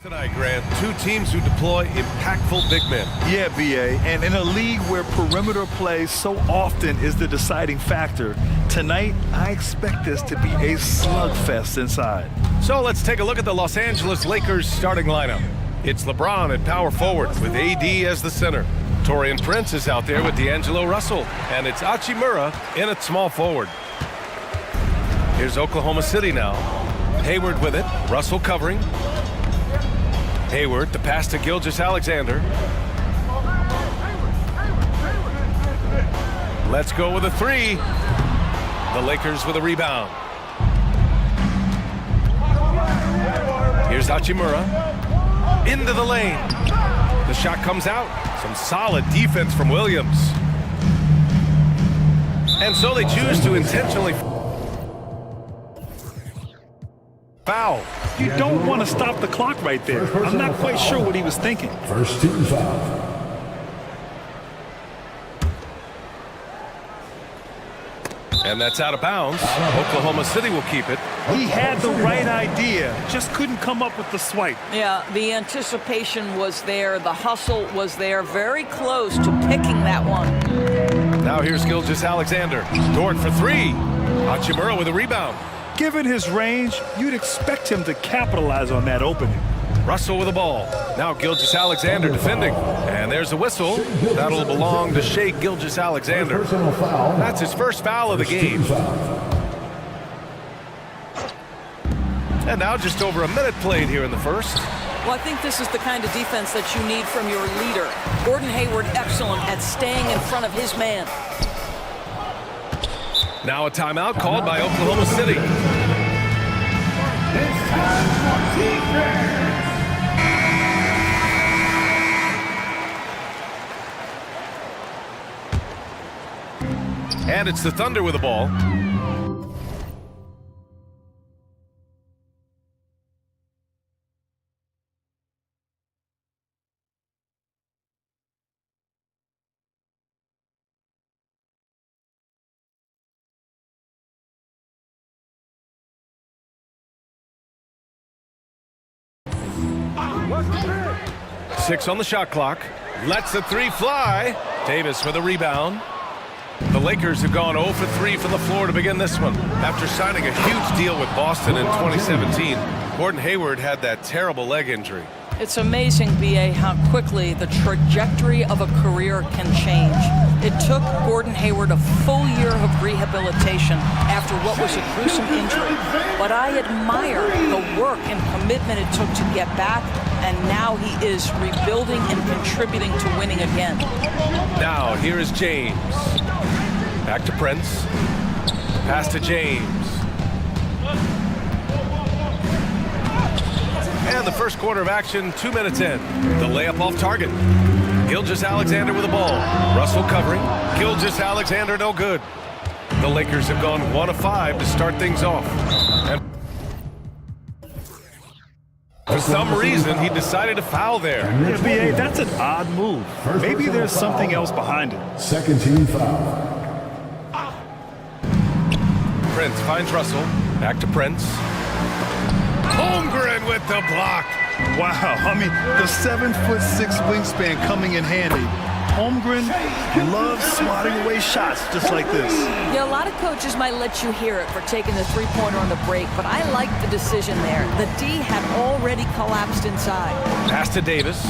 Tonight, Grant, two teams who deploy impactful big men. Yeah, BA, and in a league where perimeter play so often is the deciding factor, tonight I expect this to be a slugfest inside. So let's take a look at the Los Angeles Lakers starting lineup. It's LeBron at power forward with AD as the center. Taurean Prince is out there with D'Angelo Russell, and it's Hachimura in at small forward. Here's Oklahoma City now. Hayward with it, Russell covering. Hayward, the pass to Gilgeous-Alexander. Let's go with a three. The Lakers with a rebound. Here's Hachimura. Into the lane. The shot comes out. Some solid defense from Williams. And so they choose to intentionally foul. You don't want to stop the clock right there. I'm not quite sure what he was thinking. First team foul. And that's out of bounds. Oklahoma City will keep it. He had the right idea, just couldn't come up with the swipe. Yeah, the anticipation was there, the hustle was there, very close to picking that one. Now here's Gilgeous-Alexander. Dort for three. Hachimura with a rebound. Given his range, you'd expect him to capitalize on that opening. Russell with the ball. Now Gilgeous-Alexander defending. And there's a whistle. That'll belong to Shai Gilgeous-Alexander. That's his first foul of the game. And now just over a minute played here in the first. Well, I think this is the kind of defense that you need from your leader. Gordon Hayward excellent at staying in front of his man. Now a timeout called by Oklahoma City. It's time for defense. And it's the Thunder with the ball. Six on the shot clock. Lets the three fly. Davis with a rebound. The Lakers have gone 0 for 3 from the floor to begin this one. After signing a huge deal with Boston in 2017, Gordon Hayward had that terrible leg injury. It's amazing, BA, how quickly the trajectory of a career can change. It took Gordon Hayward a full year of rehabilitation after what was a gruesome injury. But I admire the work and commitment it took to get back, and now he is rebuilding and contributing to winning again. Now, here is James. Back to Prince. Pass to James. And the first quarter of action, 2 minutes in. The layup off target. Gilgeous-Alexander with the ball. Russell covering. Gilgeous-Alexander no good. The Lakers have gone 1 of 5 to start things off. And for some reason, he decided to foul there. Yeah, BA, that's an odd move. Maybe there's something else behind it. Second team foul. Prince finds Russell. Back to Prince. Holmgren with the block. Wow, I mean, the 7'6" wingspan coming in handy. Holmgren loves swatting away shots just like this. Yeah, a lot of coaches might let you hear it for taking the three-pointer on the break, but I like the decision there. The D had already collapsed inside. Pass to Davis.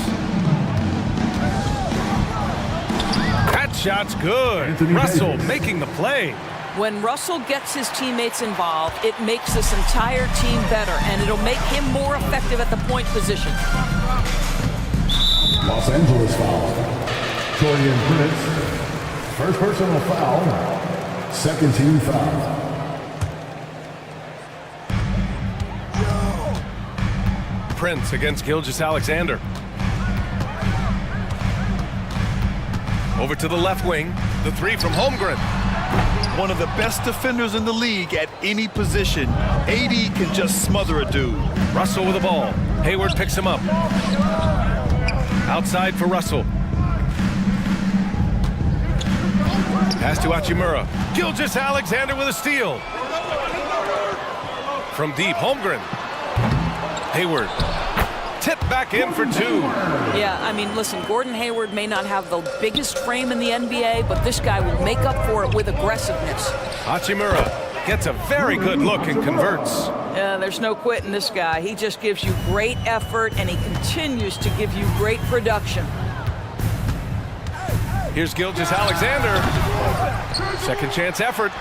That shot's good. Russell making the play. When Russell gets his teammates involved, it makes this entire team better, and it'll make him more effective at the point position. Los Angeles foul. Taurean Prince. First personal foul. Second team foul. Prince against Gilgeous-Alexander. Over to the left wing. The three from Holmgren. One of the best defenders in the league at any position. AD can just smother a dude. Russell with the ball. Hayward picks him up. Outside for Russell. Pass to Hachimura. Gilgeous-Alexander with a steal. From deep, Holmgren. Hayward. Tip back in for two. Yeah, I mean, listen, Gordon Hayward may not have the biggest frame in the NBA, but this guy will make up for it with aggressiveness. Hachimura gets a very good look and converts. There's no quitting this guy. He just gives you great effort, and he continues to give you great production. Here's Gilgeous-Alexander. Second chance effort.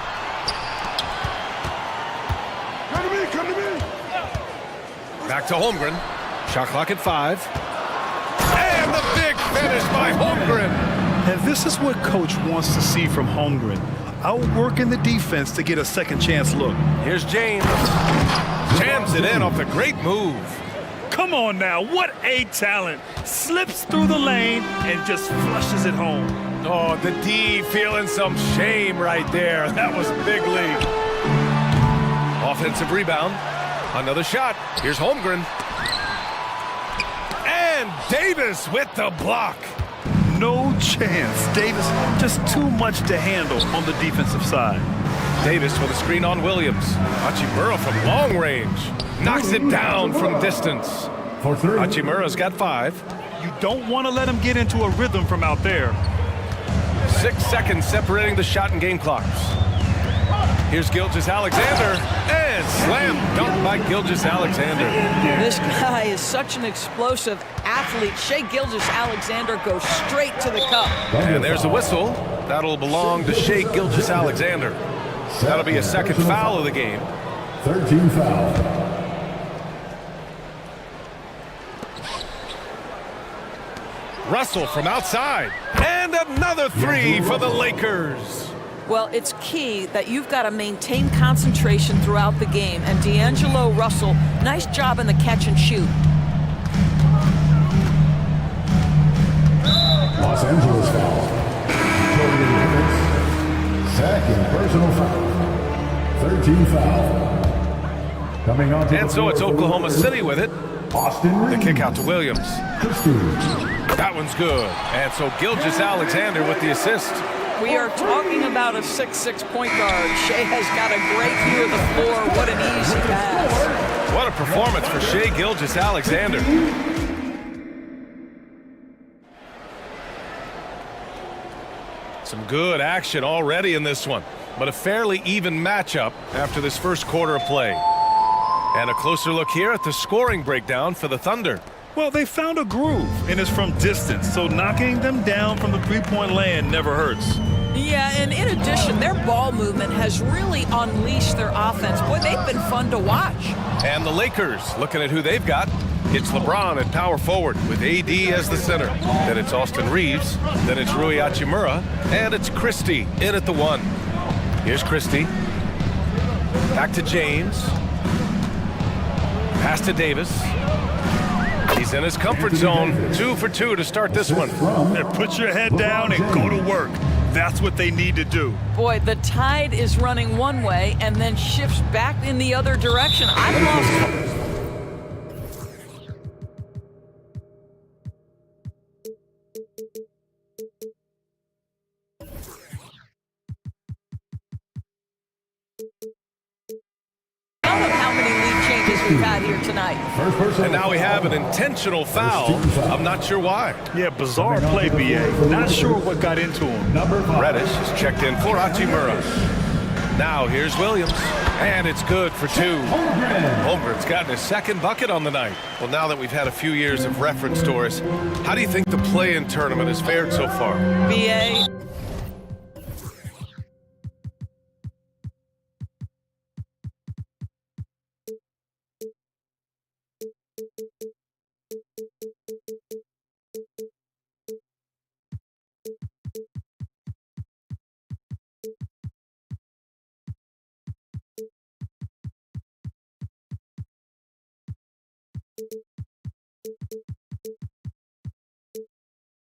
Back to Holmgren. Shot clock at 5. And the big finish by Holmgren. And this is what coach wants to see from Holmgren. Outworking the defense to get a second chance look. Here's James. Jams it in off the great move. Come on now, what a talent. Slips through the lane and just flushes it home. Oh, the D feeling some shame right there. That was big lead. Offensive rebound. Another shot. Here's Holmgren. And Davis with the block. No chance. Davis just too much to handle on the defensive side. Davis with a screen on Williams. Hachimura from long range. Knocks it down from distance. For three. Hachimura's got 5. You don't want to let him get into a rhythm from out there. 6 seconds separating the shot and game clocks. Here's Gilgeous-Alexander. And slam dunk by Gilgeous-Alexander. This guy is such an explosive athlete. Shai Gilgeous-Alexander goes straight to the cup. And there's a whistle. That'll belong to Shai Gilgeous-Alexander. That'll be a second foul of the game. 13 foul. Russell from outside. And another 3 for the Lakers. Well, it's key that you've got to maintain concentration throughout the game. And D'Angelo Russell, nice job in the catch and shoot. Los Angeles foul. Julian Hibbins. Second personal foul. 13 foul. Coming on to And so it's Oklahoma City with it. Austin The Reeves. kick out to Williams. Christie. That one's good. And so Gilgeous-Alexander with the assist. We are talking about a 6'6" point guard. Shai has got a great view of the floor. What an easy pass. What a performance for Shai Gilgeous-Alexander. Some good action already in this one, but a fairly even matchup after this first quarter of play. And a closer look here at the scoring breakdown for the Thunder. Well, they found a groove, and it's from distance, so knocking them down from the three-point land never hurts. Yeah, and in addition, their ball movement has really unleashed their offense. Boy, they've been fun to watch. And the Lakers, looking at who they've got. It's LeBron at power forward with AD as the center. Then it's Austin Reeves. Then it's Rui Hachimura. And it's Christie in at the 1. Here's Christie. Back to James. Pass to Davis. He's in his comfort zone. 2 for 2 to start this one. And put your head down and go to work. That's what they need to do. Boy, the tide is running one way and then shifts back in the other direction. I've lost... how many lead changes we've had here tonight. And now we have an intentional foul. I'm not sure why. Yeah, bizarre play, BA. Not sure what got into him. Reddish is checked in for Hachimura. Now here's Williams. And it's good for 2. Holmgren's gotten his second bucket on the night. Well, now that we've had a few years of reference to us, how do you think the play-in tournament has fared so far? BA.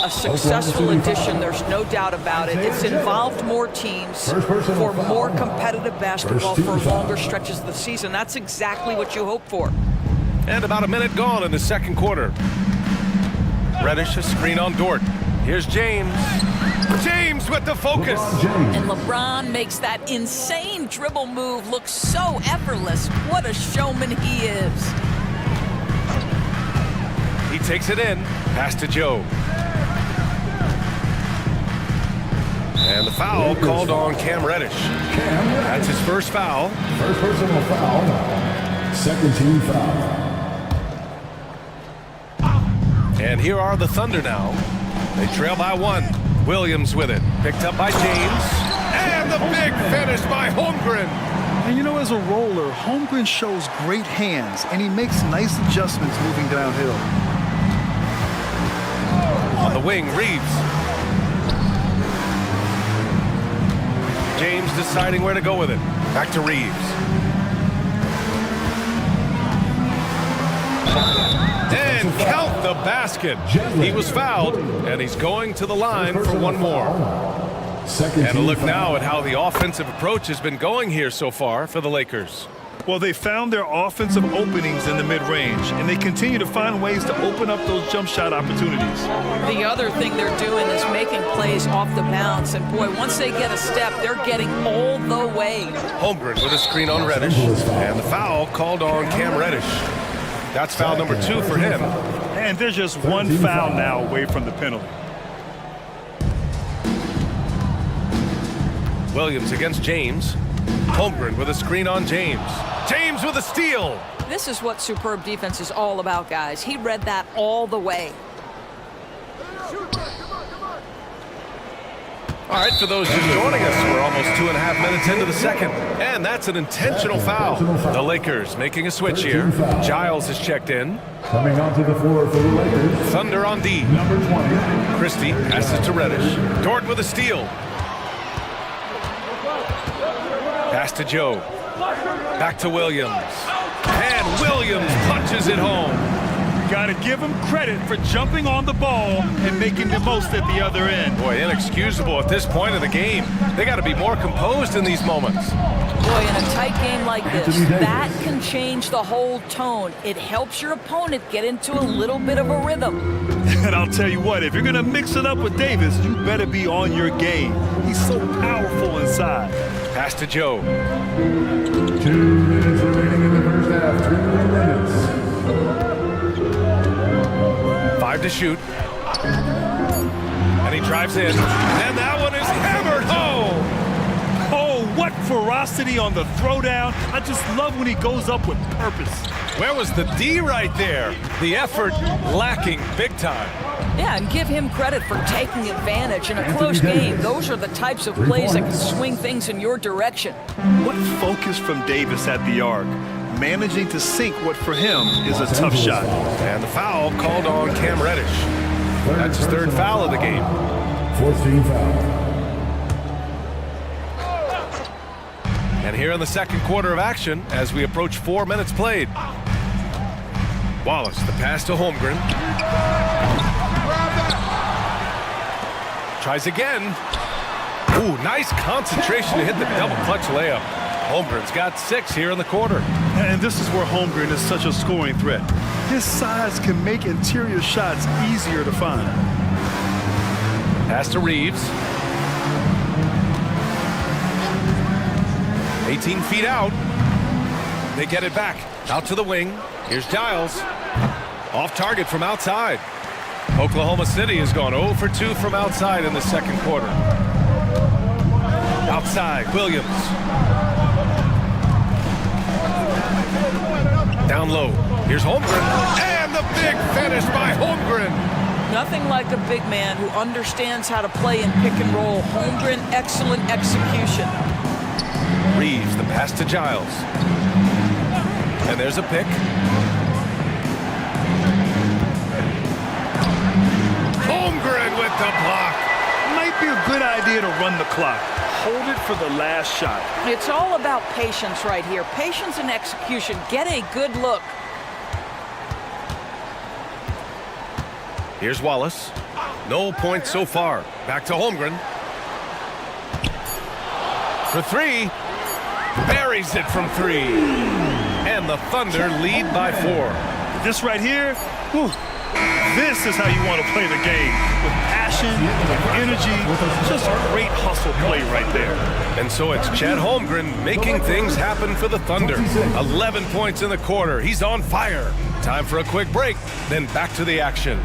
A successful addition, there's no doubt about it. It's involved more teams for more competitive basketball for longer stretches of the season. That's exactly what you hope for. And about a minute gone in the second quarter. Reddish, a screen on Dort. Here's James. James with the focus. And LeBron makes that insane dribble move look so effortless. What a showman he is. He takes it in. Pass to Joe. And the foul called on Cam Reddish. That's his first foul. First personal foul. Second team foul. And here are the Thunder now. They trail by 1. Williams with it. Picked up by James. And the big finish by Holmgren. And you know, as a roller, Holmgren shows great hands, and he makes nice adjustments moving downhill. On the wing, Reeves. James deciding where to go with it. Back to Reeves. And count the basket. He was fouled, and he's going to the line for one more. And a look now at how the offensive approach has been going here so far for the Lakers. Well, they found their offensive openings in the mid-range, and they continue to find ways to open up those jump shot opportunities. The other thing they're doing is making plays off the bounce, and boy, once they get a step, they're getting all the way. Holmgren with a screen on Reddish, and the foul called on Cam Reddish. That's foul number 2 for him. And they're just one foul now away from the penalty. Williams against James. Holmgren with a screen on James. James with a steal. This is what superb defense is all about, guys. He read that all the way. All right, for those just joining us, we're almost 2.5 minutes into the second. And that's an intentional foul. The Lakers making a switch here. Giles is checked in. Coming onto the floor for the Lakers. Thunder on D. Number 20. Christie passes to Reddish. Dort with a steal. Pass to Joe. Back to Williams. And Williams punches it home. Got to give him credit for jumping on the ball and making the most at the other end. Boy, inexcusable at this point of the game. They got to be more composed in these moments. Boy, in a tight game like this, that can change the whole tone. It helps your opponent get into a little bit of a rhythm. And I'll tell you what, if you're going to mix it up with Davis, you better be on your game. He's so powerful inside. Pass to Joe. 2 minutes remaining in the first half. 2 minutes. 5 to shoot. And he drives in. And that one is hammered home. Oh, what ferocity on the throwdown. I just love when he goes up with purpose. Where was the D right there? The effort lacking big time. Yeah, and give him credit for taking advantage in a close game. Those are the types of plays that can swing things in your direction. What focus from Davis at the arc. Managing to sink what for him is a tough shot. And the foul called on Cam Reddish. That's his 3rd foul of the game. 4th team foul. And here in the second quarter of action, as we approach 4 minutes played. Wallace, the pass to Holmgren. Tries again. Ooh, nice concentration to hit the double clutch layup. Holmgren's got 6 here in the quarter. And this is where Holmgren is such a scoring threat. His size can make interior shots easier to find. Pass to Reeves. 18 feet out. They get it back. Out to the wing. Here's Giles. Off target from outside. Oklahoma City has gone 0 for 2 from outside in the second quarter. Outside, Williams. Down low. Here's Holmgren. And the big finish by Holmgren. Nothing like a big man who understands how to play in pick and roll. Holmgren, excellent execution. Reeves, the pass to Giles. And there's a pick. Holmgren with the block. Might be a good idea to run the clock. Hold it for the last shot. It's all about patience right here. Patience and execution. Get a good look. Here's Wallace. No points so far. Back to Holmgren. For 3. Buries it from 3. And the Thunder lead by 4. This right here, whew, this is how you want to play the game. With passion, with energy, just a great hustle play right there. And so it's Chet Holmgren making things happen for the Thunder. 11 points in the quarter. He's on fire. Time for a quick break, then back to the action.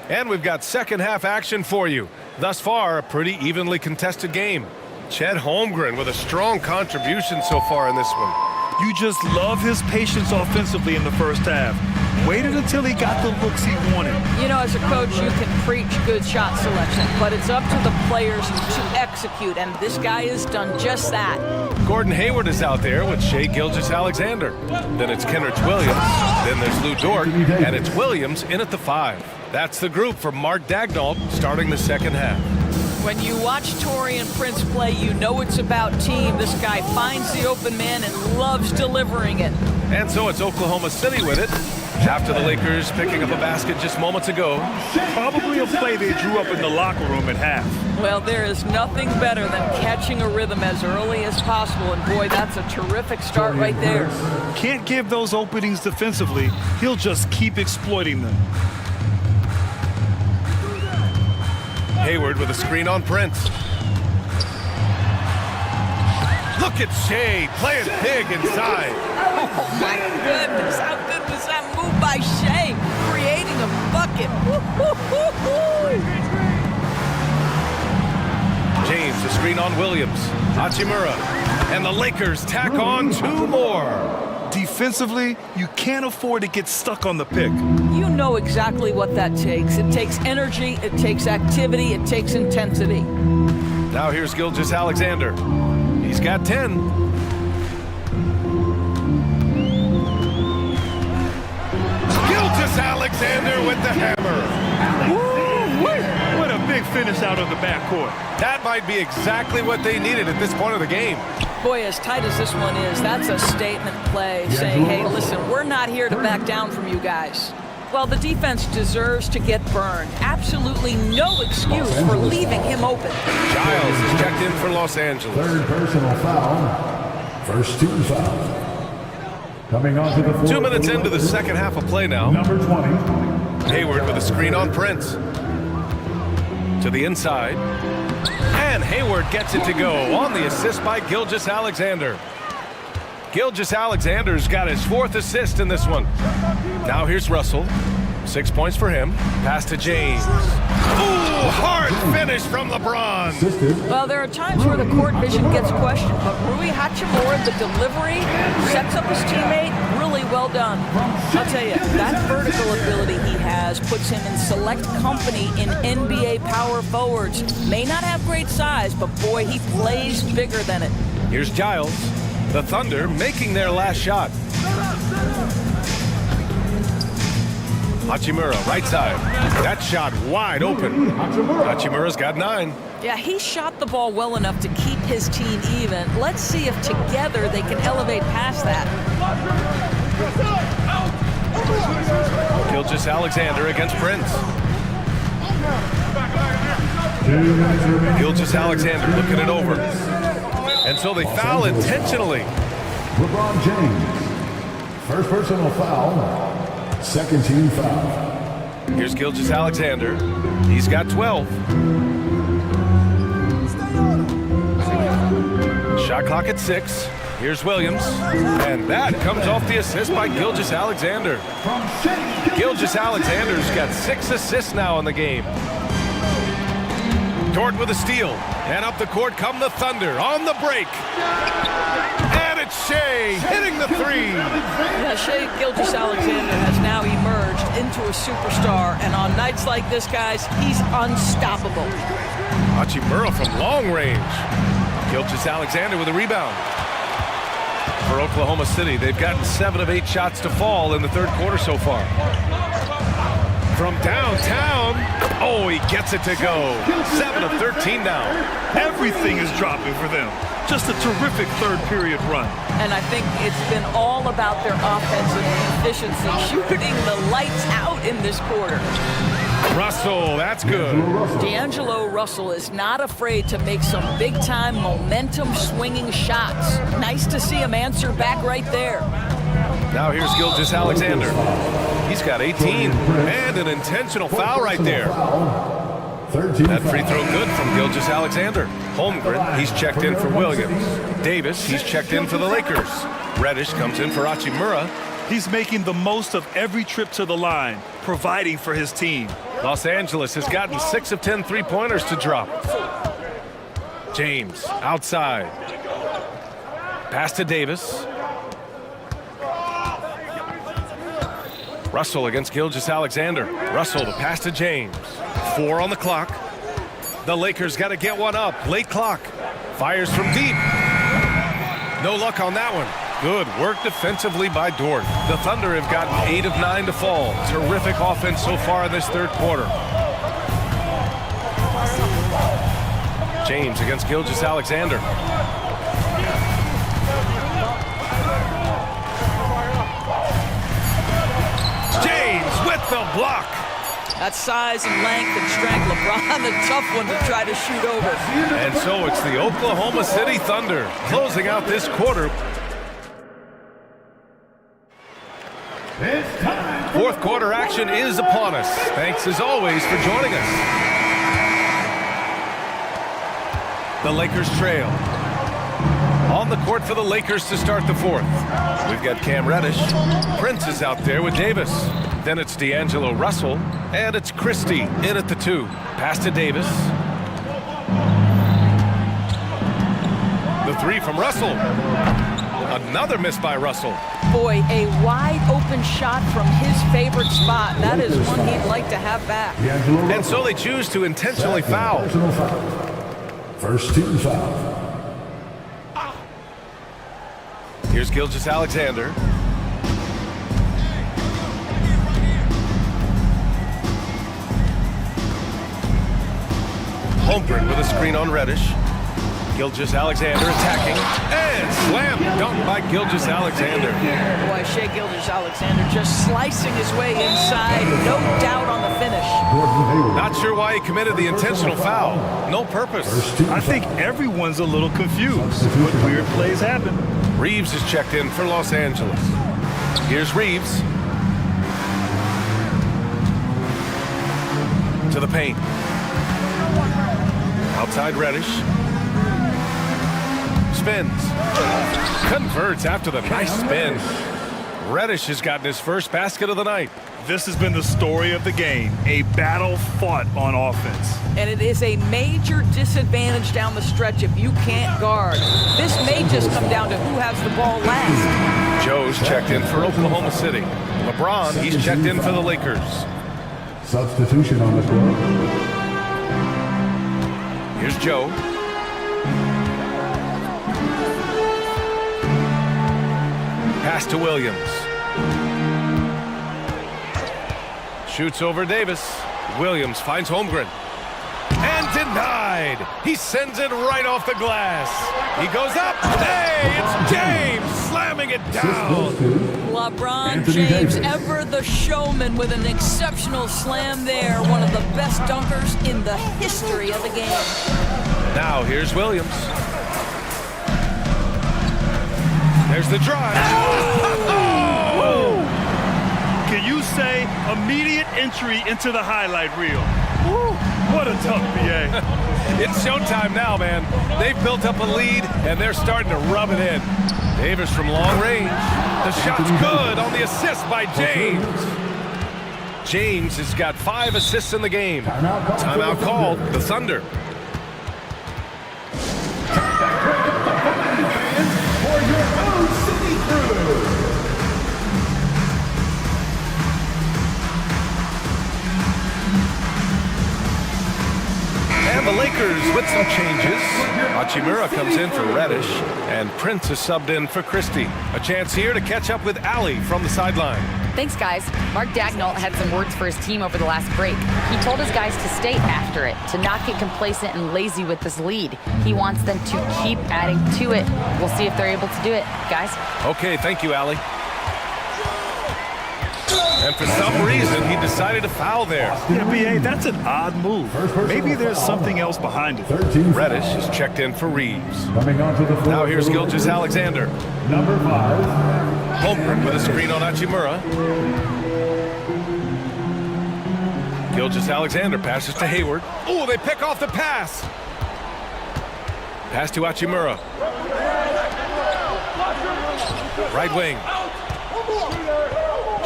And we've got second half action for you. Thus far, a pretty evenly contested game. Chet Holmgren with a strong contribution so far in this one. You just love his patience offensively in the first half. Waited until he got the looks he wanted. You know, as a coach, you can preach good shot selection, but it's up to the players to execute, and this guy has done just that. Gordon Hayward is out there with Shai Gilgeous-Alexander. Then it's Kenrich Williams. Then there's Lou Dort, and it's Williams in at the 5. That's the group for Mark Dagnall starting the second half. When you watch Taurean Prince play, you know it's about team. This guy finds the open man and loves delivering it. And so it's Oklahoma City with it. After the Lakers picking up a basket just moments ago. Probably a play they drew up in the locker room at half. Well, there is nothing better than catching a rhythm as early as possible, and boy, that's a terrific start right there. Can't give those openings defensively. He'll just keep exploiting them. Hayward with a screen on Prince. Look at Shai playing big inside. Oh my goodness, how good was that move by Shai, creating a bucket. James, a screen on Williams. Hachimura. And the Lakers tack on 2 more. Defensively, you can't afford to get stuck on the pick. You know exactly what that takes. It takes energy, it takes activity, it takes intensity. Now here's Gilgeous-Alexander. He's got 10. Gilgeous-Alexander with the hammer. Woo-wee! What a big finish out of the backcourt. That might be exactly what they needed at this point of the game. Boy, as tight as this one is, that's a statement play saying, hey, listen, we're not here to back down from you guys. Well, the defense deserves to get burned. Absolutely no excuse for leaving him open. Giles is checked in for Los Angeles. Third personal foul. First team foul. Coming onto the floor. 2 minutes into the second half of play now. Number 20. Hayward with a screen on Prince. To the inside. And Hayward gets it to go on the assist by Gilgeous-Alexander. Gilgeous-Alexander's got his 4th assist in this one. Now here's Russell. 6 points for him. Pass to James. Ooh, hard finish from LeBron. Well, there are times where the court vision gets questioned, but Rui Hachimura, the delivery, sets up his teammate, really well done. I'll tell you, that vertical ability he has puts him in select company in NBA power forwards. May not have great size, but boy, he plays bigger than it. Here's Giles. The Thunder making their last shot. Hachimura, right side. That shot wide open. Hachimura's got 9. Yeah, he shot the ball well enough to keep his team even. Let's see if together they can elevate past that. Gilgeous-Alexander against Prince. Gilgeous-Alexander looking it over. And so they foul intentionally. LeBron James. First personal foul. Second team foul. Here's Gilgeous-Alexander. He's got 12. Shot clock at 6. Here's Williams. And that comes off the assist by Gilgeous-Alexander. Gilgeous-Alexander's got 6 assists now in the game. Dort with a steal. And up the court come the Thunder on the break. And it's Shai hitting the 3. Yeah, Shai Gilgeous-Alexander has now emerged into a superstar, and on nights like this, guys, he's unstoppable. Hachimura from long range. Gilgeous-Alexander with a rebound. For Oklahoma City, they've gotten 7 of 8 shots to fall in the third quarter so far. From downtown, oh, he gets it to go. 7 of 13 now. Everything is dropping for them. Just a terrific third period run. And I think it's been all about their offensive efficiency, shooting the lights out in this quarter. Russell, that's good. D'Angelo Russell is not afraid to make some big-time momentum-swinging shots. Nice to see him answer back right there. Now here's Gilgeous-Alexander. He's got 18, and an intentional foul right there. That free throw good from Gilgeous-Alexander. Holmgren, he's checked in for Williams. Davis, he's checked in for the Lakers. Reddish comes in for Hachimura. He's making the most of every trip to the line, providing for his team. Los Angeles has gotten 6 of 10 three-pointers to drop. James, outside. Pass to Davis. Russell against Gilgeous-Alexander. Russell, the pass to James. 4 on the clock. The Lakers got to get one up. Late clock. Fires from deep. No luck on that one. Good work defensively by Dort. The Thunder have gotten 8 of 9 to fall. Terrific offense so far in this third quarter. James against Gilgeous-Alexander. James with the block. That size and length and strength, LeBron, a tough one to try to shoot over. And so it's the Oklahoma City Thunder closing out this quarter. Fourth quarter action is upon us. Thanks as always for joining us. The Lakers trail. On the court for the Lakers to start the fourth. We've got Cam Reddish. Prince is out there with Davis. Then it's D'Angelo Russell. And it's Christie in at the 2. Pass to Davis. The 3 from Russell. Another miss by Russell. Boy, a wide open shot from his favorite spot. That is one he'd like to have back. And so they choose to intentionally foul. First team foul. Here's Gilgeous-Alexander. Holmgren with a screen on Reddish. Gilgeous-Alexander attacking. And slam dunk by Gilgeous-Alexander. Boy, Shai Gilgeous-Alexander just slicing his way inside. No doubt on the finish. Not sure why he committed the intentional foul. No purpose. I think everyone's a little confused. What weird plays happen? Reeves is checked in for Los Angeles. Here's Reeves. To the paint. Outside Reddish. Spins. Converts after the nice spin. Reddish has gotten his first basket of the night. This has been the story of the game, a battle fought on offense. And it is a major disadvantage down the stretch if you can't guard. This may just come down to who has the ball last. Joe's checked in for Oklahoma City. LeBron, he's checked in for the Lakers. Substitution on the court. Here's Joe. Pass to Williams. Shoots over Davis. Williams finds Holmgren. And denied. He sends it right off the glass. He goes up. Hey, it's James slamming it down. LeBron James, ever the showman with an exceptional slam there. One of the best dunkers in the history of the game. Now here's Williams. There's the drive. Oh! Can you say immediate entry into the highlight reel? Woo! What a tough BA. It's showtime now, man. They've built up a lead, and they're starting to rub it in. Davis from long range. The shot's good on the assist by James. James has got 5 assists in the game. Timeout called. The Thunder. For your own city crew. And the Lakers with some changes. Hachimura comes in for Reddish, and Prince is subbed in for Christie. A chance here to catch up with Ali from the sideline. Thanks, guys. Mark Dagnall had some words for his team over the last break. He told his guys to stay after it, to not get complacent and lazy with this lead. He wants them to keep adding to it. We'll see if they're able to do it, guys. Okay, thank you, Ali. And for some reason, he decided to foul there. Yeah, B.A., that's an odd move. Maybe there's something else behind it. 13 Reddish is checked in for Reeves. Coming onto the floor. Now here's Gilgeous Alexander. Number 5. Holmgren with a screen on Hachimura. Gilgeous Alexander passes to Hayward. Oh, they pick off the pass. Pass to Hachimura. Right wing.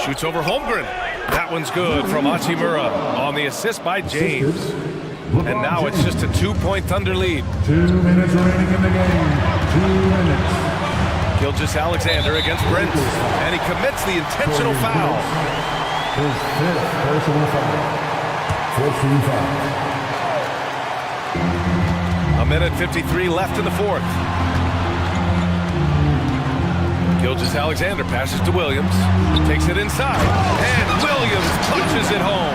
Shoots over Holmgren. That one's good from Hachimura on the assist by James. And now it's just a 2-point Thunder lead. 2 minutes remaining in the game. 2 minutes. Gilgeous Alexander against Brent. And he commits the intentional foul. His 5th personal foul. 14 foul. A minute 53 left in the 4th. Gilgeous Alexander passes to Williams. Takes it inside. And Williams punches it home.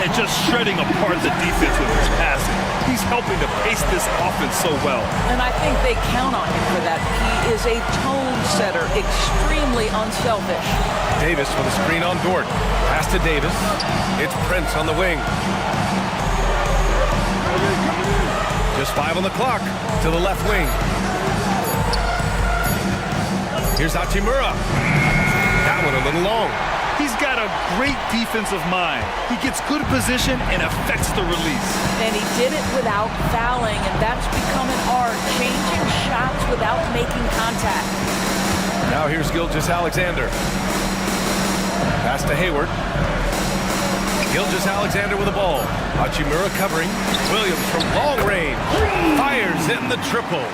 And just shredding apart the defense with his passing. He's helping to pace this offense so well. And I think they count on him for that. He is a tone setter, extremely unselfish. Davis with a screen on Dort. Pass to Davis. It's Prince on the wing. Just 5 on the clock to the left wing. Here's Hachimura. That one a little long. He's got a great defensive mind. He gets good position and affects the release. And he did it without fouling, and that's become an art, changing shots without making contact. Now here's Gilgeous Alexander. Pass to Hayward. Gilgeous Alexander with the ball. Hachimura covering. Williams from long range. Fires in the triple.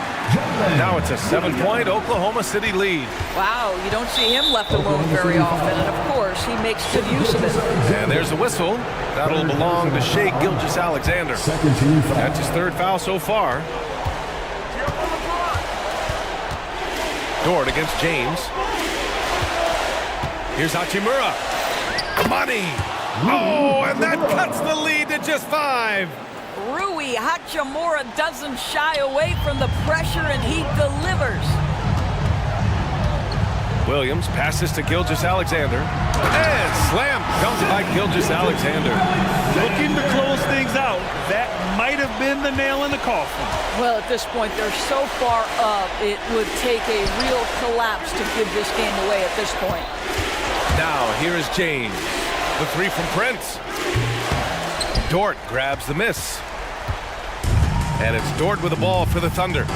Now it's a 7-point Oklahoma City lead. Wow, you don't see him left alone very often, and of course, he makes good use of it. And there's a whistle. That'll belong to Shea Gilgeous Alexander. Second team foul. That's his 3rd foul so far. Dort against James. Here's Hachimura. Money. Oh, and that cuts the lead to just 5. Rui Hachimura doesn't shy away from the pressure, and he delivers. Williams passes to Gilgeous Alexander. And slam dunk by Gilgeous Alexander. Looking to close things out. That might have been the nail in the coffin. Well, at this point, they're so far up, it would take a real collapse to give this game away at this point. Now, here is James. The 3 from Prince. Dort grabs the miss. And it's Dort with the ball for the Thunder.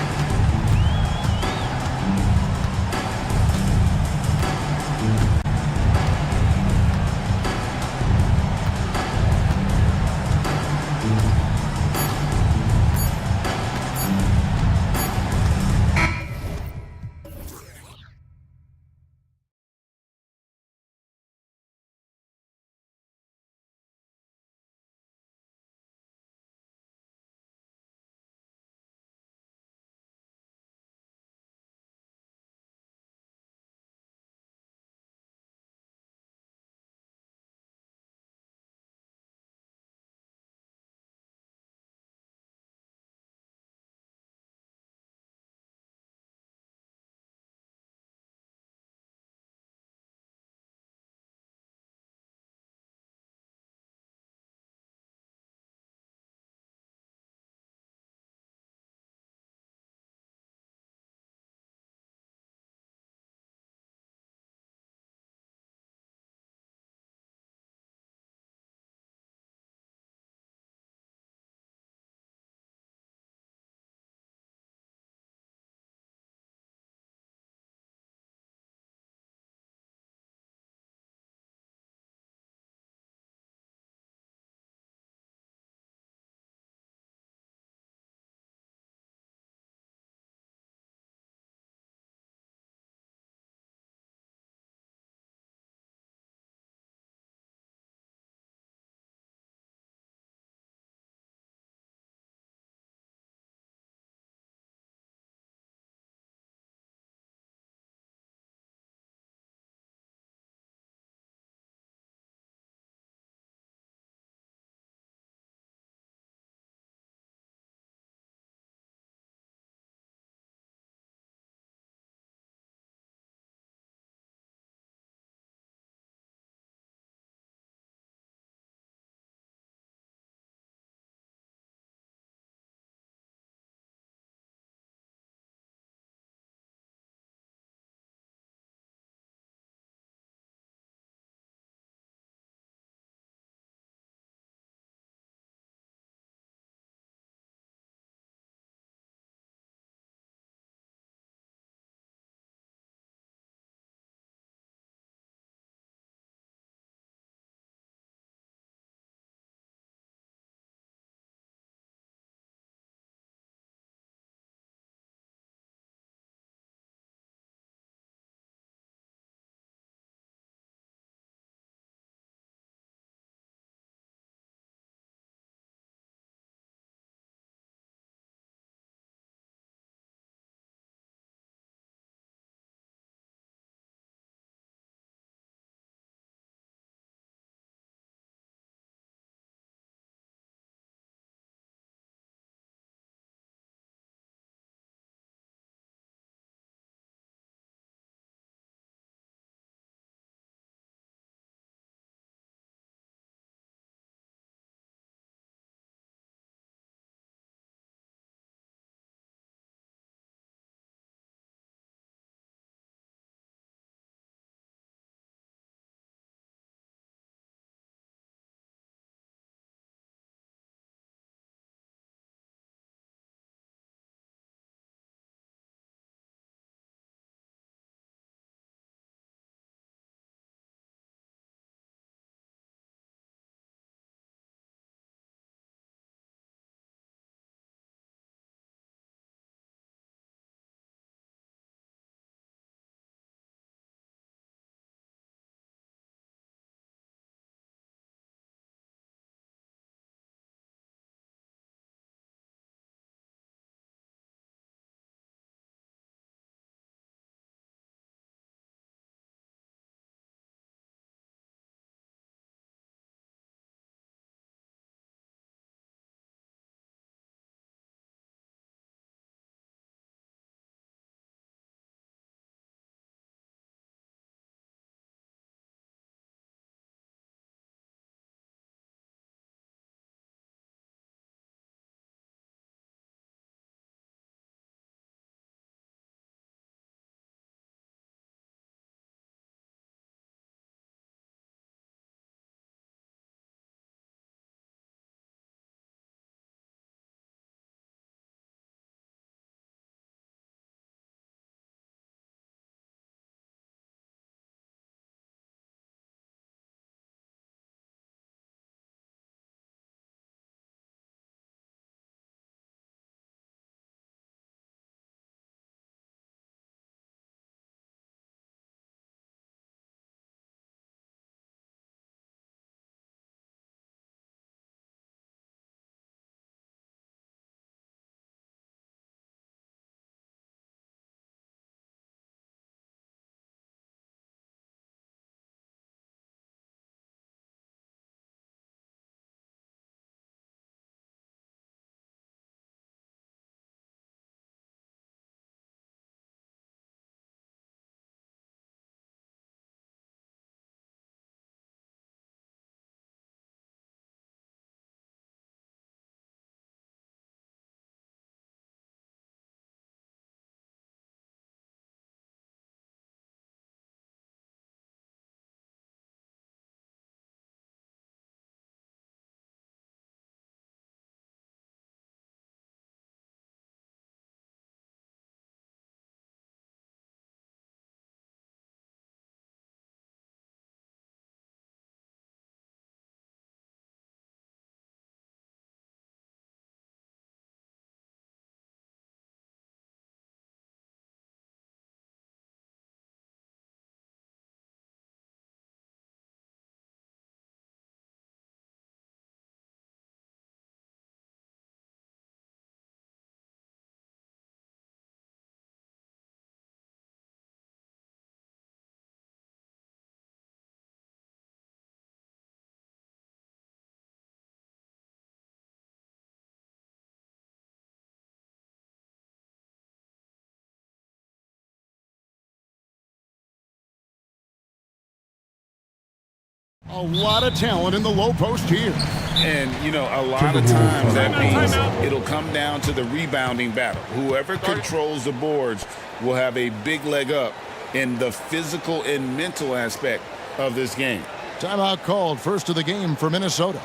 A lot of talent in the low post here. And, you know, a lot of times that means it'll come down to the rebounding battle. Whoever controls the boards will have a big leg up in the physical and mental aspect of this game. Timeout called, first of the game for Minnesota.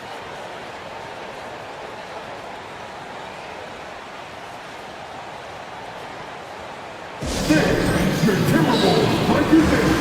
Your Timberwolves break your dance.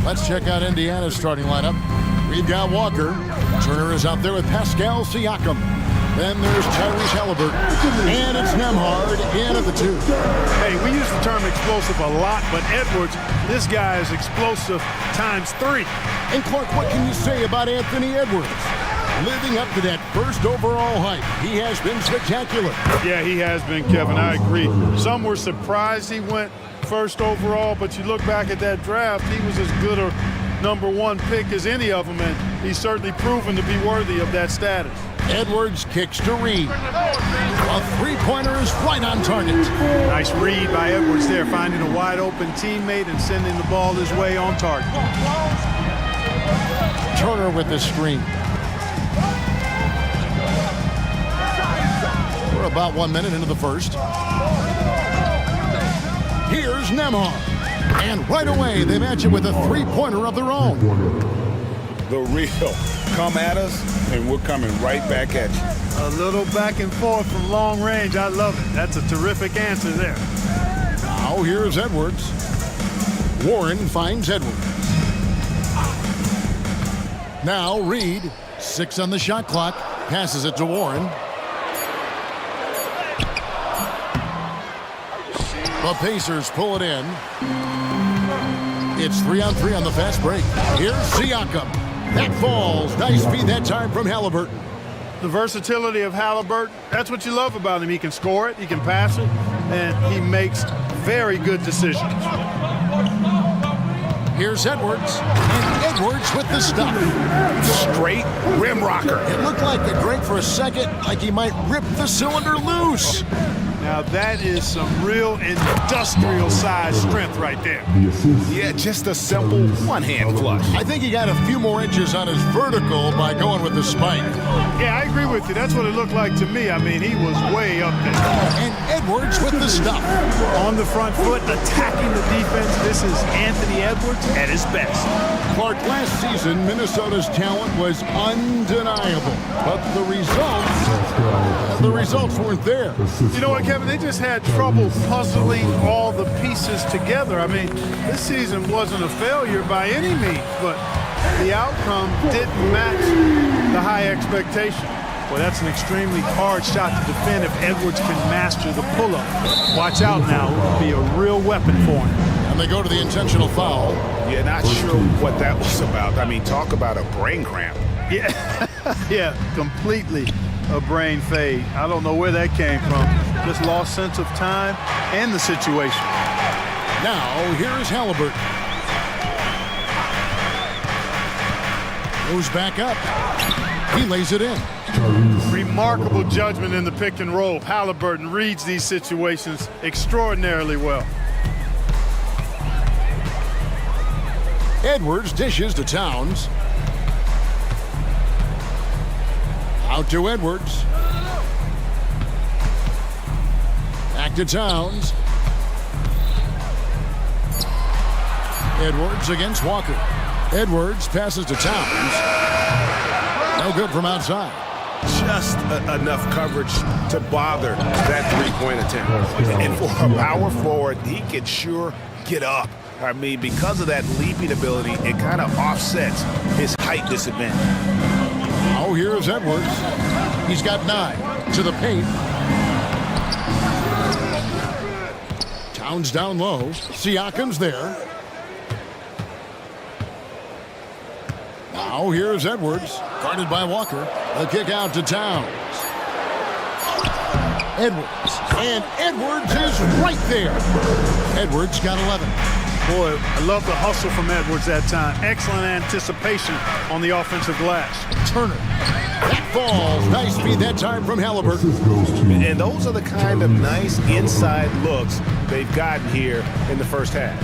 Let's check out Indiana's starting lineup. We've got Walker. Turner is out there with Pascal Siakam. Then there's Tyrese Halliburton. And it's Nembhard in at the 2. Hey, we use the term explosive a lot, but Edwards, this guy is explosive times 3. And Clark, what can you say about Anthony Edwards? Living up to that first overall hype, he has been spectacular. Yeah, he has been, Kevin. I agree. Some were surprised he went first overall, but you look back at that draft, he was as good a #1 pick as any of them, and he's certainly proven to be worthy of that status. Edwards kicks to Reed. A three-pointer is right on target. Nice read by Edwards there, finding a wide-open teammate and sending the ball his way on target. Turner with the screen. We're about 1 minute into the first. Here's Nembhard. And right away, they match it with a three-pointer of their own. The real come at us, and we're coming right back at you. A little back and forth from long range. I love it. That's a terrific answer there. Now here's Edwards. Warren finds Edwards. Now Reed. 6 on the shot clock. Passes it to Warren. The Pacers pull it in. It's 3-on-3 on the fast break. Here's Siakam. That falls. Nice feed that time from Halliburton. The versatility of Halliburton, that's what you love about him. He can score it, he can pass it, and he makes very good decisions. Here's Edwards. And Edwards with the stuff. Straight rim rocker. It looked like it break for a second, like he might rip the cylinder loose. Now that is some real industrial size strength right there. Yeah, just a simple one-hand flush. I think he got a few more inches on his vertical by going with the spike. Yeah, I agree with you. That's what it looked like to me. I mean, he was way up there. And Edwards with the stuff. On the front foot, attacking the defense. This is Anthony Edwards at his best. Clark, last season, Minnesota's talent was undeniable. But the results weren't there. You know what, Kevin? They just had trouble puzzling all the pieces together. I mean, this season wasn't a failure by any means, but the outcome didn't match the high expectation. Well, that's an extremely hard shot to defend if Edwards can master the pull-up. Watch out now. It would be a real weapon for him. And they go to the intentional foul. Yeah, not sure what that was about. I mean, talk about a brain cramp. Yeah, yeah, completely a brain fade. I don't know where that came from. Just lost sense of time and the situation. Now, here's Halliburton. Goes back up. He lays it in. Remarkable judgment in the pick and roll. Halliburton reads these situations extraordinarily well. Edwards dishes to Towns. Out to Edwards. Back to Towns. Edwards against Walker. Edwards passes to Towns. No good from outside. Just enough coverage to bother that three-point attempt. And for a power forward, he can sure get up. I mean, because of that leaping ability, it kind of offsets his height disadvantage. Oh, here's Edwards. He's got 9 to the paint. Towns down low. Siakam's there. Now here's Edwards, guarded by Walker. A kick out to Towns. Edwards. And Edwards is right there. Edwards got 11. Boy, I love the hustle from Edwards that time. Excellent anticipation on the offensive glass. Turner. That falls. Nice speed that time from Halliburton. And those are the kind of nice inside looks they've gotten here in the first half.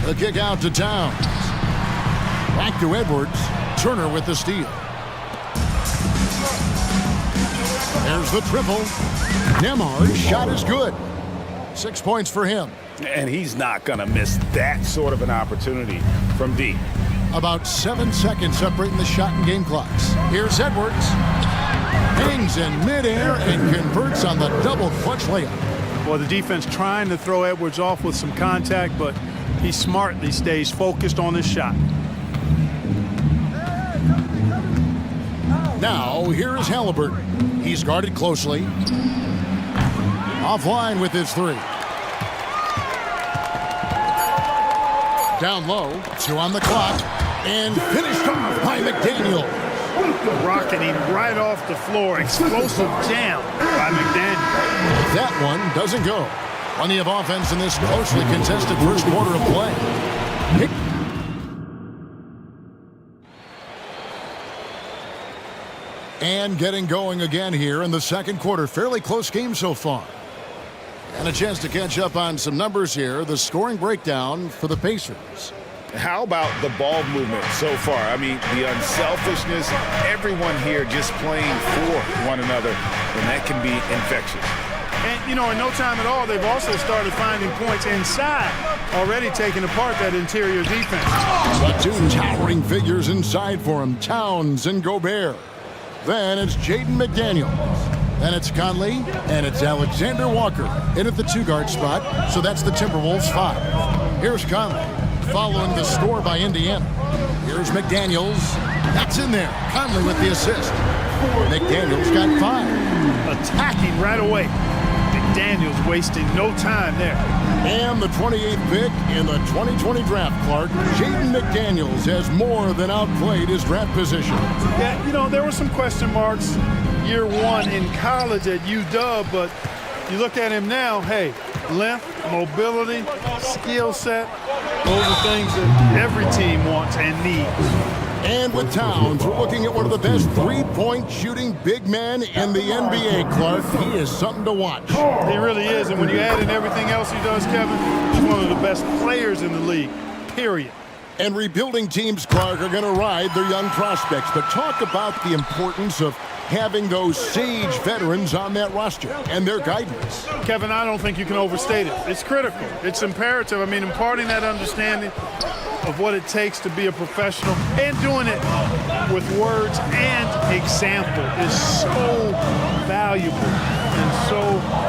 The kick out to Towns. Back to Edwards. Turner with the steal. There's the triple. Nemhar's shot is good. 6 points for him. And he's not going to miss that sort of an opportunity from deep. About 7 seconds separating the shot and game clocks. Here's Edwards. Hangs in midair and converts on the double clutch layup. Well, the defense trying to throw Edwards off with some contact, but he smartly stays focused on his shot. Now, here is Halliburton. He's guarded closely. Offline with his three. Down low, 2 on the clock, and finished off by McDaniel. Rocketing right off the floor. Explosive jam by McDaniel. That one doesn't go. Plenty of offense in this closely contested first quarter of play. And getting going again here in the second quarter. Fairly close game so far. And a chance to catch up on some numbers here. The scoring breakdown for the Pacers. How about the ball movement so far? I mean, the unselfishness, everyone here just playing for one another, and that can be infectious. And, you know, in no time at all, they've also started finding points inside, already taking apart that interior defense. The 2 towering figures inside for him, Towns and Gobert. Then it's Jaden McDaniels. Then it's Conley, and it's Alexander Walker in at the 2-guard spot, so that's the Timberwolves 5. Here's Conley, following the score by Indiana. Here's McDaniels. That's in there. Conley with the assist. McDaniels got 5. Attacking right away. McDaniels wasting no time there. And the 28th pick in the 2020 draft, Clark. Jaden McDaniels has more than outplayed his draft position. Yeah, you know, there were some question marks year one in college at UW, but you look at him now, hey, length, mobility, skill set, those are things that every team wants and needs. And with Towns, we're looking at one of the best three-point shooting big men in the NBA, Clark. He is something to watch. He really is, and when you add in everything else he does, Kevin, he's one of the best players in the league, period. And rebuilding teams, Clark, are going to ride their young prospects. But talk about the importance of having those sage veterans on that roster and their guidance. Kevin, I don't think you can overstate it. It's critical. It's imperative. I mean, imparting that understanding of what it takes to be a professional and doing it with words and example is so valuable and so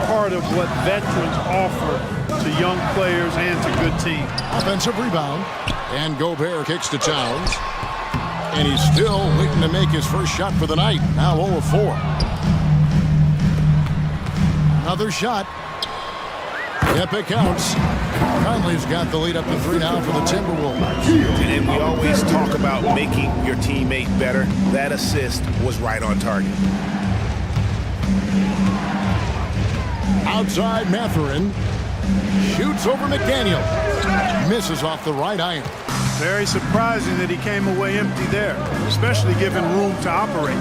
part of what veterans offer to young players and to good teams. Offensive rebound, and Gobert kicks to Towns. And he's still waiting to make his first shot for the night. Now 0 of 4. Another shot. Yep, it counts. Conley's got the lead up to 3 now for the Timberwolves. And we always talk about making your teammate better. That assist was right on target. Outside Mathurin. Shoots over McDaniel. Misses off the right iron. Very surprising that he came away empty there, especially given room to operate.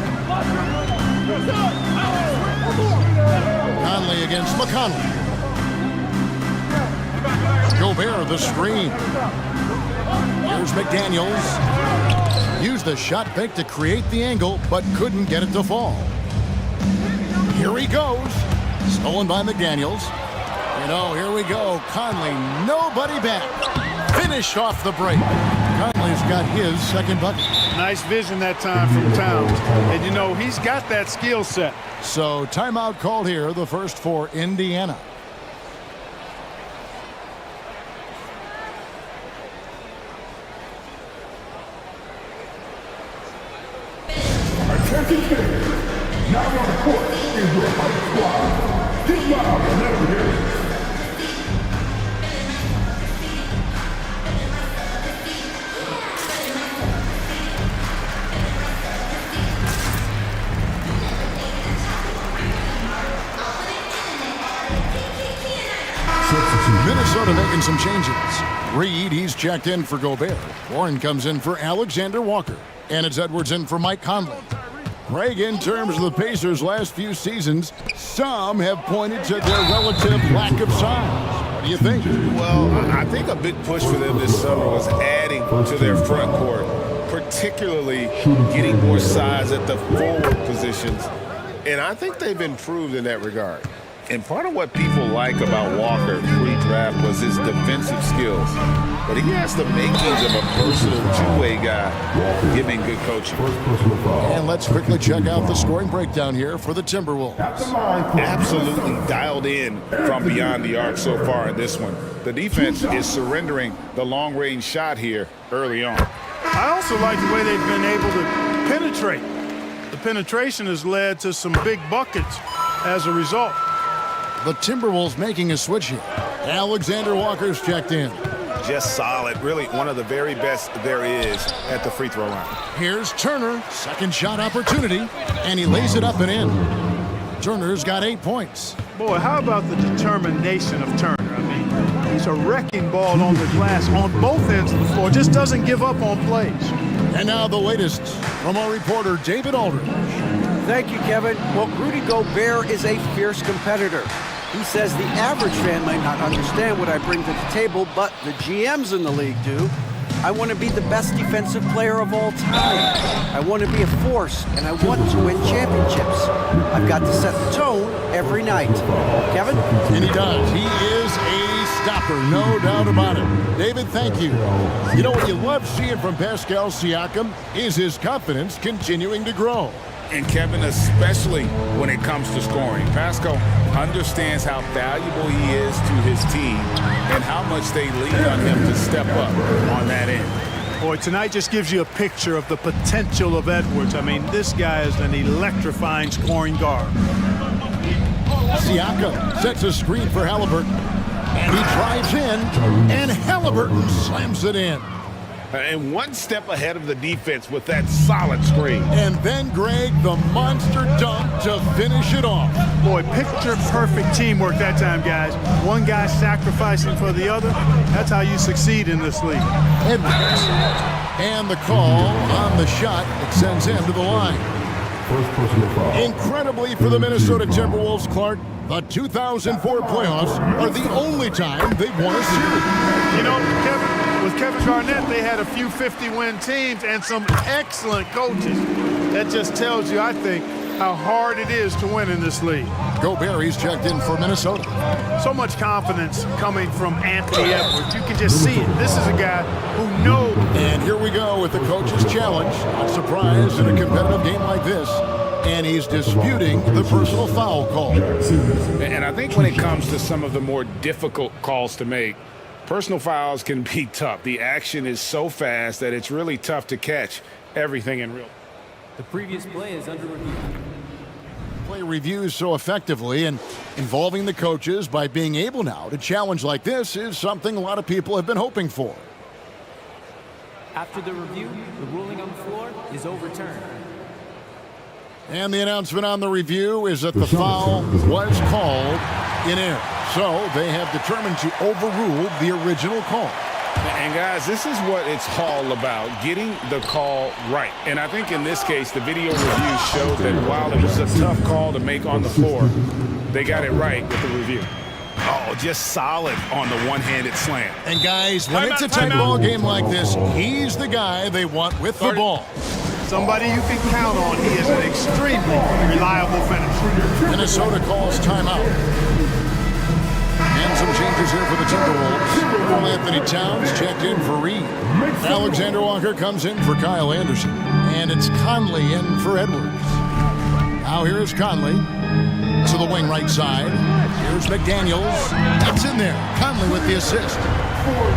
Conley against McConnell. Gobert the screen. Here's McDaniels. Used the shot fake to create the angle, but couldn't get it to fall. Here he goes. Stolen by McDaniels. You know, here we go. Conley, nobody back. Finished off the break. Conley's got his second bucket. Nice vision that time from Towns. And, you know, he's got that skill set. So timeout called here, the first for Indiana. Attention fans, now on the court is your hype squad. Get loud and let them hear it. Minnesota making some changes. Reed, he's checked in for Gobert. Warren comes in for Alexander Walker. And it's Edwards in for Mike Conley. Greg, in terms of the Pacers' last few seasons, some have pointed to their relative lack of size. What do you think? Well, I think a big push for them this summer was adding to their front court, particularly getting more size at the forward positions. And I think they've improved in that regard. And part of what people like about Walker pre-draft was his defensive skills. But he has the makings of a versatile two-way guy, given good coaching. And let's quickly check out the scoring breakdown here for the Timberwolves. Absolutely dialed in from beyond the arc so far in this one. The defense is surrendering the long-range shot here early on. I also like the way they've been able to penetrate. The penetration has led to some big buckets as a result. The Timberwolves making a switch here. Alexander Walker's checked in. Just solid, really one of the very best there is at the free throw line. Here's Turner, second shot opportunity, and he lays it up and in. Turner's got 8 points. Boy, how about the determination of Turner? I mean, he's a wrecking ball on the glass on both ends of the floor, just doesn't give up on plays. And now the latest from our reporter, David Aldridge. Thank you, Kevin. Well, Rudy Gobert is a fierce competitor. He says the average fan might not understand what I bring to the table, but the GMs in the league do. I want to be the best defensive player of all time. I want to be a force, and I want to win championships. I've got to set the tone every night. Kevin? And he does. He is a stopper, no doubt about it. David, thank you. You know what you love seeing from Pascal Siakam is his confidence continuing to grow. And Kevin, especially when it comes to scoring. Pascal understands how valuable he is to his team and how much they lean on him to step up on that end. Boy, tonight just gives you a picture of the potential of Edwards. I mean, this guy is an electrifying scoring guard. Siakam sets a screen for Halliburton. And he drives in, and Halliburton slams it in. And one step ahead of the defense with that solid screen. And then, Greg, the monster dunk to finish it off. Boy, picture-perfect teamwork that time, guys. One guy sacrificing for the other. That's how you succeed in this league. Edwards. And the call on the shot that sends him to the line. Incredibly for the Minnesota Timberwolves, Clark, the 2004 playoffs are the only time they've won a series. You know, Kevin, with Kevin Garnett, they had a few 50-win teams and some excellent coaches. That just tells you, I think, how hard it is to win in this league. Gobert's checked in for Minnesota. So much confidence coming from Anthony Edwards. You can just see it. This is a guy who knows. And here we go with the coach's challenge. Not surprised in a competitive game like this. And he's disputing the personal foul call. And I think when it comes to some of the more difficult calls to make, personal fouls can be tough. The action is so fast that it's really tough to catch everything in real. The previous play is under review. Play reviews so effectively and involving the coaches by being able now to challenge like this is something a lot of people have been hoping for. After the review, the ruling on the floor is overturned. And the announcement on the review is that the foul was called in error. So they have determined to overrule the original call. And guys, this is what it's all about, getting the call right. And I think in this case, the video review showed that while it was a tough call to make on the floor, they got it right with the review. Oh, just solid on the one-handed slam. And guys, when it's a tight ball game like this, he's the guy they want with the ball. Somebody you can count on. He is an extremely reliable finisher. Minnesota calls timeout. And some changes here for the Timberwolves. Well, Anthony Towns checked in for Reed. Alexander Walker comes in for Kyle Anderson. And it's Conley in for Edwards. Now here is Conley to the wing right side. Here's McDaniels. That's in there. Conley with the assist.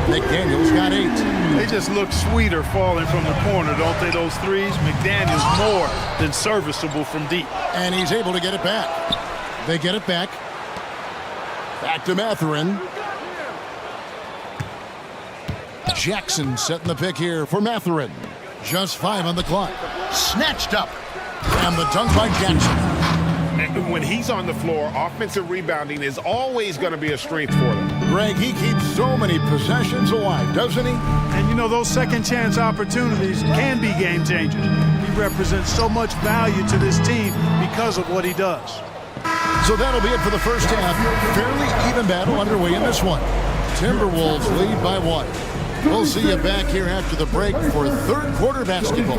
McDaniels got 8. They just look sweeter falling from the corner, don't they, those threes? McDaniels more than serviceable from deep. And he's able to get it back. They get it back. Back to Mathurin. Jackson setting the pick here for Mathurin. Just 5 on the clock. Snatched up. And the dunk by Jackson. And when he's on the floor, offensive rebounding is always going to be a strength for them. Greg, he keeps so many possessions alive, doesn't he? And you know, those second chance opportunities can be game changers. He represents so much value to this team because of what he does. So that'll be it for the first half. Fairly even battle underway in this one. Timberwolves lead by 1. We'll see you back here after the break for third quarter basketball.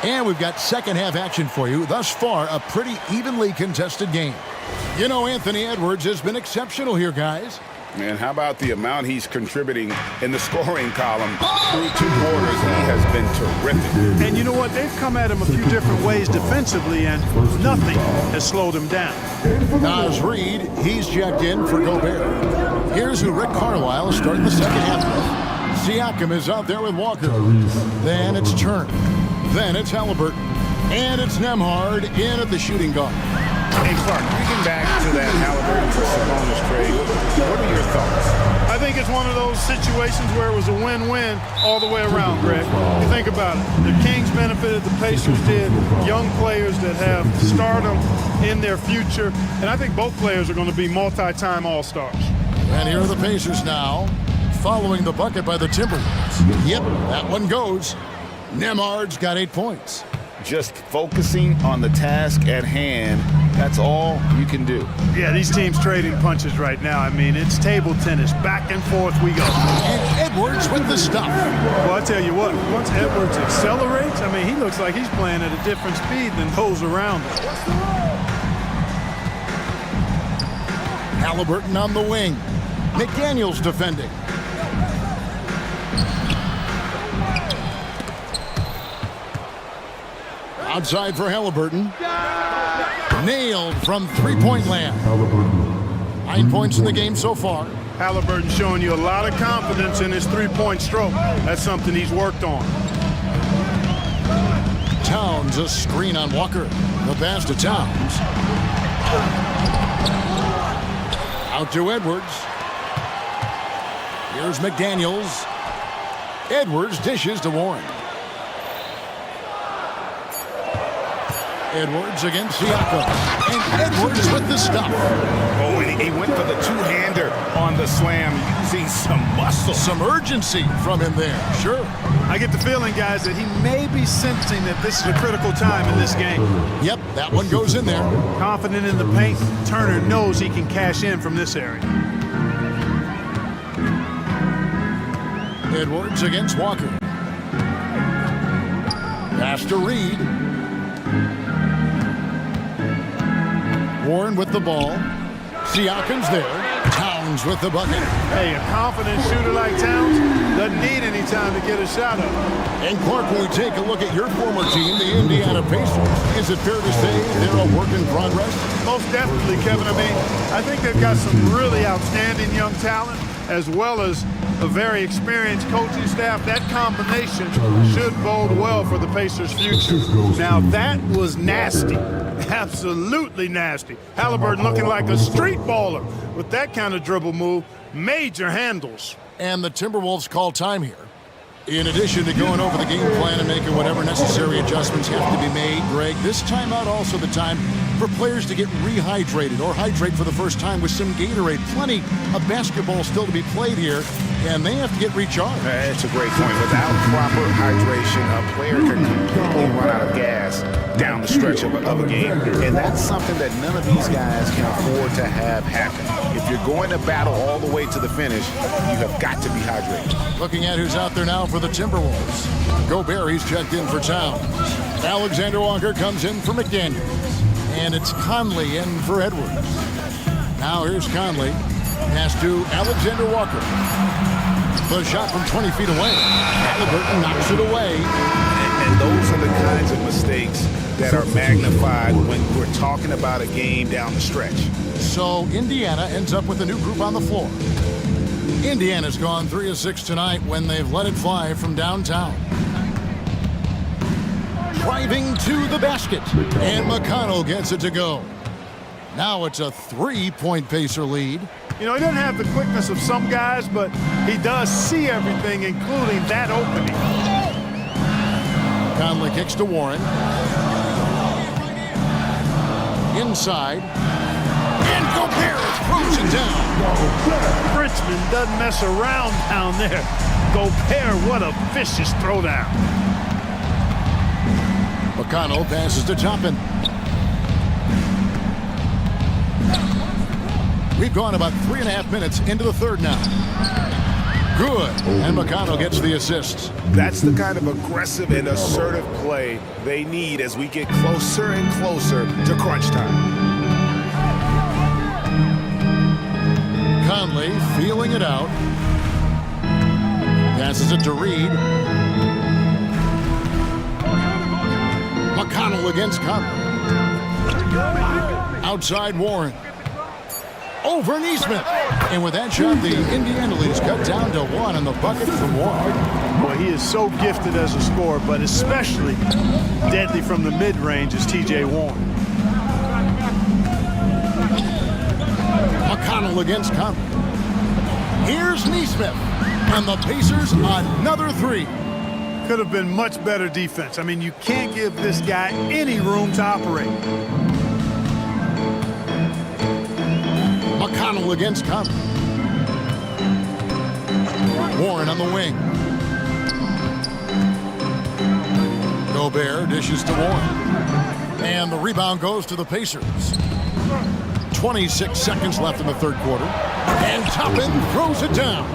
And we've got second half action for you. Thus far, a pretty evenly contested game. You know, Anthony Edwards has been exceptional here, guys. And how about the amount he's contributing in the scoring column? Through 2 quarters, he has been terrific. And you know what? They've come at him a few different ways defensively, and nothing has slowed him down. Naz Reid, he's checked in for Gobert. Here's who Rick Carlisle is starting the second half with. Siakam is out there with Walker. Then it's Turner. Then it's Halliburton. And it's Nembhard in at the shooting guard. Hey, Clark, thinking back to that Halliburton for Sabonis trade, what are your thoughts? I think it's one of those situations where it was a win-win all the way around, Greg. You think about it. The Kings benefited, the Pacers did. Young players that have stardom in their future. And I think both players are going to be multi-time All-Stars. And here are the Pacers now, following the bucket by the Timberwolves. Yep, that one goes. Nembhard's got 8 points. Just focusing on the task at hand, that's all you can do. Yeah, these teams trading punches right now. I mean, it's table tennis. Back and forth we go. And Edwards with the stuff. Well, I tell you what, once Edwards accelerates, I mean, he looks like he's playing at a different speed than those around him. Halliburton on the wing. McDaniels defending. Outside for Halliburton. Nailed from three-point land. 9 points in the game so far. Halliburton showing you a lot of confidence in his three-point stroke. That's something he's worked on. Towns, a screen on Walker. The pass to Towns. Out to Edwards. Here's McDaniels. Edwards dishes to Warren. Edwards against Siakam. And Edwards with the stuff. Oh, and he went for the two-hander on the slam, using some muscle. Some urgency from him there, sure. I get the feeling, guys, that he may be sensing that this is a critical time in this game. Yep, that one goes in there. Confident in the paint, Turner knows he can cash in from this area. Edwards against Walker. Pass to Reid. Warren with the ball. Siakam's there. Towns with the bucket. Hey, a confident shooter like Towns doesn't need any time to get a shot up. And Clark, when we take a look at your former team, the Indiana Pacers, is it fair to say they're a work in progress? Most definitely, Kevin. I mean, I think they've got some really outstanding young talent, as well as a very experienced coaching staff. That combination should bode well for the Pacers' future. Now, that was nasty. Absolutely nasty. Halliburton looking like a street baller with that kind of dribble move. Major handles. And the Timberwolves call time here. In addition to going over the game plan and making whatever necessary adjustments have to be made, Greg, this timeout also the time for players to get rehydrated or hydrate for the first time with some Gatorade. Plenty of basketball still to be played here, and they have to get recharged. That's a great point. Without proper hydration, a player can completely run out of gas down the stretch of a game. And that's something that none of these guys can afford to have happen. If you're going to battle all the way to the finish, you have got to be hydrated. Looking at who's out there now for the Timberwolves. Gobert, he's checked in for Towns. Alexander Walker comes in for McDaniels. And it's Conley in for Edwards. Now here's Conley. Pass to Alexander Walker. The shot from 20 feet away. Halliburton knocks it away. And those are the kinds of mistakes that are magnified when we're talking about a game down the stretch. So Indiana ends up with a new group on the floor. Indiana's gone 3 of 6 tonight when they've let it fly from downtown. Driving to the basket, and McConnell gets it to go. Now it's a 3-point Pacer lead. You know, he doesn't have the quickness of some guys, but he does see everything, including that opening. Conley kicks to Warren. Inside. And Gobert throws it down. Frenchman doesn't mess around down there. Gobert, what a vicious throwdown. McConnell passes to Toppin. We've gone about 3.5 minutes into the third now. Good. And McConnell gets the assist. That's the kind of aggressive and assertive play they need as we get closer and closer to crunch time. Conley feeling it out. Passes it to Reed. McConnell against Conley. Outside Warren. Over Neesmith. And with that shot, the Indiana lead is cut down to 1 on the bucket from Warren. Well, he is so gifted as a scorer, but especially deadly from the mid-range is T.J. Warren. McConnell against Conley. Here's Neesmith. And the Pacers another 3. Could have been much better defense. I mean, you can't give this guy any room to operate. McConnell against Conley. Warren on the wing. Gobert dishes to Warren. And the rebound goes to the Pacers. 26 seconds left in the third quarter. And Toppin throws it down.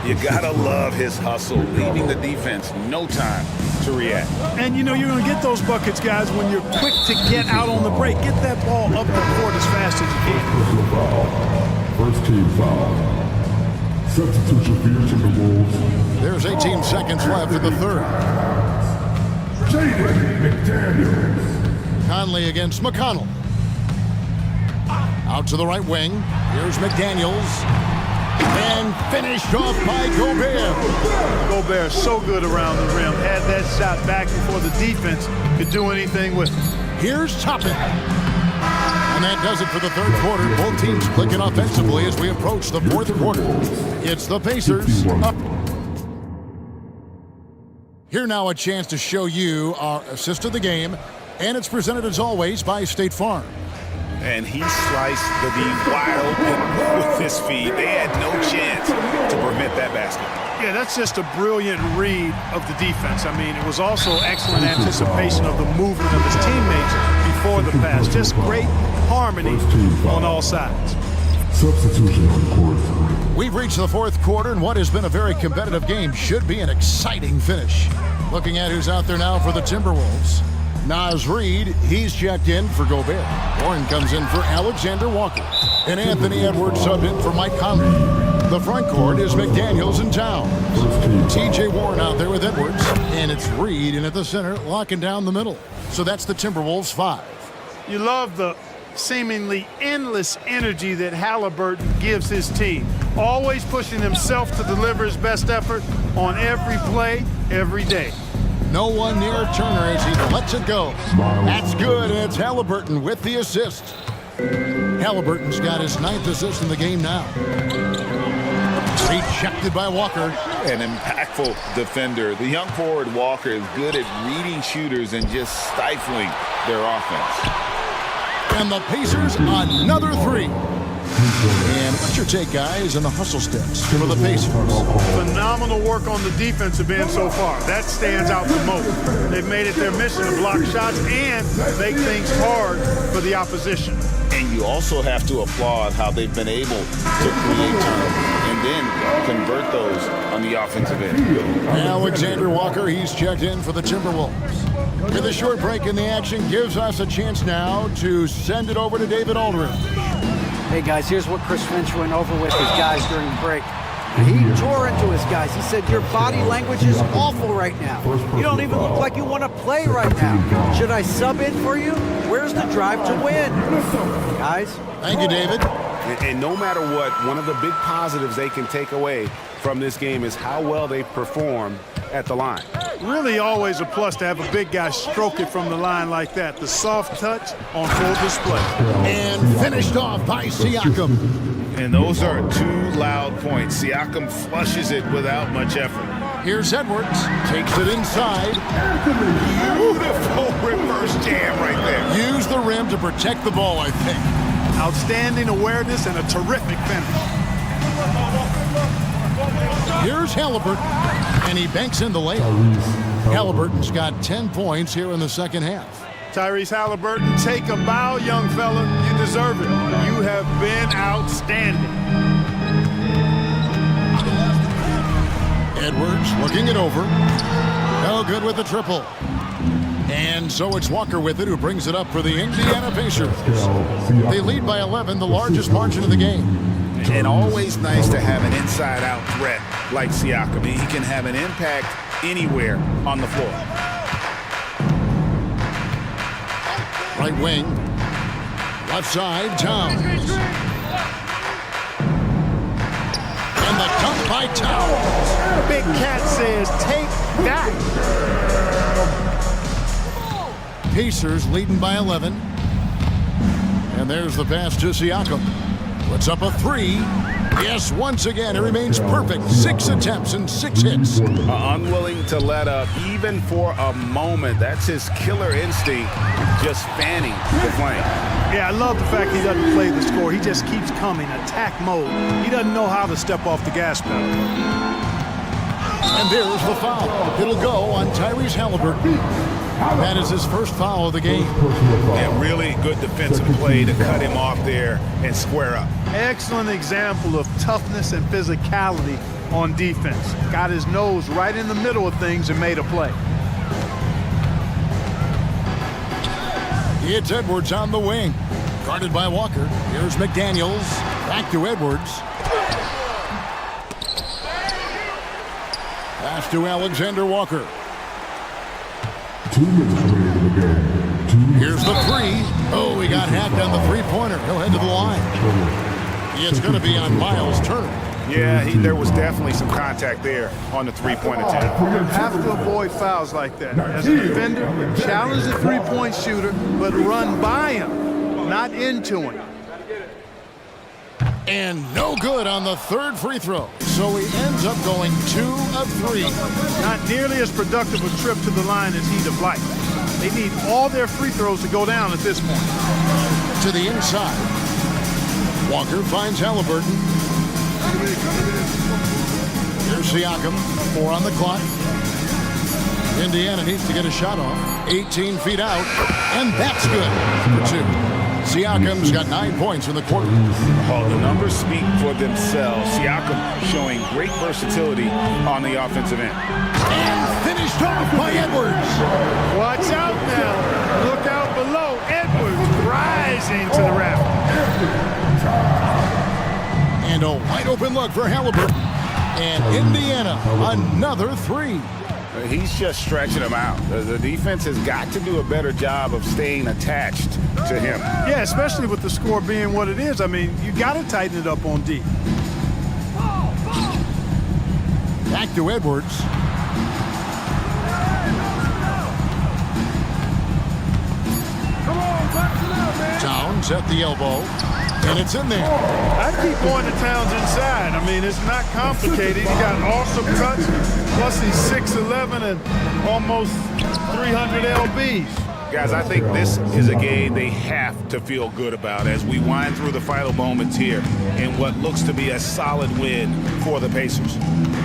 You gotta love his hustle, leaving the defense no time to react. And you know you're going to get those buckets, guys, when you're quick to get out on the break. Get that ball up the court as fast as you can. First team foul. Substitution for your Timberwolves. There's 18 seconds left in the third. Jaden McDaniels. Conley against McConnell. Out to the right wing. Here's McDaniels. And finished off by Gobert. Gobert so good around the rim. Had that shot back before the defense could do anything with it. Here's Toppin. And that does it for the third quarter. Both teams clicking offensively as we approach the fourth quarter. It's the Pacers up. Here now a chance to show you our assist of the game. And it's presented as always by State Farm. And he sliced the D wide open with his feet. They had no chance to prevent that basket. Yeah, that's just a brilliant read of the defense. I mean, it was also excellent anticipation of the movement of his teammates before the pass. Just great harmony on all sides. Substitution on court. We've reached the fourth quarter, and what has been a very competitive game should be an exciting finish. Looking at who's out there now for the Timberwolves. Naz Reid, he's checked in for Gobert. Warren comes in for Alexander Walker. And Anthony Edwards subbed in for Mike Conley. The front court is McDaniels and Towns. T.J. Warren out there with Edwards. And it's Reid in at the center, locking down the middle. So that's the Timberwolves 5. You love the seemingly endless energy that Halliburton gives his team. Always pushing himself to deliver his best effort on every play, every day. No one near Turner as he lets it go. That's good, and it's Halliburton with the assist. Halliburton's got his 9th assist in the game now. Rejected by Walker. An impactful defender. The young forward Walker is good at reading shooters and just stifling their offense. And the Pacers another 3. And what's your take, guys, on the hustle steps for the Pacers? Phenomenal work on the defensive end so far. That stands out the most. They've made it their mission to block shots and make things hard for the opposition. And you also have to applaud how they've been able to create turnovers and then convert those on the offensive end. Alexander Walker, he's checked in for the Timberwolves. With a short break in the action gives us a chance now to send it over to David Aldridge. Hey, guys, here's what Chris Finch went over with his guys during the break. He tore into his guys. He said, your body language is awful right now. You don't even look like you want to play right now. Should I sub in for you? Where's the drive to win? Guys? Thank you, David. And no matter what, one of the big positives they can take away from this game is how well they perform at the line. Really always a plus to have a big guy stroke it from the line like that. The soft touch on full display. And finished off by Siakam. And those are two loud points. Siakam flushes it without much effort. Here's Edwards. Takes it inside. Beautiful reverse jam right there. Use the rim to protect the ball, I think. Outstanding awareness and a terrific finish. Here's Halliburton, and he banks in the layup. Halliburton's got 10 points here in the second half. Tyrese Halliburton, take a bow, young fella. You deserve it. You have been outstanding. Edwards looking it over. No good with the triple. And so it's Walker with it, who brings it up for the Indiana Pacers. They lead by 11, the largest margin of the game. And always nice to have an inside-out threat like Siakam. He can have an impact anywhere on the floor. Right wing. Left side, Towns. And the dunk by Towns. Big Cat says, take that. Pacers leading by 11. And there's the pass to Siakam. Puts up a three. Yes, once again, it remains perfect. 6 attempts and 6 hits. Unwilling to let up even for a moment. That's his killer instinct, just fanning the flame. Yeah, I love the fact he doesn't play the score. He just keeps coming, attack mode. He doesn't know how to step off the gas pedal. And there's the foul. It'll go on Tyrese Halliburton. That is his first foul of the game. And really good defensive play to cut him off there and square up. Excellent example of toughness and physicality on defense. Got his nose right in the middle of things and made a play. It's Edwards on the wing. Guarded by Walker. Here's McDaniels. Back to Edwards. Pass to Alexander Walker. 2 minutes remaining in the game. Here's the three. Oh, he got hacked on the three-pointer. He'll head to the line. It's going to be on Miles Turner. Yeah, there was definitely some contact there on the three-point attempt. You have to avoid fouls like that. As a defender, challenge the three-point shooter, but run by him, not into him. And no good on the third free throw. So he ends up going 2 of 3. Not nearly as productive a trip to the line as he'd have liked. They need all their free throws to go down at this point. To the inside. Walker finds Halliburton. Here's Siakam. 4 on the clock. Indiana needs to get a shot off. 18 feet out. And that's good for 2. Siakam's got 9 points in the quarter. Oh, the numbers speak for themselves. Siakam showing great versatility on the offensive end. And finished off by Edwards. Watch out now. Look out below. Edwards rising to the raft. And a wide open look for Halliburton. And Indiana, another 3. He's just stretching them out. The defense has got to do a better job of staying attached to him. Yeah, especially with the score being what it is. I mean, you got to tighten it up on D. Back to Edwards. Towns at the elbow. And it's in there. I keep pointing to Towns inside. I mean, it's not complicated. He got awesome cuts. Plus, he's 6'11" and almost 300 lbs. Guys, I think this is a game they have to feel good about as we wind through the final moments here in what looks to be a solid win for the Pacers.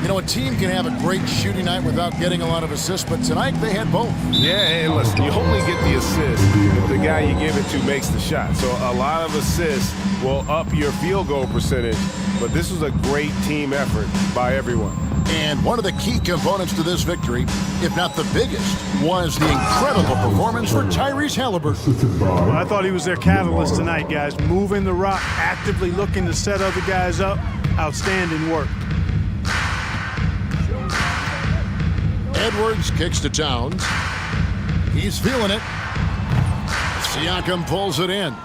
You know, a team can have a great shooting night without getting a lot of assists, but tonight they had both. Yeah, and listen, you only get the assist if the guy you give it to makes the shot. So a lot of assists will up your field goal percentage, but this was a great team effort by everyone. And one of the key components to this victory, if not the biggest, was the incredible performance for Tyrese Halliburton. Well, I thought he was their catalyst tonight, guys. Moving the rock, actively looking to set other guys up. Outstanding work. Edwards kicks to Towns. He's feeling it. Siakam pulls it in.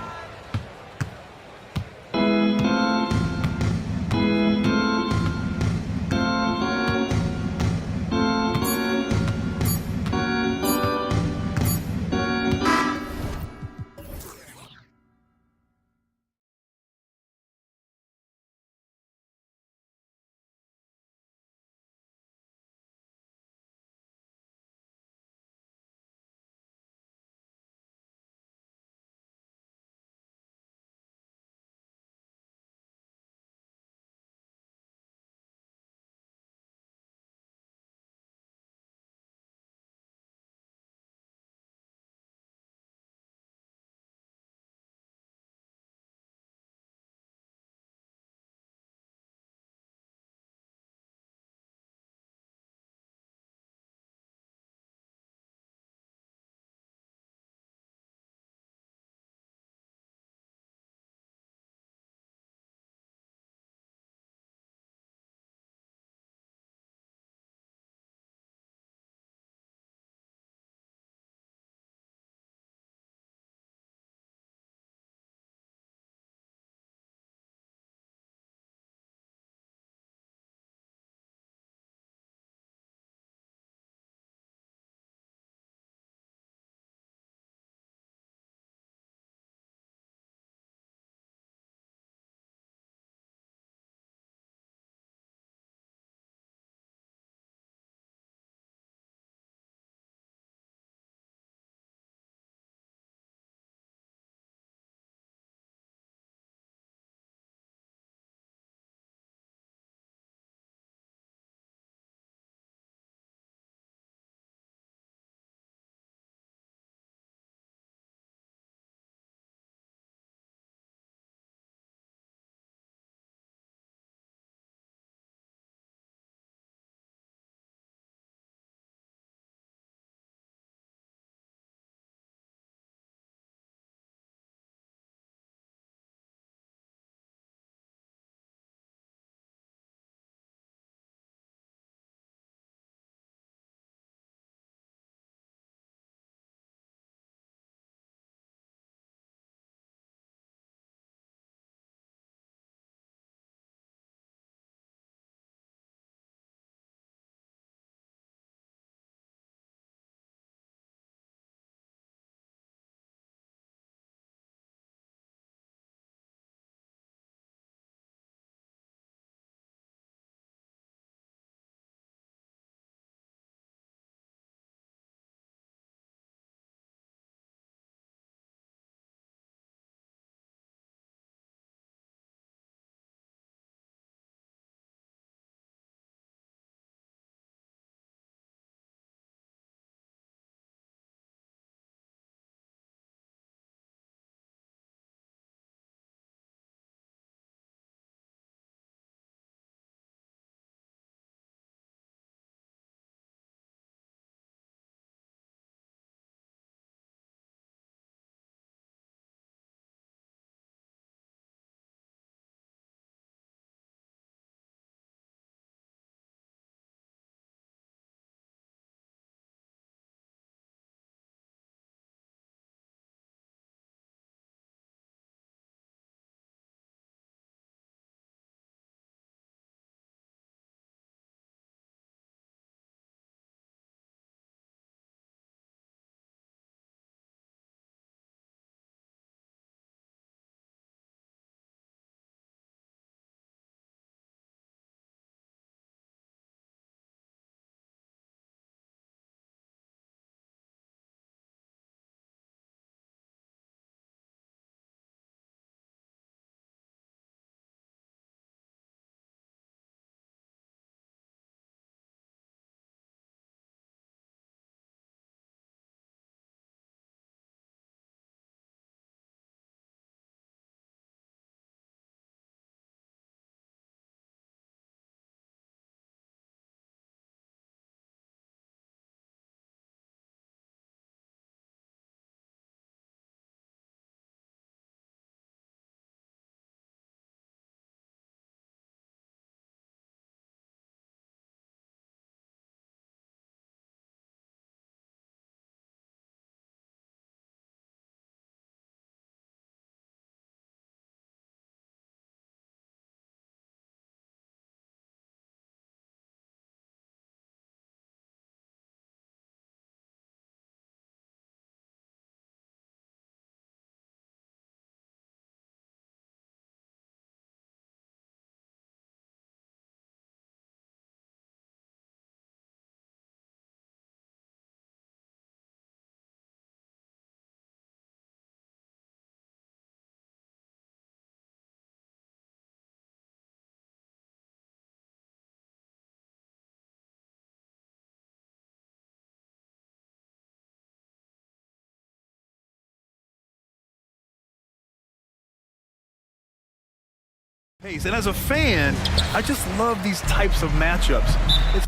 pace. And as a fan, I just love these types of matchups. It's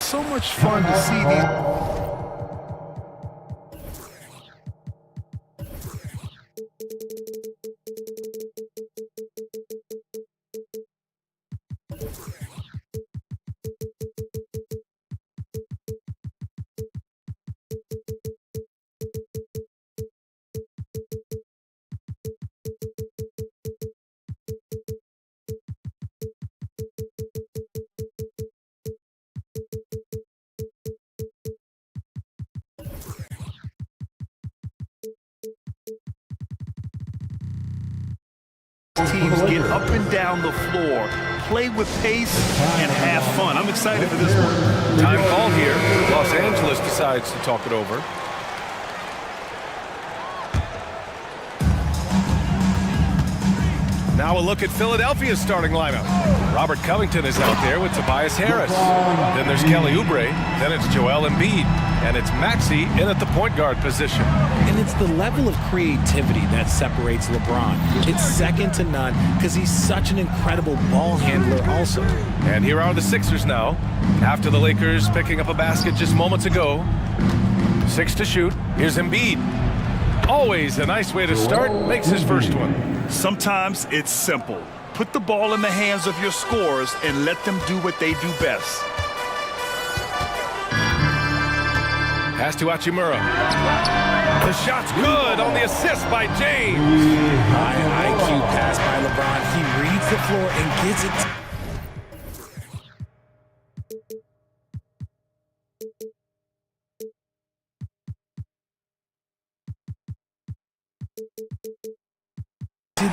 so much fun to see these. Teams get up and down the floor, play with pace, and have fun. I'm excited for this one. Time call here. Los Angeles decides to talk it over. Now a look at Philadelphia's starting lineup. Robert Covington is out there with Tobias Harris. Then there's Kelly Oubre. Then it's Joel Embiid. And it's Maxey in at the point guard position. And it's the level of creativity that separates LeBron. It's second to none because he's such an incredible ball handler also. And here are the Sixers now. After the Lakers picking up a basket just moments ago. 6 to shoot. Here's Embiid. Always a nice way to start. Makes his first one. Sometimes it's simple. Put the ball in the hands of your scorers and let them do what they do best. Pass to Hachimura. The shot's good on the assist by James. High IQ pass by LeBron. He reads the floor and gets it.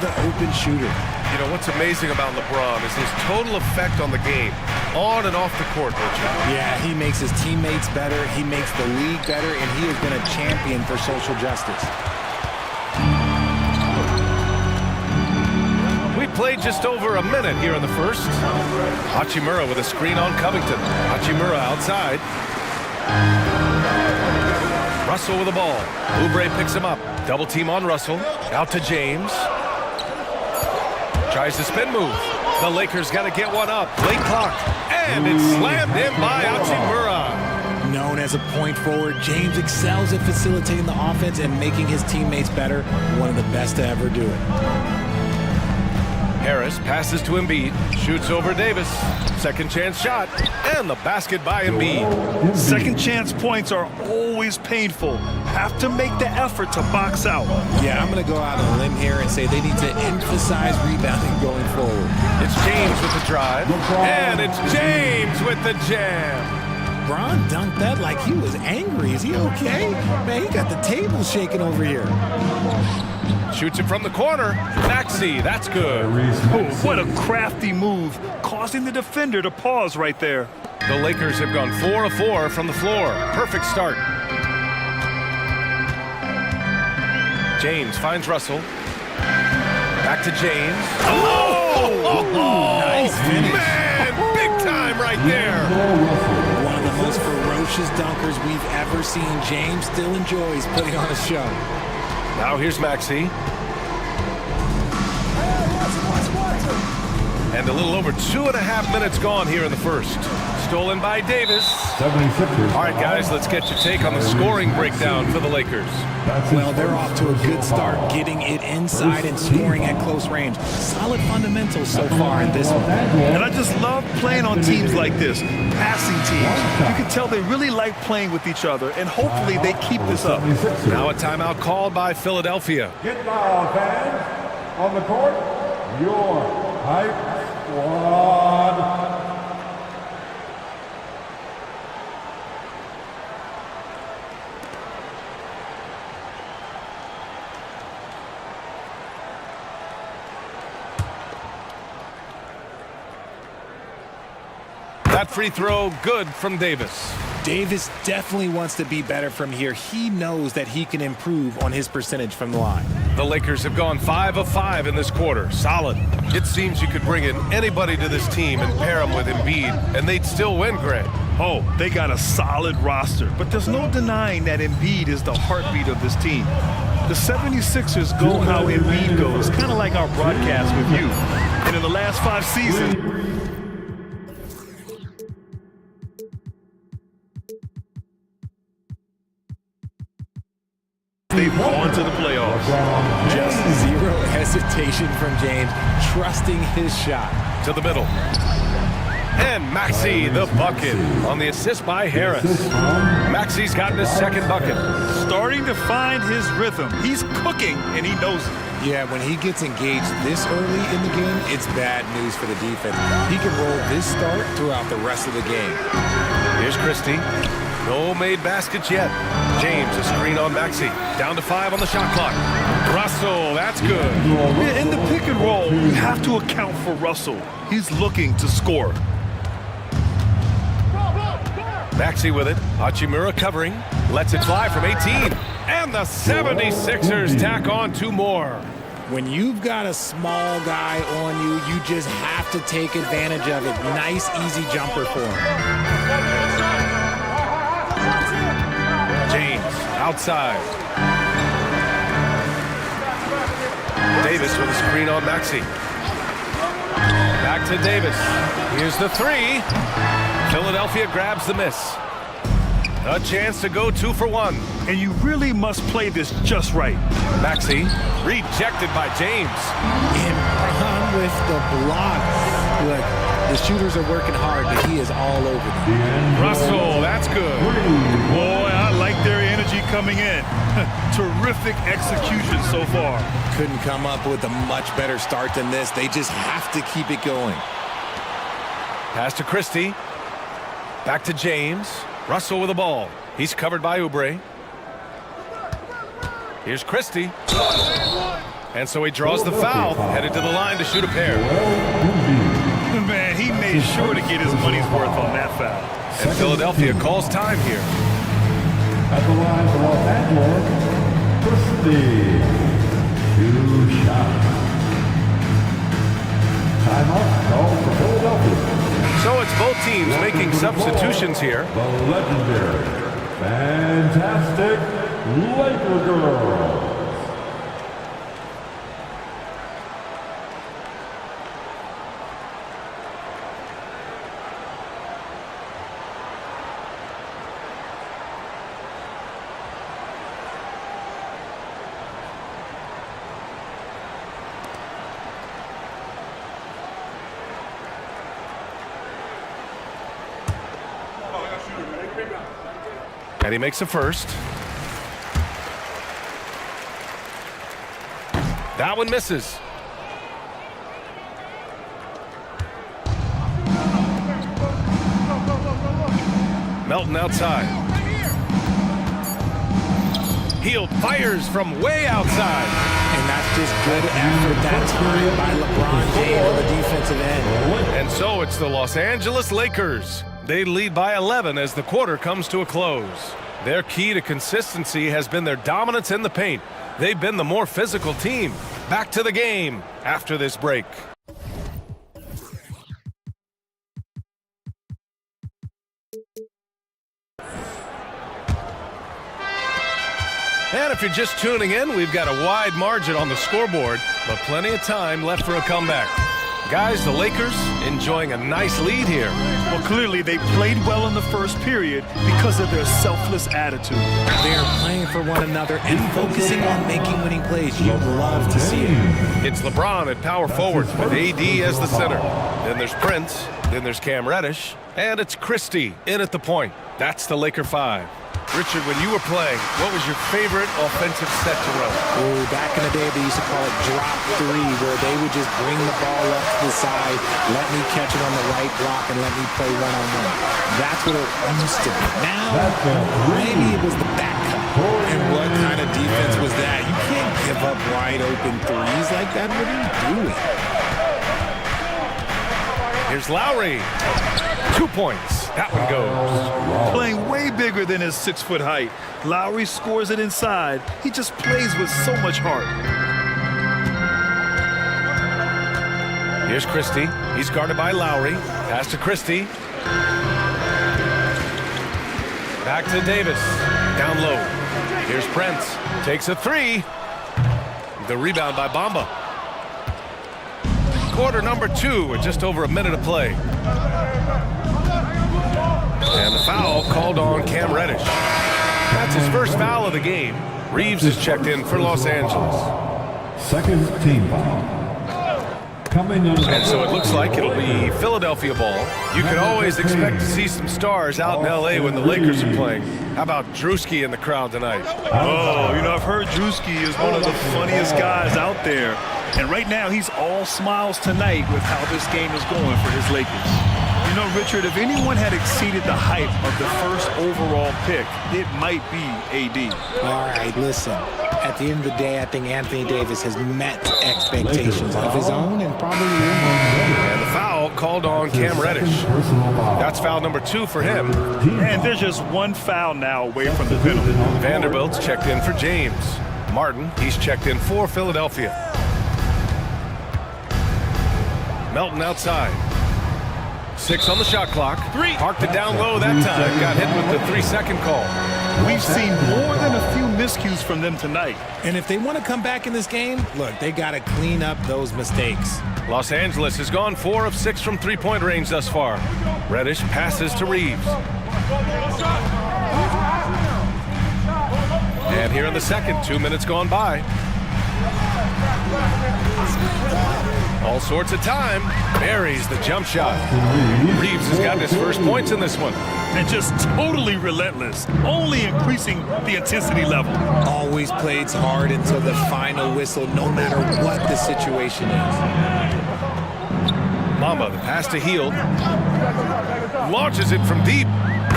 The open shooter. You know, what's amazing about LeBron is his total effect on the game, on and off the court, Richard. Yeah, he makes his teammates better, he makes the league better, and he has been a champion for social justice. We played just over a minute here in the first. Hachimura with a screen on Covington. Hachimura outside. Russell with the ball. Oubre picks him up. Double team on Russell. Out to James. Tries the spin move. The Lakers got to get one up. Late clock. And it's slammed in by Hachimura. Known as a point forward, James excels at facilitating the offense and making his teammates better. One of the best to ever do it. Harris passes to Embiid. Shoots over Davis. Second chance shot. And the basket by Embiid. Second chance points are always painful. Have to make the effort to box out. Yeah, I'm going to go out on a limb here and say they need to emphasize rebounding going forward. It's James with the drive. And it's James with the jam. Bron dunked that like he was angry. Is he okay? Man, he got the table shaking over here. Shoots it from the corner. Maxey, that's good. Oh, what a crafty move, causing the defender to pause right there. The Lakers have gone 4 of 4 from the floor. Perfect start. James finds Russell. Back to James. Nice finish. Man, big time right there. One of the most ferocious dunkers we've ever seen. James still enjoys putting on a show. Now here's Maxey. And a little over 2.5 minutes gone here in the first. Stolen by Davis. 76ers. All right, guys, let's get your take on the scoring breakdown for the Lakers. Well, they're off to a good start, getting it inside and scoring at close range. Solid fundamentals so far in this one. And I just love playing on teams like this, passing teams. You can tell they really like playing with each other, and hopefully they keep this up. Now a timeout called by Philadelphia. Get loud, fans. On the court, your hype squad. That free throw, good from Davis. Davis definitely wants to be better from here. He knows that he can improve on his percentage from the line. The Lakers have gone 5 of 5 in this quarter. Solid. It seems you could bring in anybody to this team and pair them with Embiid, and they'd still win, Grant. Oh, they got a solid roster, but there's no denying that Embiid is the heartbeat of this team. The 76ers go how Embiid goes, kind of like our broadcast with you. And in the last 5 seasons, they've gone to the playoffs. Just zero hesitation from James, trusting his shot. To the middle. And Maxey, the bucket, on the assist by Harris. Maxey's gotten his second bucket. Starting to find his rhythm. He's cooking, and he knows it. Yeah, when he gets engaged this early in the game, it's bad news for the defense. He can roll this start throughout the rest of the game. Here's Christie. No made baskets yet. James, a screen on Maxey. Down to 5 on the shot clock. Russell, that's good. In the pick and roll, you have to account for Russell. He's looking to score. Maxey with it. Hachimura covering. Lets it fly from 18. And the 76ers tack on 2 more. When you've got a small guy on you, you just have to take advantage of it. Nice, easy jumper for him. James, outside. Davis with a screen on Maxey. Back to Davis. Here's the 3. Philadelphia grabs the miss. A chance to go 2 for 1. And you really must play this just right. Maxey, rejected by James. And Braun with the block. Look, the shooters are working hard, but he is all over them. Russell, that's good. Boy, I like their energy coming in. Terrific execution so far. Couldn't come up with a much better start than this. They just have to keep it going. Pass to Christie. Back to James. Russell with the ball. He's covered by Oubre. Here's Christie. And so he draws the foul, headed to the line to shoot a pair. Man, he made sure to get his money's worth on that foul. And Philadelphia calls time here. At the line for Los Angeles, Christie. 2 shots. Timeout called for Philadelphia. So it's both teams making substitutions here. The legendary, fantastic Laker girls. And he makes a first. That one misses. Melton outside. Hield fires from way outside. And that's just good effort. That's time by LeBron James on the defensive end. And so it's the Los Angeles Lakers. They lead by 11 as the quarter comes to a close. Their key to consistency has been their dominance in the paint. They've been the more physical team. Back to the game after this break. And if you're just tuning in, we've got a wide margin on the scoreboard, but plenty of time left for a comeback. Guys, the Lakers enjoying a nice lead here. Well, clearly they played well in the first period because of their selfless attitude. They are playing for one another and focusing on making winning plays. You love to see it. It's LeBron at power forward with AD as the center. Then there's Prince, then there's Cam Reddish, and it's Christie in at the point. That's the Laker 5. Richard, when you were playing, what was your favorite offensive set to run? Oh, back in the day, they used to call it drop 3, where they would just bring the ball up to the side, let me catch it on the right block, and let me play one-on-one. That's what it used to be. Now, maybe it was the back cut. And what kind of defense was that? You can't give up wide open threes like that. What are you doing? Here's Lowry. 2 points. That one goes. Playing way bigger than his 6-foot height. Lowry scores it inside. He just plays with so much heart. Here's Christie. He's guarded by Lowry. Pass to Christie. Back to Davis. Down low. Here's Prince. Takes a three. The rebound by Bamba. Quarter number 2 with just over a minute of play. And the foul called on Cam Reddish. That's his first foul of the game. Reeves is checked in for Los Angeles. Second team foul. And so it looks like it'll be Philadelphia ball. You can always expect to see some stars out in L.A. when the Lakers are playing. How about Drewski in the crowd tonight? Oh, you know, I've heard Drewski is one of the funniest guys out there. And right now, he's all smiles tonight with how this game is going for his Lakers. You know, Richard, if anyone had exceeded the hype of the first overall pick, it might be AD. All right, listen. At the end of the day, I think Anthony Davis has met expectations of his own and probably and the foul called on Cam Reddish. That's foul number 2 for him. And there's just one foul now away from the penalty. Vanderbilt's checked in for James. Martin, he's checked in for Philadelphia. Melton outside. 6 on the shot clock. 3. Parked it down low that time. Got hit with the 3-second call. We've seen more than a few miscues from them tonight. And if they want to come back in this game, look, they got to clean up those mistakes. Los Angeles has gone 4 of 6 from three-point range thus far. Reddish passes to Reeves. And here in the second, 2 minutes gone by. All sorts of time. Buries the jump shot. Reeves has gotten his first points in this one. And just totally relentless, only increasing the intensity level. Always plays hard until the final whistle, no matter what the situation is. Bamba, the pass to Hield. Launches it from deep.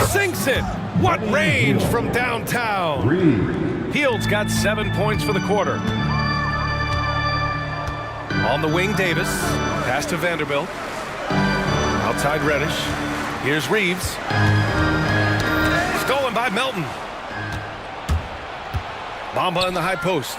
Sinks it. What range from downtown. Hield's got 7 points for the quarter. On the wing, Davis. Pass to Vanderbilt. Outside Reddish. Here's Reeves. Stolen by Melton. Bamba in the high post.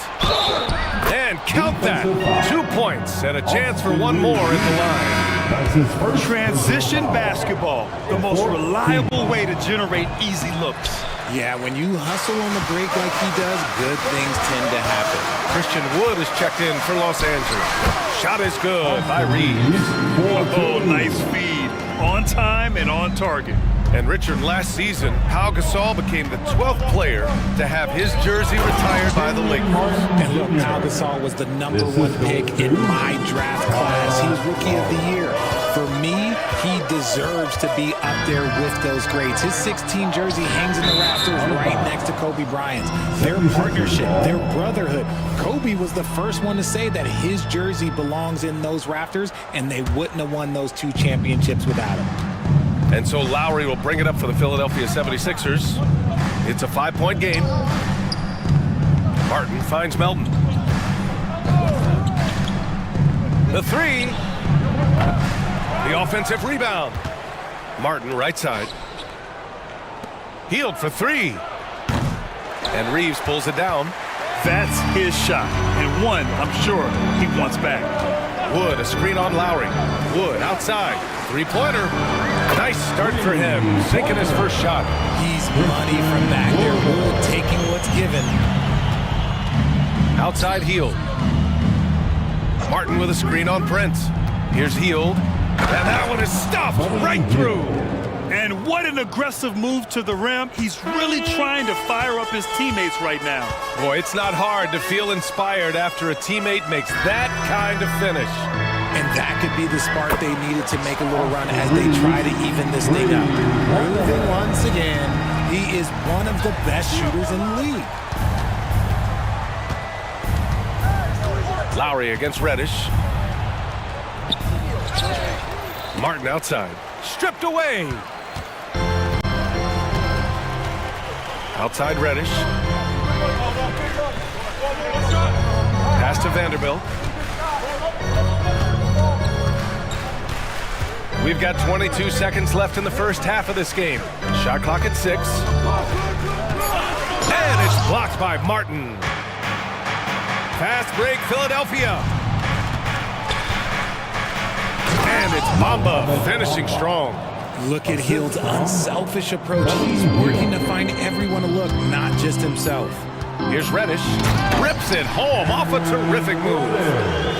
And count that. 2 points and a chance for one more at the line. Transition basketball. The most reliable way to generate easy looks. Yeah, when you hustle on the break like he does, good things tend to happen. Christian Wood is checked in for Los Angeles. Shot is good by Reeves. Oh, nice feed. On time and on target. And Richard, last season, Pau Gasol became the 12th player to have his jersey retired by the Lakers. And look, Pau Gasol was the #1 pick in my draft class. He was Rookie of the Year. For me, he deserves to be up there with those greats. His 16 jersey hangs in the rafters right next to Kobe Bryant's. Their partnership, their brotherhood. Kobe was the first one to say that his jersey belongs in those rafters, and they wouldn't have won those 2 championships without him. And so Lowry will bring it up for the Philadelphia 76ers. It's a 5-point game. Martin finds Melton. The 3. The offensive rebound. Martin right side. Hield for 3. And Reeves pulls it down. That's his shot. And one, I'm sure, he wants back. Wood, a screen on Lowry. Wood outside. 3-pointer. Nice start for him. Sinking his first shot. He's money from back there. Wood taking what's given. Outside Hield. Martin with a screen on Prince. Here's Hield. And that one is stuffed right through. And what an aggressive move to the rim. He's really trying to fire up his teammates right now. Boy, it's not hard to feel inspired after a teammate makes that kind of finish. And that could be the spark they needed to make a little run as they try to even this thing up. Proving once again, he is one of the best shooters in the league. Lowry against Reddish. Martin outside. Stripped away. Outside Reddish. Pass to Vanderbilt. We've got 22 seconds left in the first half of this game. Shot clock at 6. And it's blocked by Martin. Fast break, Philadelphia. And it's Bamba finishing strong. Look at Hill's unselfish approach. He's working to find everyone to look, not just himself. Here's Reddish. Rips it home off a terrific move.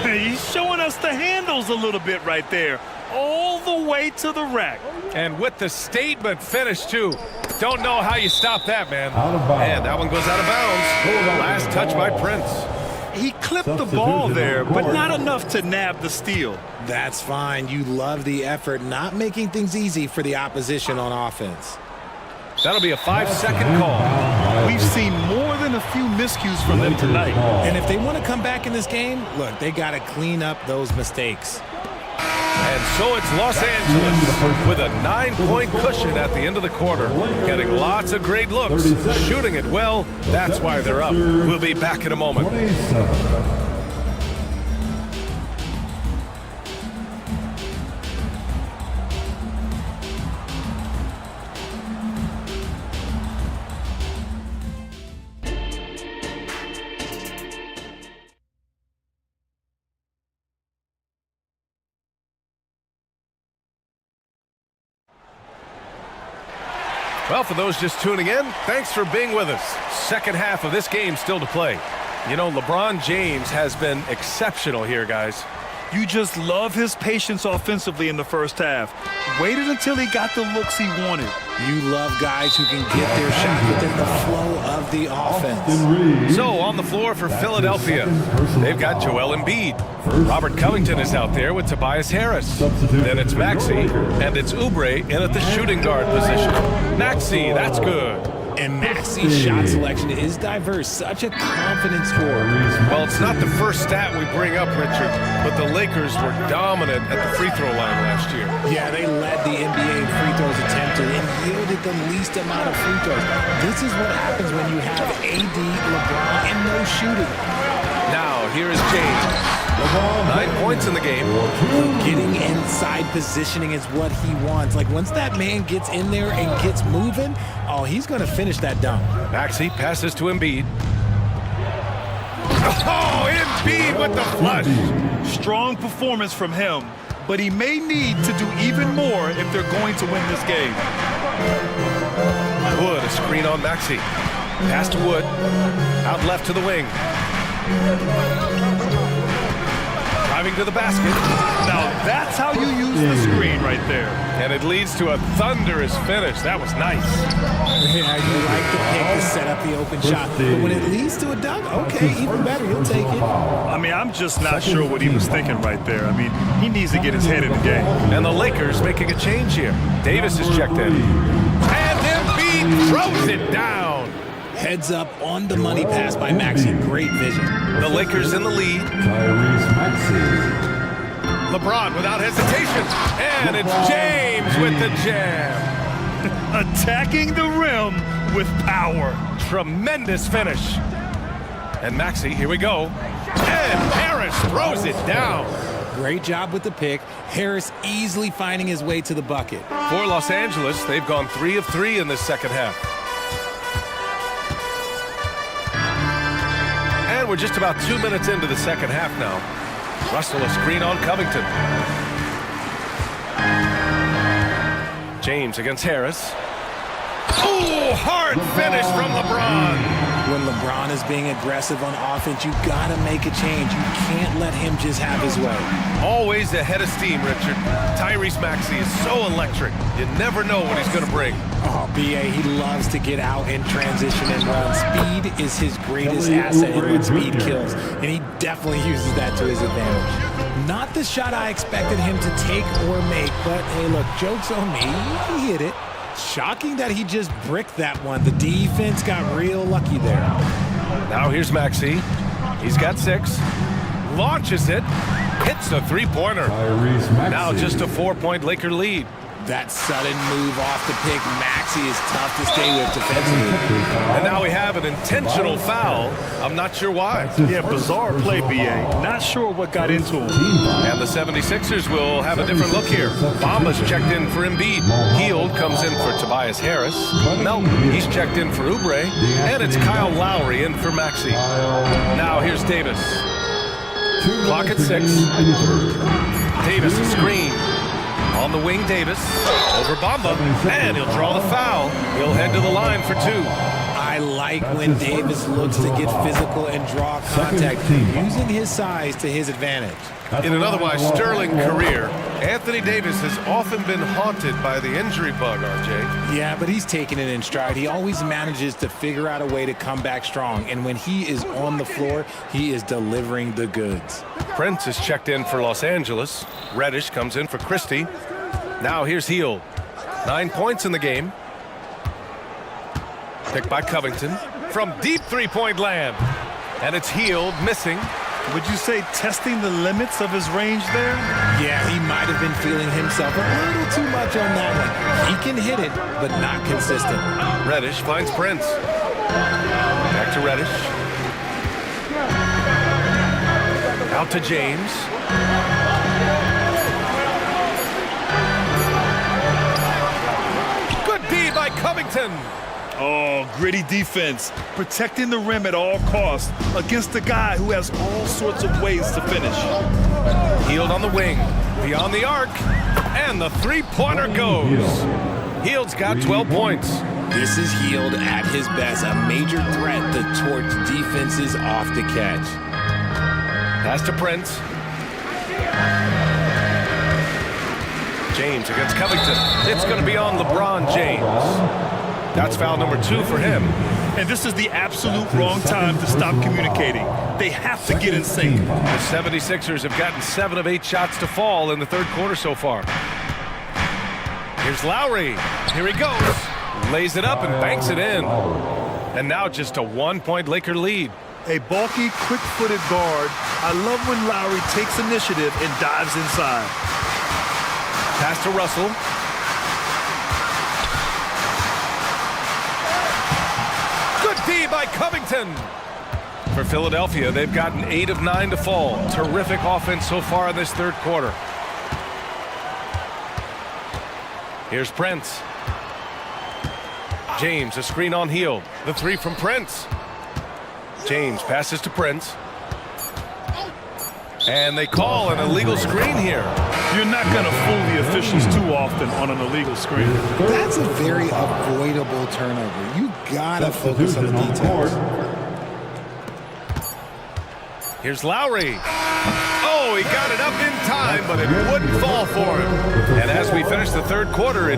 He's showing us the handles a little bit right there. All the way to the rack. And with the statement finish, too. Don't know how you stop that, man. And that one goes out of bounds. Last touch by Prince. He clipped the ball there, but not enough to nab the steal. That's fine. You love the effort, not making things easy for the opposition on offense. That'll be a 5-second call. We've seen more than a few miscues from them tonight. And if they want to come back in this game, look, they got to clean up those mistakes. And so it's Los Angeles with a 9-point cushion at the end of the quarter. Getting lots of great looks, shooting it well. That's why they're up. We'll be back in a moment. Well, for those just tuning in, thanks for being with us. Second half of this game still to play. You know, LeBron James has been exceptional here, guys. You just love his patience offensively in the first half. Waited until he got the looks he wanted. You love guys who can get their shot within the flow of the offense. So on the floor for Philadelphia, they've got Joel Embiid. Robert Covington is out there with Tobias Harris. Then it's Maxey, and it's Oubre in at the shooting guard position. Maxey, that's good. And Maxey's shot selection is diverse. Such a confident scorer. Well, it's not the first stat we bring up, Richard, but the Lakers were dominant at the free throw line last year. Yeah, they led the NBA in free throws attempted and yielded the least amount of free throws. This is what happens when you have AD, LeBron, and no shooting. Now, here is James. 9 points in the game. Getting inside positioning is what he wants. Like, once that man gets in there and gets moving, oh, he's going to finish that dunk. Maxey passes to Embiid. Oh, Embiid with the flush. Strong performance from him, but he may need to do even more if they're going to win this game. Wood, a screen on Maxey. Pass to Wood. Out left to the wing. Driving to the basket. Now that's how you use the screen right there. And it leads to a thunderous finish. That was nice. Yeah, you like the pick to set up the open shot. But when it leads to a dunk, okay, even better, you'll take it. I mean, I'm just not sure what he was thinking right there. I mean, he needs to get his head in the game. And the Lakers making a change here. Davis is checked in. And Embiid throws it down. Heads up on the money pass by Maxey. Great vision. The Lakers in the lead. LeBron without hesitation. And it's James with the jam. Attacking the rim with power. Tremendous finish. And Maxey, here we go. And Harris throws it down. Great job with the pick. Harris easily finding his way to the bucket. For Los Angeles, they've gone 3 of 3 in this second half. We're just about 2 minutes into the second half now. Russell a screen on Covington. James against Harris. Oh, hard finish from LeBron. When LeBron is being aggressive on offense, you gotta make a change. You can't let him just have his way. Always ahead of steam, Richard. Tyrese Maxey is so electric. You never know what he's gonna bring. Oh, B.A., he loves to get out in transition and run. Speed is his greatest asset, and when speed kills, and he definitely uses that to his advantage. Not the shot I expected him to take or make, but hey, look, joke's on me. He hit it. Shocking that he just bricked that one. The defense got real lucky there. Now here's Maxey. He's got 6. Launches it. Hits a three-pointer. Now just a 4-point Laker lead. That sudden move off the pick, Maxey is tough to stay with defensively. And now we have an intentional foul. I'm not sure why. Yeah, bizarre play, BA. Not sure what got into him. And the 76ers will have a different look here. Bamba's checked in for Embiid. Hield comes in for Tobias Harris. Melton, he's checked in for Oubre. And it's Kyle Lowry in for Maxey. Now here's Davis. Clock at 6. Davis a screen. On the wing, Davis. Over Bamba. And he'll draw the foul. He'll head to the line for 2. I like when Davis looks to get physical and draw contact, using his size to his advantage. In an otherwise sterling career, Anthony Davis has often been haunted by the injury bug, RJ. Yeah, but he's taken it in stride. He always manages to figure out a way to come back strong. And when he is on the floor, he is delivering the goods. Prince is checked in for Los Angeles. Reddish comes in for Christie. Now here's Hield. 9 points in the game. Picked by Covington from deep three-point land. And it's Hield missing. Would you say testing the limits of his range there? Yeah, he might have been feeling himself a little too much on that one. He can hit it, but not consistent. Reddish finds Prince. Back to Reddish. Out to James. Good D by Covington. Oh, gritty defense, protecting the rim at all costs against a guy who has all sorts of ways to finish. Hield on the wing, beyond the arc, and the three-pointer goes. Hield's got 12 points. This is Hield at his best, a major threat to torch defenses off the catch. Pass to Prince. James against Covington. It's going to be on LeBron James. That's foul number 2 for him. And this is the absolute wrong time to stop communicating. They have to get in sync. The 76ers have gotten 7 of 8 shots to fall in the third quarter so far. Here's Lowry. Here he goes. Lays it up and banks it in. And now just a 1-point Laker lead. A bulky, quick-footed guard. I love when Lowry takes initiative and dives inside. Pass to Russell. D by Covington. For Philadelphia, they've gotten 8 of 9 to fall. Terrific offense so far in this third quarter. Here's Prince. James, a screen on Hield. The 3 from Prince. James passes to Prince. And they call an illegal screen here. You're not going to fool the officials too often on an illegal screen. That's a very avoidable turnover. You gotta focus on the details. Here's Lowry. Oh, he got it up in time, but it wouldn't fall for him. And as we finish the third quarter,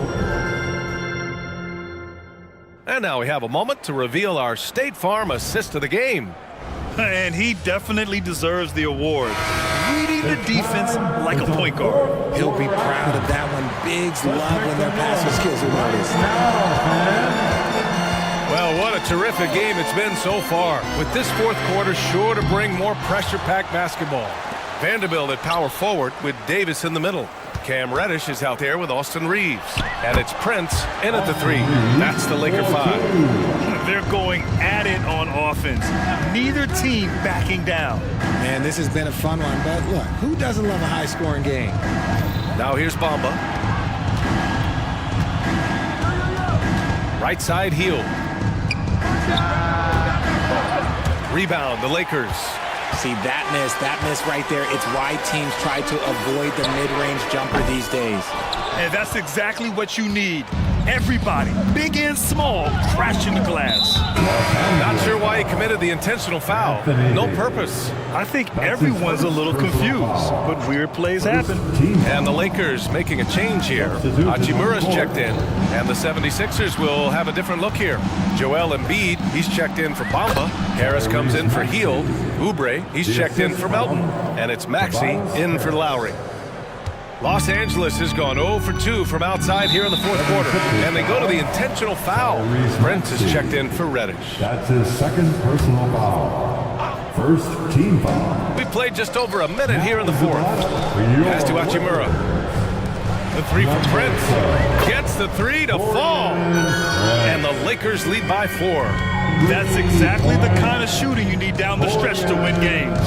And now we have a moment to reveal our State Farm assist of the game. And he definitely deserves the award. Reading the defense like a point guard. He'll be proud of that one. Bigs love when their passing skills are noticed. Well, what a terrific game it's been so far. With this fourth quarter sure to bring more pressure-packed basketball. Vanderbilt at power forward with Davis in the middle. Cam Reddish is out there with Austin Reeves. And it's Prince in at the 3. That's the Laker 5. They're going at it on offense. Neither team backing down. Man, this has been a fun one, but look, who doesn't love a high-scoring game? Now here's Bamba. Right side Hield. Rebound, the Lakers. See, that miss right there, it's why teams try to avoid the mid-range jumper these days. And that's exactly what you need. Everybody, big and small, crashing the glass. Not sure why he committed the intentional foul. No purpose. I think everyone's a little confused, but weird plays happen. And the Lakers making a change here. Hachimura's checked in, and the 76ers will have a different look here. Joel Embiid, he's checked in for Bamba. Harris comes in for Hield. Oubre, he's checked in for Melton. And it's Maxey in for Lowry. Los Angeles has gone 0 for 2 from outside here in the fourth quarter. And they go to the intentional foul. Prince is checked in for Reddish. That's his second personal foul. First team foul. We played just over a minute here in the fourth. Pass to Hachimura. The three from Prince. Gets the three to fall. And the Lakers lead by 4. That's exactly the kind of shooting you need down the stretch to win games.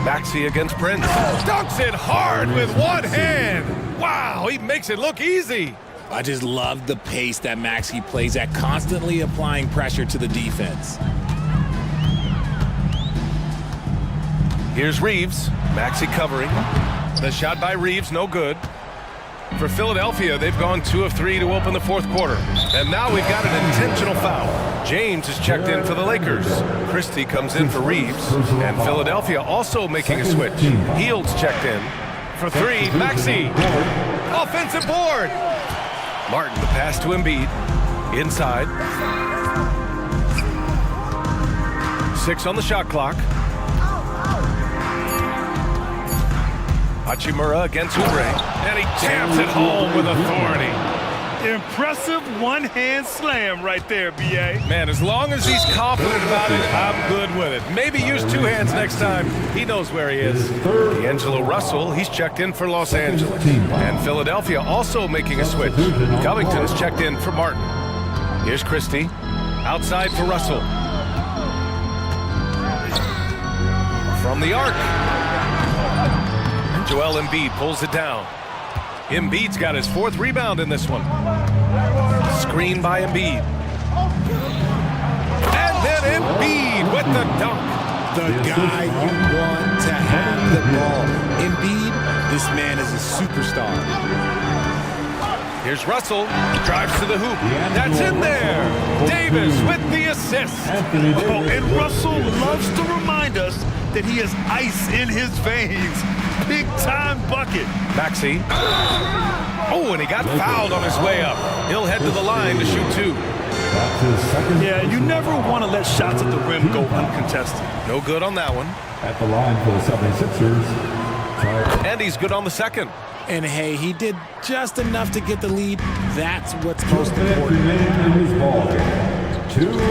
Maxey against Prince. Dunks it hard with one hand. Wow, he makes it look easy. I just love the pace that Maxey plays at, constantly applying pressure to the defense. Here's Reeves. Maxey covering. The shot by Reeves, no good. For Philadelphia, they've gone 2 of 3 to open the fourth quarter. And now we've got an intentional foul. James is checked in for the Lakers. Christie comes in for Reeves. And Philadelphia also making a switch. Hield's checked in. For 3, Maxey. Offensive board. Martin, the pass to Embiid. Inside. 6 on the shot clock. Hachimura against Oubre, and he jams it home with authority. Impressive one-hand slam right there, B.A. Man, as long as he's confident about it, I'm good with it. Maybe use 2 hands next time. He knows where he is. D'Angelo Russell, he's checked in for Los Angeles. And Philadelphia also making a switch. Covington's checked in for Martin. Here's Christie. Outside for Russell. From the arc. Joel Embiid pulls it down. Embiid's got his 4th rebound in this one. Screen by Embiid. And then Embiid with the dunk. The guy you want to have the ball. Embiid, this man is a superstar. Here's Russell. Drives to the hoop. That's in there. Davis with the assist. Oh, and Russell loves to remind us that he has ice in his veins. Big time bucket. Maxey. Oh, and he got fouled on his way up. He'll head to the line to shoot 2. Yeah, you never want to let shots at the rim go uncontested. No good on that one. At the line for the 76ers. And he's good on the second. And hey, he did just enough to get the lead. That's what's most important.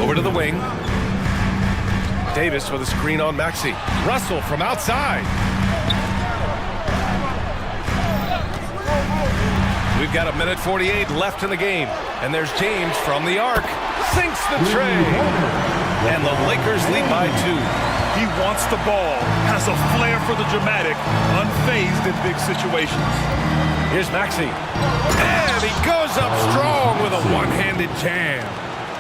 Over to the wing. Davis with a screen on Maxey. Russell from outside. We've got 1:48 left in the game. And there's James from the arc. Sinks the tray. And the Lakers lead by 2. He wants the ball, has a flair for the dramatic, unfazed in big situations. Here's Maxey. And he goes up strong with a one-handed jam.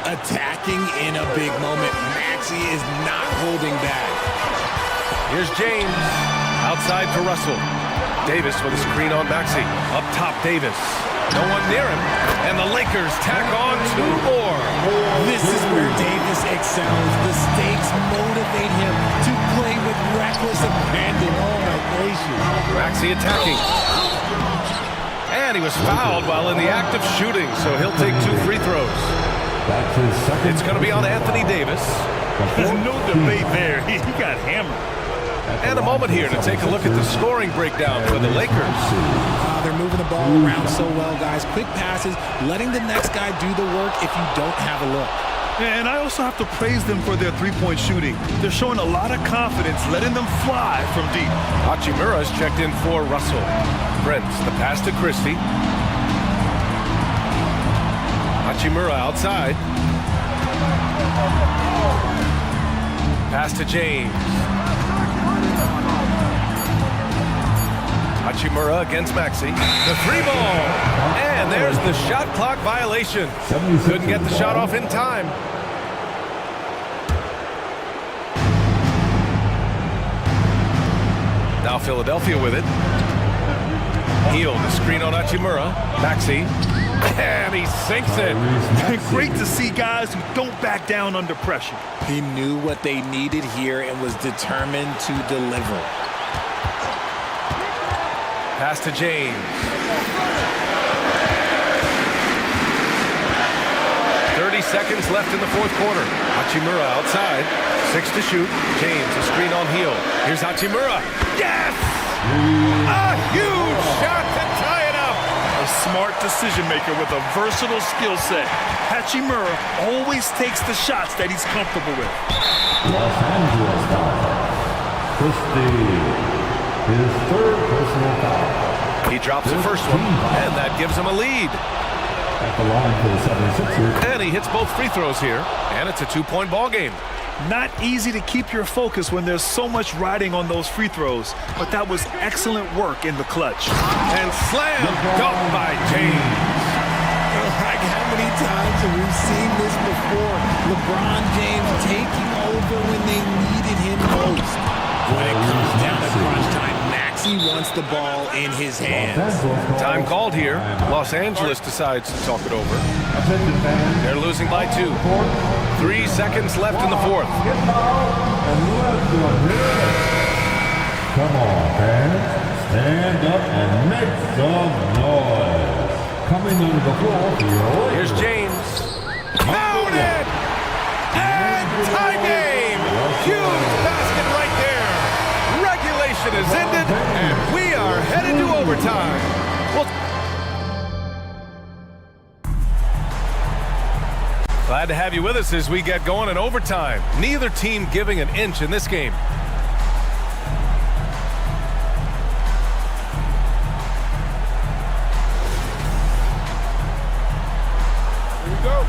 Attacking in a big moment. Maxey is not holding back. Here's James. Outside for Russell. Davis with a screen on Maxey. Up top, Davis. No one near him. And the Lakers tack on 2 more. This is where Davis excels. The stakes motivate him to play with reckless abandon. Oh, my gracious. Maxey attacking. And he was fouled while in the act of shooting, so he'll take 2 free throws. It's going to be on Anthony Davis. There's no debate there. He got hammered. And a moment here to take a look at the scoring breakdown for the Lakers. They're moving the ball around so well, guys. Quick passes, letting the next guy do the work if you don't have a look. And I also have to praise them for their three-point shooting. They're showing a lot of confidence, letting them fly from deep. Hachimura's checked in for Russell. Prince, the pass to Christie. Hachimura outside. Pass to James. Hachimura against Maxey. The 3-ball. And there's the shot clock violation. Couldn't get the shot off in time. Now Philadelphia with it. Hield, the screen on Hachimura. Maxey. And he sinks it. Great to see guys who don't back down under pressure. He knew what they needed here and was determined to deliver. Pass to James. 30 seconds left in the fourth quarter. Hachimura outside. 6 to shoot. James, a screen on Hield. Here's Hachimura. Yes! A huge shot to tie it up. A smart decision maker with a versatile skill set. Hachimura always takes the shots that he's comfortable with. Los Angeles foul. Christie. his third personal foul. He drops the first one, and that gives him a lead. At the line for the 76ers. And he hits both free throws here, and it's a two-point ball game. Not easy to keep your focus when there's so much riding on those free throws, but that was excellent work in the clutch. And slam dunk by James. Like, how many times have we seen this before? LeBron James taking over when they needed him most. When it comes down to crunch time, Maxey wants the ball in his hands. Time called here. Los Angeles decides to talk it over. They're losing by 2. 3 seconds left in the fourth. Come on, fans. Stand up and make some noise. Coming under the floor for your Here's James. Counted! And tie game! Huge basket right there. Regulation is ended, and we are headed to overtime. Glad to have you with us as we get going in overtime. Neither team giving an inch in this game. Here we go.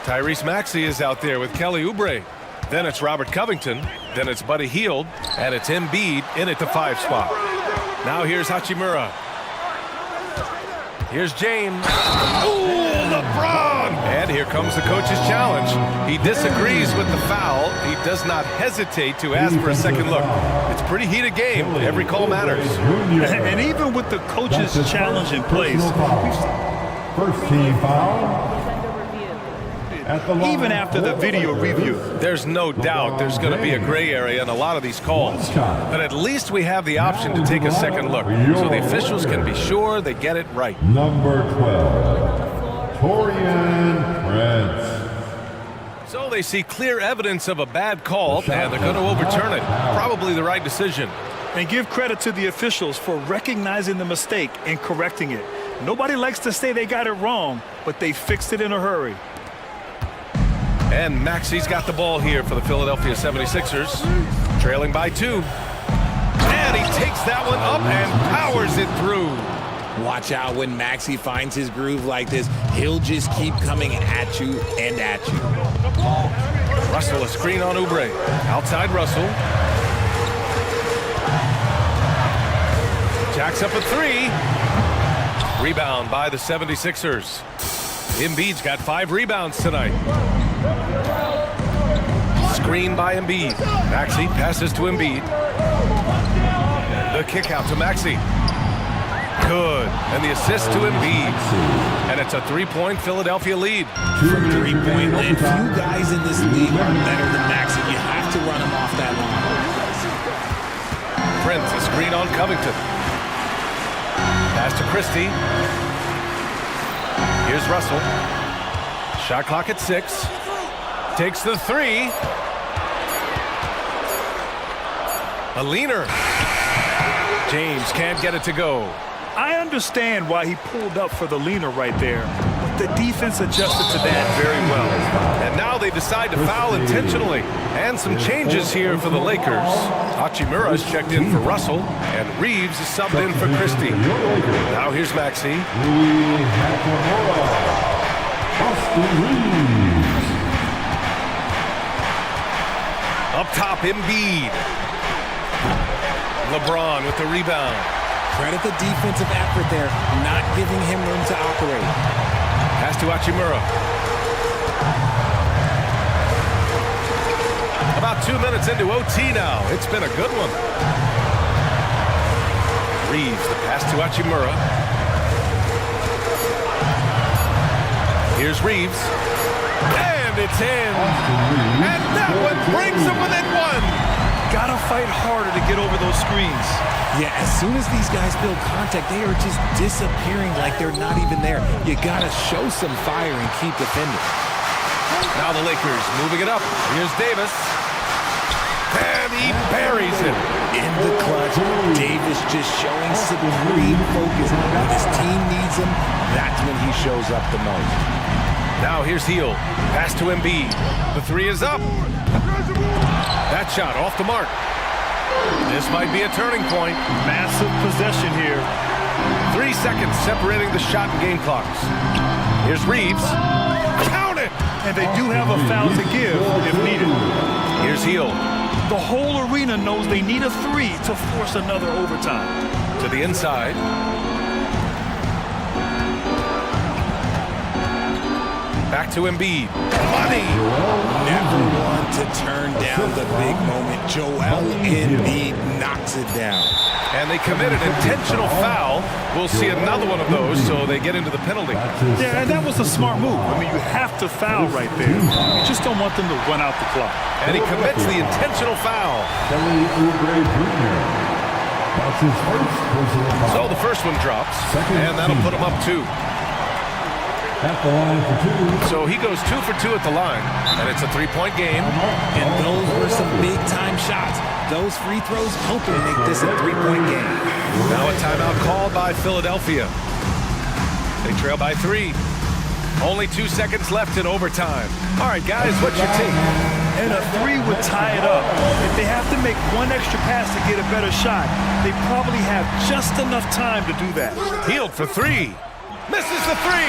Tyrese Maxey is out there with Kelly Oubre. Then it's Robert Covington. Then it's Buddy Hield. And it's Embiid in at the 5 spot. Now here's Hachimura. Here's James. Ooh, LeBron! And here comes the coach's challenge. He disagrees with the foul. He does not hesitate to ask for a second look. It's a pretty heated game. Every call matters. And even with the coach's challenge in place, first team foul. even after the video review. There's no doubt there's going to be a gray area in a lot of these calls. But at least we have the option to take a second look, so the officials can be sure they get it right. Number 12, Torian Prince. So they see clear evidence of a bad call, and they're going to overturn it. Probably the right decision. And give credit to the officials for recognizing the mistake and correcting it. Nobody likes to say they got it wrong, but they fixed it in a hurry. And Maxey's got the ball here for the Philadelphia 76ers, trailing by 2. And he takes that one up and powers it through. Watch out when Maxey finds his groove like this. He'll just keep coming at you and at you. Russell, a screen on Oubre. Outside Russell. Jacks up a 3. Rebound by the 76ers. Embiid's got 5 rebounds tonight. Screen by Embiid. Maxey passes to Embiid. The kick out to Maxey. Good. And the assist to Embiid. And it's a 3-point Philadelphia lead. From 3-point land, few guys in this league are better than Maxey. You have to run him off that line. Prince, a screen on Covington. Pass to Christie. Here's Russell. Shot clock at 6. Takes the 3. A leaner. James can't get it to go. I understand why he pulled up for the leaner right there, but the defense adjusted to that very well. And now they decide to foul intentionally. And some changes here for the Lakers. Hachimura's checked in for Russell, and Reeves is subbed in for Christie. Now here's Maxey. Up top, Embiid. LeBron with the rebound. Credit the defensive effort there, not giving him room to operate. Pass to Hachimura. About 2 minutes into OT now. It's been a good one. Reeves, the pass to Hachimura. Here's Reeves. And it's in. And that one brings them within 1. Gotta fight harder to get over those screens. Yeah, as soon as these guys build contact, they are just disappearing like they're not even there. You gotta show some fire and keep defending. Now the Lakers moving it up. Here's Davis. And he buries it. In the clutch, Davis just showing supreme focus. When his team needs him, that's when he shows up the most. Now here's Heel. Pass to Embiid. The three is up. That shot off the mark. This might be a turning point. Massive possession here. 3 seconds separating the shot and game clocks. Here's Reeves. Count it! And they do have a foul to give if needed. Here's Heel. The whole arena knows they need a three to force another overtime. To the inside. Back to Embiid. Money! Never one to turn down the big moment. Joel Embiid knocks it down. And they committed intentional foul. We'll see another one of those, so they get into the penalty. Yeah, and that was a smart move. I mean, you have to foul right there. You just don't want them to run out the clock. And he commits the intentional foul. So the first one drops, and that'll put him up 2. At the line for 2. So he goes 2 for 2 at the line, and it's a 3-point game. And those were some big-time shots. Those free throws helping make this a 3-point game. Now a timeout called by Philadelphia. They trail by 3. Only 2 seconds left in overtime. All right, guys, what's your take? And a 3 would tie it up. If they have to make one extra pass to get a better shot, they probably have just enough time to do that. Healed for 3. Misses the 3.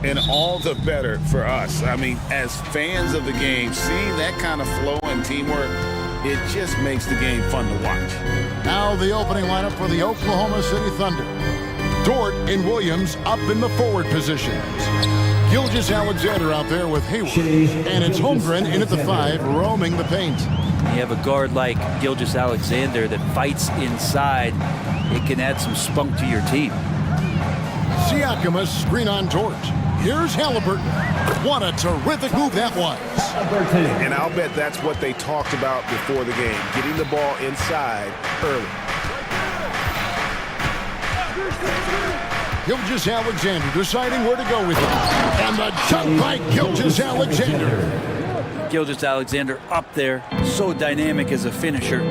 And all the better for us. I mean, as fans of the game, seeing that kind of flow and teamwork, it just makes the game fun to watch. Now the opening lineup for the Oklahoma City Thunder. Dort and Williams up in the forward positions. Gilgeous-Alexander out there with Hayward. And it's Holmgren in at the 5, roaming the paint. You have a guard like Gilgeous-Alexander that fights inside. It can add some spunk to your team. Siakam a screen on Dort. Here's Halliburton. What a terrific move that was. And I'll bet that's what they talked about before the game, getting the ball inside early. Gilgeous-Alexander deciding where to go with it. And the jump by Gilgeous-Alexander. Gilgeous-Alexander up there, so dynamic as a finisher.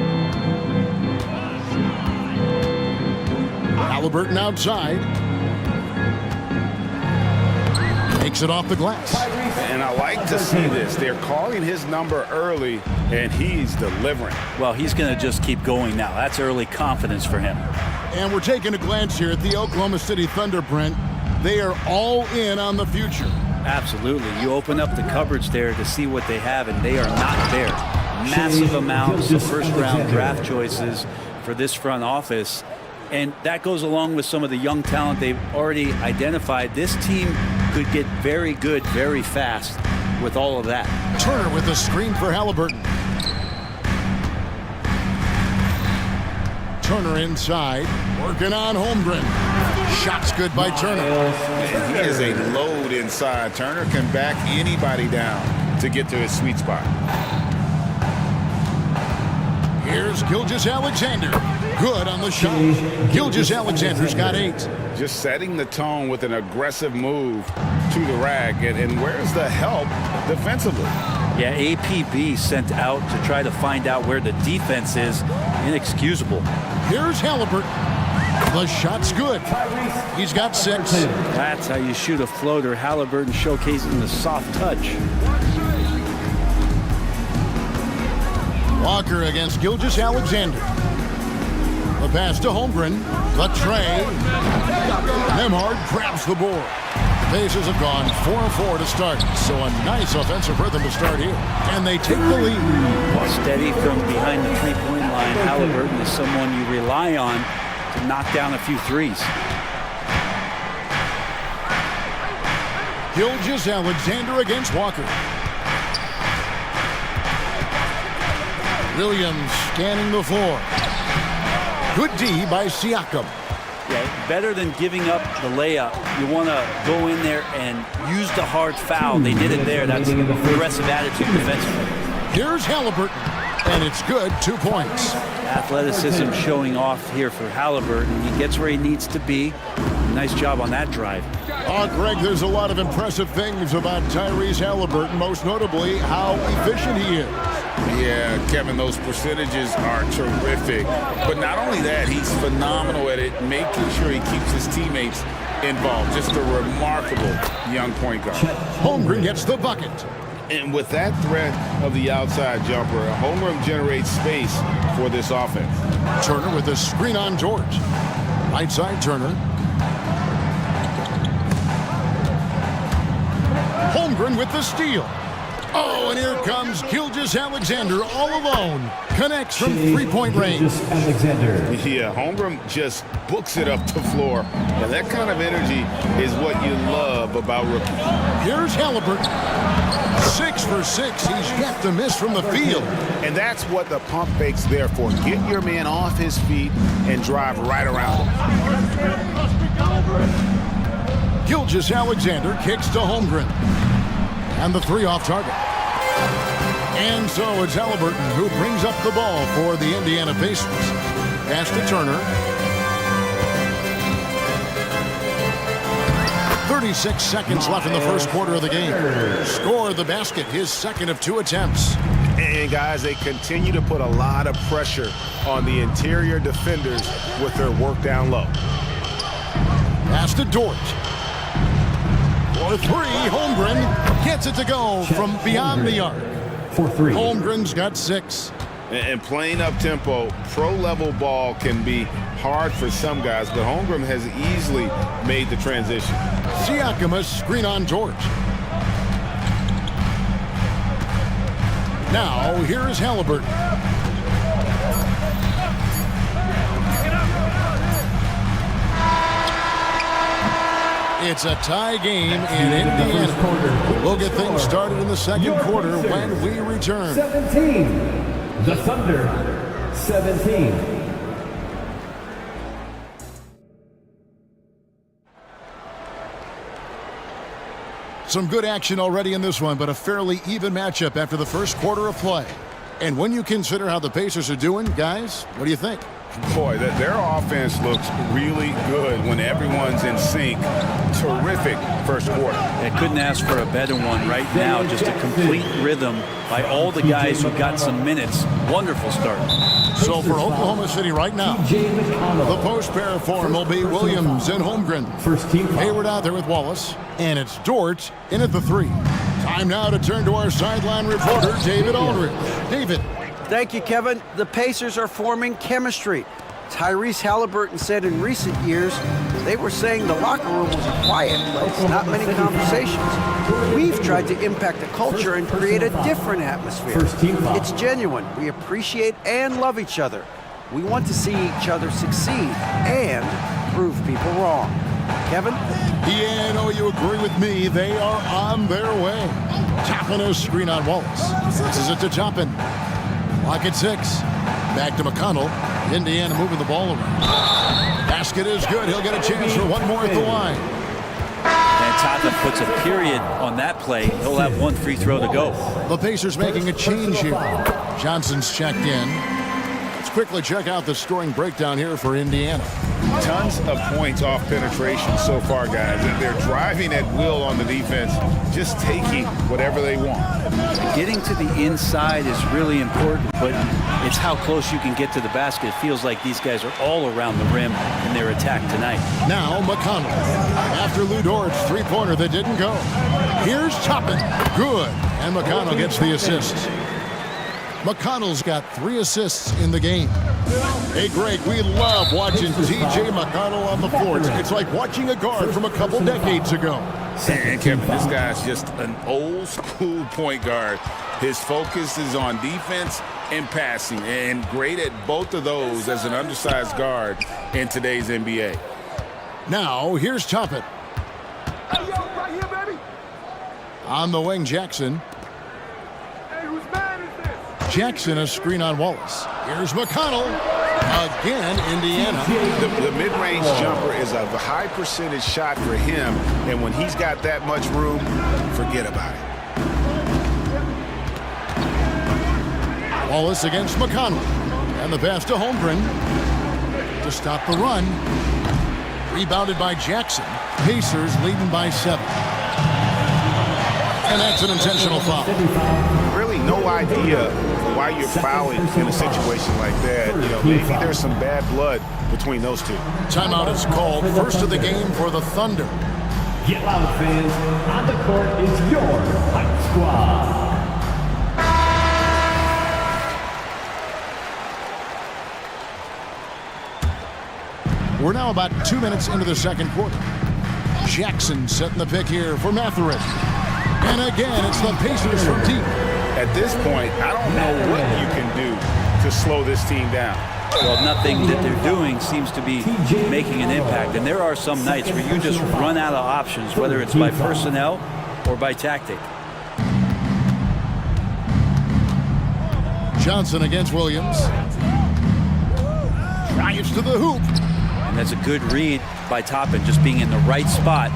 Halliburton outside. Takes it off the glass. And I like to see this. They're calling his number early, and he's delivering. Well, he's going to just keep going now. That's early confidence for him. And we're taking a glance here at the Oklahoma City Thunder, Brent. They are all in on the future. Absolutely. You open up the cupboards there to see what they have, and they are not there. Massive amounts of first-round draft choices for this front office. And that goes along with some of the young talent they've already identified. This team could get very good very fast with all of that. Turner with the screen for Halliburton. Turner inside, working on Holmgren. Shot's good by Turner. And he is a load inside. Turner can back anybody down to get to his sweet spot. Here's Gilgeous-Alexander. Good on the shot. Gilgeous-Alexander's got 8. Just setting the tone with an aggressive move to the rack. And where's the help defensively? Yeah, APB sent out to try to find out where the defense is. Inexcusable. Here's Halliburton. The shot's good. He's got 6. That's how you shoot a floater. Halliburton showcasing the soft touch. Walker against Gilgeous-Alexander. The pass to Holmgren. The tray. Nembhard grabs the board. Pacers have gone 4-4 to start, so a nice offensive rhythm to start here. And they take the lead. Steady from behind the three-point line. Halliburton is someone you rely on to knock down a few threes. Gilgeous-Alexander against Walker. Williams scanning the floor. Good D by Siakam. Yeah, better than giving up the layup. You want to go in there and use the hard foul. They did it there. That's aggressive attitude defensively. Here's Halliburton, and it's good. 2 points. Athleticism showing off here for Halliburton. He gets where he needs to be. Nice job on that drive. Oh, Greg, there's a lot of impressive things about Tyrese Halliburton, most notably how efficient he is. Yeah, Kevin, those percentages are terrific. But not only that, he's phenomenal at it, making sure he keeps his teammates involved. Just a remarkable young point guard. Holmgren gets the bucket. And with that threat of the outside jumper, Holmgren generates space for this offense. Turner with a screen on George. Right side Turner. Holmgren with the steal. Oh, and here comes Gilgeous-Alexander all alone. Connects from three-point range. Yeah, Holmgren just books it up the floor. And that kind of energy is what you love about rookies. Here's Halliburton. 6 for 6. He's yet to miss from the field. And that's what the pump fake's there for. Get your man off his feet and drive right around him. Gilgeous-Alexander kicks to Holmgren. And the 3 off target. And so it's Halliburton who brings up the ball for the Indiana Pacers. Pass to Turner. 36 seconds left in the first quarter of the game. Scored the basket, his second of 2 attempts. And guys, they continue to put a lot of pressure on the interior defenders with their work down low. Pass to Dort. For 3, Holmgren gets it to go from beyond the arc. For 3. Holmgren's got 6. And playing up tempo, pro-level ball can be hard for some guys, but Holmgren has easily made the transition. Siakam a screen on George. Now, here is Halliburton. It's a tie game in Indiana. We'll get things started in the second quarter when we return. 17. The Thunder, 17. Some good action already in this one, but a fairly even matchup after the first quarter of play. And when you consider how the Pacers are doing, guys, what do you think? Boy, their offense looks really good when everyone's in sync. Terrific first quarter. They couldn't ask for a better one right now. Just a complete rhythm by all the guys who got some minutes. Wonderful start. So for Oklahoma City right now, the post pair form will be Williams and Holmgren. First team foul. Hayward out there with Wallace, and it's Dort in at the 3. Time now to turn to our sideline reporter, David Aldridge. David. Thank you, Kevin. The Pacers are forming chemistry. Tyrese Halliburton said in recent years they were saying the locker room was a quiet place, not many conversations. We've tried to impact the culture and create a different atmosphere. It's genuine. We appreciate and love each other. We want to see each other succeed and prove people wrong. Kevin? Yeah, I know you agree with me. They are on their way. Toppin a screen on Wallace. This is it to Toppin. Lock at 6. Back to McConnell. Indiana moving the ball around. Basket is good. He'll get a chance for one more at the line. And Toppin puts a period on that play. He'll have one free throw to go. The Pacers making a change here. Johnson's checked in. Let's quickly check out the scoring breakdown here for Indiana. Tons of points off penetration so far, guys. They're driving at will on the defense, just taking whatever they want. Getting to the inside is really important, but it's how close you can get to the basket. It feels like these guys are all around the rim in their attack tonight. Now McConnell. After Lou Dort's three-pointer that didn't go. Here's Toppin. Good. And McConnell gets the assist. McConnell's got 3 assists in the game. Hey, Greg, we love watching T.J. McConnell on the floor. It's like watching a guard from a couple decades ago. And Kevin, this guy's just an old school point guard. His focus is on defense and passing, and great at both of those as an undersized guard in today's NBA. Now, here's Toppin. Hey, yo, right here, baby. On the wing, Jackson. Hey, whose man is this? Jackson a screen on Wallace. Here's McConnell. Again, Indiana. The mid-range jumper is a high percentage shot for him, and when he's got that much room, forget about it. Wallace against McConnell. And the pass to Holmgren to stop the run. Rebounded by Jackson. Pacers leading by 7. And that's an intentional foul. Really no idea why you're fouling in a situation like that. You know, maybe there's some bad blood between those two. Timeout is called. First of the game for the Thunder. Get loud, fans. On the court is your Hype Squad. We're now about 2 minutes into the second quarter. Jackson setting the pick here for Mathurin. And again, it's the Pacers from deep. At this point, I don't know what you can do to slow this team down. Well, nothing that they're doing seems to be making an impact. And there are some nights where you just run out of options, whether it's by personnel or by tactic. Johnson against Williams. Drives to the hoop. And that's a good read by Toppin, just being in the right spot,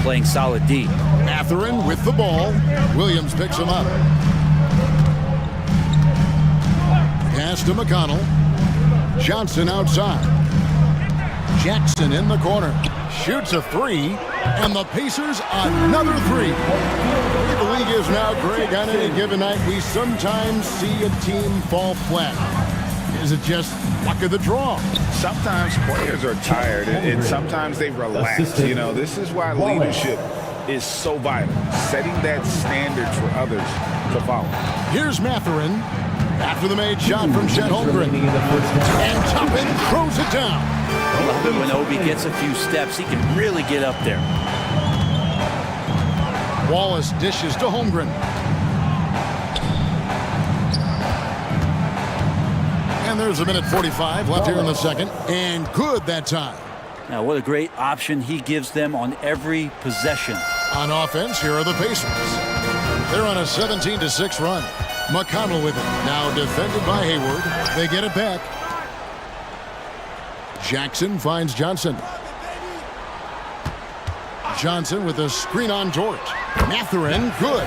playing solid D. Mathurin with the ball. Williams picks him up. Pass to McConnell. Johnson outside. Jackson in the corner. Shoots a 3. And the Pacers another 3. The league is now, Greg, on any given night, we sometimes see a team fall flat. Is it just luck of the draw? Sometimes players are tired, and sometimes they relax. You know, this is why leadership is so vital, setting that standard for others to follow. Here's Mathurin after the made shot from Chet Holmgren. And Toppin throws it down. I love it when Obi gets a few steps. He can really get up there. Wallace dishes to Holmgren. And there's a minute 45 left here in the second. And good that time. Now, what a great option he gives them on every possession. On offense, here are the Pacers. They're on a 17-6 run. McConnell with it. Now defended by Hayward. They get it back. Jackson finds Johnson. Johnson with a screen on Dort. Mathurin, good.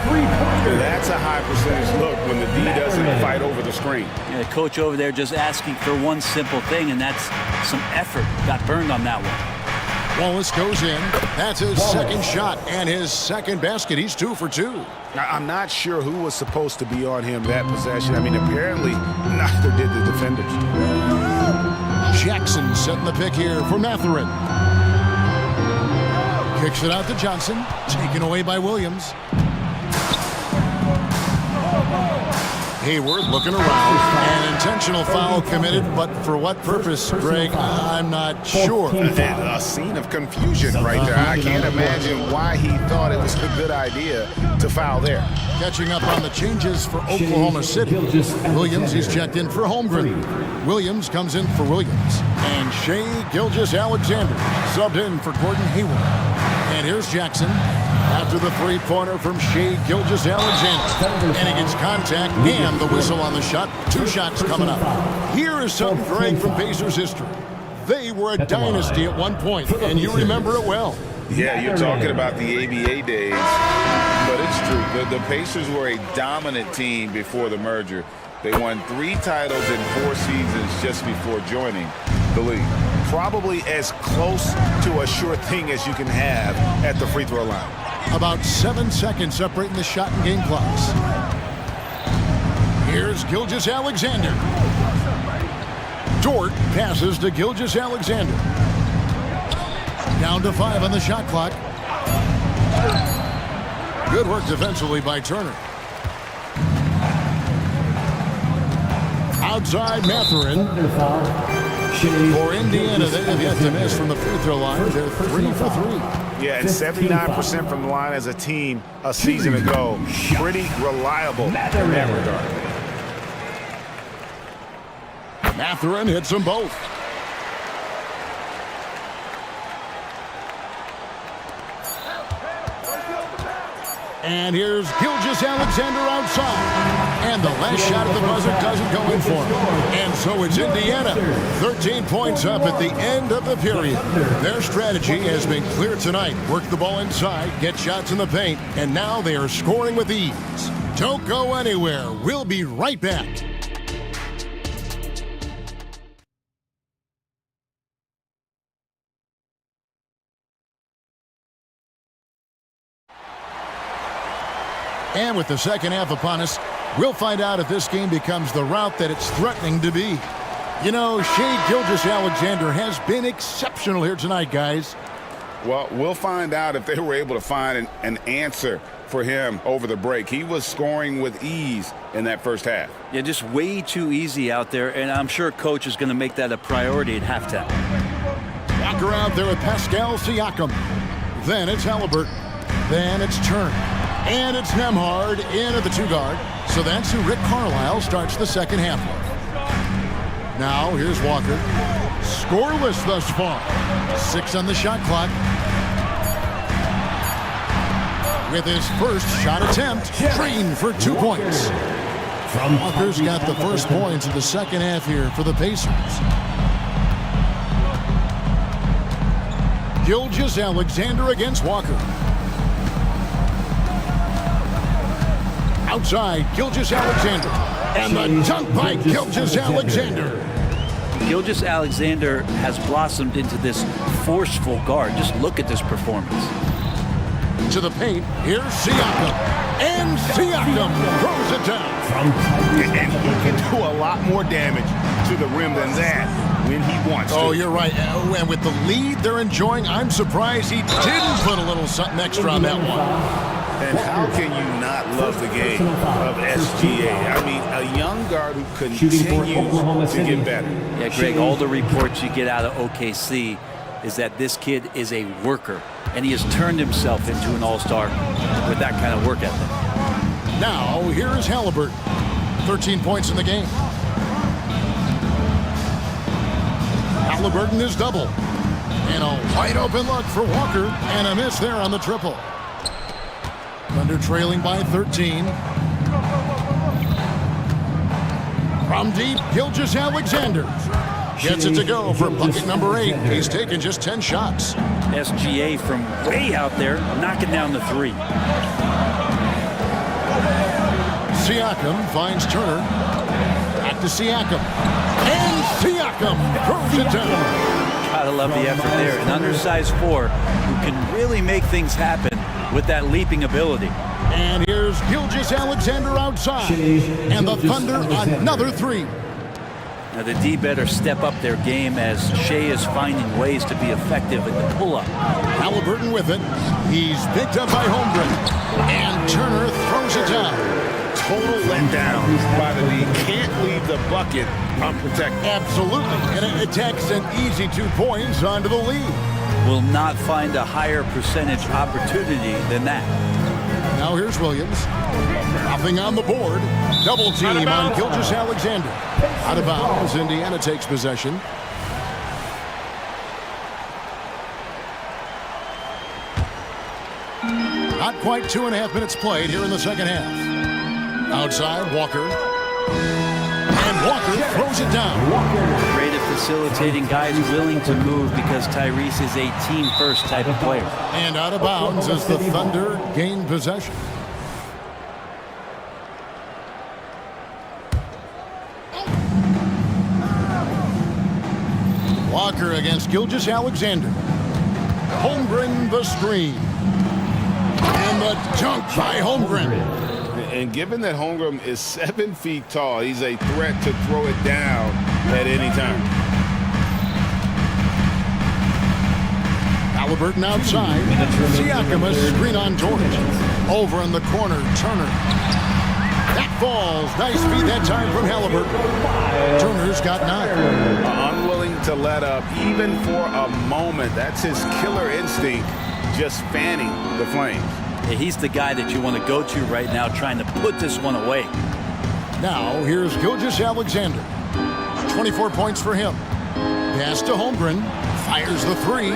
That's a high percentage look when the D doesn't fight over the screen. Yeah, the coach over there just asking for one simple thing, and that's some effort. Got burned on that one. Wallace goes in. That's his second shot and his second basket. He's 2 for 2. I'm not sure who was supposed to be on him that possession. I mean, apparently neither did the defenders. Jackson setting the pick here for Mathurin. Kicks it out to Johnson. Taken away by Williams. Hayward looking around. An intentional foul committed, but for what purpose, Greg? I'm not sure. A scene of confusion right there. I can't imagine why he thought it was a good idea to foul there. Catching up on the changes for Oklahoma City. Williams, he's checked in for Holmgren. Williams comes in for Williams. And Shea Gilgeous-Alexander subbed in for Gordon Hayward. And here's Jackson after the three-pointer from Shea Gilgeous-Alexander. And he gets contact and the whistle on the shot. 2 shots coming up. Here is something, Greg, from Pacers history. They were a dynasty at one point, and you remember it well. Yeah, you're talking about the ABA days, but it's true. The Pacers were a dominant team before the merger. They won 3 titles in 4 seasons just before joining the league. Probably as close to a sure thing as you can have at the free throw line. About 7 seconds separating the shot and game clocks. Here's Gilgeous-Alexander. Dort passes to Gilgeous-Alexander. Down to 5 on the shot clock. Good work defensively by Turner. Outside Mathurin. For Indiana, they have yet to miss from the free throw line. They're 3 for 3. Yeah, and 79% from the line as a team a season ago. Pretty reliable in that regard. Mathurin hits them both. And here's Gilgeous-Alexander outside. And the last shot of the buzzer doesn't go in for him. And so it's Indiana. 13 points up at the end of the period. Their strategy has been clear tonight. Work the ball inside, get shots in the paint, and now they are scoring with ease. Don't go anywhere. We'll be right back. And with the second half upon us, we'll find out if this game becomes the route that it's threatening to be. You know, Shea Gilgeous-Alexander has been exceptional here tonight, guys. Well, we'll find out if they were able to find an answer for him over the break. He was scoring with ease in that first half. Yeah, just way too easy out there, and I'm sure coach is going to make that a priority at halftime. Walker out there with Pascal Siakam. Then it's Halliburton. Then it's Turner. And it's Nembhard in at the 2 guard. So that's who Rick Carlisle starts the second half with. Now here's Walker. Scoreless thus far. 6 on the shot clock. With his first shot attempt, Green for 2 points. Walker's got the first points of the second half here for the Pacers. Gilgeous-Alexander against Walker. Outside, Gilgeous-Alexander. And the dunk by Gilgeous-Alexander. Gilgeous-Alexander has blossomed into this forceful guard. Just look at this performance. To the paint, here's Siakam. And Siakam throws it down. And he can do a lot more damage to the rim than that when he wants to. Oh, you're right. And with the lead they're enjoying, I'm surprised he didn't put a little something extra on that one. And how can you not love the game of SGA? I mean, a young guard who continues to get better. Yeah, Greg, all the reports you get out of OKC is that this kid is a worker, and he has turned himself into an all-star with that kind of work ethic. Now, here's Halliburton. 13 points in the game. Halliburton is double. And a wide open look for Walker, and a miss there on the triple. Thunder trailing by 13. From deep, Gilgeous-Alexander gets it to go for bucket number 8. He's taken just 10 shots. SGA from way out there, knocking down the 3. Siakam finds Turner. Back to Siakam. And Siakam throws it down. Gotta love the effort there. An undersized 4 who can really make things happen with that leaping ability. And here's Gilgeous-Alexander outside. And the Thunder another 3. Now the D better step up their game as Shea is finding ways to be effective in the pull-up. Halliburton with it. He's picked up by Holmgren. And Turner throws it down. Total letdown by the league. Can't leave the bucket unprotected. Absolutely. And it attacks an easy 2 points onto the lead. Will not find a higher percentage opportunity than that. Now here's Williams. Nothing on the board. Double team on Gilgeous-Alexander. Out of bounds. Indiana takes possession. Not quite 2.5 minutes played here in the second half. Outside, Walker. And Walker throws it down. Great at facilitating guys willing to move because Tyrese is a team-first type of player. And out of bounds as the Thunder gain possession. Walker against Gilgeous-Alexander. Holmgren the screen. And the dunk by Holmgren. And given that Holmgren is 7 feet tall, he's a threat to throw it down at any time. Halliburton outside. Siakam a screen on George. Over in the corner, Turner. That falls. Nice feed that time from Halliburton. Turner's got 9. Unwilling to let up, even for a moment. That's his killer instinct, just fanning the flames. Yeah, he's the guy that you want to go to right now trying to put this one away. Now, here's Gilgeous-Alexander. 24 points for him. Pass to Holmgren. Fires the 3.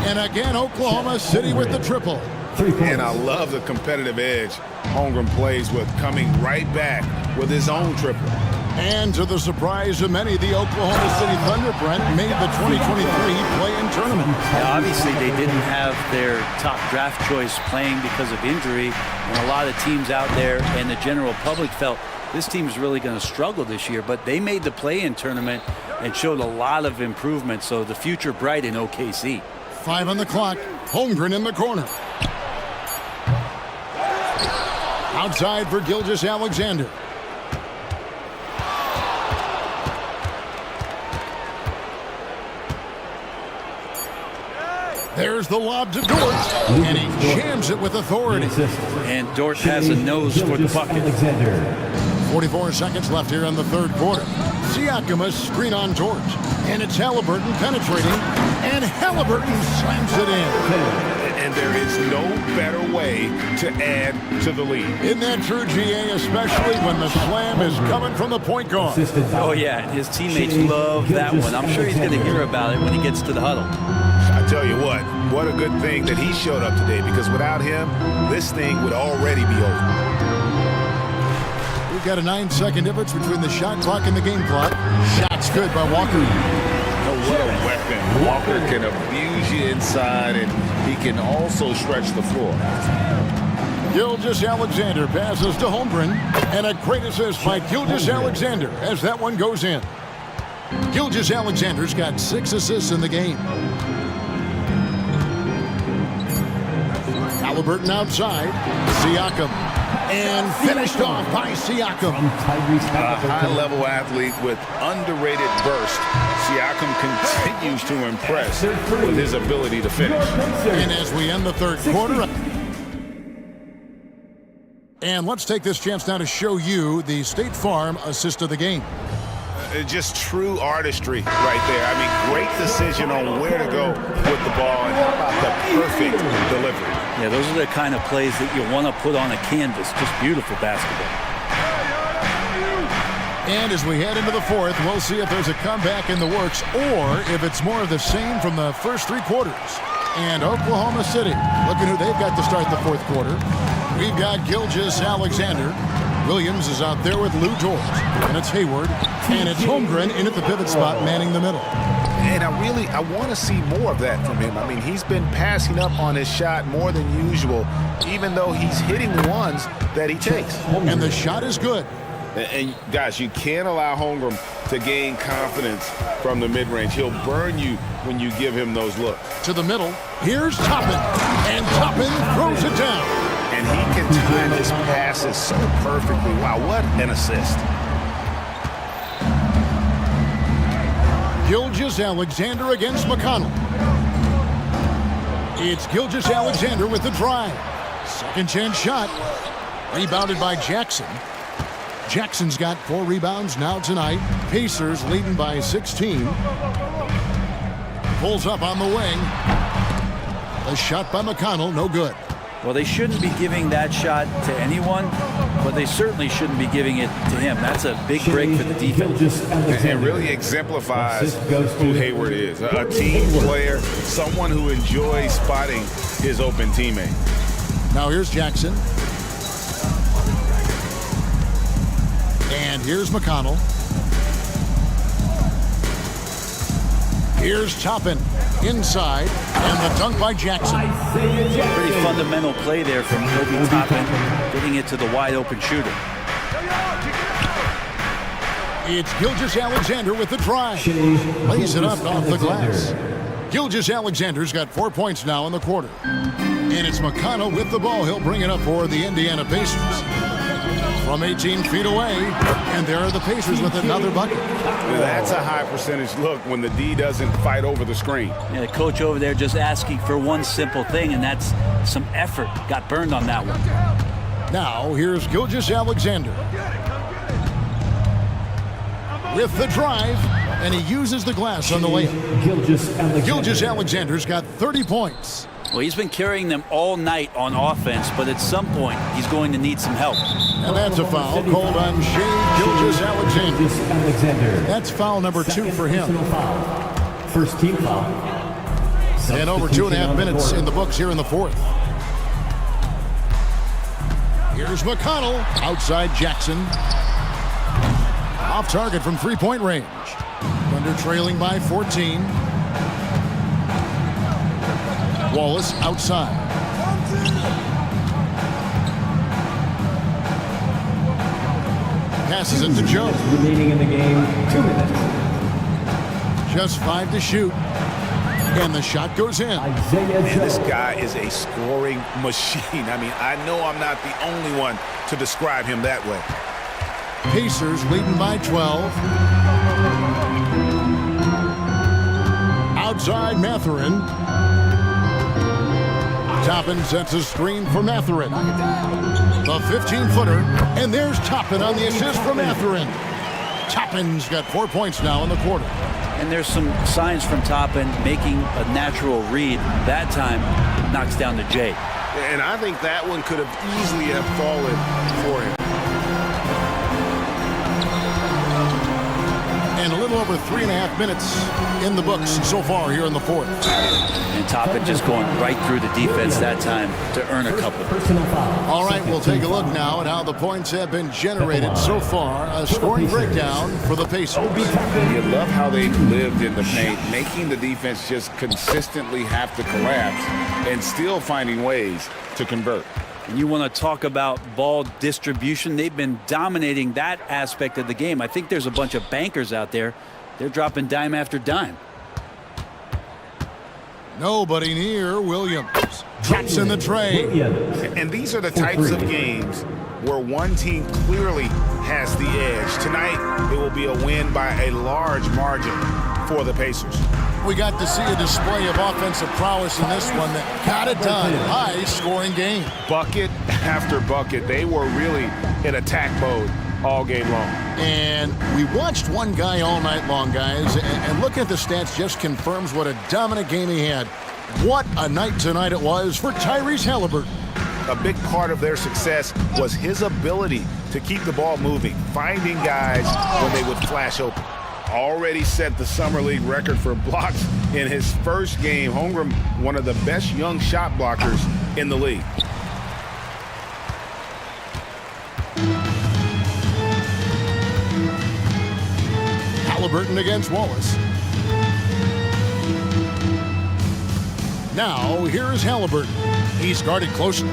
And again, Oklahoma City with the triple. And I love the competitive edge Holmgren plays with, coming right back with his own triple. And to the surprise of many, the Oklahoma City Thunder, Brent, made the 2023 play-in tournament. Now, obviously, they didn't have their top draft choice playing because of injury. And a lot of teams out there and the general public felt this team is really going to struggle this year. But they made the play-in tournament and showed a lot of improvement. So the future bright in OKC. 5 on the clock. Holmgren in the corner. Outside for Gilgeous-Alexander. There's the lob to Dort, and he jams it with authority. And Dort has a nose for the bucket. 44 seconds left here in the third quarter. Siakam a screen on Dort, and it's Halliburton penetrating, and Halliburton slams it in. And there is no better way to add to the lead. Isn't that true, GA, especially when the slam is coming from the point guard? Oh, yeah, and his teammates love that one. I'm sure he's going to hear about it when he gets to the huddle. I tell you what a good thing that he showed up today, because without him, this thing would already be over. We've got a 9-second difference between the shot clock and the game clock. Shot's good by Walker. Oh, what a weapon. Walker can abuse you inside, and he can also stretch the floor. Gilgeous-Alexander passes to Holmgren, and a great assist by Gilgeous-Alexander as that one goes in. Gilgeous-Alexander's got 6 assists in the game. Halliburton outside. Siakam. And finished off by Siakam. A high-level athlete with underrated burst. Siakam continues to impress with his ability to finish. And as we end the third quarter. And let's take this chance now to show you the State Farm assist of the game. Just true artistry right there. I mean, great decision on where to go with the ball, and how about the perfect delivery. Yeah, those are the kind of plays that you want to put on a canvas. Just beautiful basketball. And as we head into the fourth, we'll see if there's a comeback in the works or if it's more of the same from the first 3 quarters. And Oklahoma City, looking who they've got to start the fourth quarter. We've got Gilgeous-Alexander. Williams is out there with Lou Dort. And it's Hayward. And it's Holmgren in at the pivot spot, manning the middle. And I want to see more of that from him. I mean, he's been passing up on his shot more than usual, even though he's hitting the ones that he takes. And the shot is good. And guys, you can't allow Holmgren to gain confidence from the mid-range. He'll burn you when you give him those looks. To the middle. Here's Toppin. And Toppin throws it down. And he can time his passes so perfectly. Wow, what an assist. Gilgeous-Alexander against McConnell. It's Gilgeous-Alexander with the drive. Second chance shot. Rebounded by Jackson. Jackson's got 4 rebounds now tonight. Pacers leading by 16. Pulls up on the wing. A shot by McConnell, no good. Well, they shouldn't be giving that shot to anyone, but they certainly shouldn't be giving it to him. That's a big break for the defense. And really exemplifies who Hayward is. A team player, someone who enjoys spotting his open teammate. Now here's Jackson. And here's McConnell. Here's Toppin inside, and the dunk by Jackson. Pretty fundamental play there from Obi Toppin, getting it to the wide open shooter. It's Gilgeous-Alexander with the drive. Lays it up off the glass. Gilgeous-Alexander's got 4 points now in the quarter. And it's McConnell with the ball. He'll bring it up for the Indiana Pacers. From 18 feet away, and there are the Pacers with another bucket. That's a high percentage look when the D doesn't fight over the screen. Yeah, the coach over there just asking for one simple thing, and that's some effort. Got burned on that one. Now, here's Gilgeous-Alexander. With the drive, and he uses the glass on the layup. Gilgeous-Alexander's got 30 points. Well, he's been carrying them all night on offense, but at some point, he's going to need some help. And that's a foul called on Shea Gilgeous-Alexander. That's foul number 2 for him. First team foul. And over 2.5 minutes in the books here in the fourth. Here's McConnell, outside Jackson. Off target from three-point range. Thunder trailing by 14. Wallace outside. Passes it to Joe. Remaining in the game, 2 minutes. Just 5 to shoot. And the shot goes in. And this guy is a scoring machine. I mean, I know I'm not the only one to describe him that way. Pacers leading by 12. Outside Mathurin. Toppin sets a screen for Mathurin. The 15-footer, and there's Toppin on the assist from Mathurin. Toppin's got 4 points now in the quarter. And there's some signs from Toppin making a natural read. That time, knocks down to Jay. And I think that one could have easily have fallen for him. And a little over 3.5 minutes in the books so far here in the fourth. And Toppin just going right through the defense that time to earn a couple. All right, we'll take a look now at how the points have been generated so far. A scoring breakdown for the Pacers. You love how they lived in the paint, making the defense just consistently have to collapse and still finding ways to convert. And you want to talk about ball distribution. They've been dominating that aspect of the game. I think there's a bunch of bankers out there. They're dropping dime after dime. Nobody near Williams. Drops in the tray. And these are the types of games where one team clearly has the edge. Tonight, it will be a win by a large margin for the Pacers. We got to see a display of offensive prowess in this one that got it done. High-scoring game. Bucket after bucket. They were really in attack mode all game long. And we watched one guy all night long, guys, and looking at the stats just confirms what a dominant game he had. What a night tonight it was for Tyrese Halliburton. A big part of their success was his ability to keep the ball moving, finding guys when they would flash open. Already set the Summer League record for blocks in his first game. Holmgren, one of the best young shot blockers in the league. Halliburton against Wallace. Now, here is Halliburton. He's guarded closely.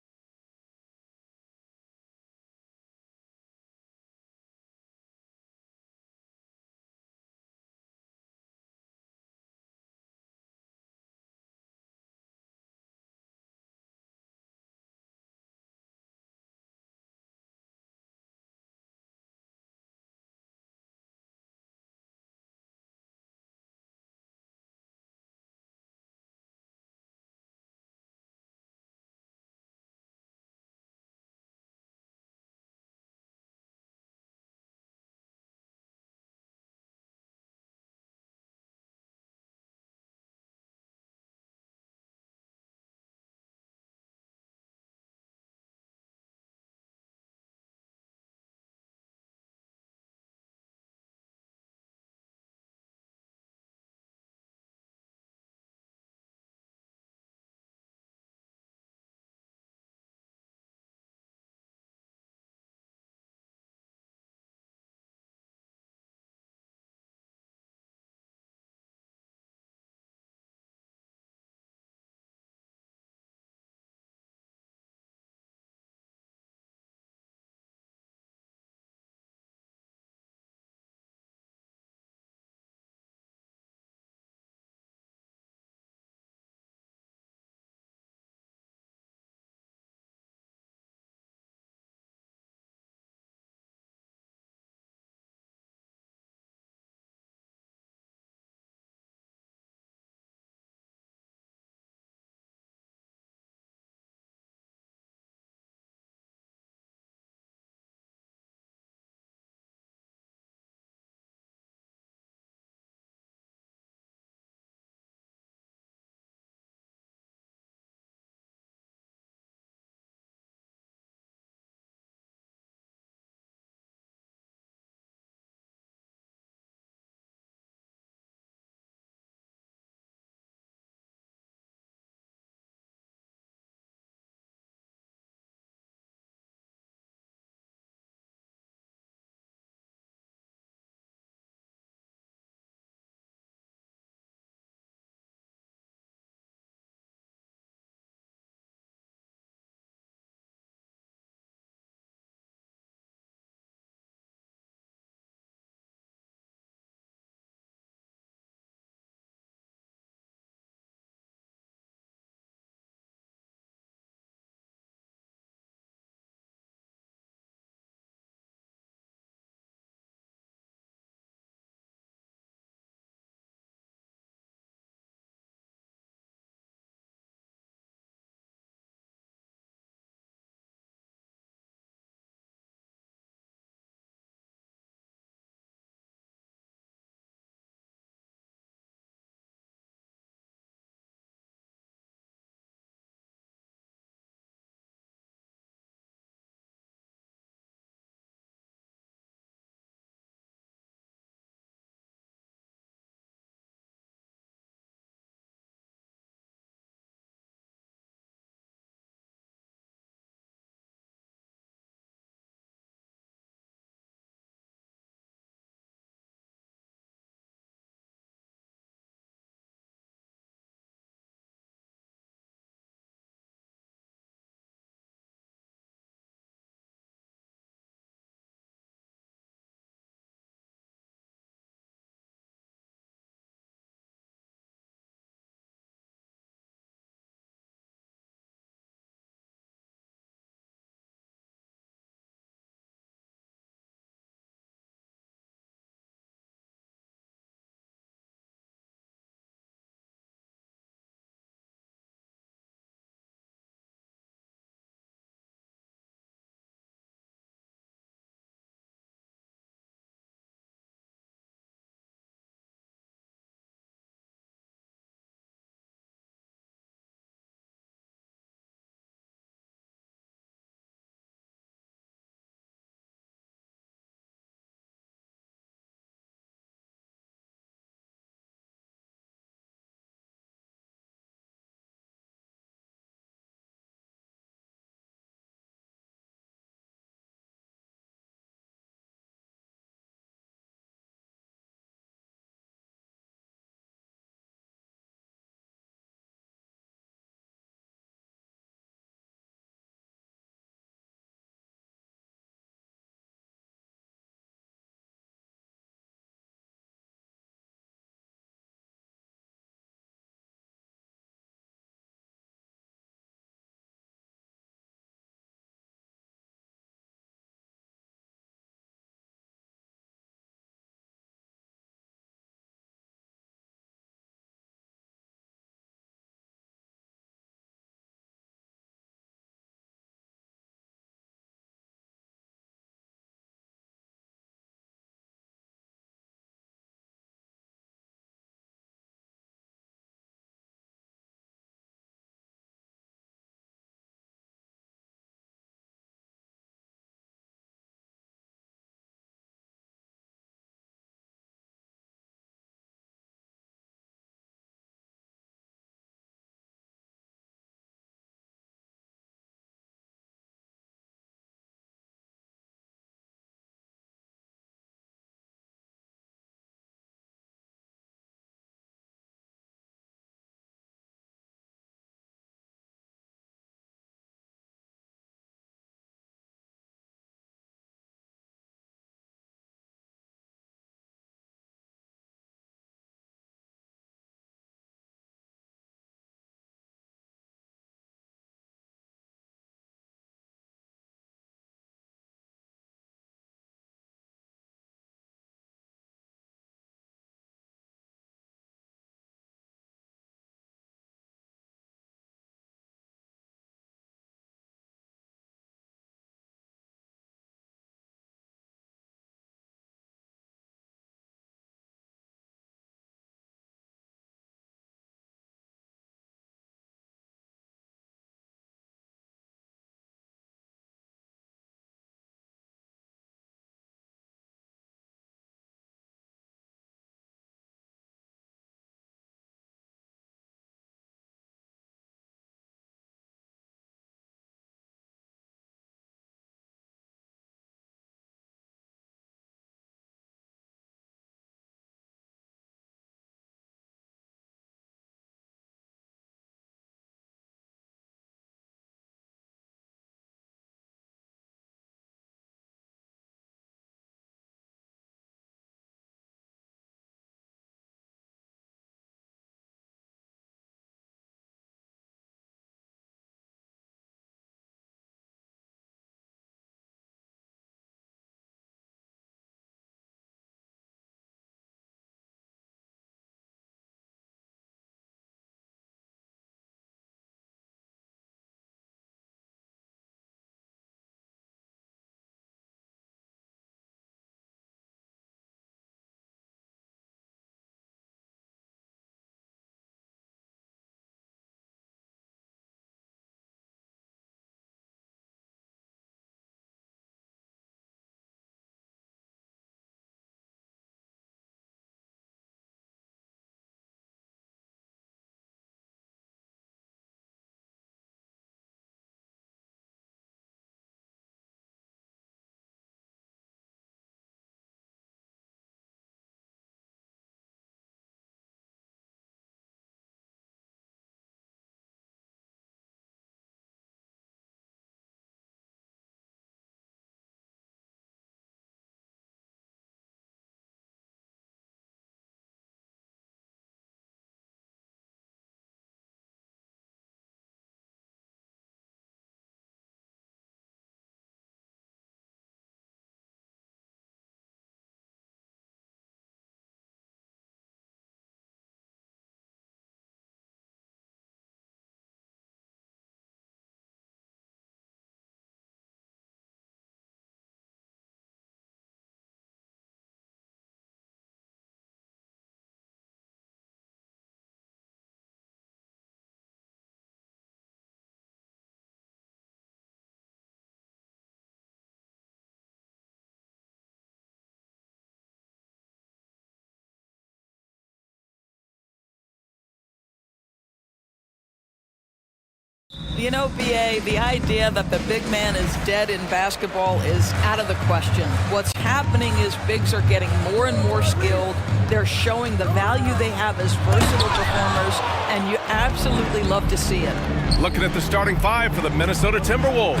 You know, BA, the idea that the big man is dead in basketball is out of the question. What's happening is bigs are getting more and more skilled. They're showing the value they have as versatile performers, and you absolutely love to see it. Looking at the starting five for the Minnesota Timberwolves.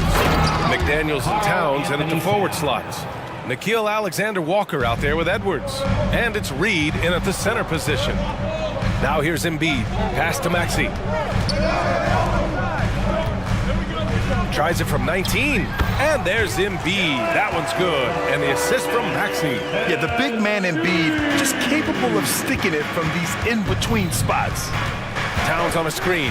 McDaniels and Towns in at the forward slots. Nickeil Alexander-Walker out there with Edwards. And it's Reed in at the center position. Now here's Embiid. Pass to Maxey. Tries it from 19. And there's Embiid. That one's good. And the assist from Maxey. Yeah, the big man Embiid just capable of sticking it from these in-between spots. Towns on a screen.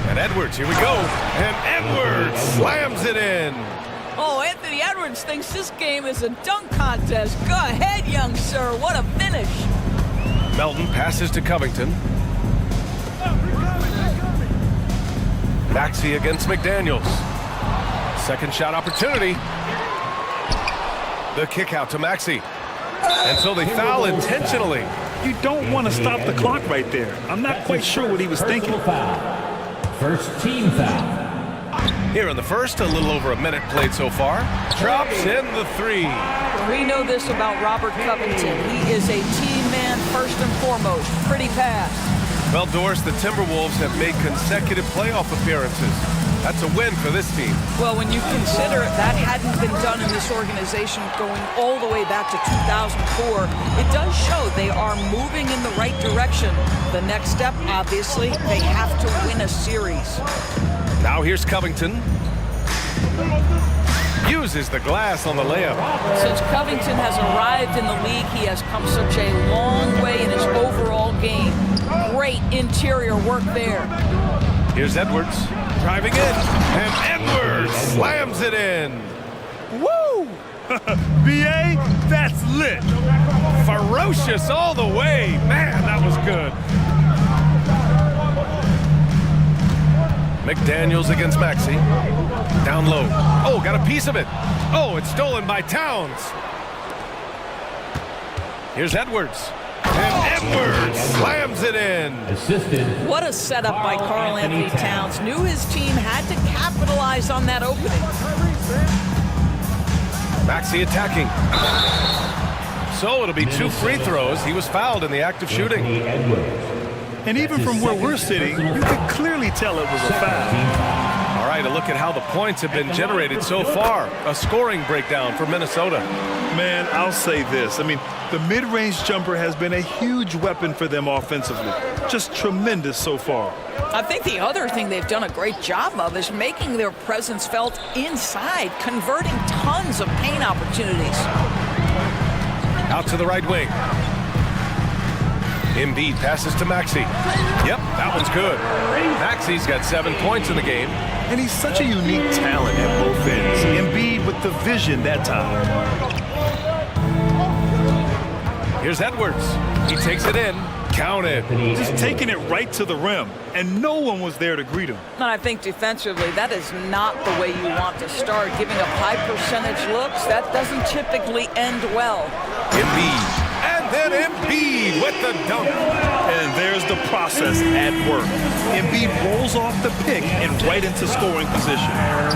And Edwards, here we go. And Edwards slams it in. Oh, Anthony Edwards thinks this game is a dunk contest. Go ahead, young sir. What a finish. Melton passes to Covington. Maxey against McDaniels. Second shot opportunity. The kick out to Maxey. And so they foul intentionally. You don't want to stop the clock right there. I'm not quite sure what he was thinking. First team foul. Here in the first, a little over a minute played so far. Drops in the three. We know this about Robert Covington. He is a team man first and foremost. Pretty fast. Well, Doris, the Timberwolves have made consecutive playoff appearances. That's a win for this team. Well, when you consider that hadn't been done in this organization going all the way back to 2004, it does show they are moving in the right direction. The next step, obviously, they have to win a series. Now here's Covington. Uses the glass on the layup. Since Covington has arrived in the league, he has come such a long way in his overall game. Great interior work there. Here's Edwards driving in, and Edwards slams it in. Woo! BA, that's lit. Ferocious all the way. Man, that was good. McDaniels against Maxey. Down low. Oh, got a piece of it. Oh, it's stolen by Towns. Here's Edwards. And Edwards slams it in. Assisted. What a setup by Karl Anthony Towns. Knew his team had to capitalize on that opening. Maxey attacking. So it'll be 2 free throws. He was fouled in the act of shooting. And even from where we're sitting, you could clearly tell it was a foul. All right, a look at how the points have been generated so far. A scoring breakdown for Minnesota. Man, I'll say this. I mean, the mid-range jumper has been a huge weapon for them offensively. Just tremendous so far. I think the other thing they've done a great job of is making their presence felt inside, converting tons of paint opportunities. Out to the right wing. Embiid passes to Maxey. Yep, that one's good. Maxey's got 7 points in the game. And he's such a unique talent at both ends. Embiid with the vision that time. Here's Edwards. He takes it in. Count it. Just taking it right to the rim. And no one was there to greet him. And I think defensively, that is not the way you want to start. Giving up high percentage looks, that doesn't typically end well. Embiid. And then Embiid with the dunk. And there's the process at work. Embiid rolls off the pick and right into scoring position.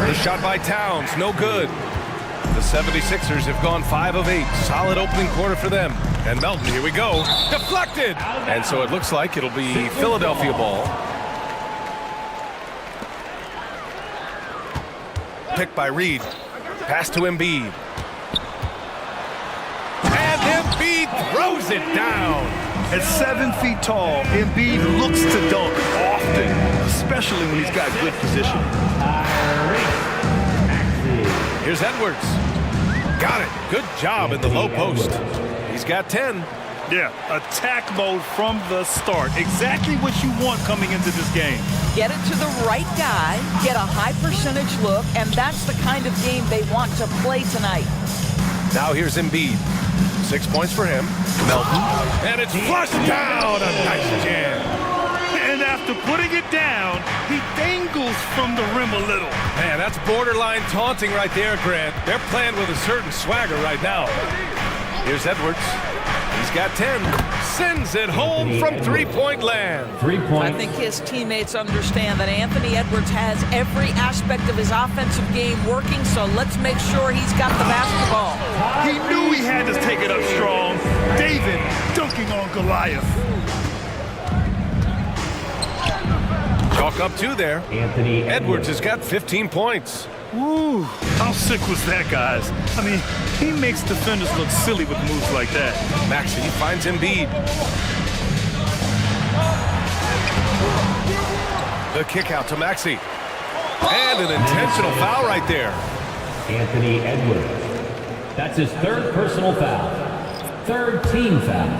The shot by Towns, no good. The 76ers have gone 5 of 8. Solid opening quarter for them. And Melton, here we go. Deflected! And so it looks like it'll be Philadelphia ball. Picked by Reed. Pass to Embiid. And Embiid throws it down. At 7 feet tall, Embiid looks to dunk often, especially when he's got good position. Here's Edwards. Got it. Good job in the low post. He's got 10. Yeah, attack mode from the start. Exactly what you want coming into this game. Get it to the right guy, get a high percentage look, and that's the kind of game they want to play tonight. Now here's Embiid. 6 points for him. Melton. And it's flushed down. A nice jam. And after putting it down, he dangles from the rim a little. Man, that's borderline taunting right there, Grant. They're playing with a certain swagger right now. Here's Edwards. He's got 10. Sends it home from three-point land. 3 points. I think his teammates understand that Anthony Edwards has every aspect of his offensive game working, so let's make sure he's got the basketball. He knew he had to take it up strong. David dunking on Goliath. Chalk up 2 there. Anthony Edwards has got 15 points. Woo, how sick was that, guys? I mean, he makes defenders look silly with moves like that. Maxey finds Embiid. The kick out to Maxey. And an intentional foul right there. Anthony Edwards. That's his 3rd personal foul. 3rd team foul.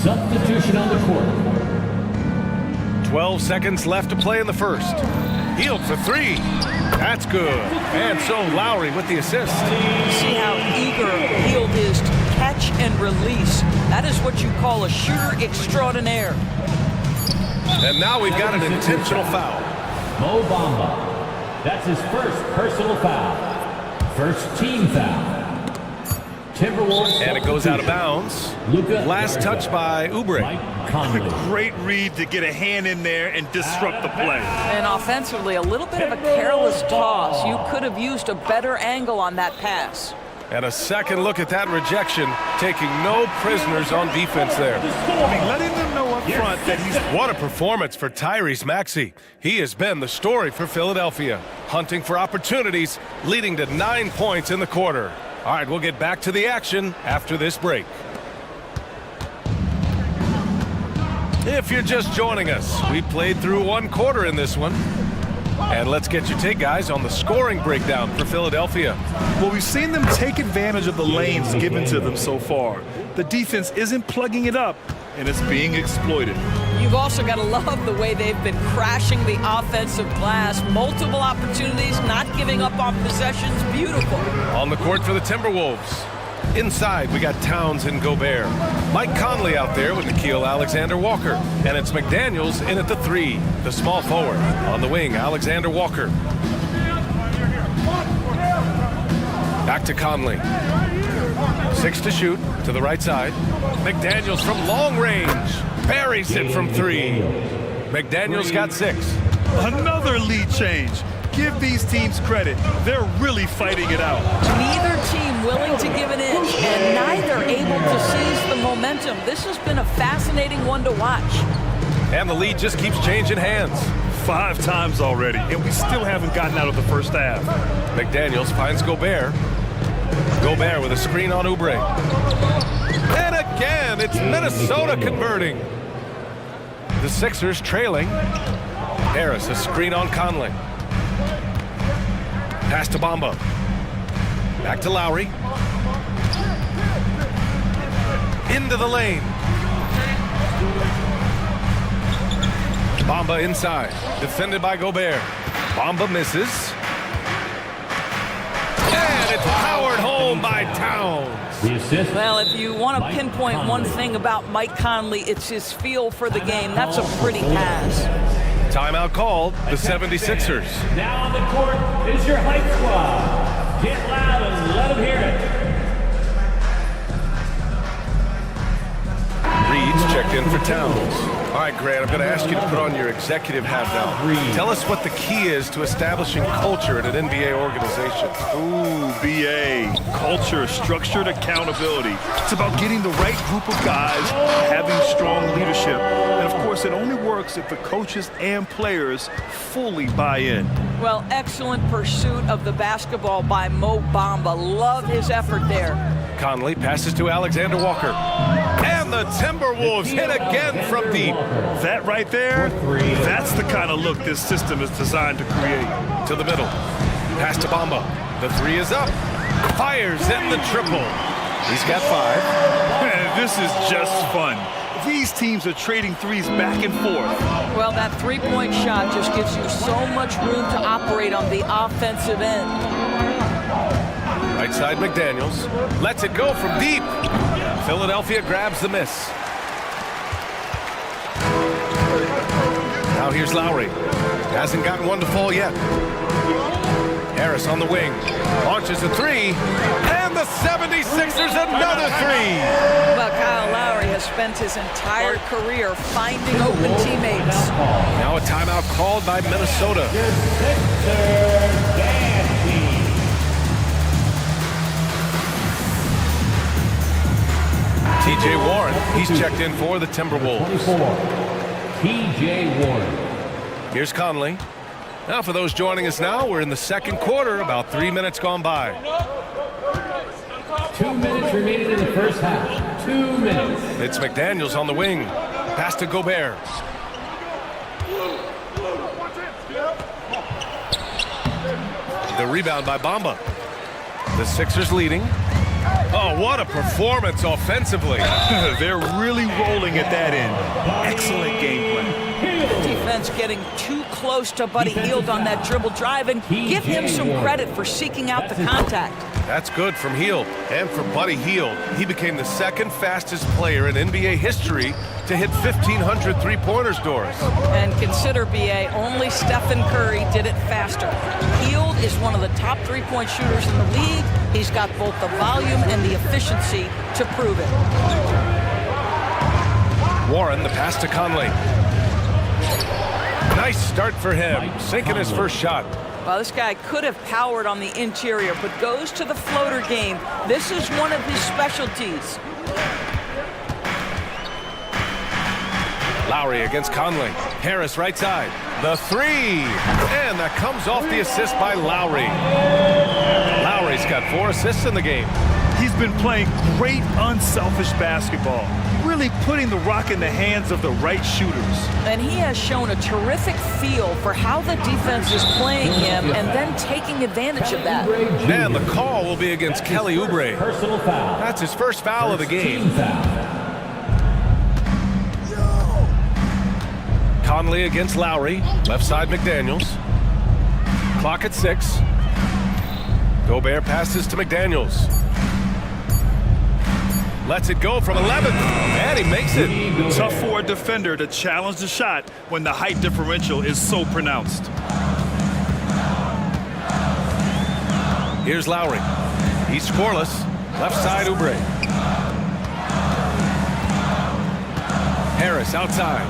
Substitution on the court. 12 seconds left to play in the first. Healed for 3. That's good. And so Lowry with the assist. See how eager Hield is to catch and release. That is what you call a shooter extraordinaire. And now we've got an intentional foul. Mo Bamba. That's his 1st personal foul. 1st team foul. Timberwolves. And it goes out of bounds. Last touch by Oubre. Great read to get a hand in there and disrupt the play. And offensively, a little bit of a careless toss. You could have used a better angle on that pass. And a second look at that rejection, taking no prisoners on defense there. I mean, letting them know up front that he's... What a performance for Tyrese Maxey. He has been the story for Philadelphia, hunting for opportunities, leading to 9 points in the quarter. All right, we'll get back to the action after this break. If you're just joining us, we played through 1 quarter in this one. And let's get your take, guys, on the scoring breakdown for Philadelphia. Well, we've seen them take advantage of the lanes given to them so far. The defense isn't plugging it up, and it's being exploited. You've also got to love the way they've been crashing the offensive glass. Multiple opportunities, not giving up on possessions. Beautiful. On the court for the Timberwolves. Inside, we got Towns and Gobert. Mike Conley out there with Nickeil Alexander-Walker. And it's McDaniels in at the 3, the small forward. On the wing, Alexander-Walker. Back to Conley. 6 to shoot to the right side. McDaniels from long range. Buries it from 3. McDaniels got 6. Another lead change. Give these teams credit. They're really fighting it out. Neither team willing to give an inch, and neither able to seize the momentum. This has been a fascinating one to watch. And the lead just keeps changing hands. 5 times already, and we still haven't gotten out of the first half. McDaniels finds Gobert. Gobert with a screen on Oubre. And again, it's Minnesota converting. The Sixers trailing. Harris, a screen on Conley. Pass to Bamba. Back to Lowry. Into the lane. Bamba inside. Defended by Gobert. Bamba misses. And it's powered home by Towns. Well, if you want to pinpoint one thing about Mike Conley, it's his feel for the game. That's a pretty pass. Timeout called, the 76ers. Now on the court is your hype squad. Get loud and let them hear it. Reed's checked in for Towns. All right, Grant, I'm going to ask you to put on your executive hat now. Tell us what the key is to establishing culture at an NBA organization. Ooh, BA. Culture, structured accountability. It's about getting the right group of guys, having strong leadership. And, of course, it only works if the coaches and players fully buy in. Well, excellent pursuit of the basketball by Mo Bamba. Love his effort there. Conley passes to Alexander-Walker. And the Timberwolves hit again from deep. That right there, that's the kind of look this system is designed to create. To the middle. Pass to Bamba. The 3 is up. Fires in the triple. He's got 5. Man, this is just fun. These teams are trading threes back and forth. Well, that three-point shot just gives you so much room to operate on the offensive end. Right side McDaniels. Lets it go from deep. Philadelphia grabs the miss. Now here's Lowry. Hasn't gotten one to fall yet. Harris on the wing. Launches a 3. And the the 76ers another three. Well, Kyle Lowry has spent his entire career finding open teammates. Now a timeout called by Minnesota. TJ Warren, he's checked in for the Timberwolves. TJ Warren. Here's Conley. Now for those joining us now, we're in the second quarter, about 3 minutes gone by. 2 minutes remaining in the first half. 2 minutes. It's McDaniels on the wing. Pass to Gobert. The rebound by Bamba. The Sixers leading. Oh, what a performance offensively. They're really rolling at that end. Excellent game plan. Defense getting too close to Buddy Hield on that dribble drive, and give him some credit for seeking out the contact. That's good from Hield. And for Buddy Hield, he became the second fastest player in NBA history to hit 1,500 three-pointers, Doris. And consider, BA, only Stephen Curry did it faster. Hield is one of the top three-point shooters in the league. He's got both the volume and the efficiency to prove it. Warren, the pass to Conley. Nice start for him, sinking his first shot. Well, this guy could have powered on the interior, but goes to the floater game. This is one of his specialties. Lowry against Conley. Harris right side. The three. And that comes off the assist by Lowry. Lowry's got 4 assists in the game. He's been playing great unselfish basketball, really putting the rock in the hands of the right shooters. And he has shown a terrific feel for how the defense is playing him and then taking advantage of that. And the call will be against Kelly Oubre. Personal foul. That's his first foul of the game. Conley against Lowry. Left side McDaniels. Clock at 6. Gobert passes to McDaniels. Lets it go from 11, and he makes it. Tough for a defender to challenge the shot when the height differential is so pronounced. Here's Lowry. He's scoreless. Left side, Oubre. Harris outside.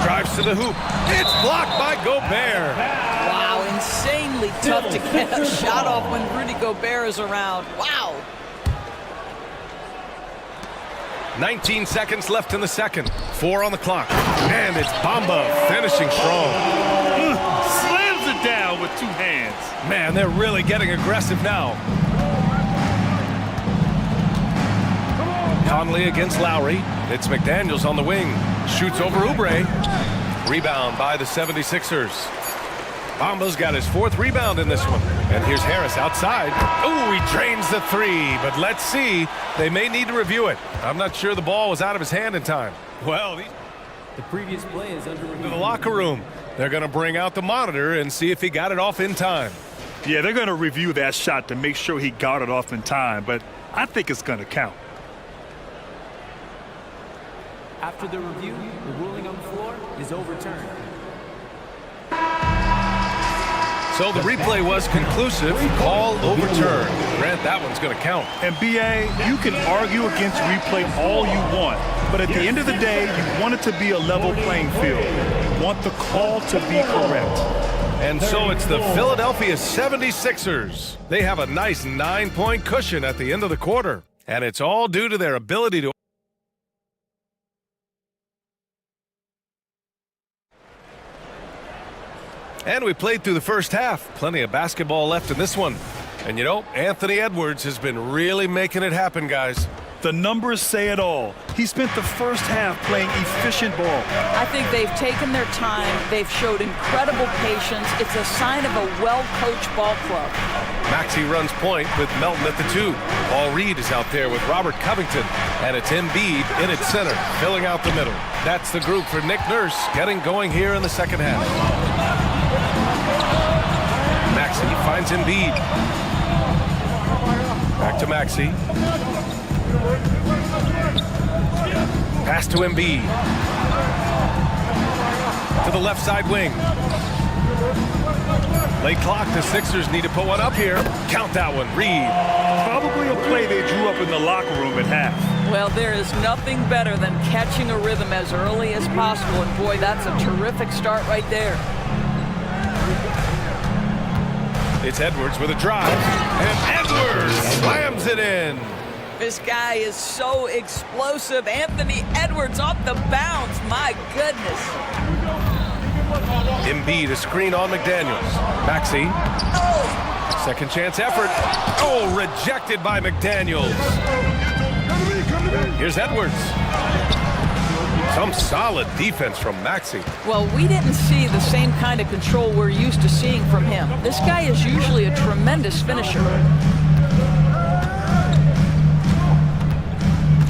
Drives to the hoop. It's blocked by Gobert. Wow, insanely tough to get a shot off when Rudy Gobert is around. Wow. 19 seconds left in the second. 4 on the clock. And it's Bamba finishing strong. Slams it down with 2 hands. Man, they're really getting aggressive now. Conley against Lowry. It's McDaniels on the wing. Shoots over Oubre. Rebound by the 76ers. Bamba's got his 4th rebound in this one. And here's Harris outside. Ooh, he drains the 3. But let's see. They may need to review it. I'm not sure the ball was out of his hand in time. Well, the previous play is under review. To the locker room. They're going to bring out the monitor and see if he got it off in time. Yeah, they're going to review that shot to make sure he got it off in time. But I think it's going to count. After the review, the ruling on the floor is overturned. So the replay was conclusive. Call overturned. Grant, that one's going to count. And BA, you can argue against replay all you want, but at the end of the day, you want it to be a level playing field. You want the call to be correct. And so it's the Philadelphia 76ers. They have a nice 9-point cushion at the end of the quarter. And it's all due to their ability to And we played through the first half. Plenty of basketball left in this one. And you know, Anthony Edwards has been really making it happen, guys. The numbers say it all. He spent the first half playing efficient ball. I think they've taken their time. They've showed incredible patience. It's a sign of a well-coached ball club. Maxey runs point with Melton at the 2. Paul Reed is out there with Robert Covington. And it's Embiid in its center, filling out the middle. That's the group for Nick Nurse getting going here in the second half. Maxey finds Embiid. Back to Maxey. Pass to Embiid. To the left side wing. Late clock, the Sixers need to put one up here. Count that one, Reed. Probably a play they drew up in the locker room at half. Well, there is nothing better than catching a rhythm as early as possible, and boy, that's a terrific start right there. It's Edwards with a drive, and Edwards slams it in. This guy is so explosive. Anthony Edwards off the bounce. My goodness. Embiid, a screen on McDaniels. Maxey. Second chance effort. Oh, rejected by McDaniels. Here's Edwards. Some solid defense from Maxey. Well, we didn't see the same kind of control we're used to seeing from him. This guy is usually a tremendous finisher.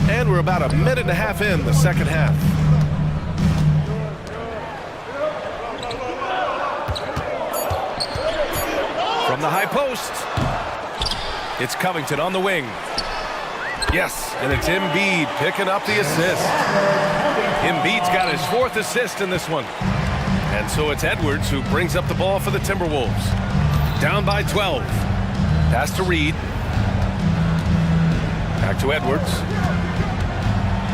And we're about a minute and a half in the second half. From the high post, it's Covington on the wing. Yes, and it's Embiid picking up the assist. Embiid's got his 4th assist in this one. And so it's Edwards who brings up the ball for the Timberwolves. Down by 12. Pass to Reed. Back to Edwards.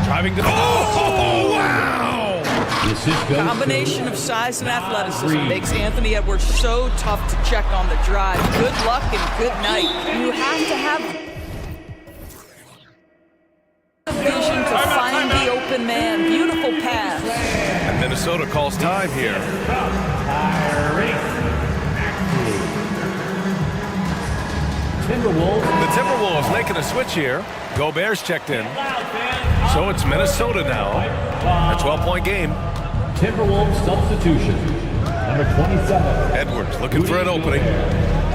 Driving to the... Oh, wow! Combination of size and athleticism makes Anthony Edwards so tough to check on the drive. Good luck and good night. You have to have vision to find the open man. Beautiful pass. And Minnesota calls time here. The Timberwolves making a switch here. Gobert's checked in. So it's Minnesota now. A 12-point game. Timberwolves substitution. Number 27. Edwards looking for an opening.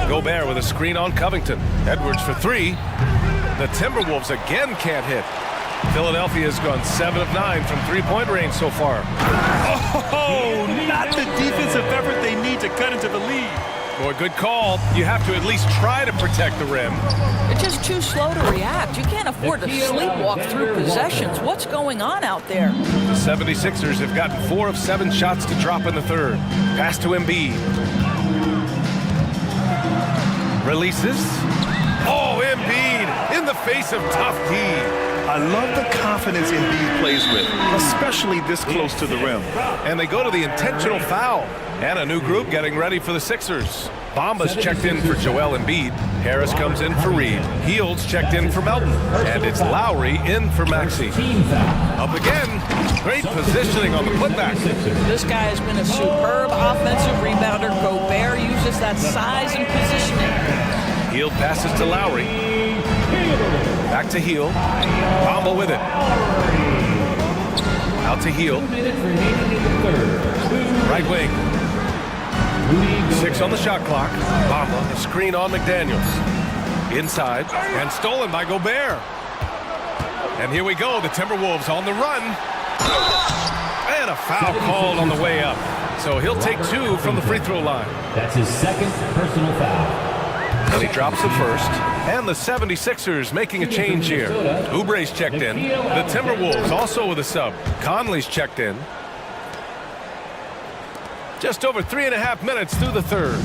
Gobert with a screen on Covington. Edwards for 3. The Timberwolves again can't hit. Philadelphia's gone 7 of 9 from 3-point range so far. Oh, not the defensive effort they need to cut into the lead. Boy, good call. You have to at least try to protect the rim. They're just too slow to react. You can't afford to sleepwalk through possessions. What's going on out there? The 76ers have gotten 4 of 7 shots to drop in the third. Pass to Embiid. Releases. Oh, Embiid in the face of tough D. I love the confidence Embiid plays with, especially this close to the rim. And they go to the intentional foul. And a new group getting ready for the Sixers. Bamba's checked in for Joel Embiid. Harris comes in for Reed. Heald's checked in for Melton. And it's Lowry in for Maxey. Up again. Great positioning on the putback. This guy has been a superb offensive rebounder. Gobert uses that size and positioning. Hield passes to Lowry. Back to Hield. Bamba with it. Out to Hield. Right wing. 6 on the shot clock. Bamba, a screen on McDaniels. Inside, and stolen by Gobert. And here we go, the Timberwolves on the run. And a foul called on the way up. So he'll take 2 from the free throw line. That's his 2nd personal foul. And he drops the first. And the 76ers making a change here. Oubre's checked in. The Timberwolves also with a sub. Conley's checked in. Just over 3.5 minutes through the third.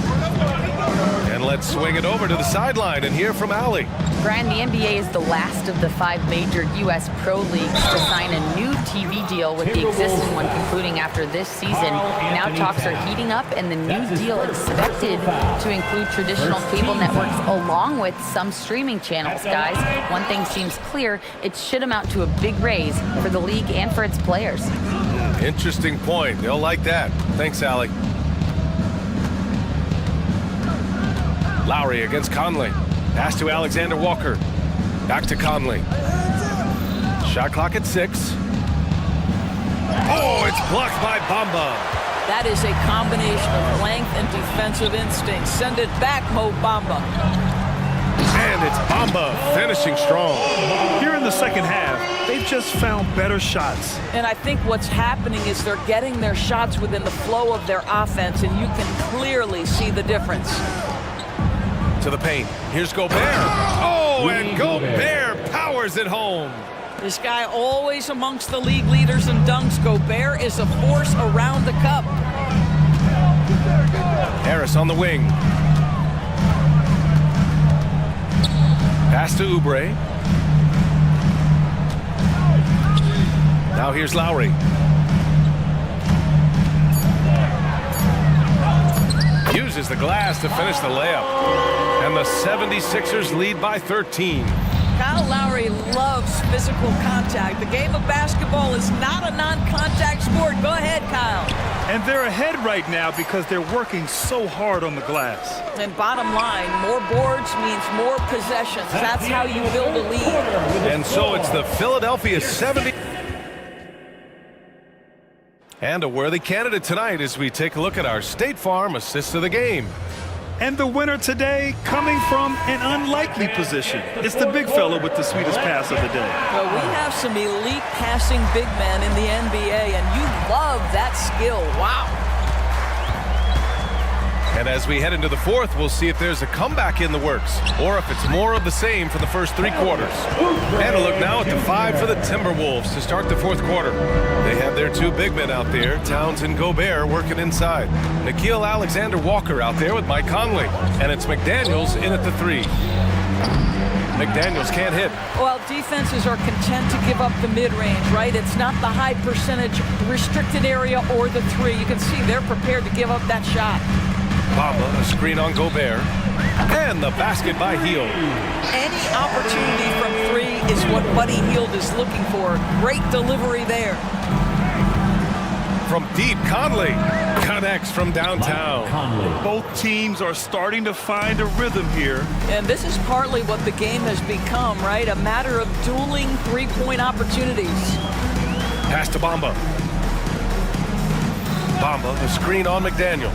And let's swing it over to the sideline and hear from Allie. Brian, the NBA is the last of the 5 major U.S. pro leagues to sign a new TV deal, with the existing one concluding after this season. Now talks are heating up, and the new deal expected to include traditional cable networks along with some streaming channels, guys. One thing seems clear: it should amount to a big raise for the league and for its players. Interesting point. They'll like that. Thanks, Allie. Lowry against Conley. Pass to Alexander Walker. Back to Conley. Shot clock at 6. Oh, it's blocked by Bamba. That is a combination of length and defensive instinct. Send it back, Mo Bamba. And it's Bamba finishing strong. Here in the second half, they've just found better shots. And I think what's happening is they're getting their shots within the flow of their offense, and you can clearly see the difference. To the paint. Here's Gobert. Oh, and Gobert powers it home. This guy always amongst the league leaders in dunks. Gobert is a force around the cup. Harris on the wing. Pass to Oubre. Now here's Lowry. Uses the glass to finish the layup. And the 76ers lead by 13. Kyle Lowry loves physical contact. The game of basketball is not a non-contact sport. Go ahead, Kyle. And they're ahead right now because they're working so hard on the glass. And bottom line, more boards means more possessions. That's how you build a lead. And so it's the Philadelphia 70. And a worthy candidate tonight as we take a look at our State Farm assist of the game. And the winner today coming from an unlikely position. It's the big fella with the sweetest pass of the day. Well, we have some elite passing big men in the NBA, and you love that skill. Wow. And as we head into the fourth, we'll see if there's a comeback in the works or if it's more of the same for the first 3 quarters. And a look now at the 5 for the Timberwolves to start the fourth quarter. They have their 2 big men out there, Towns and Gobert, working inside. Nickeil Alexander-Walker out there with Mike Conley. And it's McDaniels in at the 3. McDaniels can't hit. Well, defenses are content to give up the mid-range, right? It's not the high percentage restricted area or the 3. You can see they're prepared to give up that shot. Bamba, a screen on Gobert. And the basket by Hield. Any opportunity from 3 is what Buddy Hield is looking for. Great delivery there. From deep, Conley connects from downtown. Both teams are starting to find a rhythm here. And this is partly what the game has become, right? A matter of dueling 3-point opportunities. Pass to Bamba. Bamba, the screen on McDaniels.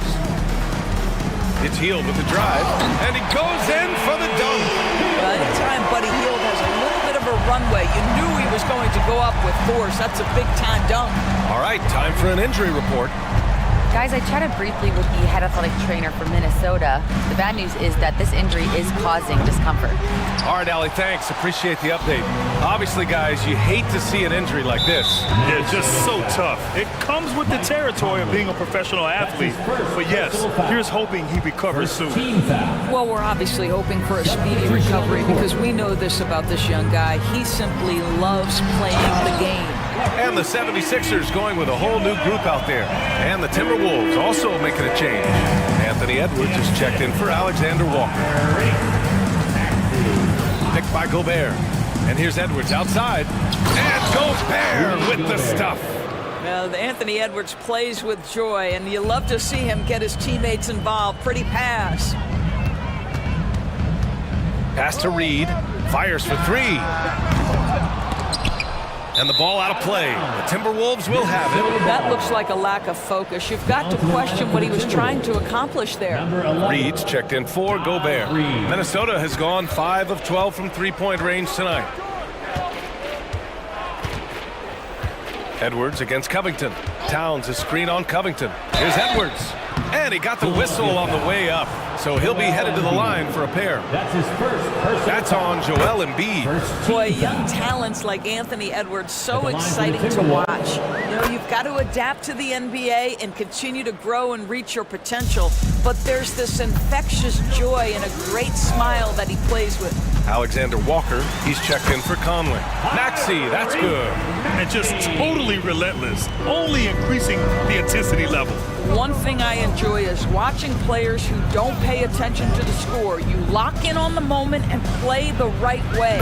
It's Hield with the drive, and he goes in for the dunk. Anytime Buddy Hield has a little bit of a runway, you knew he was going to go up with force. That's a big-time dunk. All right, time for an injury report. Guys, I chatted briefly with the head athletic trainer for Minnesota. The bad news is that this injury is causing discomfort. All right, Allie, thanks. Appreciate the update. Obviously, guys, you hate to see an injury like this. Yeah, just so tough. It comes with the territory of being a professional athlete. But yes, here's hoping he recovers soon. Well, we're obviously hoping for a speedy recovery because we know this about this young guy. He simply loves playing the game. And the 76ers going with a whole new group out there. And the Timberwolves also making a change. Anthony Edwards is checked in for Alexander Walker. Picked by Gobert. And here's Edwards outside. And Gobert with the stuff. Now, Anthony Edwards plays with joy, and you love to see him get his teammates involved. Pretty pass. Pass to Reed. Fires for 3. And the ball out of play. The Timberwolves will have it. That looks like a lack of focus. You've got to question what he was trying to accomplish there. Reed's checked in for Gobert. Minnesota has gone 5 of 12 from 3-point range tonight. Edwards against Covington. Towns a screen on Covington. Here's Edwards. And he got the whistle on the way up. So he'll be headed to the line for a pair. That's his first personal. That's on Joel Embiid. Boy, young talents like Anthony Edwards, so exciting to watch. You know, you've got to adapt to the NBA and continue to grow and reach your potential. But there's this infectious joy and a great smile that he plays with. Alexander Walker, he's checked in for Conley. Maxey, that's good. And just totally relentless, only increasing the intensity level. One thing I enjoy is watching players who don't pay attention to the score. You lock in on the moment and play the right way.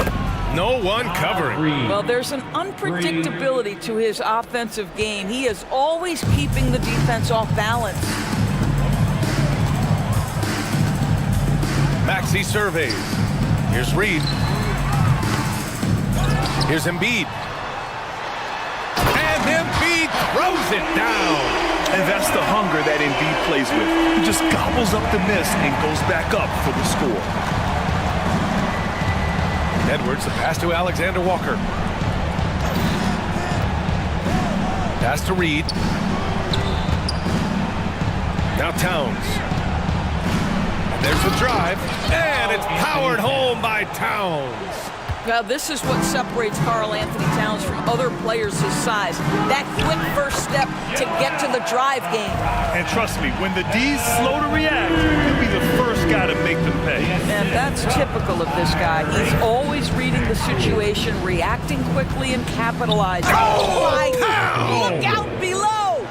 No one covering. Well, there's an unpredictability to his offensive game. He is always keeping the defense off balance. Maxey surveys. Here's Reed. Here's Embiid. And Embiid throws it down. And that's the hunger that Embiid plays with. He just gobbles up the miss and goes back up for the score. Edwards, the pass to Alexander Walker. Pass to Reed. Now Towns. And there's the drive. And it's powered home by Towns. Well, this is what separates Karl Anthony Towns from other players his size. That quick first step to get to the drive game. And trust me, when the D's slow to react, he'll be the first guy to make them pay. And that's typical of this guy. He's always reading the situation, reacting quickly, and capitalizing. Oh my God! Look out below!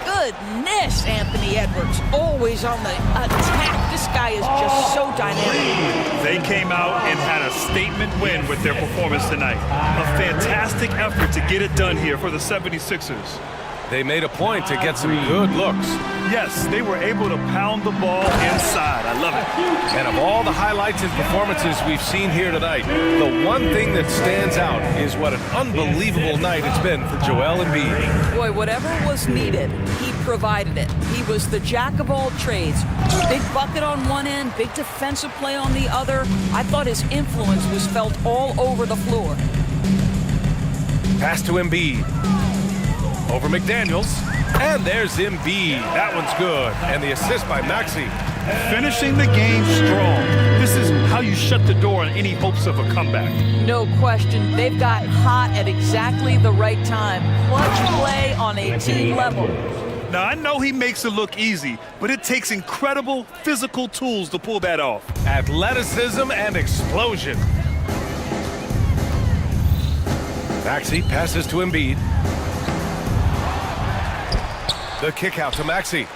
Goodness, Anthony Edwards, always on the attack. This guy is just so dynamic. They came out and had a statement win with their performance tonight. A fantastic effort to get it done here for the 76ers. They made a point to get some good looks. Yes, they were able to pound the ball inside. I love it. And of all the highlights and performances we've seen here tonight, the one thing that stands out is what an unbelievable night it's been for Joel Embiid. Boy, whatever was needed, he provided it. He was the jack of all trades. Big bucket on one end, big defensive play on the other. I thought his influence was felt all over the floor. Pass to Embiid. Over McDaniels. And there's Embiid. That one's good. And the assist by Maxey. Finishing the game strong. This is how you shut the door on any hopes of a comeback. No question. They've gotten hot at exactly the right time. Clutch play on a team level. Now, I know he makes it look easy, but it takes incredible physical tools to pull that off. Athleticism and explosion. Maxey passes to Embiid. The kick out to Maxey.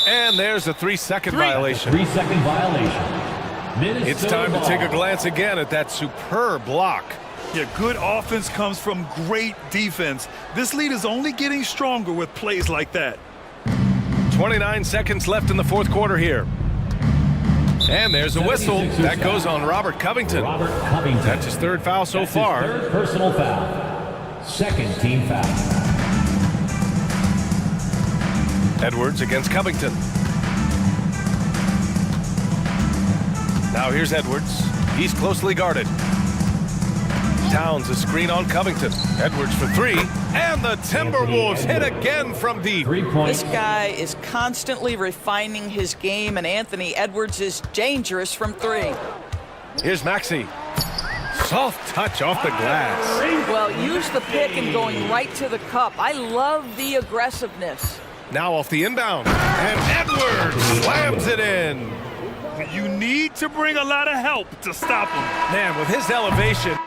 And there's a 3-second violation. 3-second violation. It's time to take a glance again at that superb block. Yeah, good offense comes from great defense. This lead is only getting stronger with plays like that. 29 seconds left in the fourth quarter here. And there's a whistle. That goes on Robert Covington. That's his third foul so far. Third personal foul. Second team foul. Edwards against Covington. Now here's Edwards. He's closely guarded. Towns a screen on Covington. Edwards for three. And the Timberwolves hit again from deep. This guy is constantly refining his game, and Anthony Edwards is dangerous from three. Here's Maxey. Soft touch off the glass. Well, use the pick and going right to the cup. I love the aggressiveness. Now off the inbound. And Edwards slams it in. You need to bring a lot of help to stop him. Man, with his elevation.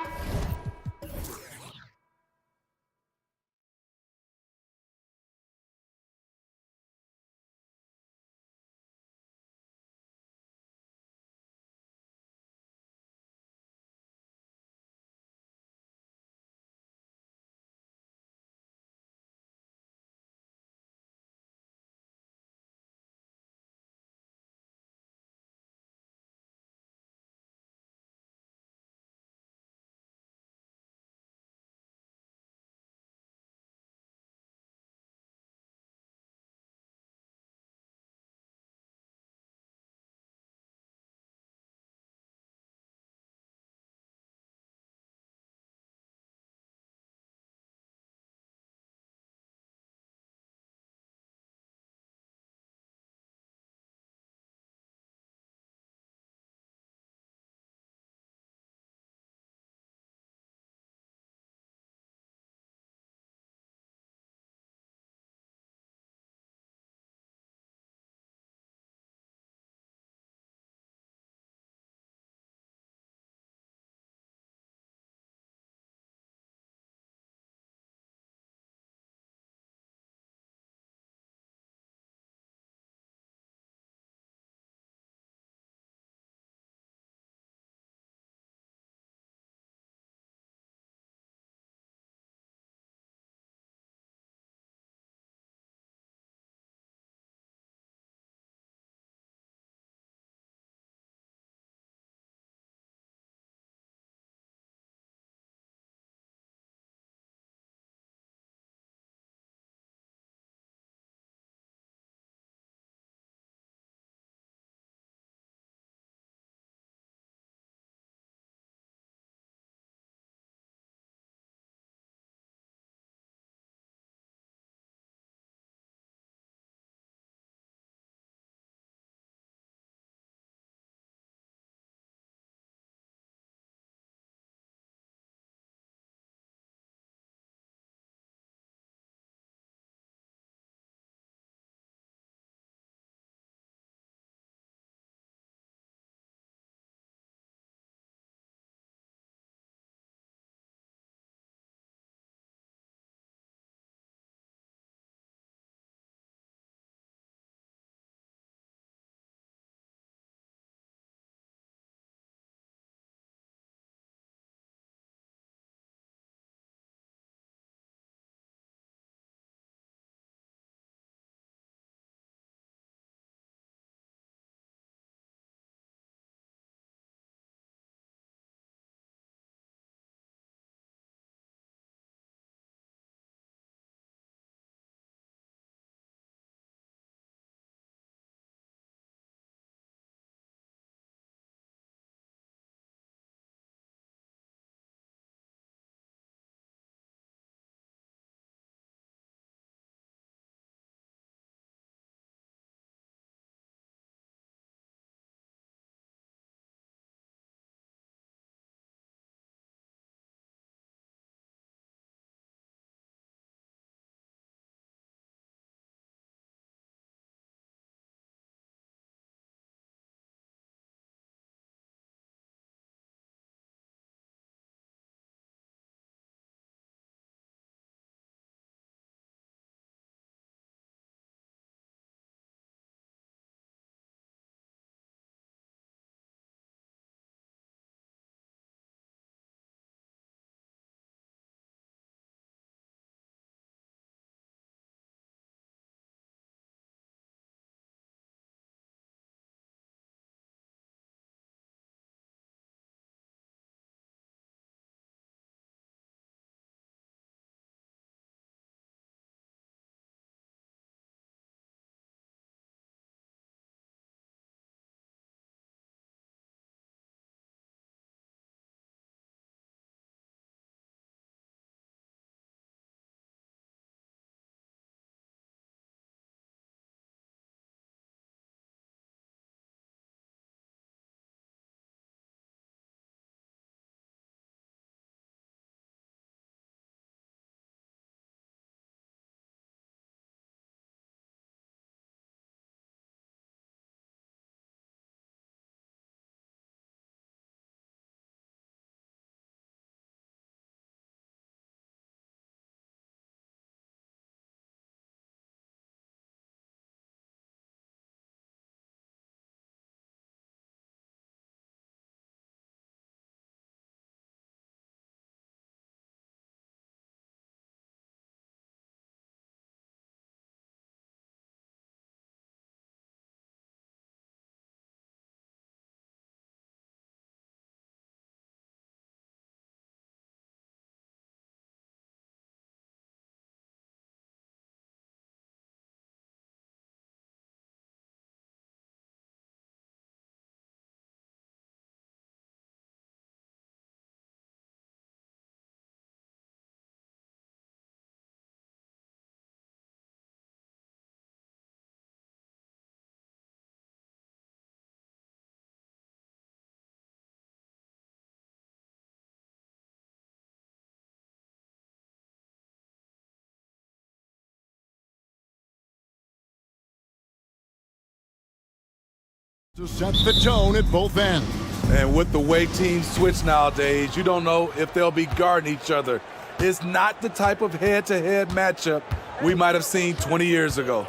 To set the tone at both ends. And with the way teams switch nowadays, you don't know if they'll be guarding each other. It's not the type of head-to-head matchup we might have seen 20 years ago.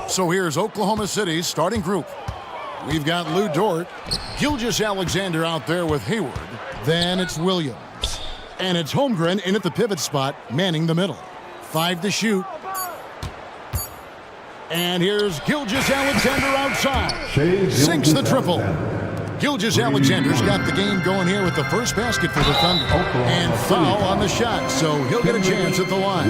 So here's Oklahoma City's starting group. We've got Lou Dort, Gilgeous-Alexander out there with Hayward. Then it's Williams. And it's Holmgren in at the pivot spot, manning the middle. 5 to shoot. And here's Gilgeous-Alexander outside. Sinks the triple. Gilgeous-Alexander's got the game going here with the first basket for the Thunder. And foul on the shot, so he'll get a chance at the line.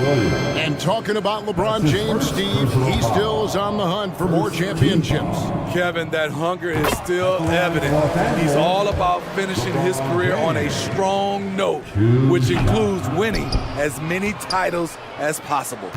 And talking about LeBron James, Steve, he still is on the hunt for more championships. Kevin, that hunger is still evident. He's all about finishing his career on a strong note, which includes winning as many titles as possible.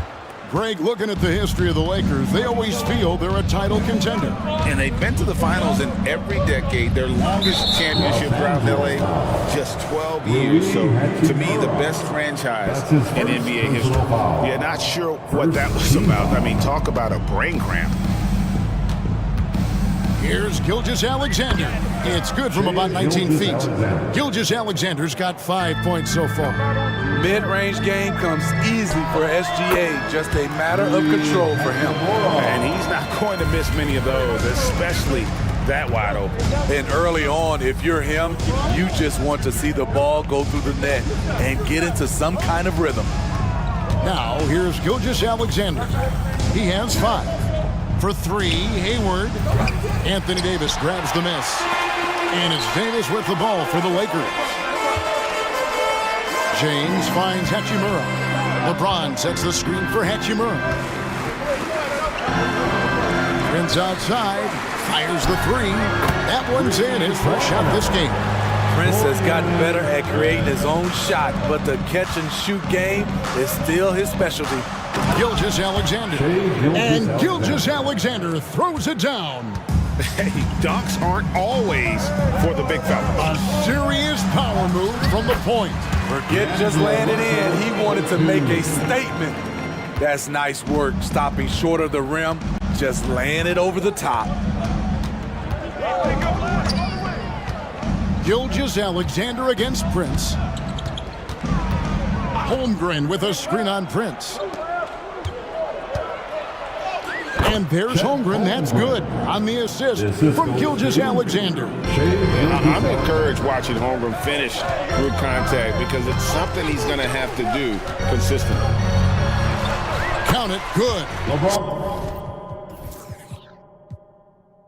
Greg, looking at the history of the Lakers, they always feel they're a title contender. And they've been to the finals in every decade. Their longest championship drought in LA, just 12 years. So, to me, the best franchise in NBA history. Yeah, not sure what that was about. I mean, talk about a brain cramp. Here's Gilgeous-Alexander. It's good from about 19 feet. Gilgeous-Alexander's got 5 points so far. Mid-range game comes easy for SGA, just a matter of control for him. And he's not going to miss many of those, especially that wide open. And early on, if you're him, you just want to see the ball go through the net and get into some kind of rhythm. Now, here's Gilgeous-Alexander. He has 5. For 3, Hayward. Anthony Davis grabs the miss. And it's Davis with the ball for the Lakers. James finds Hachimura. LeBron sets the screen for Hachimura. Prince outside, fires the 3. That one's in, his first shot this game. Prince has gotten better at creating his own shot, but the catch-and-shoot game is still his specialty. Gilgeous-Alexander. And Gilgeous-Alexander throws it down. Hey, dunks aren't always for the big fella. A serious power move from the point. Forget just laying it in. He wanted to make a statement. That's nice work, stopping short of the rim, just laying it over the top. Gilgeous-Alexander against Prince. Holmgren with a screen on Prince. And there's Holmgren, that's good, on the assist from Gilgeous-Alexander. I'm encouraged watching Holmgren finish through contact because it's something he's going to have to do consistently. Count it, good.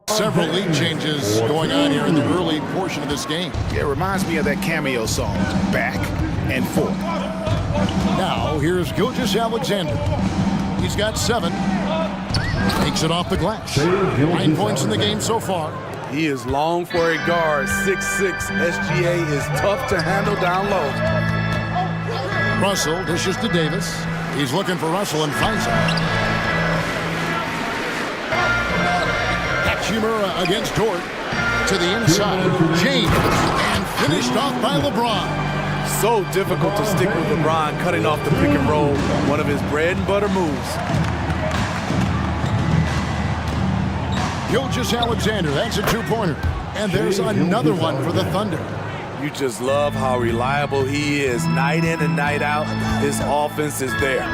Several lead changes going on here in the early portion of this game. Yeah, it reminds me of that cameo song, Back and Forth. Now, here's Gilgeous-Alexander. He's got 7. Takes it off the glass. 9 points in the game so far. He is long for a guard. 6'6". SGA is tough to handle down low. Russell dishes to Davis. He's looking for Russell and finds him. Hachimura against Dort. To the inside. James. And finished off by LeBron. So difficult to stick with LeBron, cutting off the pick and roll. One of his bread and butter moves. Gilgeous-Alexander, that's a 2-pointer. And there's another one for the Thunder. You just love how reliable he is. Night in and night out, his offense is there.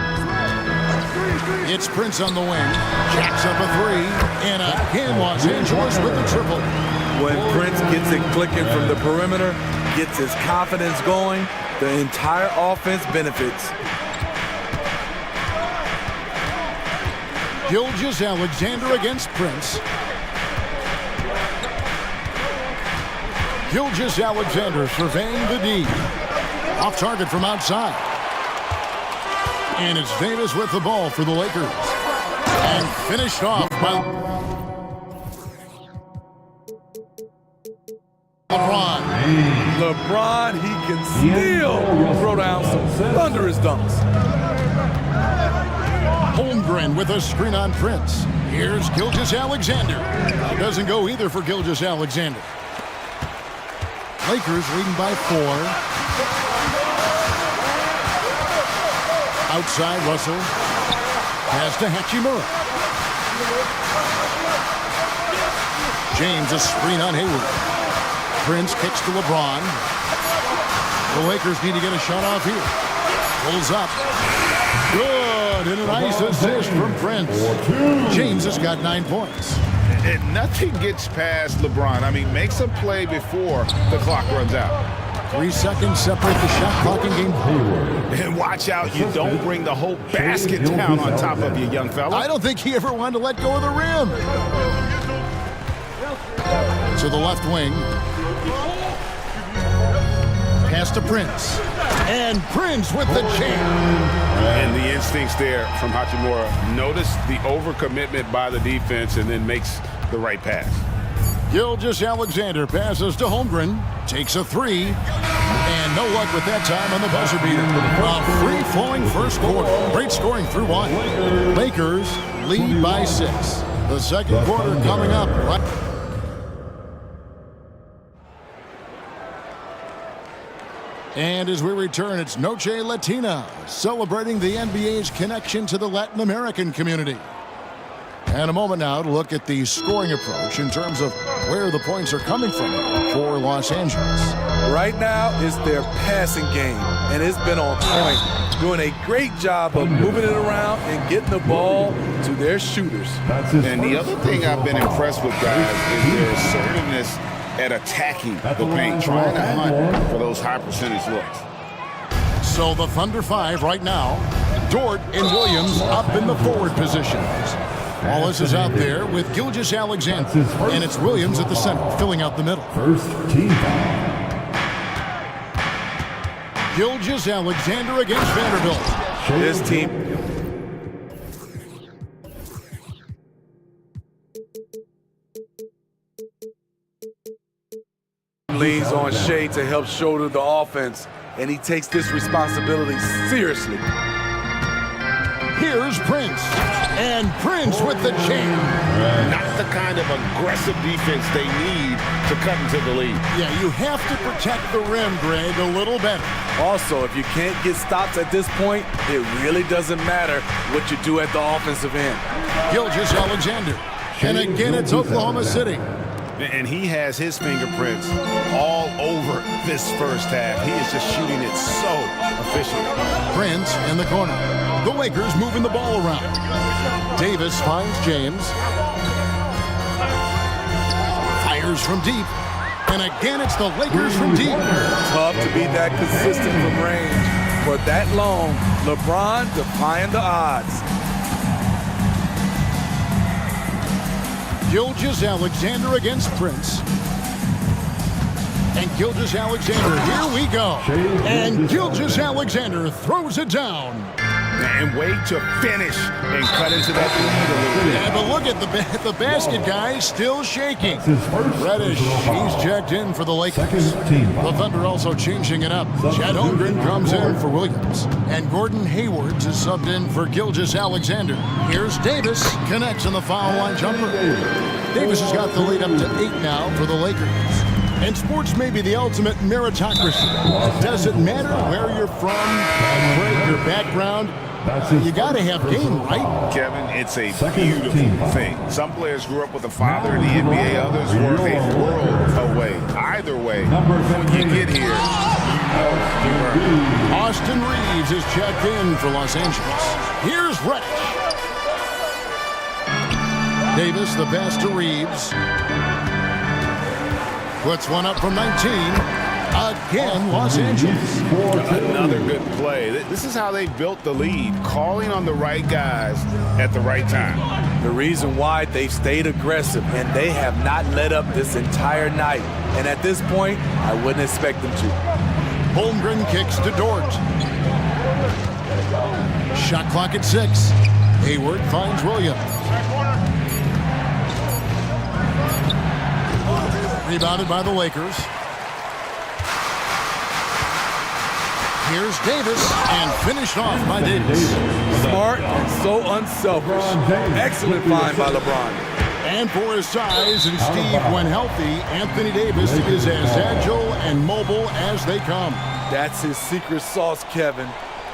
It's Prince on the wing. Jacks up a 3. And again, Los Angeles with the triple. When Prince gets it clicking from the perimeter, gets his confidence going, the entire offense benefits. Gilgeous-Alexander against Prince. Gilgeous-Alexander surveying the D. Off target from outside. And it's Davis with the ball for the Lakers. And finished off by LeBron. LeBron, he can still throw down some thunderous dunks. Holmgren with a screen on Prince. Here's Gilgeous-Alexander. It doesn't go either for Gilgeous-Alexander. Lakers leading by 4. Outside, Russell. Pass to Hachimura. James a screen on Hayward. Prince kicks to LeBron. The Lakers need to get a shot off here. Pulls up. Good, and a nice assist from Prince. James has got 9 points. And nothing gets past LeBron. I mean, makes a play before the clock runs out. 3 seconds separate the shot clock and game. And watch out, you don't bring the whole basket down on top of you, young fella. I don't think he ever wanted to let go of the rim. To the left wing. Pass to Prince. And Prince with the jam. And the instincts there from Hachimura. Notice the overcommitment by the defense and then makes the right pass. Gilgeous-Alexander passes to Holmgren. Takes a 3. And no luck with that time on the buzzer beater. A free-flowing first quarter. Great scoring through 1. Lakers lead by 6. The second quarter coming up. And as we return, it's Noche Latina, celebrating the NBA's connection to the Latin American community. And a moment now to look at the scoring approach in terms of where the points are coming from for Los Angeles. Right now, it's their passing game, and it's been on point, doing a great job of moving it around and getting the ball to their shooters. And the other thing I've been impressed with, guys, is their assertiveness at attacking the paint, trying to hunt for those high percentage looks. So the Thunder 5 right now. Dort and Williams up in the forward positions. Wallace is out there with Gilgeous-Alexander. And it's Williams at the center, filling out the middle. First team. Gilgeous-Alexander against Vanderbilt. This team leans on Shea to help shoulder the offense, and he takes this responsibility seriously. Here's Prince, and Prince with the jam. Not the kind of aggressive defense they need to cut into the lead. Yeah, you have to protect the rim, Greg, a little better. Also, if you can't get stops at this point, it really doesn't matter what you do at the offensive end. Gilgeous-Alexander, and again it's Oklahoma City. And he has his fingerprints all over this first half. He is just shooting it so efficiently. Prince in the corner. The Lakers moving the ball around. Davis finds James. Fires from deep. And again, it's the Lakers from deep. Tough to be that consistent from range. For that long, LeBron defying the odds. Gilgeous-Alexander against Prince. And Gilgeous-Alexander, here we go. And Gilgeous-Alexander throws it down. And wait to finish and cut into that lead a little bit. Yeah, but look at the basket guy still shaking. Reddish, he's checked in for the Lakers. The Thunder also changing it up. Chad Holmgren comes in for Williams. And Gordon Hayward is subbed in for Gilgeous-Alexander. Here's Davis, connects on the foul line jumper. Davis has got the lead up to 8 now for the Lakers. And sports may be the ultimate meritocracy. Does it matter where you're from, your background? You got to have game, right? Kevin, it's a beautiful thing. Some players grew up with a father in the NBA, others were a world away. Either way, when you get here, you know. Austin Reeves is checked in for Los Angeles. Here's Reddish. Davis, the pass to Reeves. Puts one up from 19. Again, Los Angeles. Another good play. This is how they built the lead, calling on the right guys at the right time. The reason why they've stayed aggressive, and they have not let up this entire night. And at this point, I wouldn't expect them to. Holmgren kicks to Dort. Shot clock at 6. Hayward finds Williams. Rebounded by the Lakers. Here's Davis, and finished off by Davis. Smart and so unselfish. Excellent find by LeBron. And for his size and Steve, when healthy, Anthony Davis is as agile and mobile as they come. That's his secret sauce, Kevin.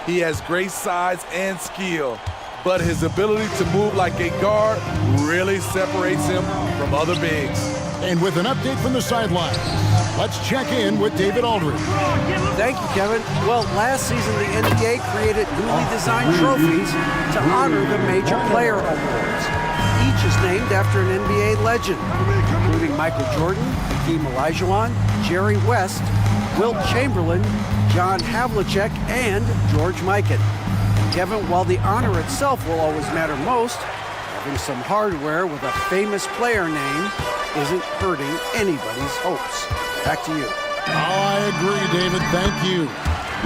He has great size and skill, but his ability to move like a guard really separates him from other bigs. And with an update from the sideline, let's check in with David Aldridge. Thank you, Kevin. Well, last season the NBA created newly designed trophies to honor the major player awards. Each is named after an NBA legend, including Michael Jordan, Hakeem Olajuwon, Jerry West, Wilt Chamberlain, John Havlicek, and George Mikan. Kevin, while the honor itself will always matter most, having some hardware with a famous player name isn't hurting anybody's hopes. Back to you. I agree, David. Thank you.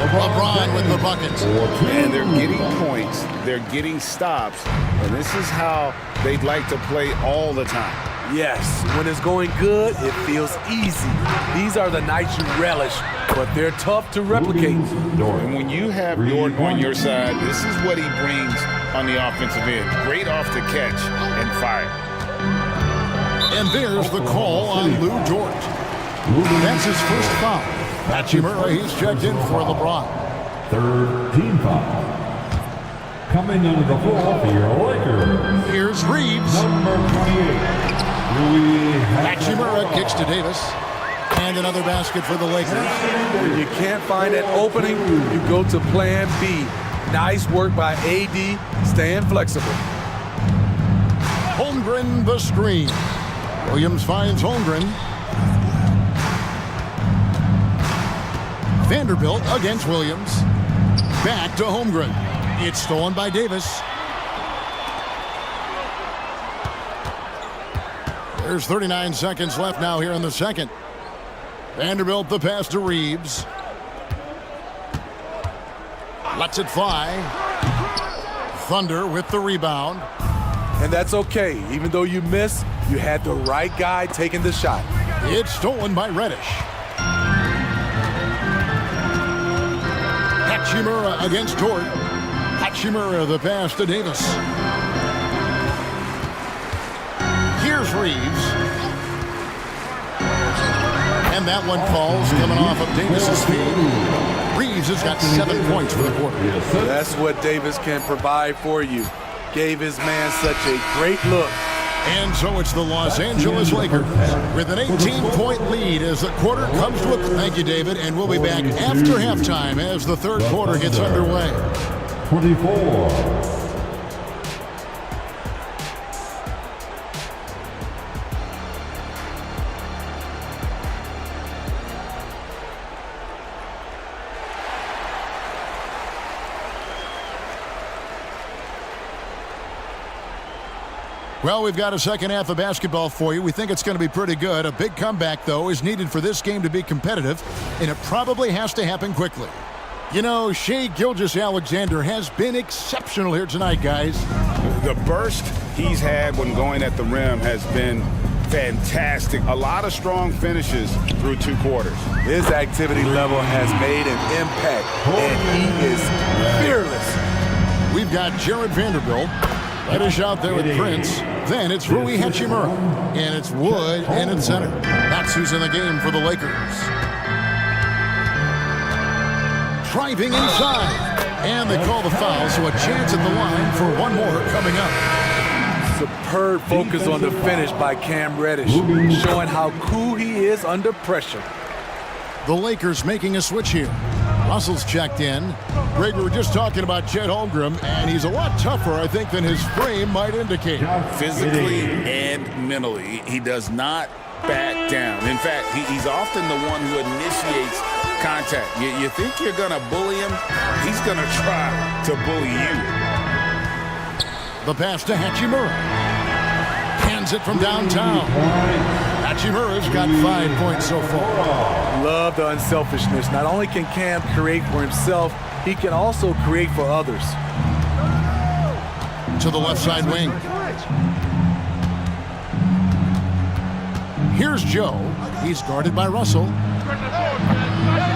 LeBron with the buckets. And they're getting points. They're getting stops. And this is how they'd like to play all the time. Yes, when it's going good, it feels easy. These are the nights you relish, but they're tough to replicate. And when you have Jordan on your side, this is what he brings on the offensive end. Great off the catch and fire. And there's the call on Lou Dort. That's his first foul. Hachimura, he's checked in for LeBron. Third team foul. Coming into the floor for your Lakers. Here's Reeves. Number 28. Hachimura kicks to Davis. And another basket for the Lakers. When you can't find an opening, you go to plan B. Nice work by AD, staying flexible. Holmgren the screen. Williams finds Holmgren. Vanderbilt against Williams. Back to Holmgren. It's stolen by Davis. There's 39 seconds left now here in the second. Vanderbilt the pass to Reeves. Lets it fly. Thunder with the rebound. And that's okay. Even though you miss, you had the right guy taking the shot. It's stolen by Reddish. Hachimura against Dort. Hachimura the pass to Davis. Here's Reeves. And that one falls coming off of Davis's feet. Reeves has got 7 points for the quarter. That's what Davis can provide for you. Gave his man such a great look. And so it's the Los Angeles Lakers with an 18-point lead as the quarter comes to a... Thank you, David. And we'll be back after halftime as the third quarter gets underway. 24. Well, we've got a second half of basketball for you. We think it's going to be pretty good. A big comeback, though, is needed for this game to be competitive, and it probably has to happen quickly. You know, Shai Gilgeous-Alexander has been exceptional here tonight, guys. The burst he's had when going at the rim has been fantastic. A lot of strong finishes through 2 quarters. His activity level has made an impact, and he is fearless. We've got Jared Vanderbilt. Reddish out there with Prince. Then it's Rui Hachimura. And it's Wood in at center. That's who's in the game for the Lakers. Driving inside. And they call the foul, so a chance at the line for one more coming up. Superb focus on the finish by Cam Reddish, showing how cool he is under pressure. The Lakers making a switch here. Russell's checked in. Greg, we were just talking about Chet Holmgren, and he's a lot tougher, I think, than his frame might indicate. Physically and mentally, he does not back down. In fact, he's often the one who initiates contact. You think you're going to bully him? He's going to try to bully you. The pass to Hachimura. Hands it from downtown. Hachimura's got 5 points so far. Love the unselfishness. Not only can Cam create for himself, he can also create for others. To the left side wing. Here's Joe. He's guarded by Russell.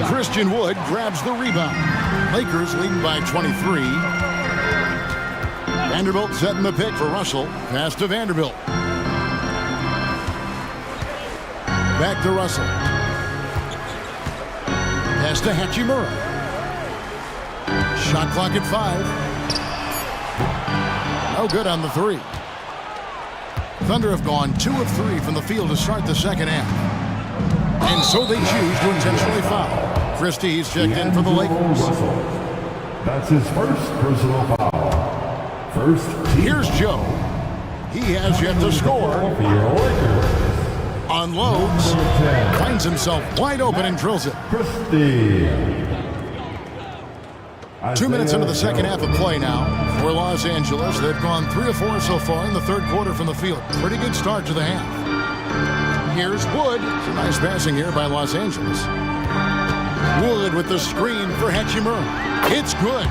Christian Wood grabs the rebound. Lakers leading by 23. Vanderbilt setting the pick for Russell. Pass to Vanderbilt. Back to Russell. Pass to Hachimura. Shot clock at 5. No good on the 3. Thunder have gone 2 of 3 from the field to start the second half. And so they choose to intentionally foul. Christie's checked in for the Lakers. That's his first personal foul. First team. Here's Joe. He has yet to score. Unloads. Finds himself wide open and drills it. Christie. 2 minutes into the second half of play now for Los Angeles. They've gone 3 of 4 so far in the third quarter from the field. Pretty good start to the half. Here's Wood. Some nice passing here by Los Angeles. Wood with the screen for Hachimura. It's good.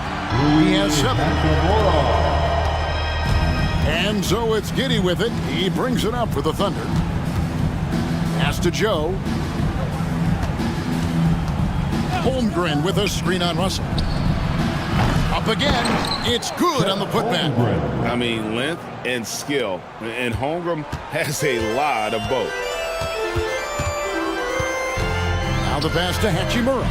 He has 7. And so it's Giddy with it. He brings it up for the Thunder. Pass to Joe. Holmgren with a screen on Russell. Up again. It's good on the putback. I mean, length and skill. And Holmgren has a lot of both. Now the pass to Hachimura.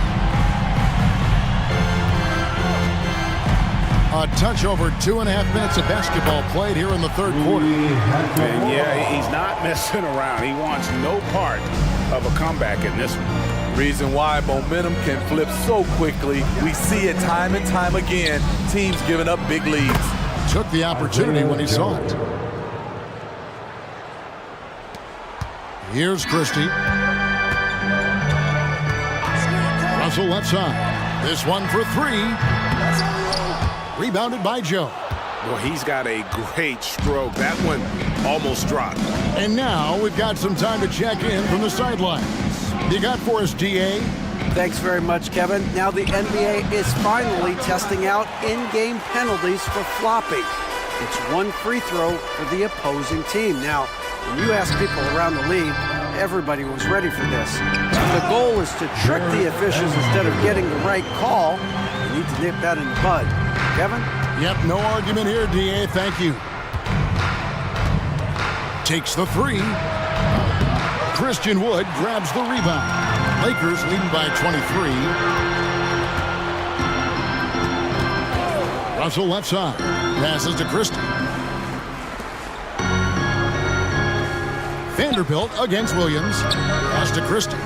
A touch over 2.5 minutes of basketball played here in the third quarter. And yeah, he's not messing around. He wants no part of a comeback in this one. Reason why momentum can flip so quickly. We see it time and time again. Teams giving up big leads. Took the opportunity when he saw it. Here's Christie. Russell left side. This one for 3. Rebounded by Joe. Well, he's got a great stroke. That one almost dropped. And now we've got some time to check in from the sidelines. You got for us, DA? Thanks very much, Kevin. Now the NBA is finally testing out in-game penalties for flopping. It's 1 free throw for the opposing team. Now, when you ask people around the league, everybody was ready for this. The goal is to trick the officials instead of getting the right call. You need to nip that in the bud. Kevin? Yep, no argument here, DA. Thank you. Takes the 3. Christian Wood grabs the rebound. Lakers leading by 23. Russell left side. Passes to Christie. Vanderbilt against Williams. Pass to Christie.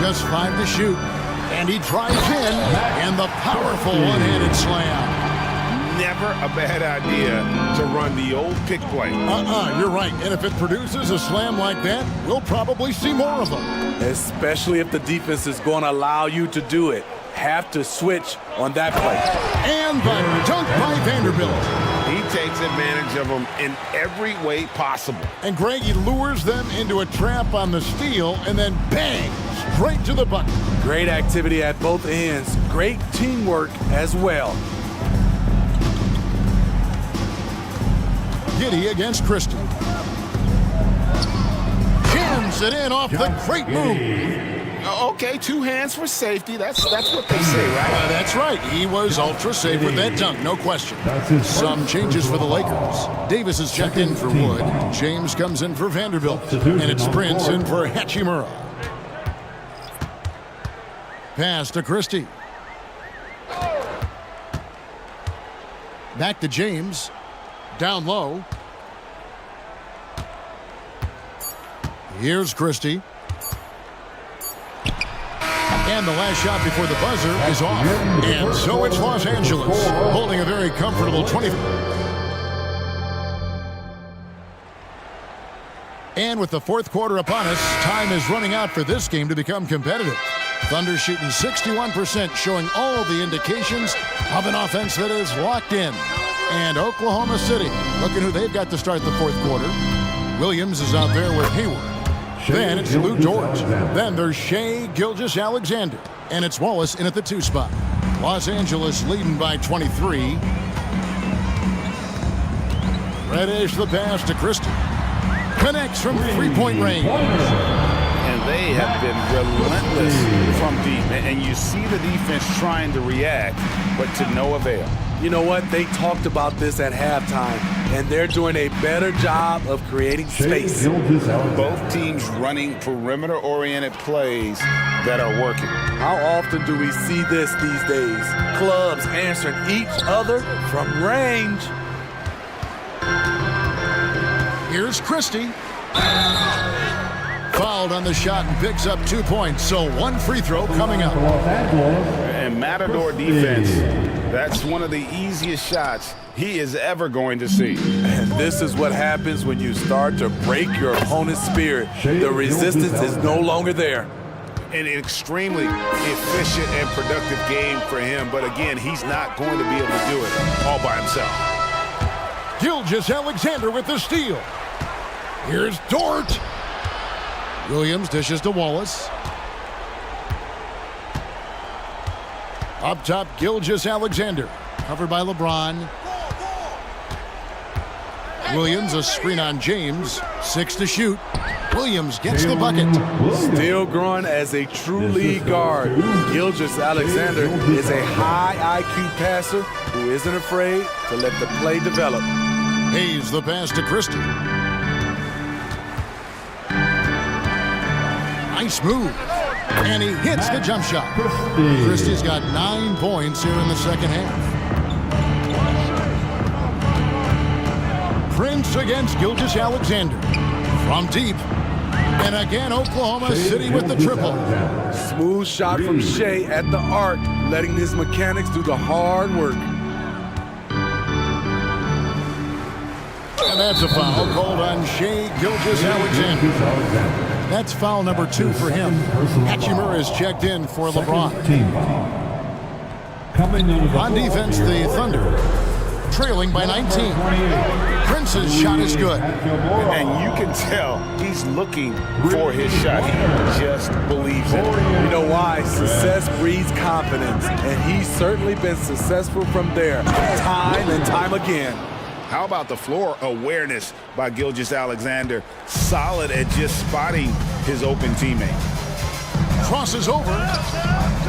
Just 5 to shoot. And he drives in. And the powerful one-handed slam. Never a bad idea to run the old pick play. You're right. And if it produces a slam like that, we'll probably see more of them. Especially if the defense is going to allow you to do it. Have to switch on that play. And the dunk by Vanderbilt. He takes advantage of them in every way possible. And Greg, he lures them into a trap on the steal and then bang, straight to the bucket. Great activity at both ends. Great teamwork as well. Giddy against Christie. Jams it in off the great move. Okay, 2 hands for safety. That's what they say, right? That's right. He was ultra safe with that dunk, no question. Some changes for the Lakers. Davis is checked in for Wood. James comes in for Vanderbilt. And it's Prince in for Hachimura. Pass to Christie. Back to James. Down low. Here's Christie. And the last shot before the buzzer is off. And so it's Los Angeles holding a very comfortable 20. And with the fourth quarter upon us, time is running out for this game to become competitive. Thunder shooting 61%, showing all the indications of an offense that is locked in. And Oklahoma City, looking who they've got to start the fourth quarter. Williams is out there with Hayward. Then it's Lou Dort. Then there's Shea Gilgeous-Alexander. And it's Wallace in at the 2 spot. Los Angeles leading by 23. Reddish the pass to Christie. Connects from 3-point range. And they have been relentless from deep. And you see the defense trying to react, but to no avail. You know what? They talked about this at halftime, and they're doing a better job of creating space. Both teams running perimeter-oriented plays that are working. How often do we see this these days? Clubs answering each other from range. Here's Christie. Fouled on the shot and picks up 2 points. So one free throw coming up. And Matador defense, that's one of the easiest shots he is ever going to see. And this is what happens when you start to break your opponent's spirit. The resistance is no longer there. An extremely efficient and productive game for him, but again, he's not going to be able to do it all by himself. Gilgeous-Alexander with the steal. Here's Dort. Williams dishes to Wallace. Up top, Gilgeous-Alexander. Covered by LeBron. Williams, a screen on James. 6 to shoot. Williams gets the bucket. Still growing as a true lead guard. Gilgeous-Alexander is a high IQ passer who isn't afraid to let the play develop. Hayes the pass to Christie. Nice move. And he hits the jump shot. Christie's got 9 points here in the second half. Prince against Gilgeous-Alexander. From deep. And again, Oklahoma City with the triple. Smooth shot from Shea at the arc, letting his mechanics do the hard work. And that's a foul called on Shea Gilgeous-Alexander. That's foul number 2 for him. Hachimura is checked in for LeBron. On defense, the Thunder trailing by 19. Prince's shot is good. And you can tell he's looking for his shot. He just believes it. You know why? Success breeds confidence, and he's certainly been successful from there, time and time again. How about the floor awareness by Gilgeous-Alexander? Solid at just spotting his open teammate. Crosses over.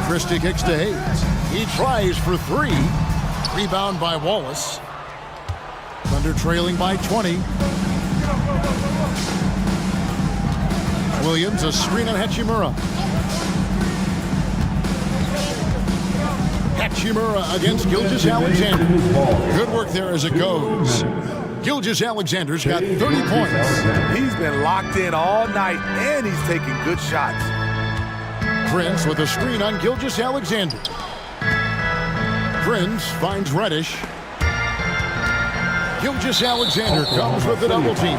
Christie kicks to Hayes. He tries for 3. Rebound by Wallace. Thunder trailing by 20. Williams, a screen on Hachimura. Hachimura against Gilgeous-Alexander. Good work there as it goes. Gilgeous-Alexander's got 30 points. He's been locked in all night, and he's taking good shots. Prince with a screen on Gilgeous-Alexander. Prince finds Reddish. Gilgeous-Alexander comes with the double team.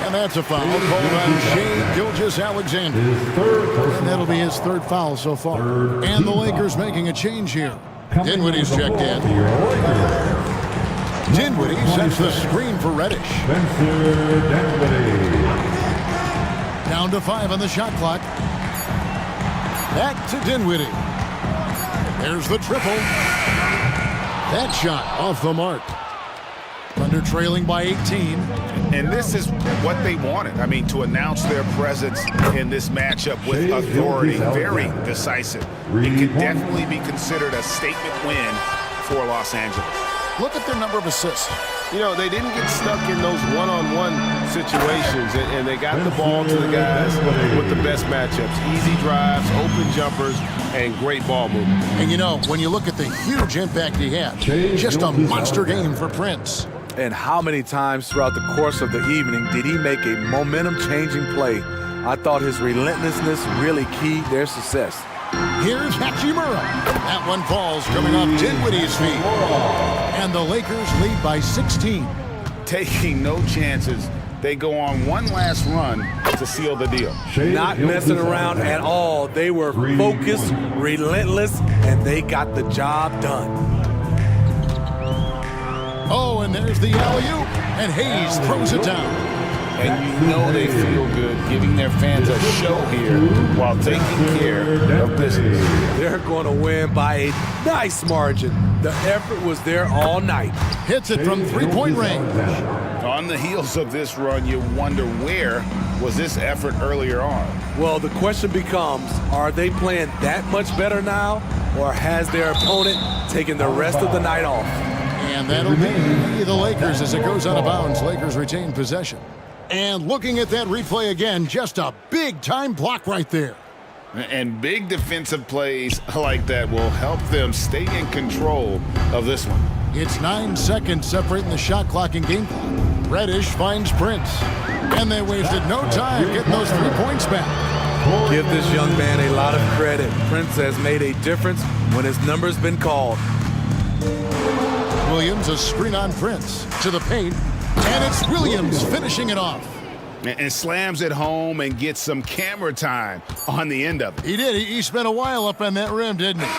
And that's a foul called on Shea Gilgeous-Alexander. And that'll be his 3rd foul so far. And the Lakers making a change here. Dinwiddie's checked in. Dinwiddie sets the screen for Reddish. Down to 5 on the shot clock. Back to Dinwiddie. There's the triple. That shot off the mark. Thunder trailing by 18. And this is what they wanted. I mean, to announce their presence in this matchup with authority, very decisive. It could definitely be considered a statement win for Los Angeles. Look at their number of assists. You know, they didn't get stuck in those one-on-one situations, and they got the ball to the guys with the best matchups. Easy drives, open jumpers, and great ball movement. And you know, when you look at the huge impact he had, just a monster game for Prince. And how many times throughout the course of the evening did he make a momentum-changing play? I thought his relentlessness really keyed their success. Here's Hachimura. That one falls coming off Dinwiddie's feet. And the Lakers lead by 16. Taking no chances. They go on one last run to seal the deal. Not messing around at all. They were focused, relentless, and they got the job done. Oh, and there's the alley-oop, and Hayes throws it down. And you know they feel good giving their fans a show here while taking care of business. They're going to win by a nice margin. The effort was there all night. Hits it from 3-point range. On the heels of this run, you wonder where was this effort earlier on? Well, the question becomes, are they playing that much better now, or has their opponent taken the rest of the night off? And that'll be the Lakers as it goes out of bounds. Lakers retain possession. And looking at that replay again, just a big-time block right there. And big defensive plays like that will help them stay in control of this one. It's 9 seconds separating the shot clock and game clock. Reddish finds Prince. And they wasted no time getting those 3 points back. Give this young man a lot of credit. Prince has made a difference when his number's been called. Williams, a screen on Prince. To the paint. And it's Williams finishing it off. And slams it home and gets some camera time on the end of it. He did. He spent a while up on that rim, didn't he?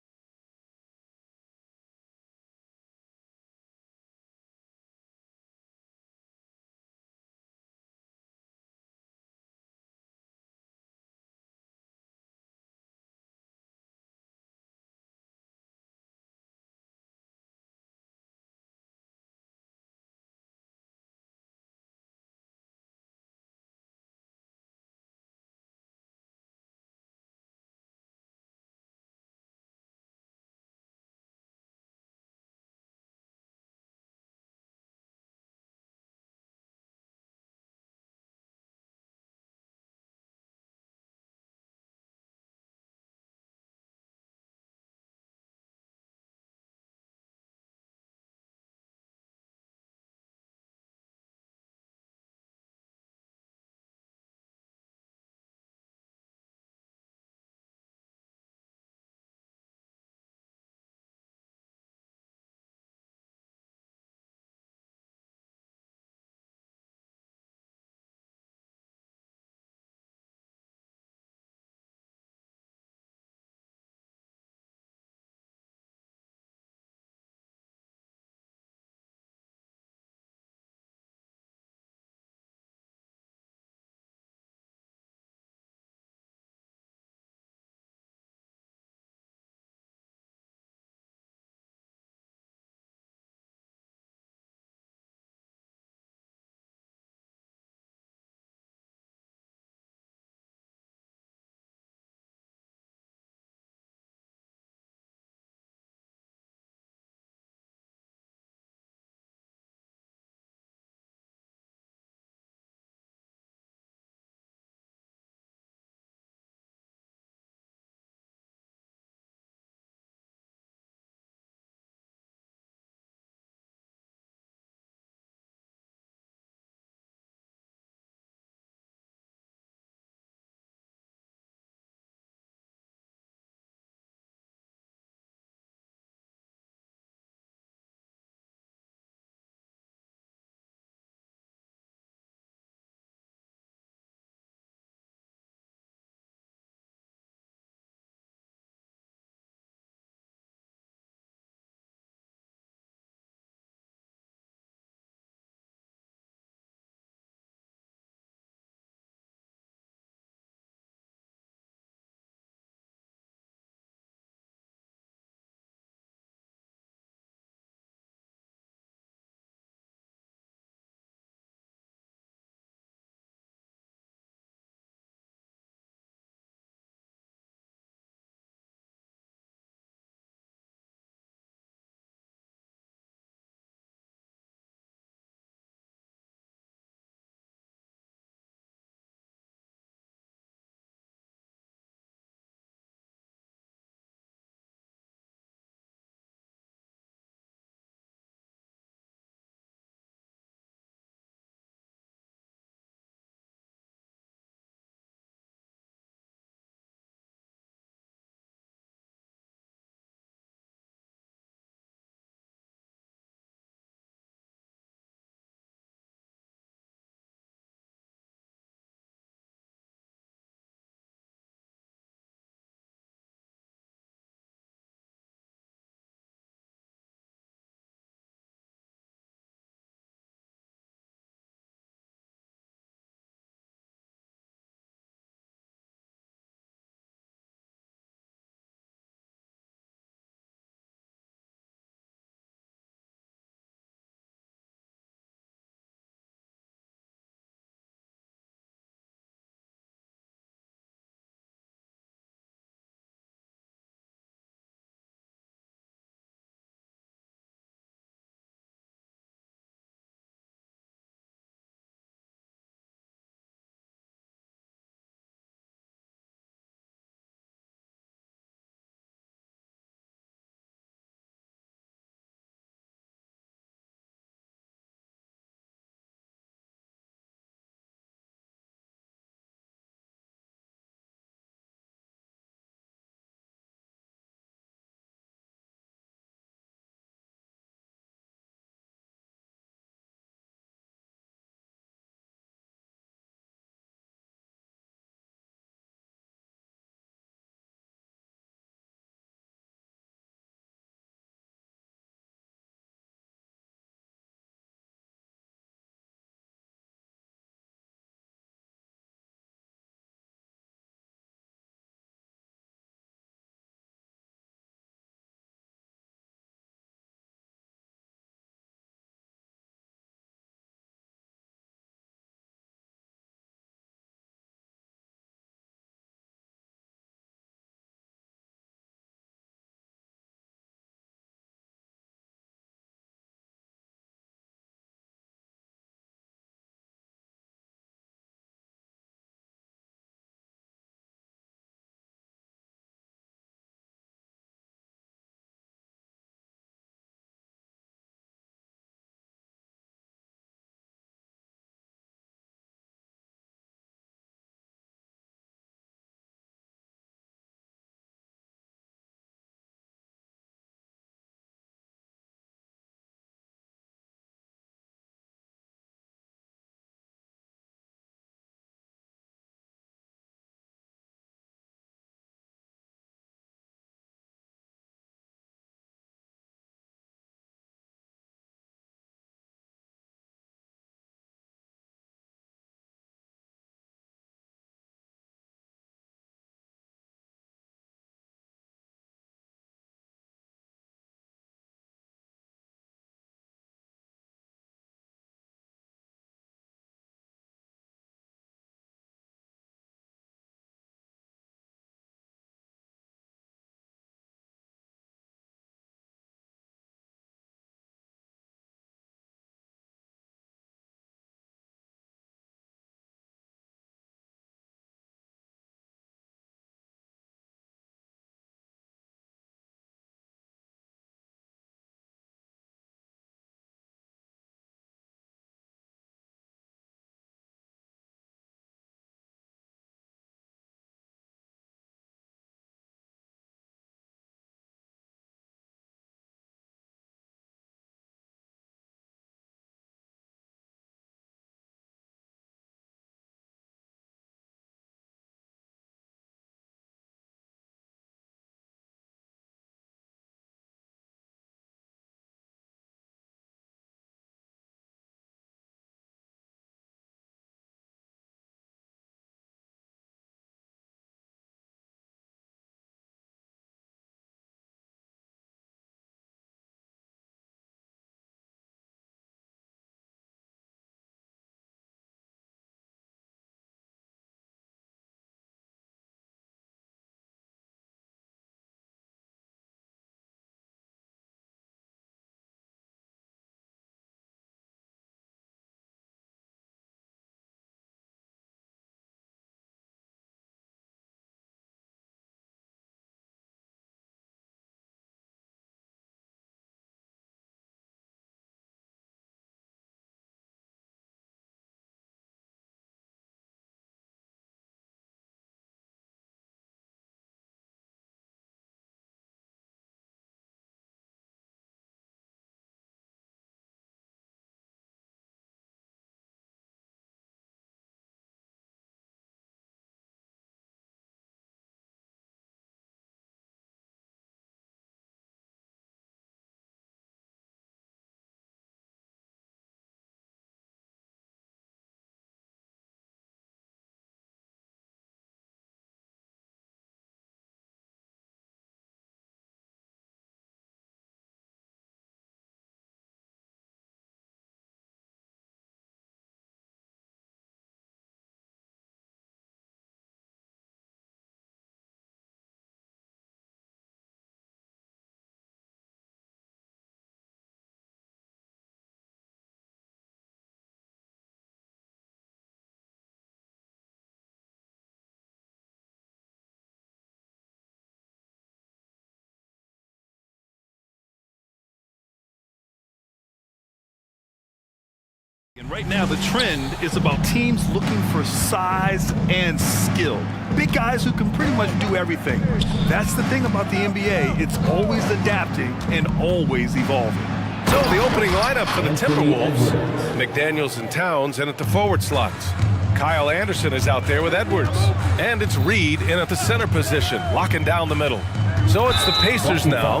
And right now, the trend is about teams looking for size and skill. Big guys who can pretty much do everything. That's the thing about the NBA. It's always adapting and always evolving. So the opening lineup for the Timberwolves. McDaniels and Towns in at the forward slots. Kyle Anderson is out there with Edwards. And it's Reed in at the center position, locking down the middle. So it's the Pacers now.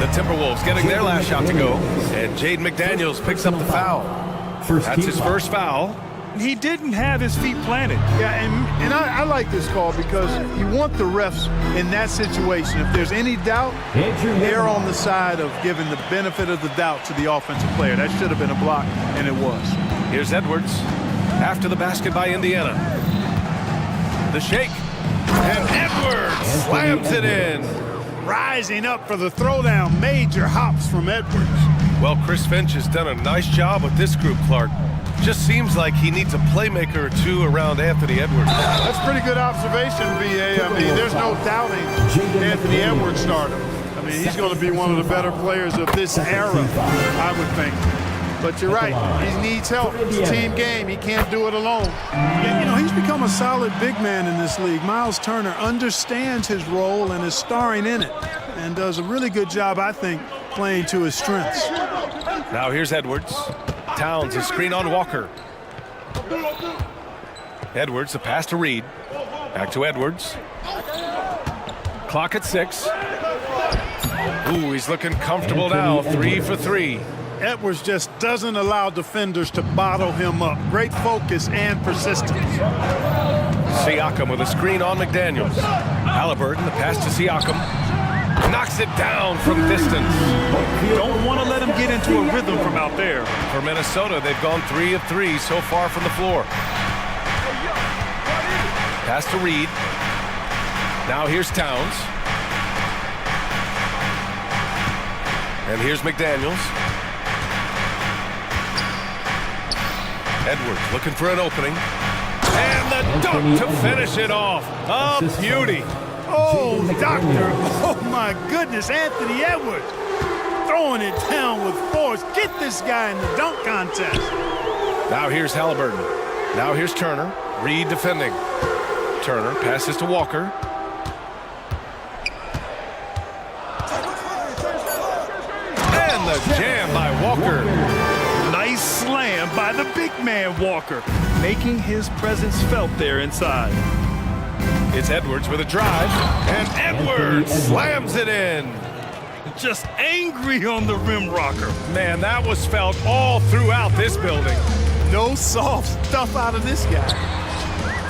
The Timberwolves getting their last shot to go. And Jaden McDaniels picks up the foul. That's his first foul. He didn't have his feet planted. Yeah, and I like this call because you want the refs in that situation. If there's any doubt, they're on the side of giving the benefit of the doubt to the offensive player. That should have been a block, and it was. Here's Edwards after the basket by Indiana. The shake. And Edwards slams it in. Rising up for the throwdown. Major hops from Edwards. Well, Chris Finch has done a nice job with this group, Clark. Just seems like he needs a playmaker or two around Anthony Edwards. That's pretty good observation, BA. I mean, there's no doubting Anthony Edwards stardom. I mean, he's going to be one of the better players of this era, I would think. But you're right, he needs help. It's a team game. He can't do it alone. Yeah, you know, he's become a solid big man in this league. Miles Turner understands his role and is starring in it and does a really good job, I think, playing to his strengths. Now here's Edwards. Towns, a screen on Walker. Edwards, the pass to Reed. Back to Edwards. Clock at 6. Ooh, he's looking comfortable now. 3 for 3. Edwards just doesn't allow defenders to bottle him up. Great focus and persistence. Siakam with a screen on McDaniels. Halliburton, the pass to Siakam. Knocks it down from distance. Don't want to let him get into a rhythm from out there. For Minnesota, they've gone 3 of 3 so far from the floor. Pass to Reed. Now here's Towns. And here's McDaniels. Edwards looking for an opening. And the dunk to finish it off. A beauty. Oh, doctor. Oh, my goodness. Anthony Edwards throwing it down with force. Get this guy in the dunk contest. Now here's Halliburton. Now here's Turner. Reed defending. Turner passes to Walker. And the jam by Walker. Nice slam by the big man Walker, making his presence felt there inside. It's Edwards with a drive, and Edwards slams it in. Just angry on the rim rocker. Man, that was felt all throughout this building. No soft stuff out of this guy.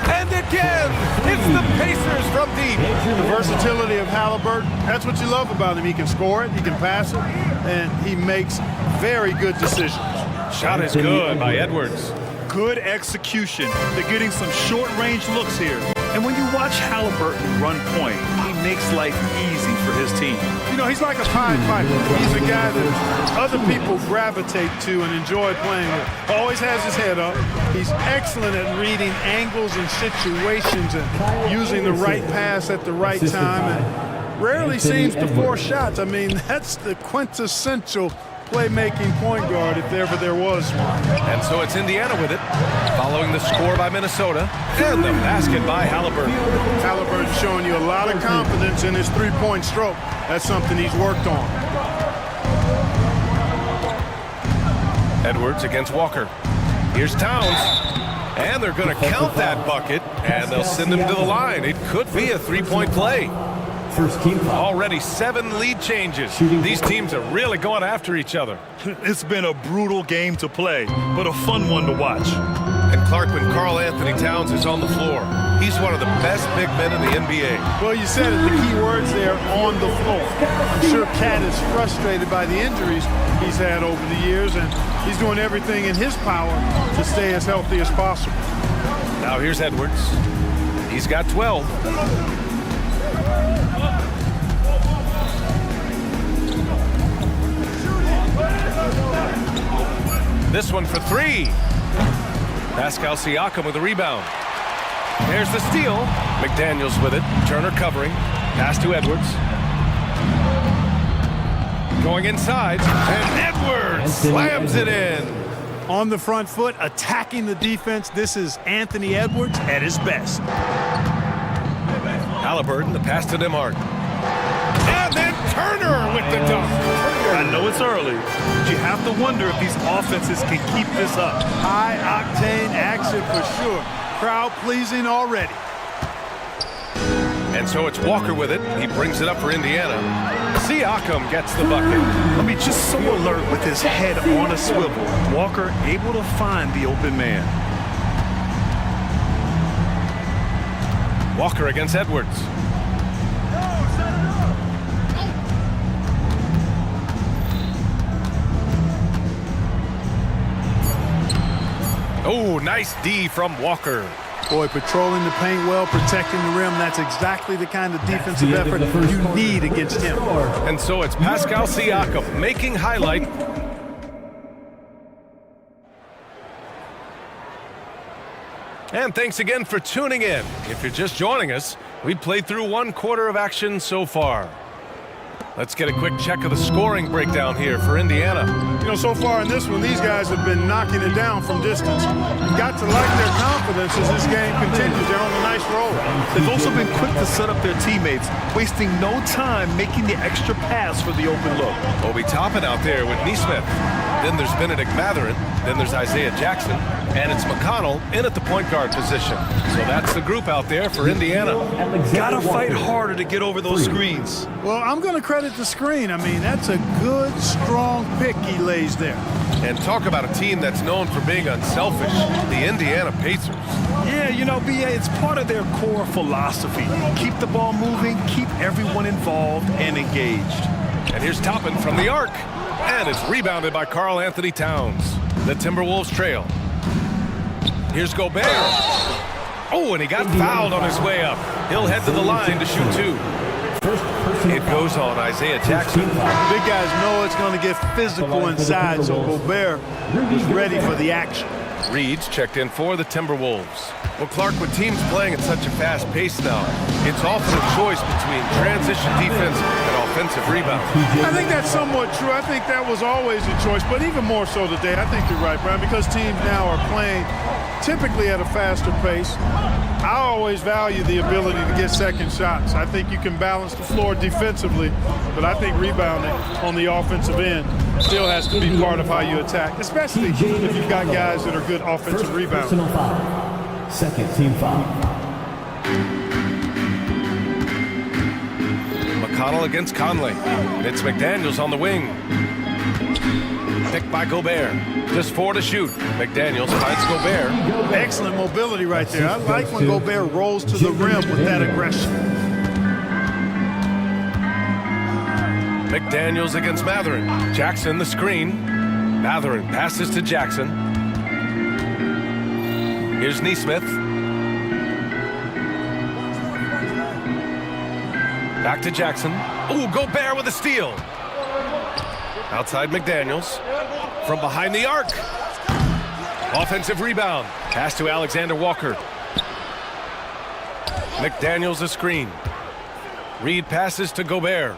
And again, it's the Pacers from deep. The versatility of Halliburton, that's what you love about him. He can score it, he can pass it, and he makes very good decisions. Shot is good by Edwards. Good execution. They're getting some short-range looks here. And when you watch Halliburton run point, he makes life easy for his team. You know, he's like a Pied Piper. He's a guy that other people gravitate to and enjoy playing with. Always has his head up. He's excellent at reading angles and situations and using the right pass at the right time. And rarely seems to force shots. I mean, that's the quintessential playmaking point guard if ever there was one. And so it's Indiana with it, following the score by Minnesota and the basket by Halliburton. Halliburton showing you a lot of confidence in his three-point stroke. That's something he's worked on. Edwards against Walker. Here's Towns. And they're going to count that bucket, and they'll send him to the line. It could be a three-point play. First team foul. Already 7 lead changes. These teams are really going after each other. It's been a brutal game to play, but a fun one to watch. And Clark, when Karl Anthony Towns is on the floor, he's one of the best big men in the NBA. Well, you said it, the key words there, on the floor. I'm sure Cat is frustrated by the injuries he's had over the years, and he's doing everything in his power to stay as healthy as possible. Now here's Edwards. He's got 12. This one for 3. Pascal Siakam with a rebound. There's the steal. McDaniels with it. Turner covering. Pass to Edwards. Going inside. And Edwards slams it in. On the front foot, attacking the defense. This is Anthony Edwards at his best. Halliburton, the pass to Demhart. And then Turner with the dunk. I know it's early, but you have to wonder if these offenses can keep this up. High-octane action for sure. Crowd pleasing already. And so it's Walker with it. He brings it up for Indiana. Siakam gets the bucket. I mean, just so alert with his head on a swivel. Walker able to find the open man. Walker against Edwards. Oh, nice D from Walker. Boy, patrolling the paint well, protecting the rim. That's exactly the kind of defensive effort you need against him. And so it's Pascal Siakam making highlight. And thanks again for tuning in. If you're just joining us, we've played through 1 quarter of action so far. Let's get a quick check of the scoring breakdown here for Indiana. You know, so far in this one, these guys have been knocking it down from distance. You've got to like their confidence as this game continues. They're on a nice roll. They've also been quick to set up their teammates, wasting no time making the extra pass for the open look. Obi Toppin out there with Neesmith. Then there's Benedict Mathurin. Then there's Isaiah Jackson. And it's McConnell in at the point guard position. So that's the group out there for Indiana. Gotta fight harder to get over those screens. Well, I'm going to credit the screen. I mean, that's a good, strong pick he lays there. And talk about a team that's known for being unselfish, the Indiana Pacers. Yeah, you know, BA, it's part of their core philosophy. Keep the ball moving, keep everyone involved and engaged. And here's Toppin from the arc. And it's rebounded by Karl Anthony Towns. The Timberwolves trail. Here's Gobert. Oh, and he got fouled on his way up. He'll head to the line to shoot 2. It goes on Isaiah Jackson. Big guys know it's going to get physical inside, so Gobert is ready for the action. Reed's checked in for the Timberwolves. Well, Clark, with teams playing at such a fast pace now, it's often a choice between transition defense and offensive rebound. I think that's somewhat true. I think that was always a choice, but even more so today. I think you're right, Brian, because teams now are playing typically at a faster pace. I always value the ability to get second shots. I think you can balance the floor defensively, but I think rebounding on the offensive end still has to be part of how you attack, especially if you've got guys that are good offensive rebounders. Second team foul. McConnell against Conley. It's McDaniels on the wing. Picked by Gobert. Just 4 to shoot. McDaniels finds Gobert. Excellent mobility right there. I like when Gobert rolls to the rim with that aggression. McDaniels against Mathurin. Jackson the screen. Mathurin passes to Jackson. Here's Neesmith. Back to Jackson. Oh, Gobert with a steal. Outside McDaniels. From behind the arc. Offensive rebound. Pass to Alexander Walker. McDaniels a screen. Reed passes to Gobert.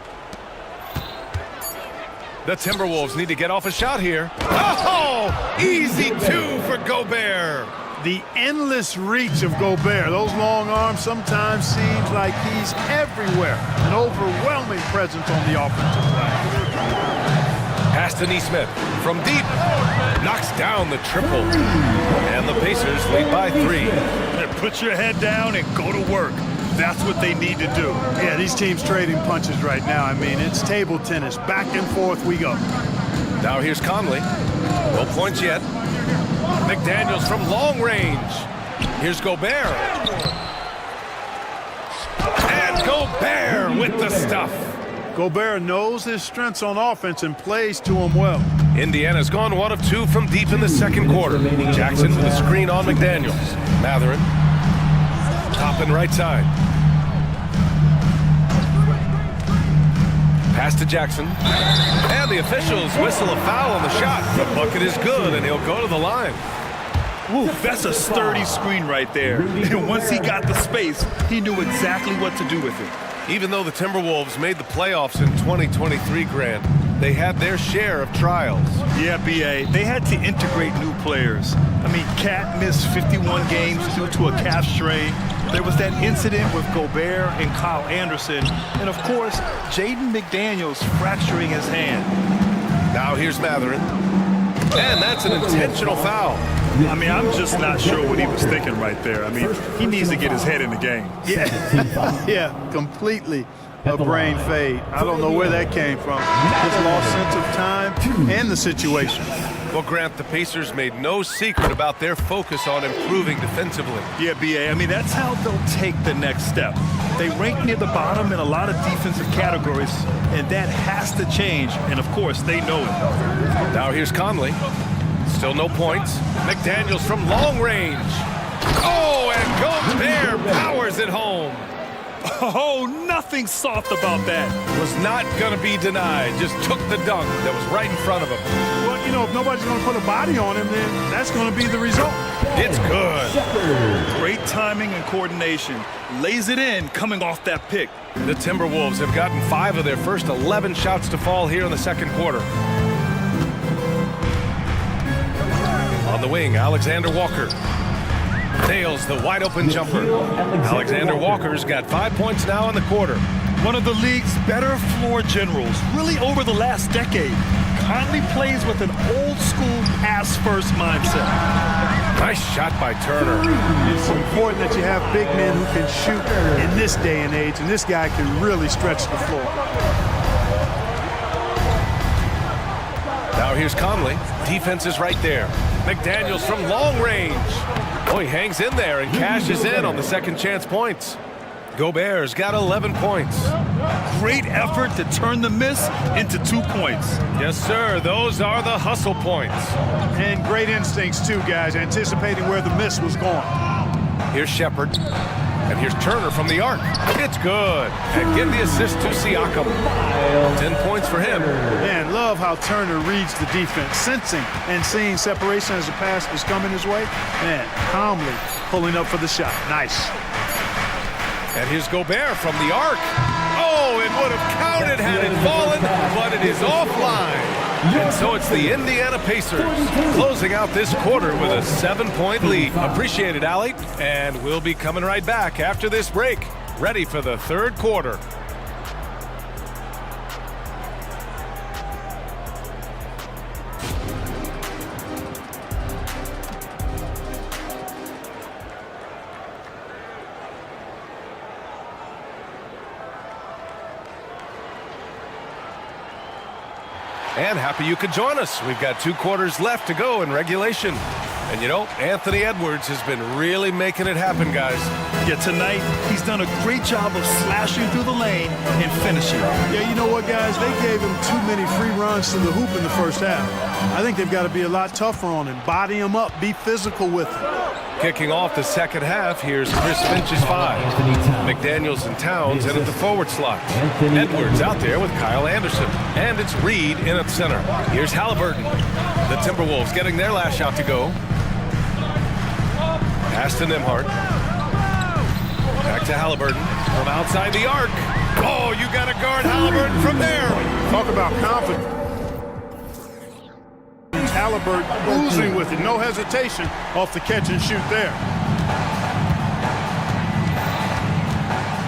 The Timberwolves need to get off a shot here. Oh! Easy 2 for Gobert. The endless reach of Gobert. Those long arms sometimes seems like he's everywhere. An overwhelming presence on the offensive side. Pass to Neesmith from deep. Knocks down the triple. And the Pacers lead by 3. And put your head down and go to work. That's what they need to do. Yeah, these teams trading punches right now. I mean, it's table tennis. Back and forth we go. Now here's Conley. No points yet. McDaniels from long range. Here's Gobert. And Gobert with the stuff. Gobert knows his strengths on offense and plays to him well. Indiana's gone 1 of 2 from deep in the second quarter. Jackson with a screen on McDaniels. Mathurin. Toppin right side. Pass to Jackson. And the officials whistle a foul on the shot. The bucket is good, and he'll go to the line. Ooh, that's a sturdy screen right there. And once he got the space, he knew exactly what to do with it. Even though the Timberwolves made the playoffs in 2023, Grant, they had their share of trials. Yeah, B.A., they had to integrate new players. I mean, Cat missed 51 games due to a calf strain. There was that incident with Gobert and Kyle Anderson. And, of course, Jaden McDaniels fracturing his hand. Now here's Matherin. And that's an intentional foul. I mean, I'm just not sure what he was thinking right there. I mean, he needs to get his head in the game. Yeah, yeah, completely a brain fade. I don't know where that came from. Just lost sense of time and the situation. Well, Grant, the Pacers made no secret about their focus on improving defensively. Yeah, B.A., I mean, that's how they'll take the next step. They rank near the bottom in a lot of defensive categories, and that has to change, and of course, they know it. Now here's Conley. Still no points. McDaniels from long range. Oh, and Gobert powers it home. Oh, nothing soft about that. Was not going to be denied. Just took the dunk that was right in front of him. Well, you know, if nobody's going to put a body on him, then that's going to be the result. It's good. Great timing and coordination. Lays it in coming off that pick. The Timberwolves have gotten 5 of their first 11 shots to fall here in the second quarter. On the wing, Alexander Walker nails the wide-open jumper. Alexander Walker's got 5 points now in the quarter. One of the league's better floor generals, really over the last decade. Conley plays with an old-school pass-first mindset. Nice shot by Turner. It's important that you have big men who can shoot in this day and age, and this guy can really stretch the floor. Now here's Conley. Defense is right there. McDaniels from long range. Oh, he hangs in there and cashes in on the second chance points. Gobert's got 11 points. Great effort to turn the miss into 2 points. Yes, sir. Those are the hustle points. And great instincts, too, guys, anticipating where the miss was going. Here's Shepard. And here's Turner from the arc. It's good. And give the assist to Siakam. 10 points for him. Man, love how Turner reads the defense, sensing and seeing separation as the pass was coming his way. Man, calmly pulling up for the shot. Nice. And here's Gobert from the arc. Oh, it would have counted had it fallen, but it is offline. And so it's the Indiana Pacers closing out this quarter with a 7-point lead. Appreciate it, Allie. And we'll be coming right back after this break, ready for the third quarter. And happy you could join us. We've got 2 quarters left to go in regulation. And you know, Anthony Edwards has been really making it happen, guys. Yeah, tonight, he's done a great job of slashing through the lane and finishing. Yeah, you know what, guys? They gave him too many free runs to the hoop in the first half. I think they've got to be a lot tougher on him. Body him up, be physical with him. Kicking off the second half, here's Chris Finch's 5. McDaniels and Towns in at the forward slot. Edwards out there with Kyle Anderson. And it's Reed in at center. Here's Halliburton. The Timberwolves getting their last shot to go. Pass to Nembhard. Back to Halliburton from outside the arc. Oh, you got to guard Halliburton from there. Talk about confidence. Halliburton oozing with it, no hesitation off the catch and shoot there.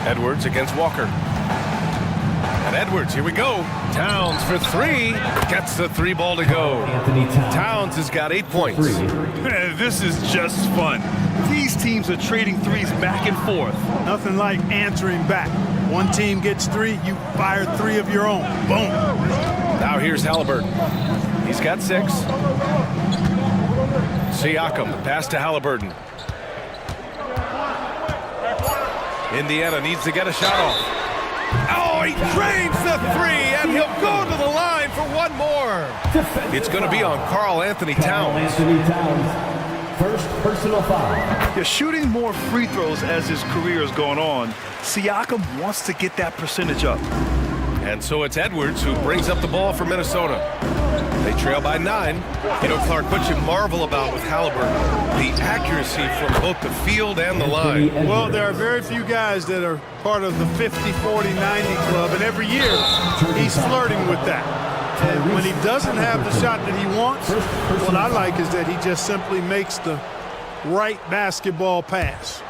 Edwards against Walker. And Edwards, here we go. Towns for 3. Gets the 3 ball to go. Towns has got 8 points. Man, this is just fun. These teams are trading threes back and forth. Nothing like answering back. One team gets 3, you fire 3 of your own. Boom. Now here's Halliburton. He's got 6. Siakam, pass to Halliburton. Indiana needs to get a shot off. Oh, he drains the 3, and he'll go to the line for one more. It's going to be on Karl Anthony Towns. First personal foul. Yeah, shooting more free throws as his career is going on, Siakam wants to get that percentage up. And so it's Edwards who brings up the ball for Minnesota. They trail by 9. You know, Clark, what you marvel about with Halliburton, the accuracy from both the field and the line. Well, there are very few guys that are part of the 50, 40, 90 club, and every year he's flirting with that. And when he doesn't have the shot that he wants, what I like is that he just simply makes the right basketball pass.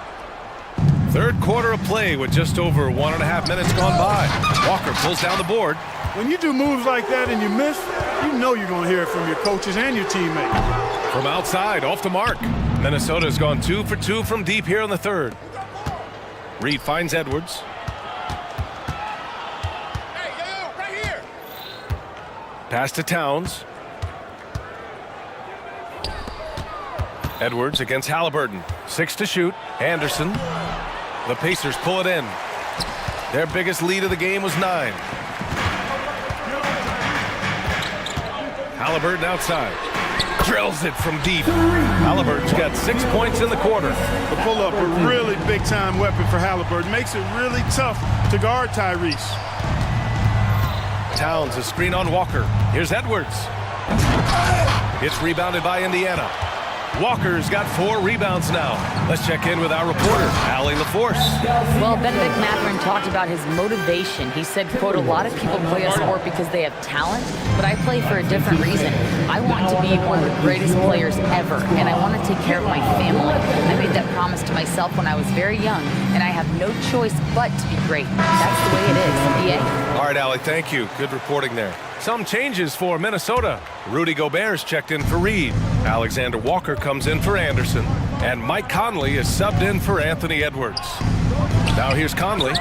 Third quarter of play with just over 1.5 minutes gone by. Walker pulls down the board. When you do moves like that and you miss, you know you're going to hear it from your coaches and your teammates. From outside, off the mark. Minnesota's gone 2 for 2 from deep here in the third. Reed finds Edwards. Right here. Pass to Towns. Edwards against Halliburton. 6 to shoot. Anderson. The Pacers pull it in. Their biggest lead of the game was 9. Halliburton outside. Drills it from deep. Halliburton's got 6 points in the quarter. The pull-up, a really big-time weapon for Halliburton. Makes it really tough to guard Tyrese. Towns, a screen on Walker. Here's Edwards. It's rebounded by Indiana. Walker's got 4 rebounds now. Let's check in with our reporter, Allie LaForce. Well, Benedict Mathurin talked about his motivation. He said, quote, a lot of people play a sport because they have talent, but I play for a different reason. I want to be one of the greatest players ever, and I want to take care of my family. I made that promise to myself when I was very young, and I have no choice but to be great. That's the way it is, NBA. All right, Allie, thank you. Good reporting there. Some changes for Minnesota. Rudy Gobert's checked in for Reed. Alexander Walker comes in for Anderson. And Mike Conley is subbed in for Anthony Edwards. Now here's Conley,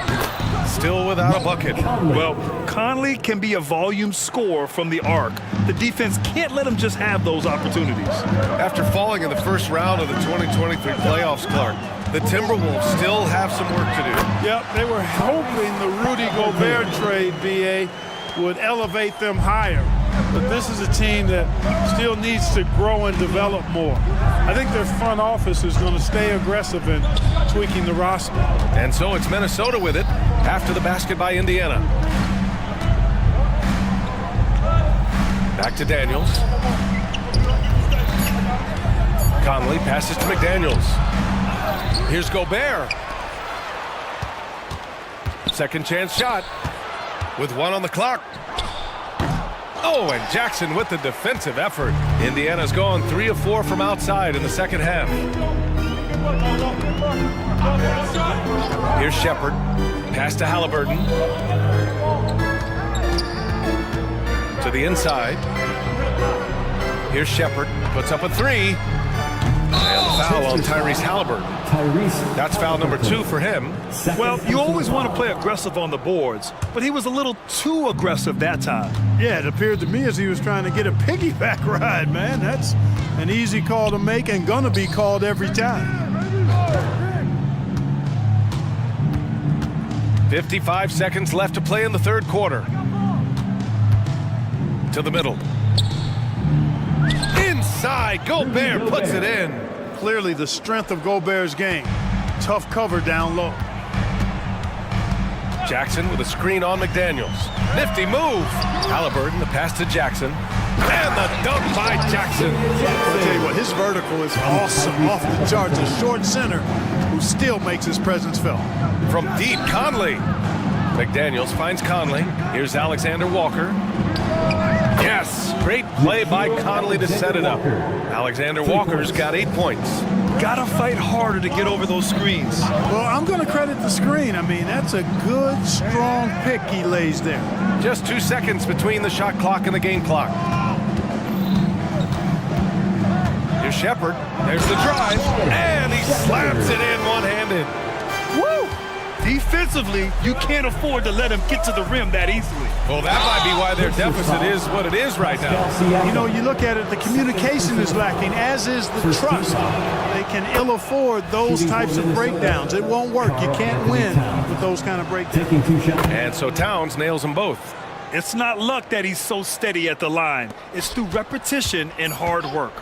still without a bucket. Well, Conley can be a volume scorer from the arc. The defense can't let him just have those opportunities. After falling in the first round of the 2023 playoffs, Clark, the Timberwolves still have some work to do. Yep, they were hoping the Rudy Gobert trade, BA, would elevate them higher. But this is a team that still needs to grow and develop more. I think their front office is going to stay aggressive in tweaking the roster. And so it's Minnesota with it after the basket by Indiana. Back to Daniels. Conley passes to McDaniels. Here's Gobert. Second chance shot with 1 on the clock. Oh, and Jackson with the defensive effort. Indiana's gone 3 of 4 from outside in the second half. Here's Shepard. Pass to Halliburton. To the inside. Here's Shepard. Puts up a 3. And the foul on Tyrese Halliburton. That's foul number 2 for him. Well, you always want to play aggressive on the boards, but he was a little too aggressive that time. Yeah, it appeared to me as he was trying to get a piggyback ride, man. That's an easy call to make and gonna be called every time. 55 seconds left to play in the third quarter. To the middle. Inside, Gobert puts it in. Clearly the strength of Gobert's game. Tough cover down low. Jackson with a screen on McDaniels. Nifty move. Halliburton, the pass to Jackson. And the dunk by Jackson. I'll tell you what, his vertical is awesome, off the charts. A short center who still makes his presence felt. From deep, Conley. McDaniels finds Conley. Here's Alexander Walker. Yes, great play by Conley to set it up. Alexander Walker's got 8 points. Gotta fight harder to get over those screens. Well, I'm going to credit the screen. I mean, that's a good, strong pick he lays there. Just 2 seconds between the shot clock and the game clock. Here's Shepard. There's the drive. And he slaps it in one-handed. Woo! Defensively, you can't afford to let him get to the rim that easily. Well, that might be why their deficit is what it is right now. You know, you look at it, the communication is lacking, as is the trust. They can ill afford those types of breakdowns. It won't work. You can't win with those kind of breakdowns. And so Towns nails them both. It's not luck that he's so steady at the line. It's through repetition and hard work.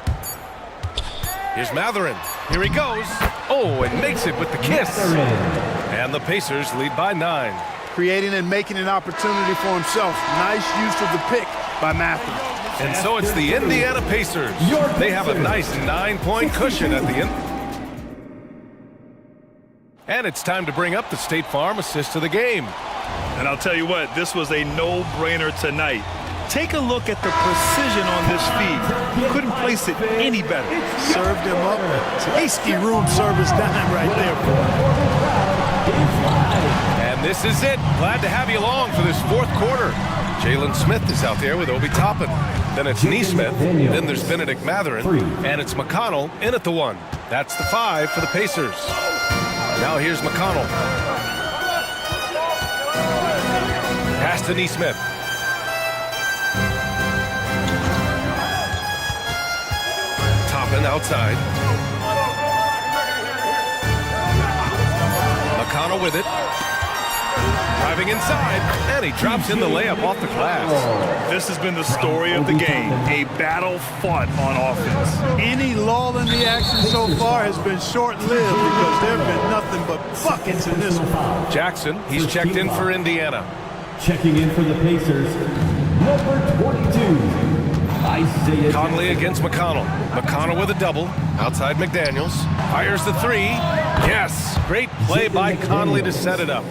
Here's Mathurin. Here he goes. Oh, and makes it with the kiss. And the Pacers lead by 9. Creating and making an opportunity for himself. Nice use of the pick by Mathurin. And so it's the Indiana Pacers. They have a nice 9-point cushion at the end. And it's time to bring up the State Farm assist of the game. And I'll tell you what, this was a no-brainer tonight. Take a look at the precision on this feed. Couldn't place it any better. Served him up. Tasty room service dime right there. And this is it. Glad to have you along for this fourth quarter. Jalen Smith is out there with Obi Toppin. Then it's Neesmith. Then there's Benedict Matherin. And it's McConnell in at the 1. That's the 5 for the Pacers. Now here's McConnell. Pass to Neesmith. Toppin outside. McConnell with it. Driving inside, and he drops in the layup off the glass. This has been the story of the game, a battle fought on offense. Any lull in the action so far has been short-lived because there have been nothing but buckets in this one. Jackson, he's checked in for Indiana. Checking in for the Pacers, number 22, Isaiah Conley against McConnell. McConnell with a double, outside McDaniels. Fires the 3. Yes, great play by Conley to set it up.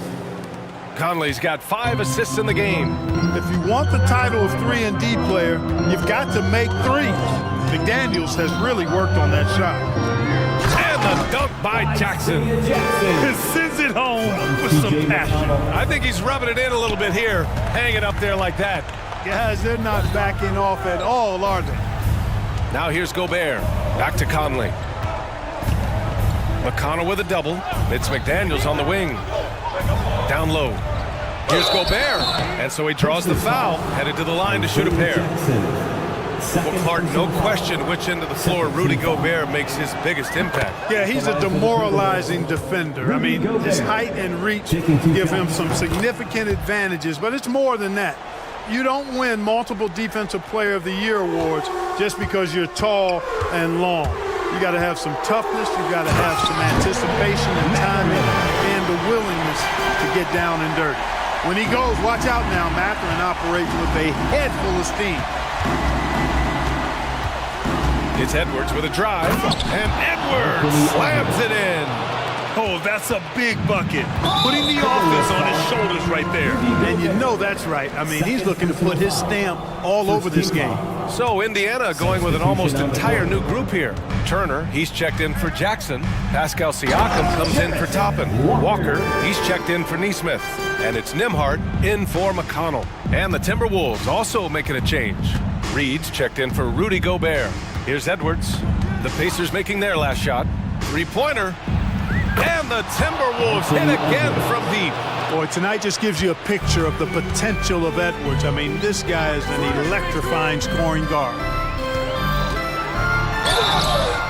Conley's got 5 assists in the game. If you want the title of 3-and-D player, you've got to make threes. McDaniels has really worked on that shot. And the dunk by Jackson. Sends it home with some passion. I think he's rubbing it in a little bit here, hanging up there like that. Guys, they're not backing off at all, are they? Now here's Gobert. Back to Conley. McConnell with a double. It's McDaniels on the wing. Down low. Here's Gobert. And so he draws the foul, headed to the line to shoot a pair. Well, Clark, no question which end of the floor Rudy Gobert makes his biggest impact. Yeah, he's a demoralizing defender. I mean, his height and reach give him some significant advantages, but it's more than that. You don't win multiple Defensive Player of the Year awards just because you're tall and long. You got to have some toughness, you got to have some anticipation and timing and the willingness to get down and dirty. When he goes, watch out now, Matherin operates with a head full of steam. It's Edwards with a drive, and Edwards slams it in. Oh, that's a big bucket. Putting the offense on his shoulders right there. And you know that's right. I mean, he's looking to put his stamp all over this game. So Indiana going with an almost entire new group here. Turner, he's checked in for Jackson. Pascal Siakam comes in for Toppin. Walker, he's checked in for Neesmith. And it's Nembhard in for McConnell. And the Timberwolves also making a change. Reed's checked in for Rudy Gobert. Here's Edwards. The Pacers making their last shot. Three-pointer. And the Timberwolves hit again from deep. Boy, tonight just gives you a picture of the potential of Edwards. I mean, this guy is an electrifying scoring guard.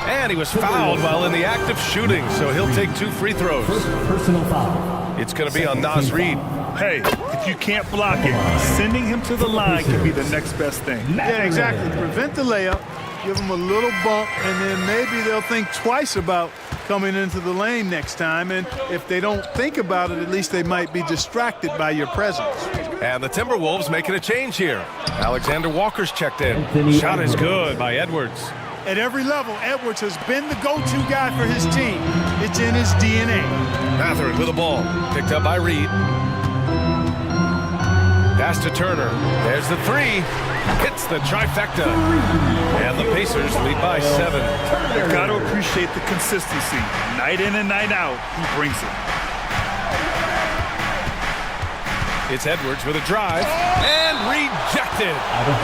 And he was fouled while in the act of shooting, so he'll take 2 free throws. Personal foul. It's going to be on Naz Reid. Hey, if you can't block it, sending him to the line can be the next best thing. Yeah, exactly. Prevent the layup, give him a little bump, and then maybe they'll think twice about coming into the lane next time. And if they don't think about it, at least they might be distracted by your presence. And the Timberwolves making a change here. Alexander Walker's checked in. Shot is good by Edwards. At every level, Edwards has been the go-to guy for his team. It's in his DNA. Matherin with the ball. Picked up by Reed. Pass to Turner. There's the 3. Hits the trifecta. And the Pacers lead by 7. You've got to appreciate the consistency. Night in and night out, he brings it. It's Edwards with a drive. And rejected.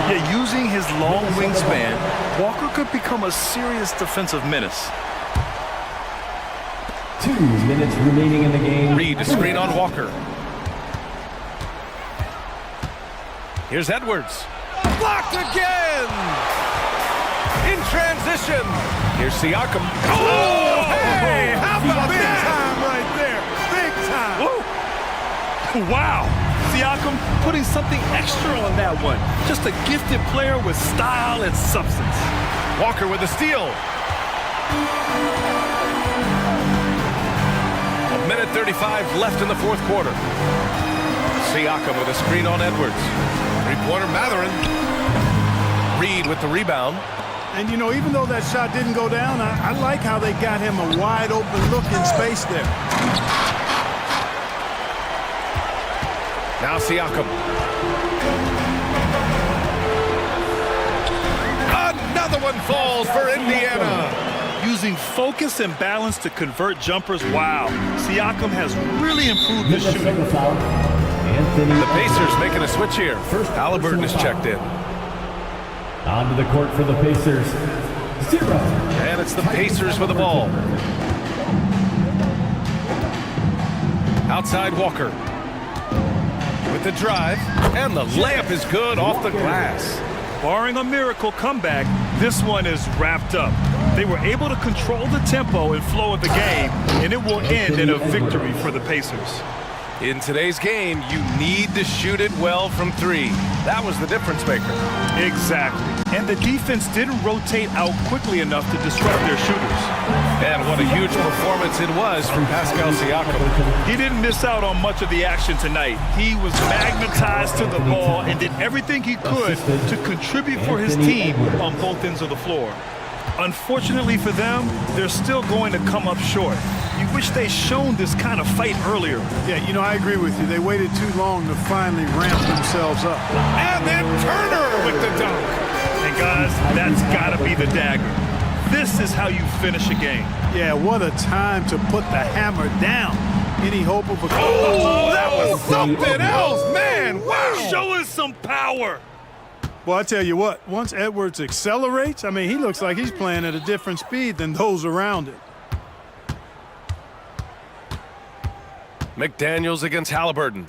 Yeah, using his long wingspan, Walker could become a serious defensive menace. 2 minutes remaining in the game. Reed to screen on Walker. Here's Edwards. Blocked again! In transition. Here's Siakam. Oh, hey! How about big that? time right there. Big time. Whoa. Wow. Siakam putting something extra on that one. Just a gifted player with style and substance. Walker with the steal. 1:35 left in the fourth quarter. Siakam with a screen on Edwards. Three-pointer Matherin. Reed with the rebound. And, you know, even though that shot didn't go down, I like how they got him a wide-open look in space there. Now Siakam. one falls for Indiana. Using focus and balance to convert jumpers, wow. Siakam has really improved his shooting. The Pacers making a switch here. Halliburton is checked in. Onto the court for the Pacers. 0. And it's the Pacers with the ball. Outside Walker. With the drive. And the layup is good off the glass. Barring a miracle comeback, this one is wrapped up. They were able to control the tempo and flow of the game, and it will end in a victory for the Pacers. In today's game, you need to shoot it well from 3. That was the difference maker. Exactly. And the defense didn't rotate out quickly enough to disrupt their shooters. And what a huge performance it was from Pascal Siakam. He didn't miss out on much of the action tonight. He was magnetized to the ball and did everything he could to contribute for his team on both ends of the floor. Unfortunately for them, they're still going to come up short. You wish they'd shown this kind of fight earlier. Yeah, you know, I agree with you. They waited too long to finally ramp themselves up. And then Turner with the dunk. And guys, that's got to be the dagger. This is how you finish a game. Yeah, what a time to put the hammer down. Any hope of a... Oh, that was something else, man. Wow. Show us some power. Well, I tell you what, once Edwards accelerates, I mean, he looks like he's playing at a different speed than those around him. McDaniels against Halliburton.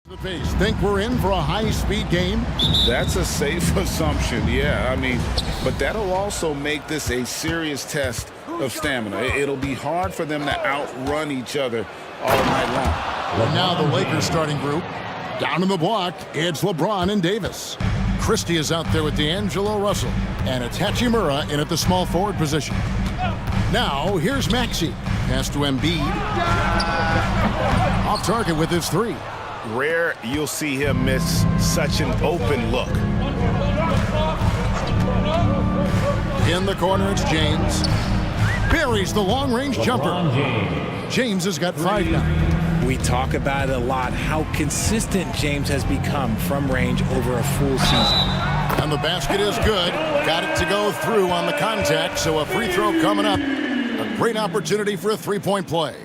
The pace. Think we're in for a high-speed game? That's a safe assumption, yeah. I mean, but that'll also make this a serious test of stamina. It'll be hard for them to outrun each other all night long. And now the Lakers starting group. Down in the block, it's LeBron and Davis. Christie is out there with D'Angelo Russell. And it's Hachimura in at the small forward position. Now, here's Maxey. Pass to Embiid. Off target with his three. Rare you'll see him miss such an open look. In the corner, it's James. Buries the long-range jumper. James has got 5 now. We talk about it a lot, how consistent James has become from range over a full season. And the basket is good. Got it to go through on the contact, so a free throw coming up. A great opportunity for a three-point play.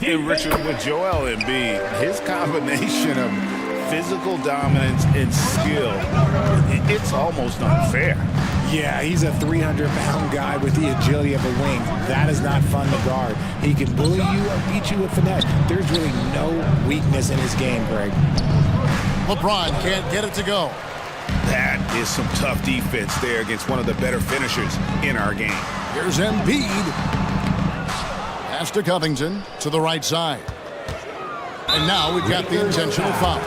And Richard, with Joel Embiid, his combination of physical dominance and skill, it's almost unfair. Yeah, he's a 300-pound guy with the agility of a wing. That is not fun to guard. He can bully you or beat you with finesse. There's really no weakness in his game, Greg. LeBron can't get it to go. That is some tough defense there against one of the better finishers in our game. Here's Embiid. Pass to Covington to the right side. And now we've got the intentional foul.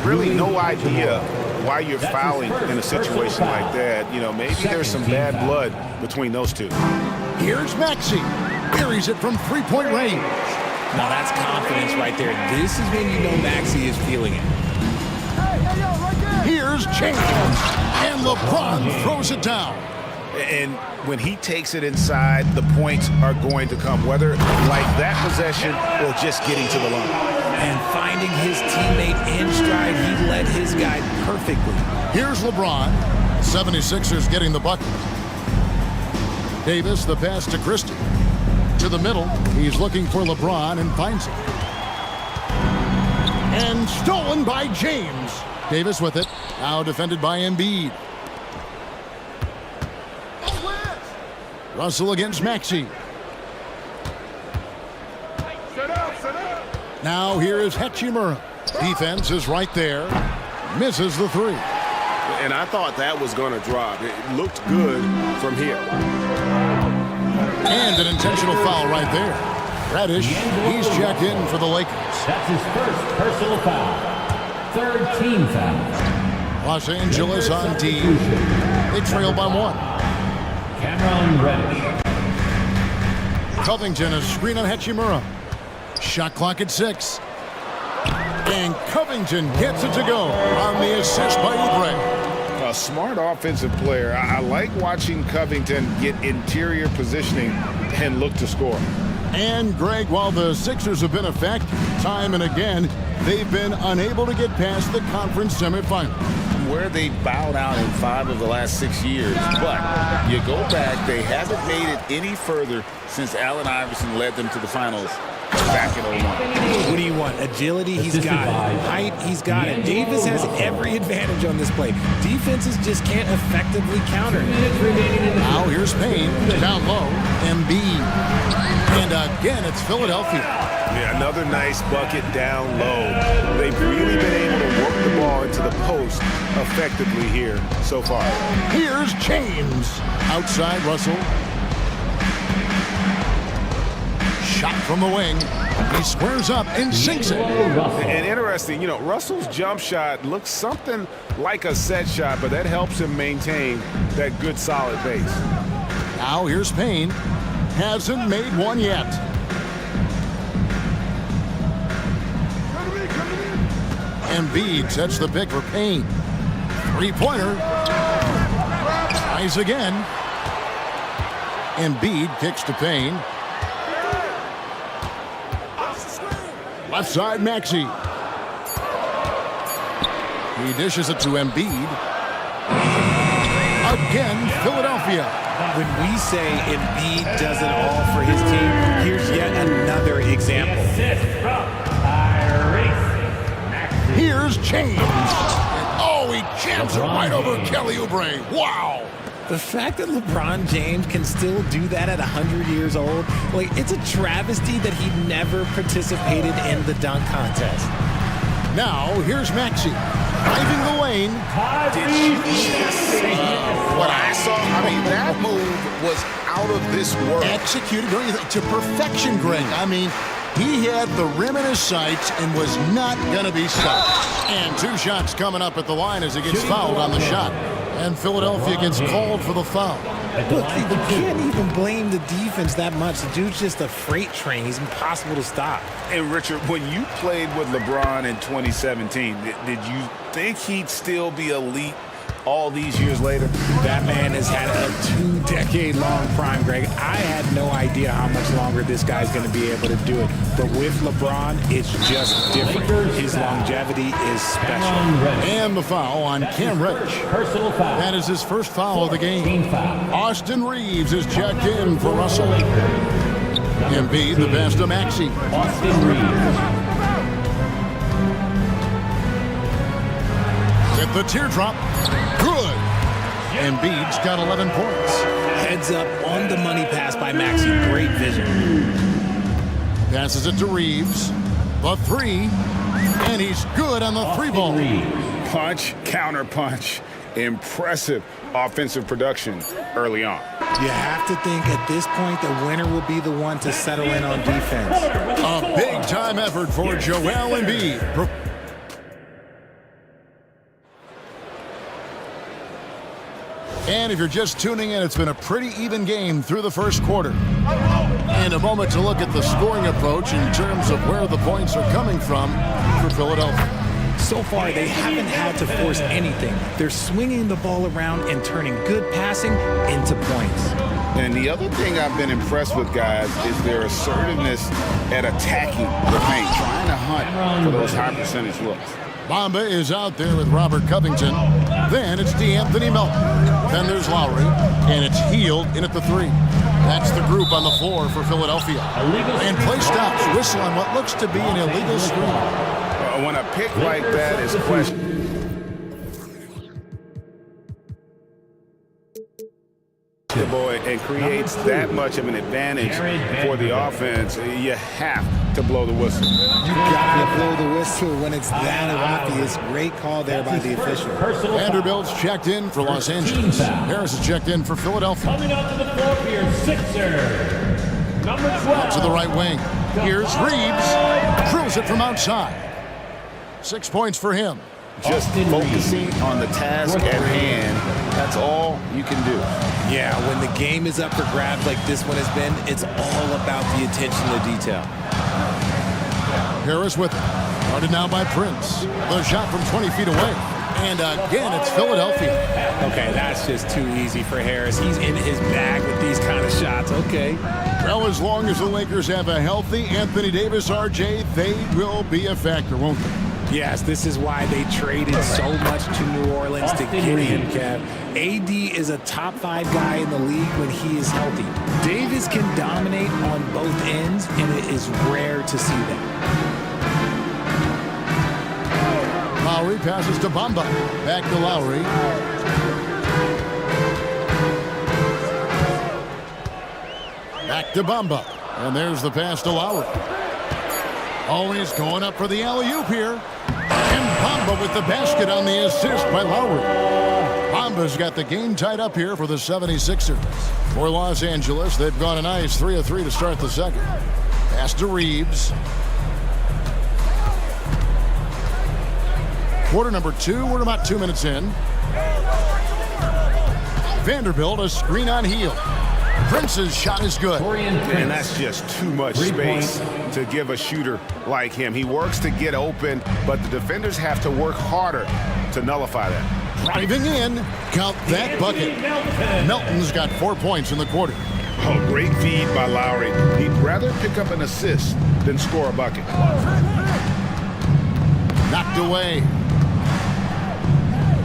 Really no idea why you're fouling in a situation like that. You know, maybe there's some bad blood between those two. Here's Maxey. Buries it from three-point range. Now that's confidence right there. This is when you know Maxey is feeling it. Here's James. And LeBron throws it down. And when he takes it inside, the points are going to come, whether like that possession or just getting to the line. And finding his teammate in stride, he led his guy perfectly. Here's LeBron. 76ers getting the bucket. Davis, the pass to Christie. To the middle, he's looking for LeBron and finds it. And stolen by James. Davis with it, now defended by Embiid. Russell against Maxey. Now here is Hachimura. Defense is right there. Misses the three. And I thought that was going to drop. It looked good from here. And an intentional foul right there. Reddish, he's checked in for the Lakers. That's his first personal foul. Third team foul. Los Angeles on D. They trail by 1. Cameron Reddish. Covington, a screen on Hachimura. Shot clock at 6. And Covington gets it to go on the assist by Oubre. A smart offensive player. I like watching Covington get interior positioning and look to score. And Greg, while the Sixers have been effective time and again, they've been unable to get past the conference semifinal. Where they bowed out in 5 of the last 6 years. But you go back, they haven't made it any further since Allen Iverson led them to the finals back in 01. What do you want? Agility, he's got it. Height, he's got it. Davis has every advantage on this play. Defenses just can't effectively counter. Now here's Payne, down low, Embiid. And again, it's Philadelphia. Yeah, another nice bucket down low. They've really been able to work the ball into the post effectively here so far. Here's James. Outside Russell. Shot from the wing. He squares up and sinks it. And interesting, you know, Russell's jump shot looks something like a set shot, but that helps him maintain that good solid base. Now here's Payne. Hasn't made one yet. Embiid sets the pick for Payne. Three-pointer. Tries again. Embiid kicks to Payne. Left side, Maxey. He dishes it to Embiid. Again, Philadelphia. When we say Embiid does it all for his team, here's yet another example. Here's James. Oh, he jams it right over Kelly Oubre. Wow. The fact that LeBron James can still do that at 100 years old, like, it's a travesty that he never participated in the dunk contest. Now, here's Maxey. Driving the lane. Did you just see what I saw? I mean, that move was out of this world. Executed to perfection, Greg. I mean, he had the rim in his sights and was not going to be stopped. And 2 shots coming up at the line as he gets fouled on the shot. And Philadelphia gets called for the foul. Look, you can't even blame the defense that much. The dude's just a freight train. He's impossible to stop. And Richard, when you played with LeBron in 2017, did you think he'd still be elite all these years later? That man has had a 2-decade-long prime, Greg. I had no idea how much longer this guy's going to be able to do it. But with LeBron, it's just different. His longevity is special. And the foul on Cam Reddish. Personal foul. That is his first foul of the game. Austin Reeves is checked in for Russell. Embiid, the pass to Maxey. Austin Reeves. Hit the teardrop. Good. Embiid's got 11 points. Heads up on the money pass by Maxey. Great vision. Passes it to Reeves. The 3. And he's good on the 3-ball. Punch, counter punch. Impressive offensive production early on. You have to think at this point the winner will be the one to settle in on defense. A big-time effort for Joel Embiid. And if you're just tuning in, it's been a pretty even game through the first quarter. And a moment to look at the scoring approach in terms of where the points are coming from for Philadelphia. So far, they haven't had to force anything. They're swinging the ball around and turning good passing into points. And the other thing I've been impressed with, guys, is their assertiveness at attacking the paint, trying to hunt for those high percentage looks. Bamba is out there with Robert Covington. Then it's DeAnthony Melton. Then there's Lowry, and it's Hield in at the 3. That's the group on the floor for Philadelphia. And play stops, whistle on what looks to be an illegal screen. When a pick like that is questioned, the boy and creates that much of an advantage for the offense, you have to blow the whistle. You gotta blow the whistle when it's that obvious. Great call there by the official. Vanderbilt's checked in for Los Angeles. Harris is checked in for Philadelphia. Coming out to the floor for your Sixer, number 12. To the right wing. Here's Reeves. Drills it from outside. 6 points for him. Just focusing on the task at hand. That's all you can do. Yeah, when the game is up for grabs like this one has been, it's all about the attention to detail. Harris with it. Guarded now by Prince. The shot from 20 feet away. And again, it's Philadelphia. Okay, that's just too easy for Harris. He's in his bag with these kind of shots. Okay. Well, as long as the Lakers have a healthy Anthony Davis, RJ, they will be a factor, won't they? Yes, this is why they traded so much to New Orleans to get him, Kev. AD is a top 5 guy in the league when he is healthy. Davis can dominate on both ends, and it is rare to see that. Lowry passes to Bamba. Back to Lowry. Back to Bamba. And there's the pass to Lowry. Always going up for the alley-oop here. And Bamba with the basket on the assist by Lowry. Bamba's got the game tied up here for the 76ers. For Los Angeles, they've gone a nice 3 of 3 to start the second. Pass to Reeves. Quarter number 2, we're about 2 minutes in. Vanderbilt, a screen on Hield. Prince's shot is good. And that's just too much space to give a shooter like him. He works to get open, but the defenders have to work harder to nullify that. Driving in, count that bucket. Melton's got 4 points in the quarter. Oh, great feed by Lowry. He'd rather pick up an assist than score a bucket. Knocked away.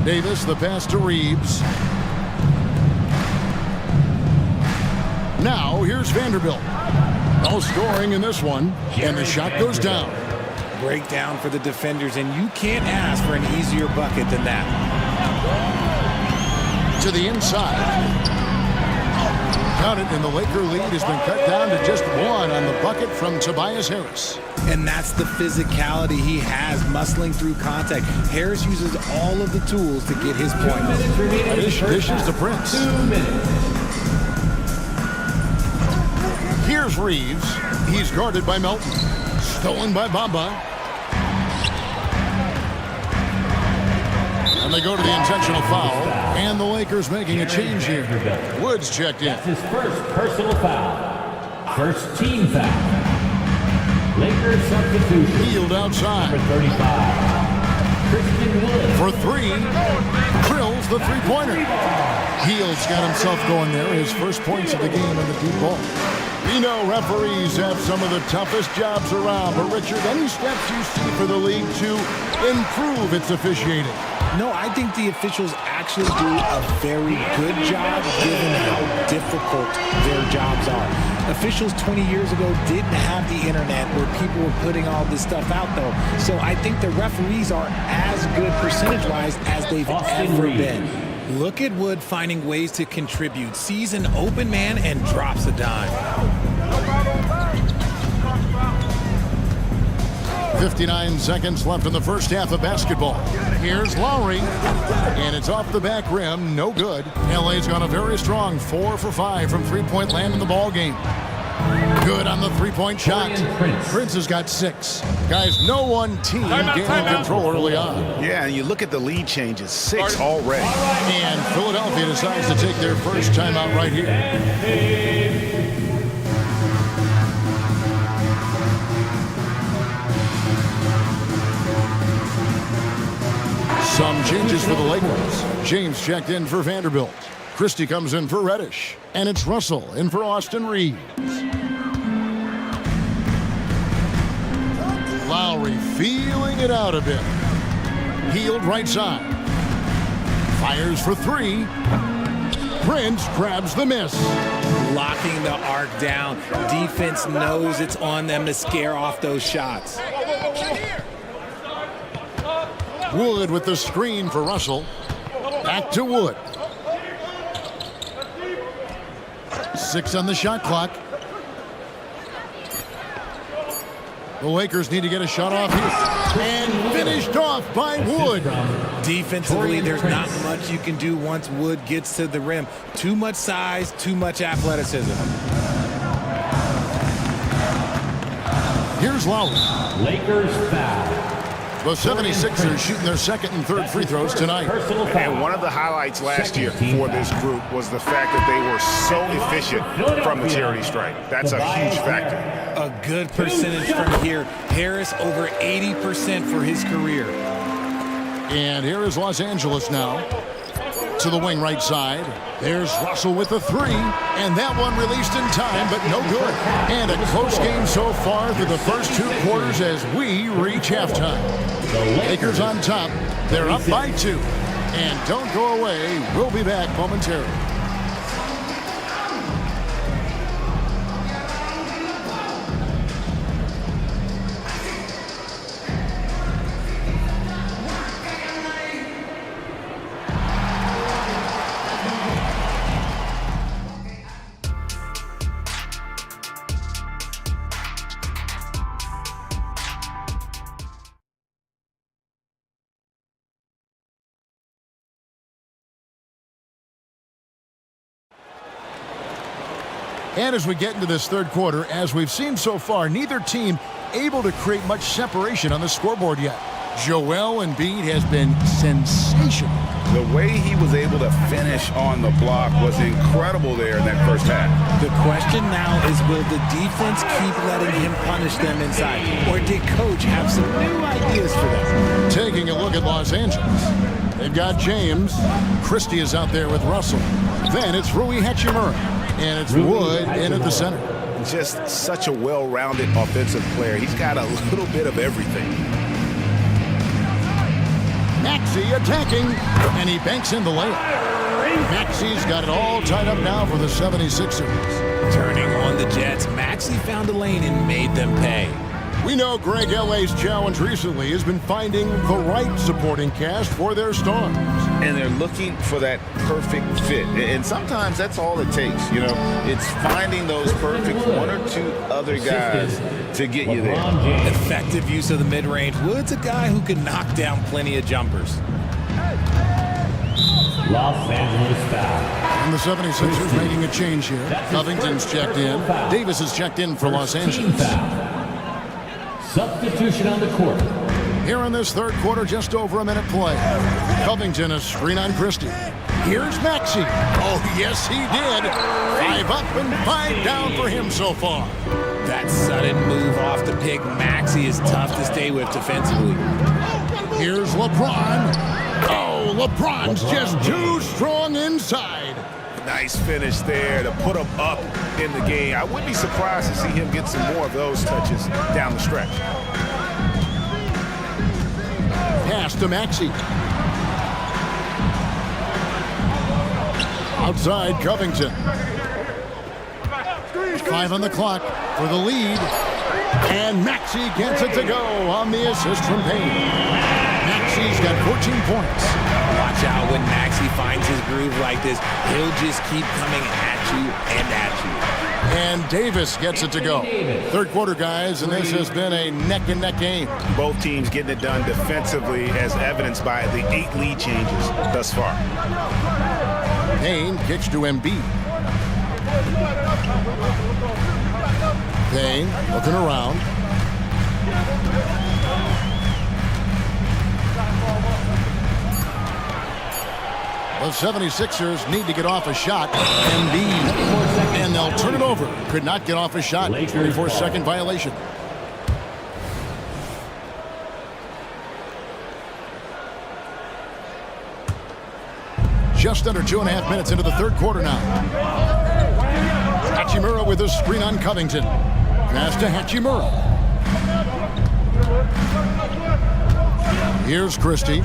Davis, the pass to Reeves. Now, here's Vanderbilt. No scoring in this one, and the shot goes down. Breakdown for the defenders, and you can't ask for an easier bucket than that. To the inside. Count it, and the Laker lead has been cut down to just one on the bucket from Tobias Harris. And that's the physicality he has, muscling through contact. Harris uses all of the tools to get his point. Dishes to Prince. 2 minutes. Here's Reeves. He's guarded by Melton. Stolen by Bamba. And they go to the intentional foul. And the Lakers making a change here. Woods checked in. That's his first personal foul. First team foul. Lakers substitution. Field outside. Number 35. Christian Wood. For three. Drills the three-pointer. Heald's got himself going there. His first points of the game in the deep ball. We know referees have some of the toughest jobs around, but Richard, any steps you see for the league to improve its officiating? No, I think the officials actually do a very good job given how difficult their jobs are. Officials 20 years ago didn't have the internet where people were putting all this stuff out, though. So I think the referees are as good percentage-wise as they've ever been. Look at Wood finding ways to contribute. Sees an open man and drops a dime. 59 seconds left in the first half of basketball. Here's Lowry, and it's off the back rim, no good. LA's gone a very strong 4 for 5 from three-point land in the ball game. Good on the three-point shot. Prince has got 6. Guys, no one team gaining control early on. Yeah, and you look at the lead changes, 6 already. And Philadelphia decides to take their first timeout right here. Some changes for the Lakers. James checked in for Vanderbilt. Christie comes in for Reddish. And it's Russell in for Austin Reeves. Lowry feeling it out a bit. Hield right side. Fires for 3. Prince grabs the miss. Locking the arc down. Defense knows it's on them to scare off those shots. Wood with the screen for Russell. Back to Wood. 6 on the shot clock. The Lakers need to get a shot off here. And finished off by Wood. Defensively, there's not much you can do once Wood gets to the rim. Too much size, too much athleticism. Here's Lowry. Lakers foul. The 76ers shooting their second and third free throws tonight. And one of the highlights last year for this group was the fact that they were so efficient from the charity stripe. That's a huge factor. A good percentage from here. Harris over 80% for his career. And here is Los Angeles now. To the wing right side. There's Russell with the 3. And that one released in time, but no good. And a close game so far through the first 2 quarters as we reach halftime. The Lakers on top. They're up by 2. And don't go away. We'll be back momentarily. And as we get into this third quarter, as we've seen so far, neither team able to create much separation on the scoreboard yet. Joel Embiid has been sensational. The way he was able to finish on the block was incredible there in that first half. The question now is, will the defense keep letting him punish them inside? Or did Coach have some new ideas for them? Taking a look at Los Angeles. They've got James. Christie is out there with Russell. Then it's Rui Hachimura. And it's Wood in at the center. Just such a well-rounded offensive player. He's got a little bit of everything. Maxey attacking, and he banks in the layup. Maxey's got it all tied up now for the 76ers. Turning on the Jets, Maxey found a lane and made them pay. We know Greg L.A.'s challenge recently has been finding the right supporting cast for their stars. And they're looking for that perfect fit. And sometimes that's all it takes. You know, it's finding those perfect one or two other guys to get you there. Effective use of the mid-range. Wood's a guy who can knock down plenty of jumpers. Los Angeles foul. And the 76ers making a change here. Covington's checked in. Davis is checked in for Los Angeles. Substitution on the court. Here in this third quarter, just over a minute play. Covington, a screen on Christie. Here's Maxey. Oh, yes, he did. 5 up and 5 down for him so far. That sudden move off the pick, Maxey, is tough to stay with defensively. Here's LeBron. Oh, LeBron's just too strong inside. Nice finish there to put him up in the game. I wouldn't be surprised to see him get some more of those touches down the stretch. Pass to Maxey. Outside Covington. 5 on the clock for the lead. And Maxey gets it to go on the assist from Payne. Maxey's got 14 points. Watch out when Maxey finds his groove like this. He'll just keep coming at you and at you. And Davis gets it to go. Third quarter, guys, and this has been a neck-and-neck game. Both teams getting it done defensively, as evidenced by the 8 lead changes thus far. Payne kicks to Embiid. Payne looking around. The 76ers need to get off a shot. Embiid. And they'll turn it over. Could not get off a shot. 24-second violation. Just under 2.5 minutes into the third quarter now. Hachimura with a screen on Covington. Pass to Hachimura. Here's Christie.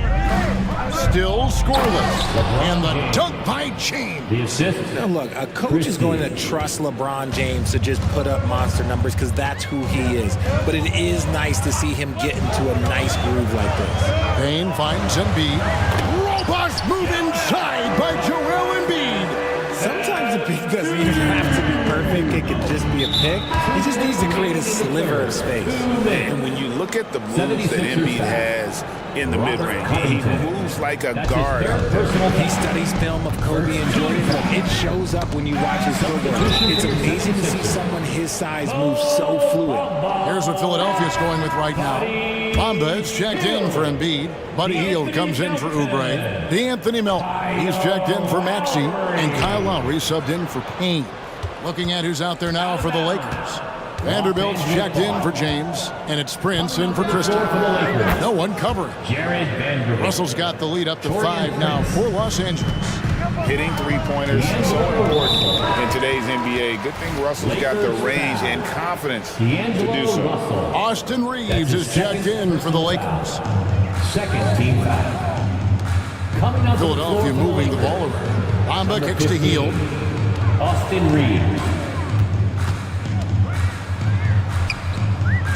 Still scoreless. And the dunk by James. The assist. Now look, a coach is going to trust LeBron James to just put up monster numbers because that's who he is. But it is nice to see him get into a nice groove like this. Payne finds Embiid. Robust move inside by Joel Embiid. Sometimes the pick doesn't even have to be perfect. It could just be a pick. He just needs to create a sliver of space. And when you look at the moves that Embiid has in the mid-range, he moves like a guard out there. He studies film of Kobe and Jordan, but it shows up when you watch his program. It's amazing to see someone his size move so fluid. Here's what Philadelphia's going with right now. Bamba is checked in for Embiid. Buddy Hield comes in for Oubre. D'Anthony Melton, he's checked in for Maxey. And Kyle Lowry subbed in for Payne. Looking at who's out there now for the Lakers. Vanderbilt's checked in for James, and it's Prince in for Christie. No one covering. Russell's got the lead up to 5 now for Los Angeles. Hitting three-pointers so important in today's NBA. Good thing Russell's got the range and confidence to do so. Austin Reeves is checked in for the Lakers. Second team foul. Philadelphia moving the ball around. Bamba kicks to Hield. Austin Reeves.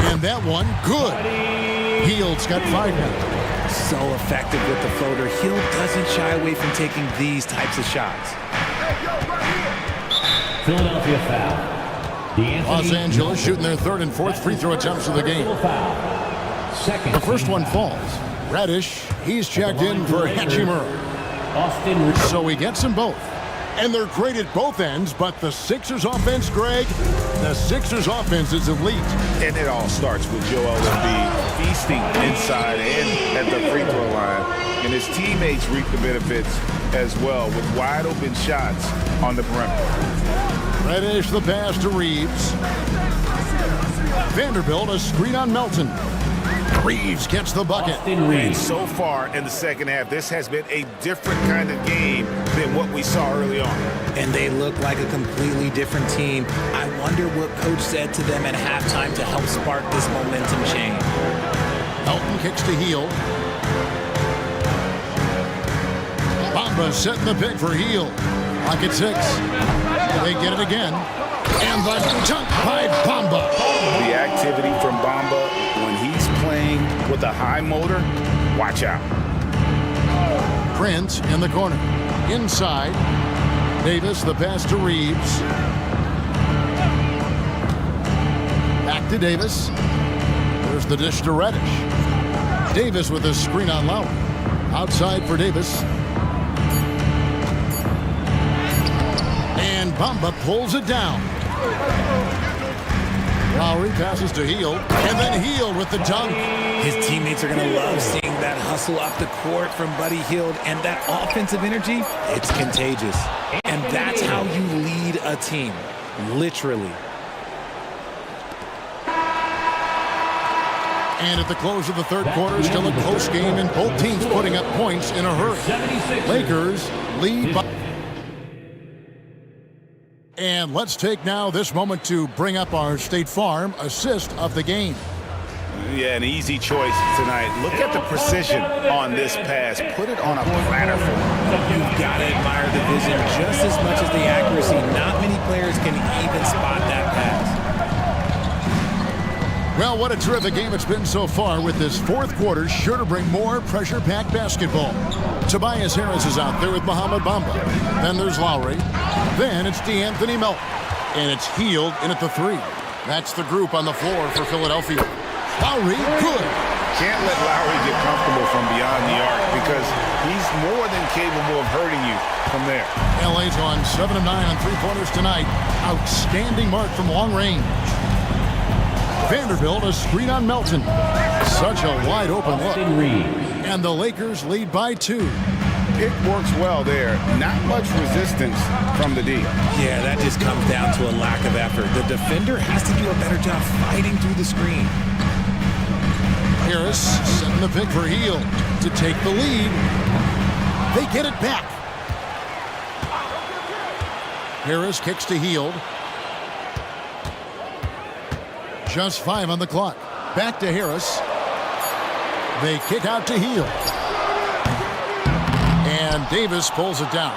And that one, good. Hield's got 5 now. So effective with the floater. Hill doesn't shy away from taking these types of shots. Philadelphia foul. Los Angeles shooting their 3rd and 4th free throw attempts of the game. The first one falls. Reddish, he's checked in for Hachimura. So he gets them both. And they're great at both ends, but the Sixers offense, Greg, the Sixers offense is elite. And it all starts with Joel Embiid feasting inside and at the free throw line. And his teammates reap the benefits as well with wide open shots on the perimeter. Reddish the pass to Reeves. Vanderbilt a screen on Melton. Reeves gets the bucket. And so far in the second half, this has been a different kind of game than what we saw early on. And they look like a completely different team. I wonder what coach said to them at halftime to help spark this momentum change. Melton kicks to Hield. Bamba setting the pick for Hield. Pocket 6. They get it again. And the dunk by Bamba. The activity from Bamba when he's playing with a high motor, watch out. Prince in the corner. Inside. Davis, the pass to Reeves. Back to Davis. There's the dish to Reddish. Davis with a screen on Lowry. Outside for Davis. And Bamba pulls it down. Lowry passes to Hield, and then Hield with the dunk. His teammates are going to love seeing that hustle up the court from Buddy Hield, and that offensive energy, it's contagious. And that's how you lead a team, literally. And at the close of the third quarter, still a close game, and both teams putting up points in a hurry. Lakers lead by... And let's take now this moment to bring up our State Farm assist of the game. Yeah, an easy choice tonight. Look at the precision on this pass. Put it on a platter for him. You've got to admire the vision just as much as the accuracy. Not many players can even spot that pass. Well, what a terrific game it's been so far, with this fourth quarter sure to bring more pressure-packed basketball. Tobias Harris is out there with Mohamed Bamba. Then there's Lowry. Then it's DeAnthony Melton. And it's Hield in at the three. That's the group on the floor for Philadelphia. Lowry, good. Can't let Lowry get comfortable from beyond the arc because he's more than capable of hurting you from there. LA's on 7 of 9 on three-pointers tonight. Outstanding mark from long range. Vanderbilt, a screen on Melton. Such a wide-open look. And the Lakers lead by 2. It works well there. Not much resistance from the D. Yeah, that just comes down to a lack of effort. The defender has to do a better job fighting through the screen. Harris setting the pick for Hield to take the lead. They get it back. Harris kicks to Hield. Just 5 on the clock. Back to Harris. They kick out to Hield. And Davis pulls it down.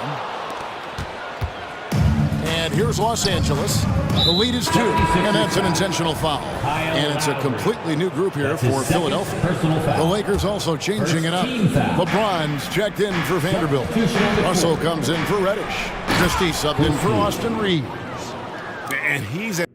And here's Los Angeles. The lead is 2, and that's an intentional foul. And it's a completely new group here for Philadelphia. The Lakers also changing it up. LeBron's checked in for Vanderbilt. Russell comes in for Reddish. Christie subbed in for Austin Reeves. And he's at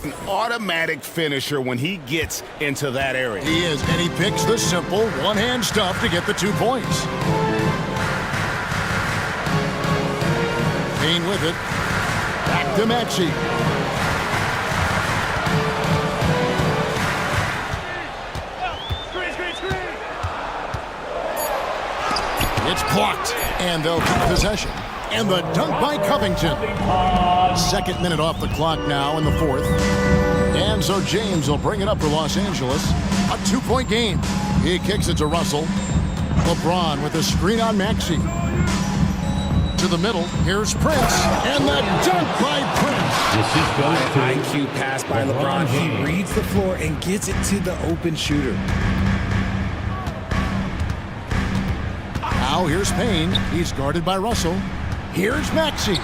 an automatic finisher when he gets into that area. He is, and he picks the simple one-hand stuff to get the 2 points. Payne with it. Back to Maxey. It's blocked, and they'll keep possession. And the dunk by Covington. 2nd minute off the clock now in the 4th. And so James will bring it up for Los Angeles. A 2-point game. He kicks it to Russell. LeBron with a screen on Maxey. To the middle. Here's Prince. And the dunk by Prince. IQ pass by LeBron. He reads the floor and gets it to the open shooter. Now here's Payne. He's guarded by Russell. Here's Maxey. The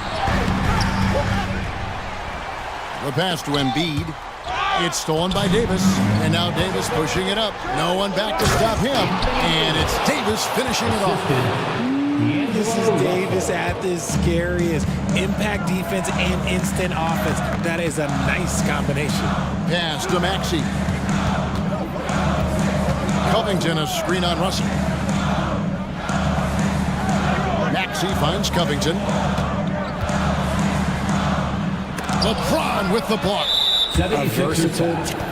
pass to Embiid. It's stolen by Davis. And now Davis pushing it up. No one back to stop him. And it's Davis finishing it off. This is Davis at his scariest. Impact defense and instant offense. That is a nice combination. Pass to Maxey. Covington, a screen on Russell. Maxey finds Covington. LeBron with the block.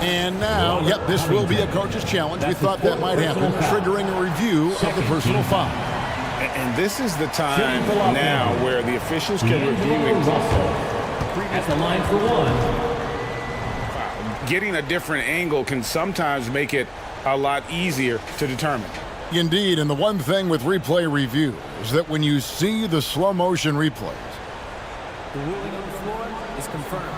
And now, this will be a coach's challenge. We thought that might happen, triggering a review of the personal foul. And this is the time now where the officials can review it. At the line for 1. Getting a different angle can sometimes make it a lot easier to determine. Indeed, and the one thing with replay review is that when you see the slow motion replays, the ruling on the floor is confirmed.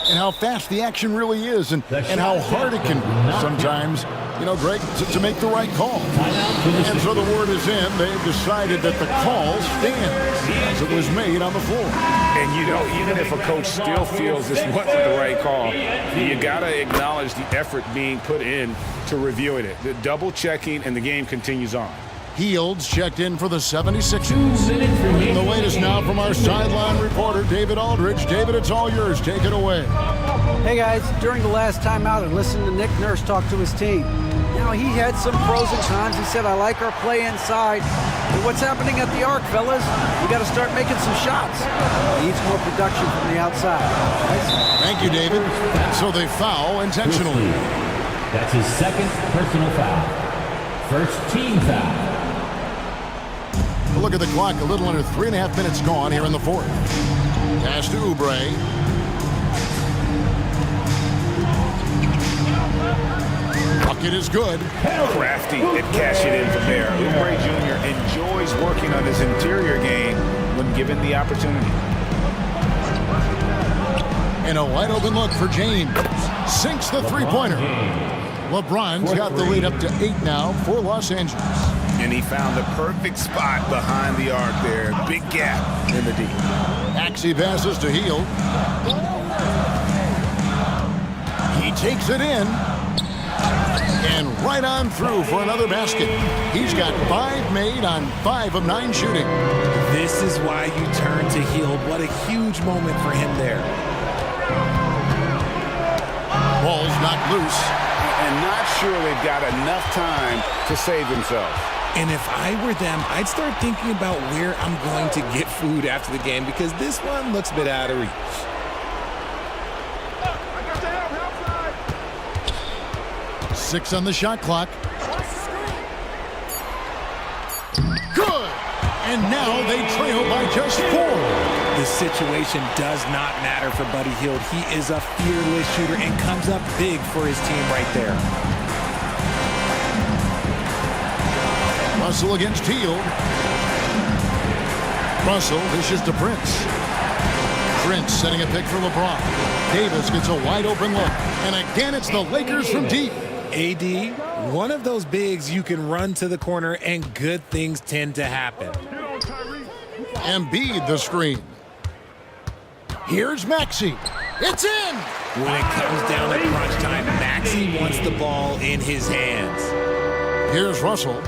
and how fast the action really is and how hard it can be sometimes, you know, Greg, to make the right call. And so the word is in. They've decided that the call stands as it was made on the floor. And, you know, even if a coach still feels this wasn't the right call, you got to acknowledge the effort being put in to reviewing it. The double checking, and the game continues on. Heald's checked in for the 76ers. The latest now from our sideline reporter, David Aldridge. David, it's all yours. Take it away. Hey, guys. During the last timeout, I listened to Nick Nurse talk to his team. Now, he had some pros and cons. He said, I like our play inside. But what's happening at the arc, fellas? We got to start making some shots. Needs more production from the outside. Thank you, David. So they foul intentionally. That's his second personal foul. First team foul. Look at the clock, a little under 3.5 minutes gone here in the fourth. Pass to Oubre. Bucket is good. Crafty at cashing in from there. Oubre Jr. enjoys working on his interior game when given the opportunity. And a wide open look for James. Sinks the three-pointer. LeBron's got the lead up to 8 now for Los Angeles. And he found the perfect spot behind the arc there. Big gap in the D. Maxey passes to Hield. He takes it in. And right on through for another basket. He's got 5 made on 5 of 9 shooting. This is why you turn to Hield. What a huge moment for him there. Ball's knocked loose. And not sure they've got enough time to save themselves. And if I were them, I'd start thinking about where I'm going to get food after the game because this one looks a bit out of reach. Six on the shot clock. Good! And now they trail by just 4. The situation does not matter for Buddy Hield. He is a fearless shooter and comes up big for his team right there. Russell against Hield. Russell dishes to Prince. Prince setting a pick for LeBron. Davis gets a wide open look. And again, it's the Lakers from deep. AD, one of those bigs you can run to the corner and good things tend to happen. Embiid the screen. Here's Maxey. It's in! When it comes down to crunch time, Maxey wants the ball in his hands. Here's Russell.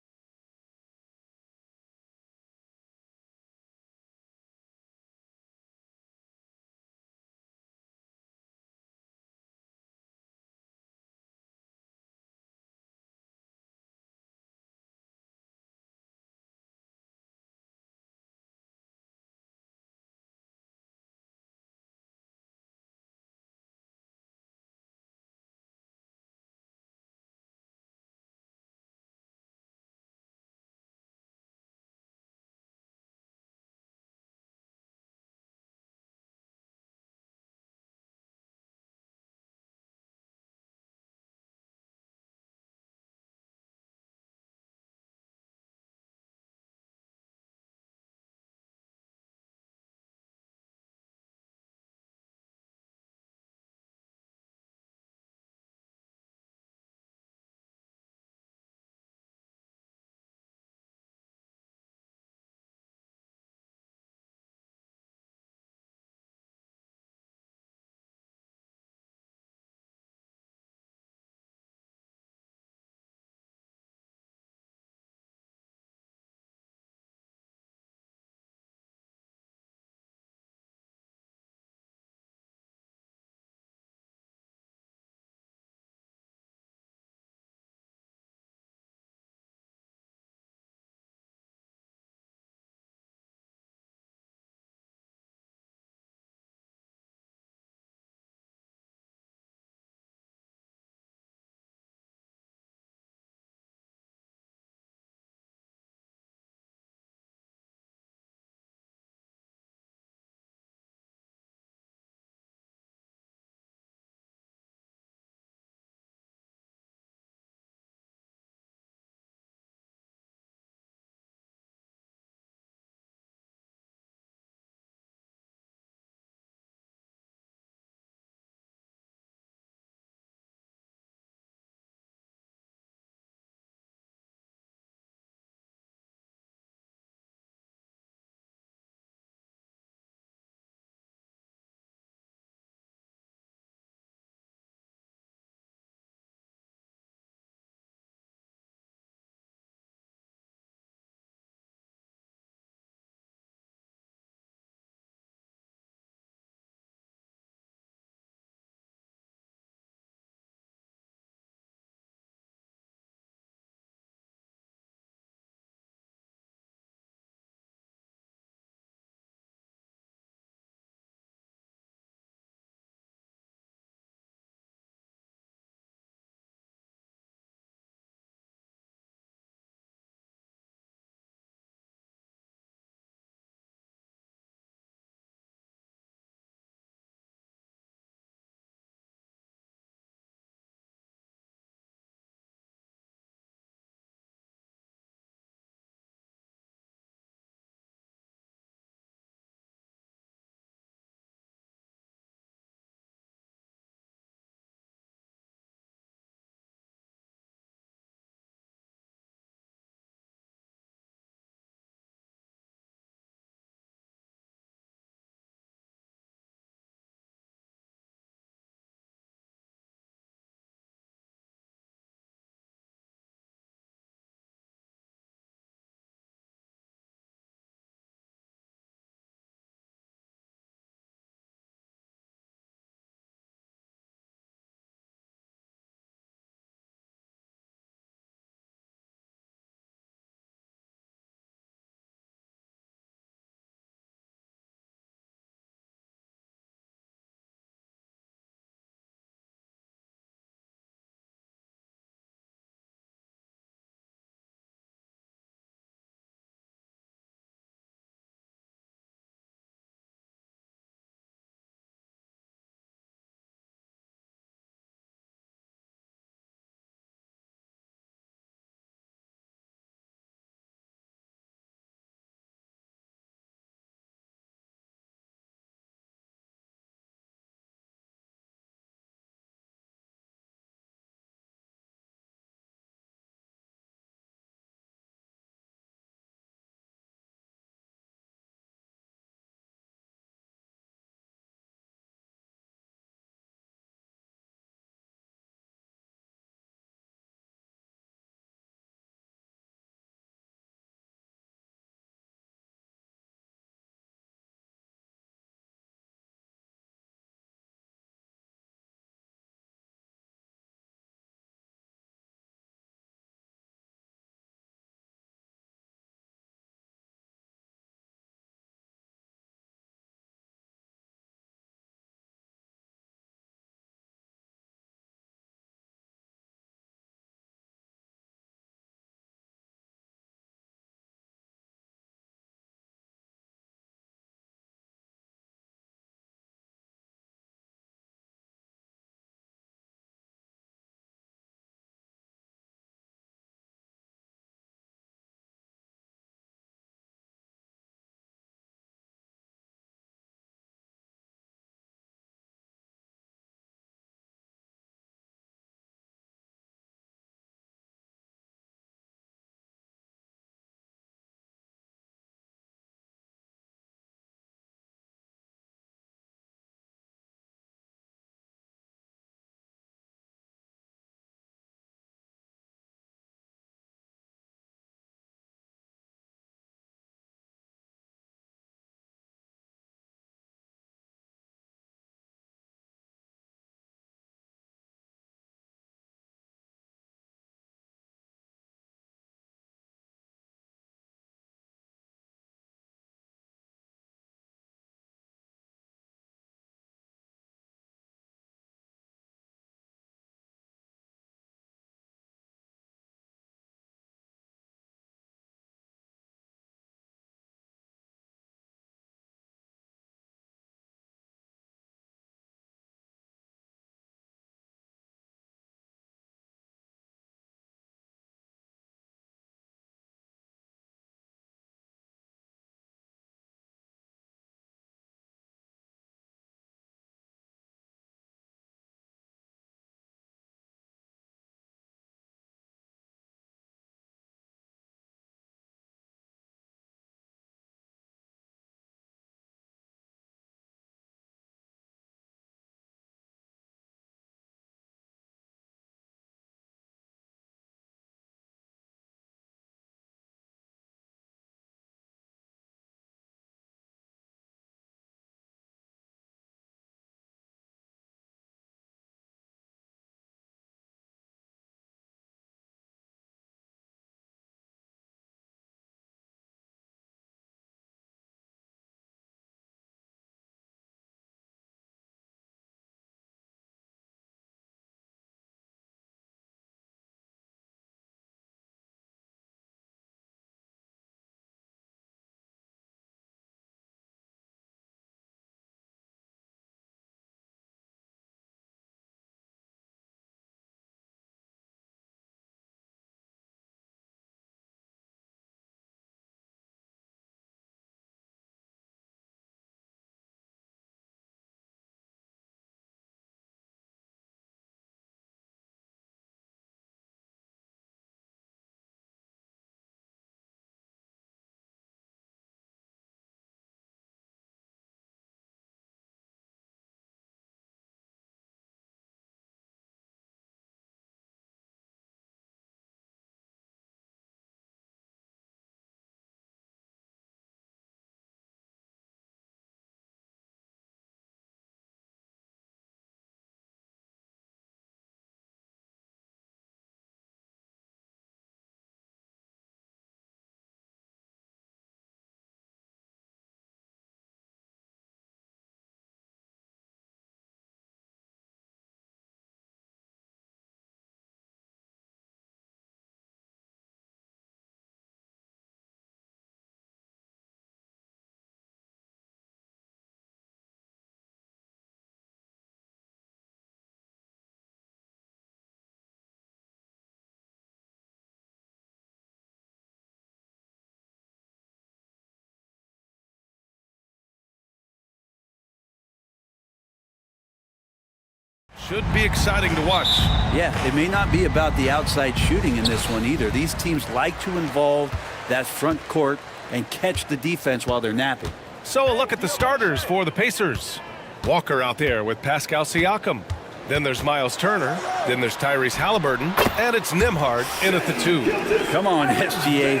Should be exciting to watch. Yeah, it may not be about the outside shooting in this one either. These teams like to involve that front court and catch the defense while they're napping. So a look at the starters for the Pacers. Walker out there with Pascal Siakam. Then there's Miles Turner. Then there's Tyrese Halliburton. And it's Nembhard in at the 2. Come on, SGA.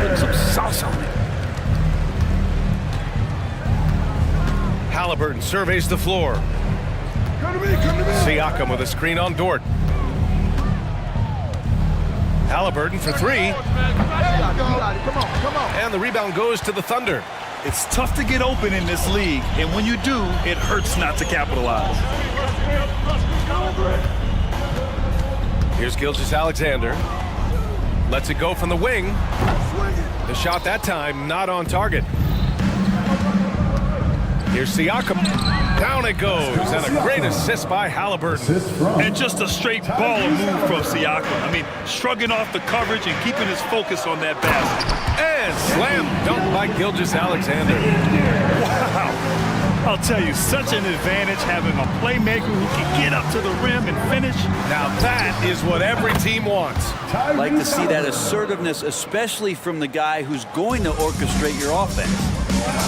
Put some sauce on it. Halliburton surveys the floor. Siakam with a screen on Dort. Halliburton for 3. And the rebound goes to the Thunder. It's tough to get open in this league, and when you do, it hurts not to capitalize. Here's Gilgeous-Alexander. Lets it go from the wing. The shot that time not on target. Here's Siakam. Down it goes, and a great assist by Halliburton. And just a straight baller move from Siakam. I mean, shrugging off the coverage and keeping his focus on that basket. And slam dunk by Gilgeous-Alexander. Wow. I'll tell you, such an advantage having a playmaker who can get up to the rim and finish. Now that is what every team wants. I'd like to see that assertiveness, especially from the guy who's going to orchestrate your offense.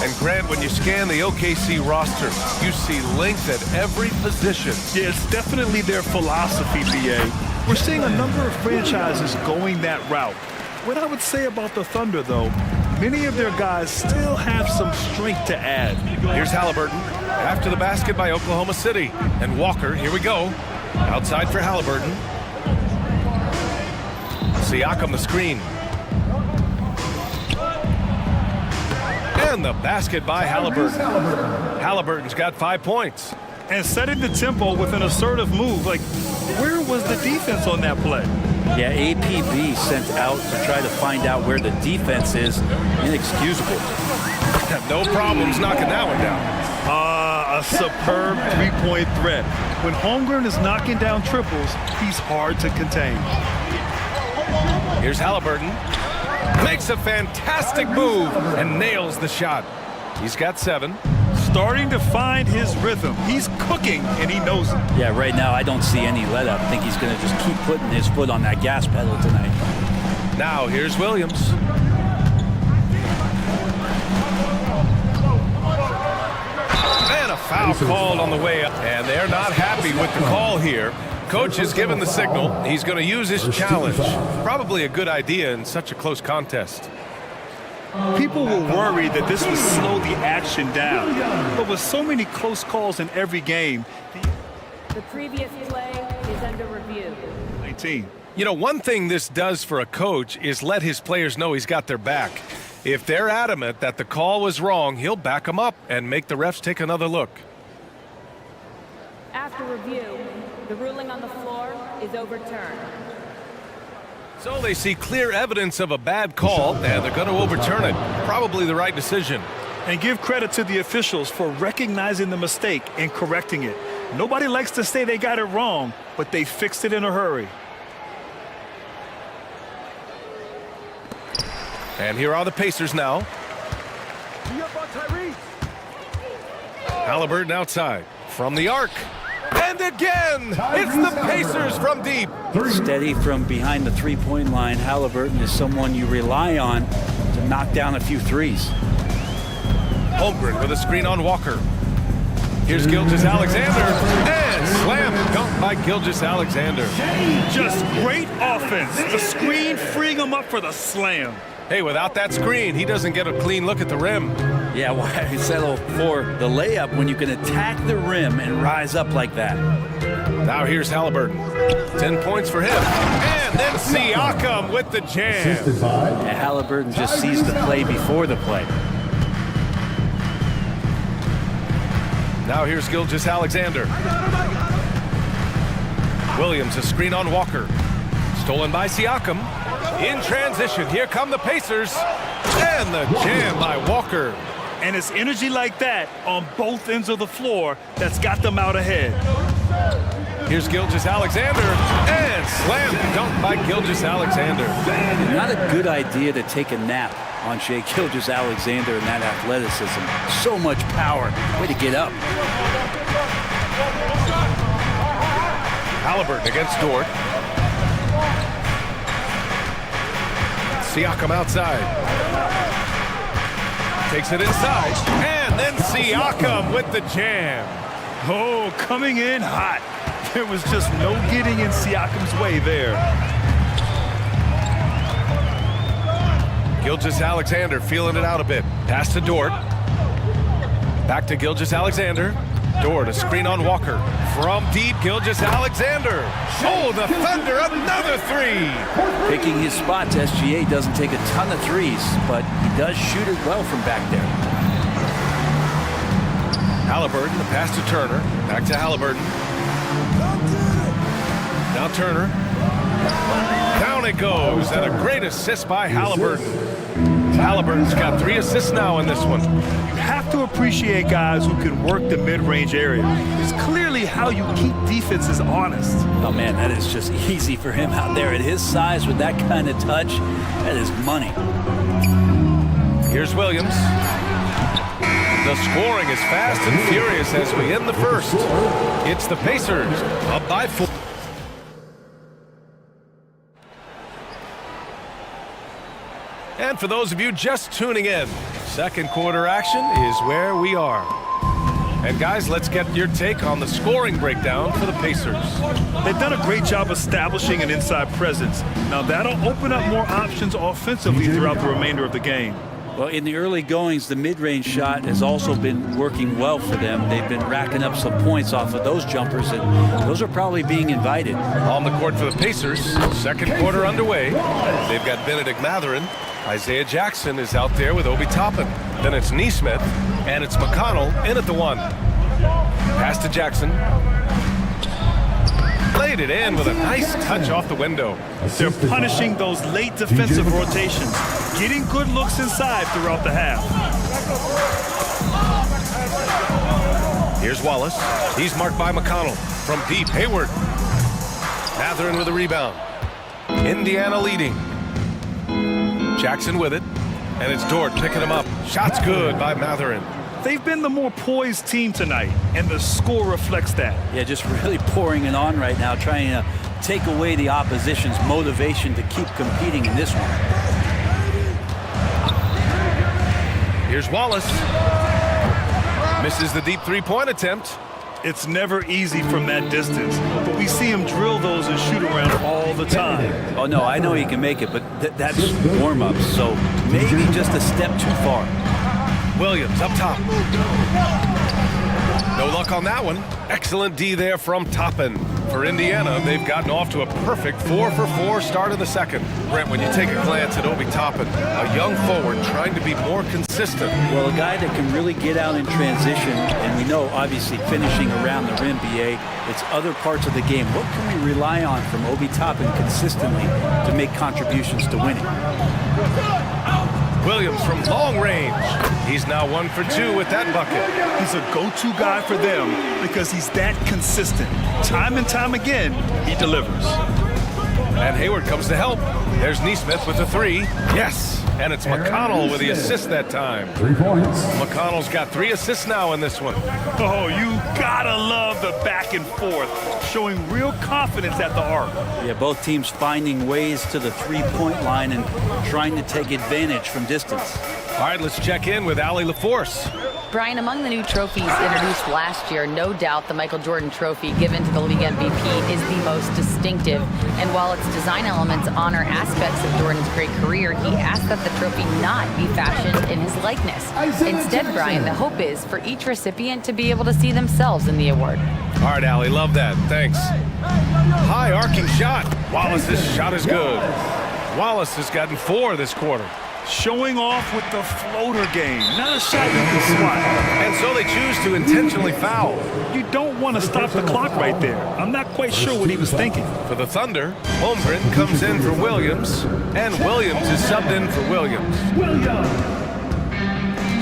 And Grant, when you scan the OKC roster, you see length at every position. Yeah, it's definitely their philosophy, BA. We're seeing a number of franchises going that route. What I would say about the Thunder, though, many of their guys still have some strength to add. Here's Halliburton after the basket by Oklahoma City. And Walker, here we go. Outside for Halliburton. Siakam the screen. And the basket by Halliburton. Halliburton's got 5 points. And setting the tempo with an assertive move. Like, where was the defense on that play? Yeah, APB sent out to try to find out where the defense is. Inexcusable. No problems knocking that one down. A superb three-point threat. When Holmgren is knocking down triples, he's hard to contain. Here's Halliburton. Makes a fantastic move and nails the shot. He's got 7. Starting to find his rhythm. He's cooking, and he knows it. Yeah, right now I don't see any let-up. I think he's going to just keep putting his foot on that gas pedal tonight. Now here's Williams. And a foul called on the way up. And they're not happy with the call here. Coach has given the signal. He's going to use his challenge. Probably a good idea in such a close contest. People were worried that this would slow the action down. But with so many close calls in every game, the previous play is under review. 19. You know, one thing this does for a coach is let his players know he's got their back. If they're adamant that the call was wrong, he'll back them up and make the refs take another look. After review, the ruling on the floor is overturned. So they see clear evidence of a bad call, and they're going to overturn it. Probably the right decision. And give credit to the officials for recognizing the mistake and correcting it. Nobody likes to say they got it wrong, but they fixed it in a hurry. And here are the Pacers now. Halliburton outside from the arc. And again, it's the Pacers from deep. Steady from behind the three-point line. Halliburton is someone you rely on to knock down a few threes. Holmgren with a screen on Walker. Here's Gilgeous-Alexander. And slam dunk by Gilgeous-Alexander. Just great offense. The screen freeing him up for the slam. Hey, without that screen, he doesn't get a clean look at the rim. Yeah, why settle for the layup when you can attack the rim and rise up like that? Now here's Halliburton. 10 points for him. And then Siakam with the jam. Yeah, Halliburton just sees the play before the play. Now here's Gilgeous-Alexander. Williams, a screen on Walker. Stolen by Siakam. In transition, here come the Pacers. And the jam by Walker. And it's energy like that on both ends of the floor that's got them out ahead. Here's Gilgeous-Alexander. And slam dunk by Gilgeous-Alexander. Not a good idea to take a nap on Shai Gilgeous-Alexander and that athleticism. So much power. Way to get up. Halliburton against Dort. Siakam outside. Takes it inside. And then Siakam with the jam. Oh, coming in hot. There was just no getting in Siakam's way there. Gilgeous-Alexander feeling it out a bit. Pass to Dort. Back to Gilgeous-Alexander. Dort, a screen on Walker. From deep, Gilgeous-Alexander. Oh, the Thunder, another three. Picking his spots, SGA doesn't take a ton of threes, but he does shoot it well from back there. Halliburton, the pass to Turner. Back to Halliburton. Now Turner. Down it goes, and a great assist by Halliburton. Halliburton's got 3 assists now in this one. You have to appreciate guys who can work the mid-range area. It's clearly how you keep defenses honest. Oh man, that is just easy for him out there. At his size with that kind of touch, that is money. Here's Williams. The scoring is fast and furious as we end the first. It's the Pacers up by 4. And for those of you just tuning in, second quarter action is where we are. And guys, let's get your take on the scoring breakdown for the Pacers. They've done a great job establishing an inside presence. Now that'll open up more options offensively throughout the remainder of the game. Well, in the early goings, the mid-range shot has also been working well for them. They've been racking up some points off of those jumpers, and those are probably being invited. On the court for the Pacers, second quarter underway. They've got Benedict Mathurin. Isaiah Jackson is out there with Obi Toppin. Then it's Neesmith, and it's McConnell in at the 1. Pass to Jackson. Laid it in with a nice touch off the window. They're punishing those late defensive rotations, getting good looks inside throughout the half. Here's Wallace. He's marked by McConnell. From deep, Hayward. Mathurin with a rebound. Indiana leading. Jackson with it, and it's Dort picking him up. Shot's good by Mathurin. They've been the more poised team tonight, and the score reflects that. Yeah, just really pouring it on right now, trying to take away the opposition's motivation to keep competing in this one. Here's Wallace. Misses the deep three-point attempt. It's never easy from that distance, but we see him drill those and shoot around all the time. Oh, no, I know he can make it, but that's warm-up, so maybe just a step too far. Williams up top. No luck on that one. Excellent D there from Toppin. For Indiana, they've gotten off to a perfect 4-for-4 start in the second. Brent, when you take a glance at Obi Toppin, a young forward trying to be more consistent. Well, a guy that can really get out in transition, and we know, obviously, finishing around the rim, BA, it's other parts of the game. What can we rely on from Obi Toppin consistently to make contributions to winning? Williams from long range. He's now 1 for 2 with that bucket. He's a go-to guy for them because he's that consistent. Time and time again, he delivers. And Hayward comes to help. There's Neesmith with the 3. Yes, and it's McConnell with the assist that time. 3 points. McConnell's got 3 assists now in this one. Oh, you gotta love the back and forth, showing real confidence at the arc. Yeah, both teams finding ways to the three-point line and trying to take advantage from distance. All right, let's check in with Allie LaForce. Brian, among the new trophies introduced last year, no doubt the Michael Jordan Trophy given to the league MVP is the most distinctive. And while its design elements honor aspects of Jordan's great career, he asked that the trophy not be fashioned in his likeness. Instead, Brian, the hope is for each recipient to be able to see themselves in the award. All right, Allie, love that. Thanks. High arcing shot. Wallace's shot is good. Wallace has gotten 4 this quarter. Showing off with the floater game, not a shot you can swat. And so they choose to intentionally foul. You don't want to stop the clock right there. I'm not quite sure what he was thinking. For the Thunder, Holmgren comes in for Williams, and Williams is subbed in for Williams.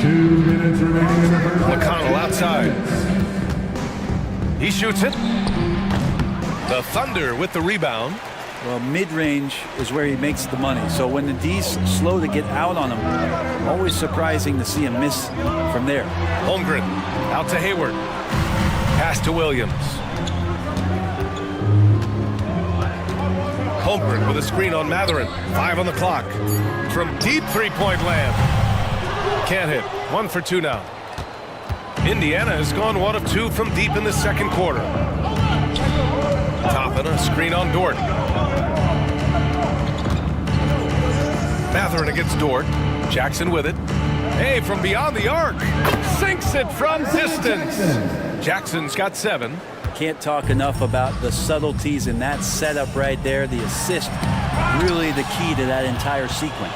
2 minutes remaining in the first. McConnell outside. He shoots it. The Thunder with the rebound. Well, mid-range is where he makes the money. So when the D's slow to get out on him, always surprising to see him miss from there. Holmgren out to Hayward. Pass to Williams. Holmgren with a screen on Matherin. 5 on the clock. From deep three-point land. Can't hit. 1 for 2 now. Indiana has gone 1 of 2 from deep in the second quarter. Toppin, a screen on Dort. Matherin against Dort. Jackson with it. Hey, from beyond the arc. Sinks it from distance. Jackson's got 7. Can't talk enough about the subtleties in that setup right there. The assist, really the key to that entire sequence.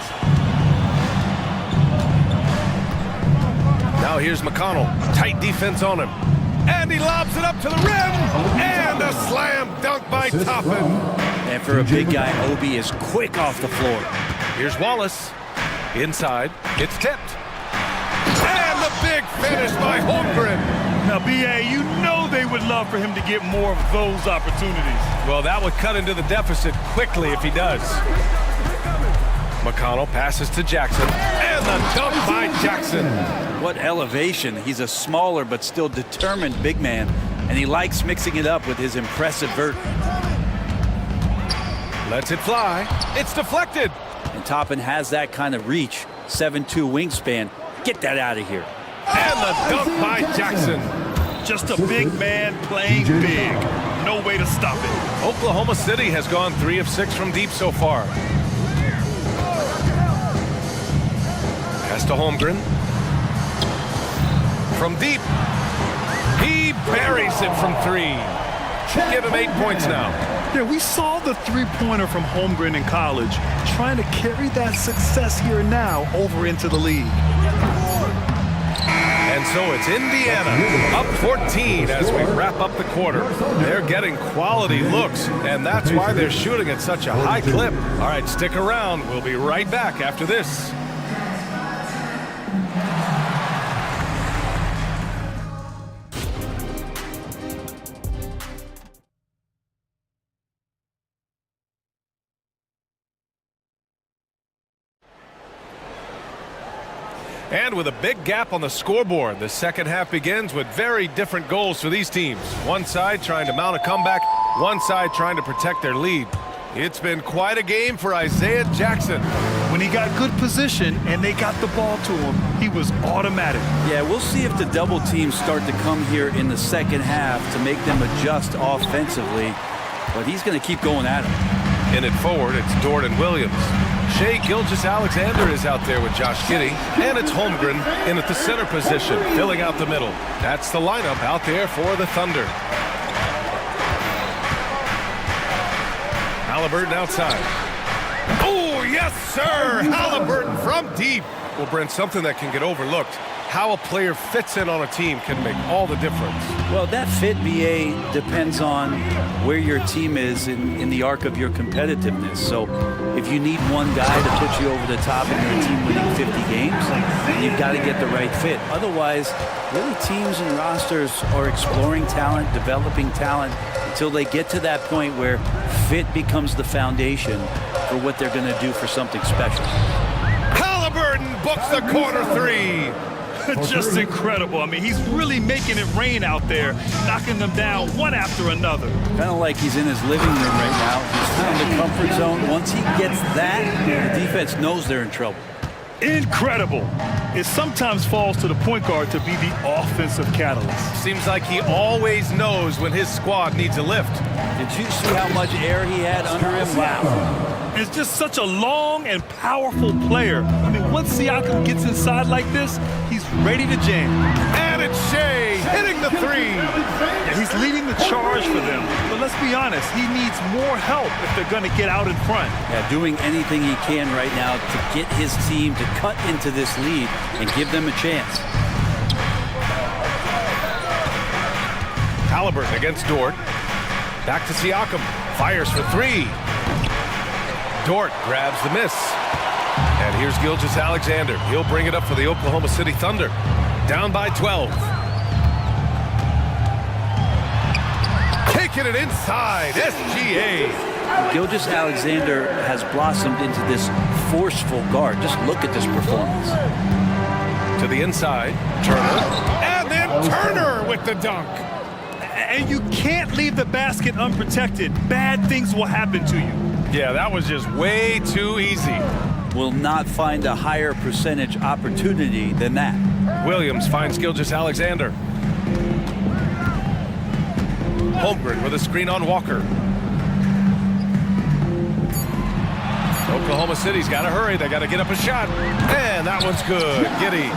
Now here's McConnell. Tight defense on him. And he lobs it up to the rim. And a slam dunk by Toppin. And for a big guy, Obi is quick off the floor. Here's Wallace. Inside. It's tipped. And the big finish by Holmgren. Now, B.A., you know they would love for him to get more of those opportunities. Well, that would cut into the deficit quickly if he does. McConnell passes to Jackson. And the dunk by Jackson. What elevation. He's a smaller but still determined big man. And he likes mixing it up with his impressive vert. Lets it fly. It's deflected. And Toppin has that kind of reach. 7'2" wingspan. Get that out of here. And the dunk by Jackson. Just a big man playing big. No way to stop it. Oklahoma City has gone 3 of 6 from deep so far. Pass to Holmgren. From deep. He buries it from 3. Give him 8 points now. Yeah, we saw the three-pointer from Holmgren in college, trying to carry that success here now over into the league. And so it's Indiana up 14 as we wrap up the quarter. They're getting quality looks, and that's why they're shooting at such a high clip. All right, stick around. We'll be right back after this. And with a big gap on the scoreboard, the second half begins with very different goals for these teams. One side trying to mount a comeback, one side trying to protect their lead. It's been quite a game for Isaiah Jackson. When he got good position and they got the ball to him, he was automatic. Yeah, we'll see if the double teams start to come here in the second half to make them adjust offensively. But he's going to keep going at him. In it forward, it's Dort and Williams. Shea Gilgeous-Alexander is out there with Josh Giddey, and it's Holmgren in at the center position, filling out the middle. That's the lineup out there for the Thunder. Halliburton outside. Oh, yes, sir! Halliburton from deep. Well, Brent, something that can get overlooked. How a player fits in on a team can make all the difference. Well, that fit, BA, depends on where your team is in the arc of your competitiveness. So if you need one guy to put you over the top and your team winning 50 games, you've got to get the right fit. Otherwise, really teams and rosters are exploring talent, developing talent, until they get to that point where fit becomes the foundation for what they're going to do for something special. Halliburton books the corner 3. Just incredible. I mean, he's really making it rain out there, knocking them down one after another. Kind of like he's in his living room right now. He's found the comfort zone. Once he gets that, the defense knows they're in trouble. Incredible. It sometimes falls to the point guard to be the offensive catalyst. Seems like he always knows when his squad needs a lift. Did you see how much air he had under him? Wow. Is just such a long and powerful player. I mean, once Siakam gets inside like this, he's ready to jam. And it's Shea hitting the 3. Yeah, he's leading the charge for them. But let's be honest, he needs more help if they're going to get out in front. Yeah, doing anything he can right now to get his team to cut into this lead and give them a chance. Halliburton against Dort. Back to Siakam. Fires for 3. Dort grabs the miss. And here's Gilgeous-Alexander. He'll bring it up for the Oklahoma City Thunder. Down by 12. Taking it inside. SGA. Gilgeous-Alexander has blossomed into this forceful guard. Just look at this performance. To the inside. Turner. And then Turner with the dunk. And you can't leave the basket unprotected. Bad things will happen to you. Yeah, that was just way too easy. Will not find a higher percentage opportunity than that. Williams finds Gilgeous-Alexander. Holmgren with a screen on Walker. Oklahoma City's got to hurry. They got to get up a shot. And that one's good. Giddey.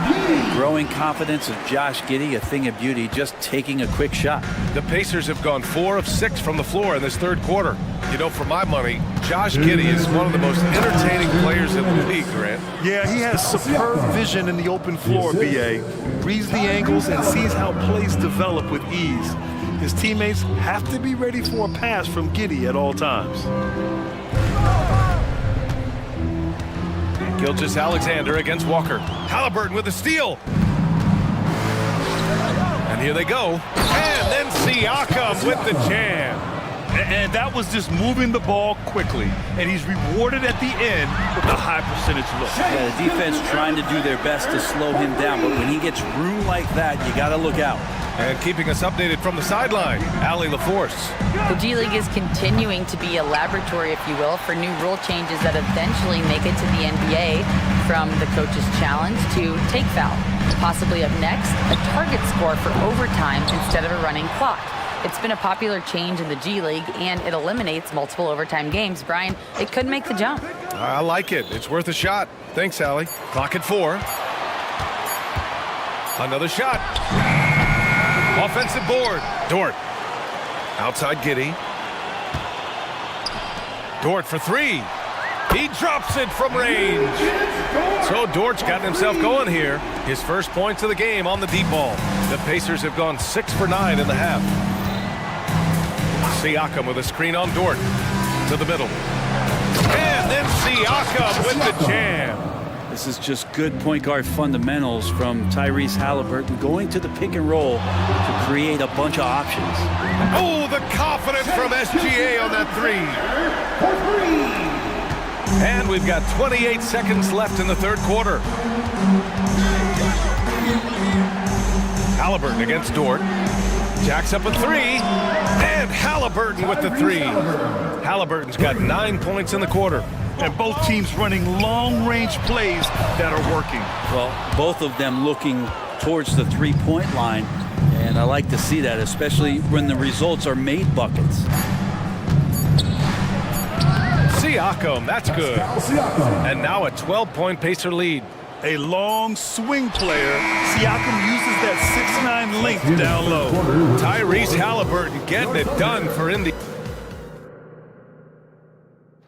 Growing confidence of Josh Giddey, a thing of beauty, just taking a quick shot. The Pacers have gone 4 of 6 from the floor in this third quarter. You know, for my money, Josh Giddey is one of the most entertaining players in the league, Grant. Yeah, he has superb vision in the open floor, B.A. Reads the angles and sees how plays develop with ease. His teammates have to be ready for a pass from Giddey at all times. Gilgeous-Alexander against Walker. Halliburton with a steal. And here they go. And then Siakam with the jam. And that was just moving the ball quickly. And he's rewarded at the end with a high percentage look. Yeah, the defense trying to do their best to slow him down, but when he gets room like that, you got to look out. And keeping us updated from the sideline, Allie LaForce. The G League is continuing to be a laboratory, if you will, for new rule changes that eventually make it to the NBA, from the coach's challenge to take foul. Possibly up next, a target score for overtime instead of a running clock. It's been a popular change in the G League, and it eliminates multiple overtime games. Brian, it could make the jump. I like it. It's worth a shot. Thanks, Allie. Clock at 4. Another shot. Offensive board. Dort. Outside Giddey. Dort for 3. He drops it from range. So Dort's gotten himself going here. His first points of the game on the deep ball. The Pacers have gone 6 for 9 in the half. Siakam with a screen on Dort. To the middle. And then Siakam with the jam. This is just good point guard fundamentals from Tyrese Halliburton, going to the pick and roll to create a bunch of options. Oh, the confidence from SGA on that 3. And we've got 28 seconds left in the third quarter. Halliburton against Dort. Jacks up a 3. And Halliburton with the 3. Halliburton's got 9 points in the quarter. And both teams running long-range plays that are working. Well, both of them looking towards the three-point line, and I like to see that, especially when the results are made buckets. Siakam, that's good. And now a 12-point Pacer lead. A long swing player. Siakam uses that 6'9" length down low. Tyrese Halliburton getting it done for Indy.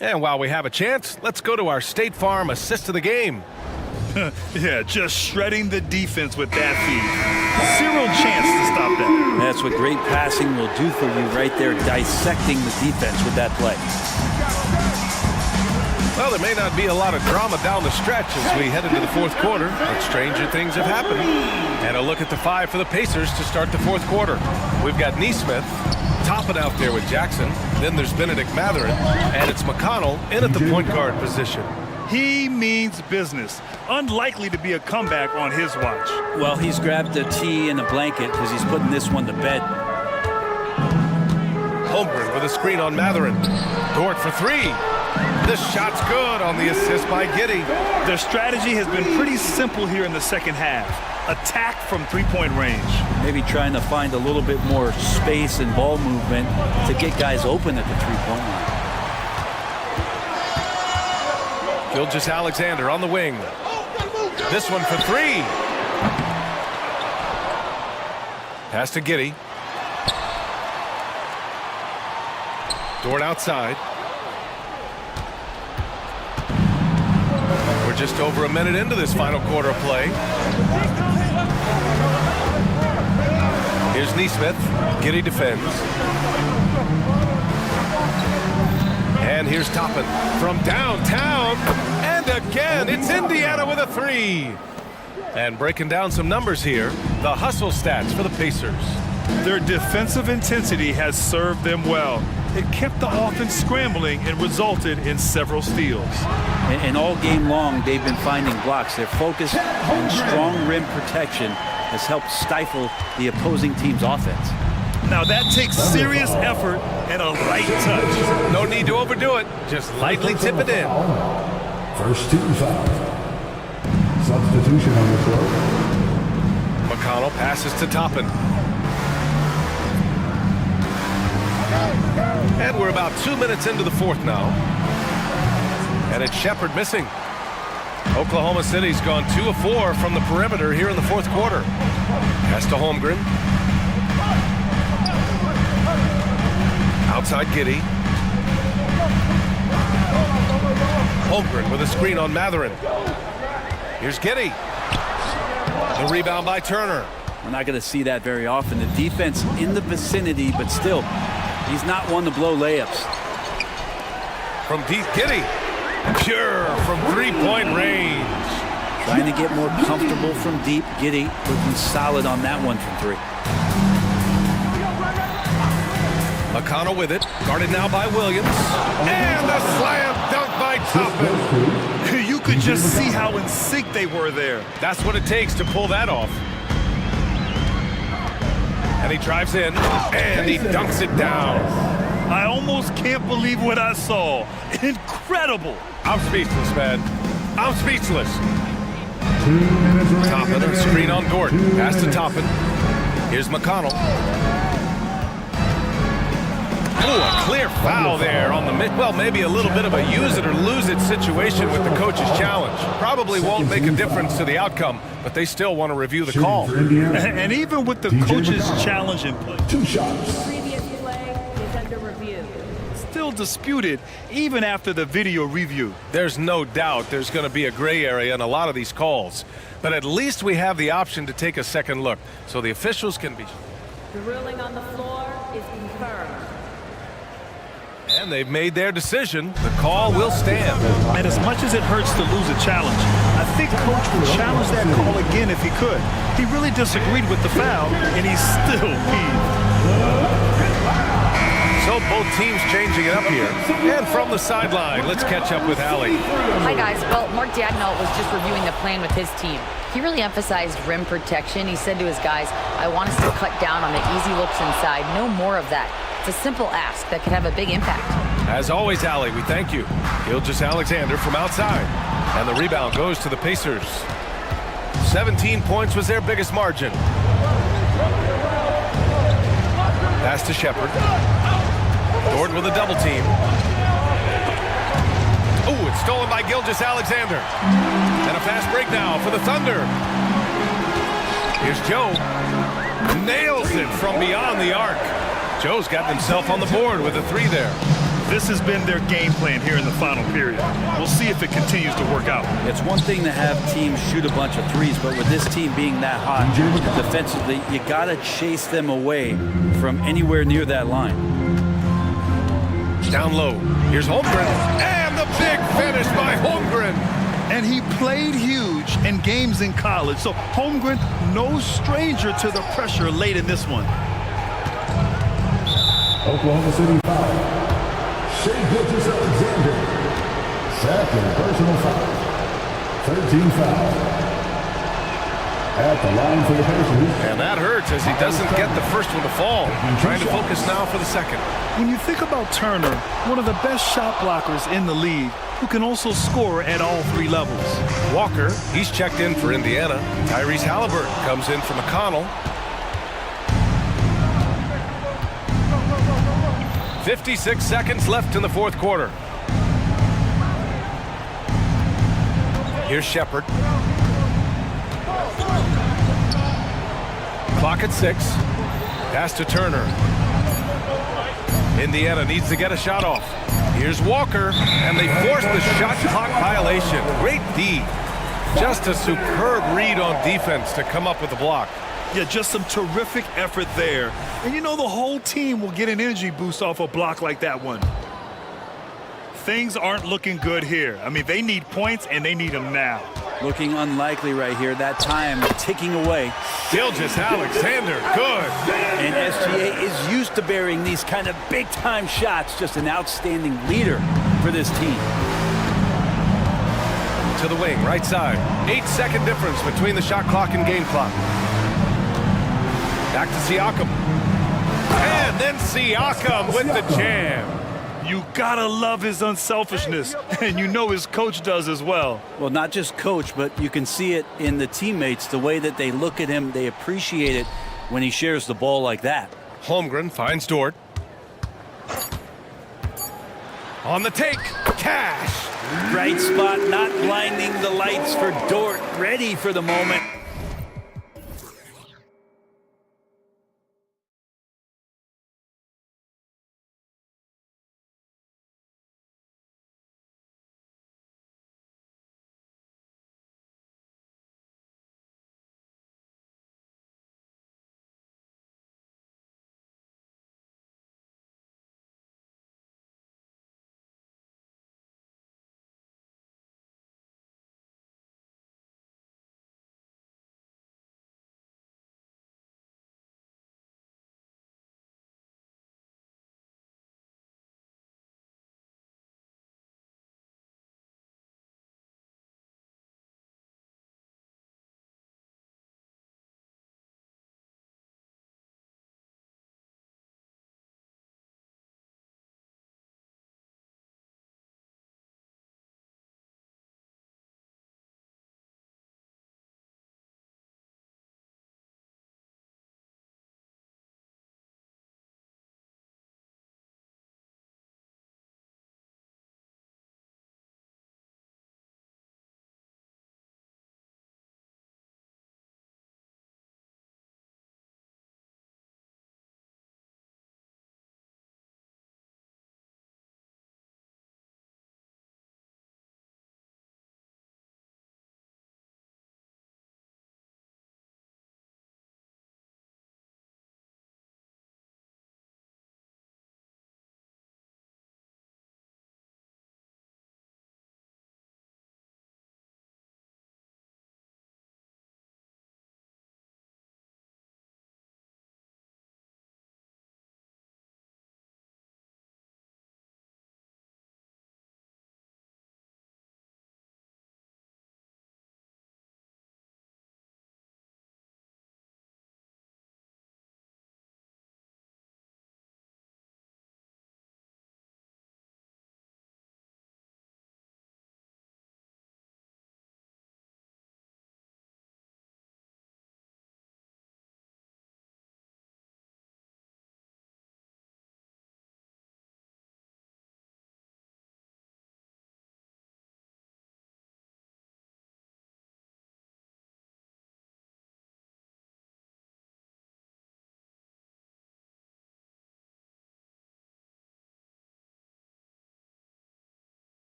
And while we have a chance, let's go to our State Farm assist of the game. Yeah, just shredding the defense with that feed. Zero chance to stop that. That's what great passing will do for you right there, dissecting the defense with that play. Well, there may not be a lot of drama down the stretch as we head into the fourth quarter, but stranger things have happened. And a look at the 5 for the Pacers to start the fourth quarter. We've got Nesmith topping out there with Jackson. Then there's Benedict Mathurin, and it's McConnell in at the point guard position. He means business. Unlikely to be a comeback on his watch. Well, he's grabbed a tee and a blanket because he's putting this one to bed. Holmgren with a screen on Mathurin. Dort for 3. This shot's good on the assist by Giddey. Their strategy has been pretty simple here in the second half. Attack from three-point range. Maybe trying to find a little bit more space and ball movement to get guys open at the three-point line. Gilgeous-Alexander on the wing. This one for 3. Pass to Giddey. Dort outside. We're just over a minute into this final quarter of play. Here's Nesmith. Giddey defends. And here's Toppin from downtown. And again, it's Indiana with a 3. And breaking down some numbers here, the hustle stats for the Pacers. Their defensive intensity has served them well. It kept the offense scrambling and resulted in several steals. And all game long, they've been finding blocks. Their focus on strong rim protection has helped stifle the opposing team's offense. Now that takes serious effort and a light touch. No need to overdo it. Just lightly tip it in. First team foul. Substitution on the court. McConnell passes to Toppin. And we're about 2 minutes into the fourth now. And it's Shepard missing. Oklahoma City's gone 2 of 4 from the perimeter here in the fourth quarter. Pass to Holmgren. Outside Giddey. Holmgren with a screen on Matherin. Here's Giddey. The rebound by Turner. We're not going to see that very often. The defense in the vicinity, but still, he's not one to blow layups. From deep, Giddey. Pure from three-point range. Trying to get more comfortable from deep. Giddey looking solid on that one from three. McConnell with it. Guarded now by Williams. And a slam dunk by Toppin. You could just see how in sync they were there. That's what it takes to pull that off. And he drives in, and he dunks it down. I almost can't believe what I saw. Incredible. I'm speechless, man. I'm speechless. 2 minutes remaining. Toppin, a screen on Gordon. Pass to Toppin. Here's McConnell. Oh, a clear foul there on the mid. Well, maybe a little bit of a use it or lose it situation with the coach's challenge. Probably won't make a difference to the outcome, but they still want to review the call. And even with the coach's challenge in play, 2 shots. Previous play is under review. still disputed even after the video review. There's no doubt there's going to be a gray area in a lot of these calls, but at least we have the option to take a second look so the officials can be. The ruling on the floor is confirmed. And they've made their decision. The call will stand. And as much as it hurts to lose a challenge, I think Coach would challenge that call again if he could. He really disagreed with the foul, and he's still peeved. So both teams changing it up here. And from the sideline, let's catch up with Allie. Hi, guys. Well, Mark Dagnall was just reviewing the plan with his team. He really emphasized rim protection. He said to his guys, I want us to cut down on the easy looks inside. No more of that. It's a simple ask that could have a big impact. As always, Allie, we thank you. Gilgeous-Alexander from outside. And the rebound goes to the Pacers. 17 points was their biggest margin. Pass to Shepard. Gordon with a double team. Oh, it's stolen by Gilgeous-Alexander. And a fast break now for the Thunder. Here's Joe. Nails it from beyond the arc. Joe's gotten himself on the board with a three there. This has been their game plan here in the final period. We'll see if it continues to work out. It's one thing to have teams shoot a bunch of threes, but with this team being that hot defensively, you got to chase them away from anywhere near that line. Down low. Here's Holmgren. And the big finish by Holmgren. And he played huge in games in college. So Holmgren, no stranger to the pressure late in this one. Oklahoma City foul. Gilgeous-Alexander. Second personal foul. 13 foul. At the line for the Pacers. And that hurts as he doesn't get the first one to fall. Trying to focus now for the second. When you think about Turner, one of the best shot blockers in the league, who can also score at all three levels. Walker, he's checked in for Indiana. Tyrese Halliburton comes in for McConnell. 56 seconds left in the fourth quarter. Here's Shepard. Clock at 6. Pass to Turner. Indiana needs to get a shot off. Here's Walker, and they force the shot clock violation. Great D. Just a superb read on defense to come up with the block. Yeah, just some terrific effort there. And you know the whole team will get an energy boost off a block like that one. Things aren't looking good here. I mean, they need points, and they need them now. Looking unlikely right here. That time ticking away. Gilgeous-Alexander, good. And SGA is used to burying these kind of big-time shots. Just an outstanding leader for this team. To the wing, right side. 8-second difference between the shot clock and game clock. Back to Siakam. And then Siakam with the jam. You gotta love his unselfishness, and you know his coach does as well. Well, not just coach, but you can see it in the teammates, the way that they look at him, they appreciate it when he shares the ball like that. Holmgren finds Dort. On the take, Cash. Right spot, not blinding the lights for Dort, ready for the moment.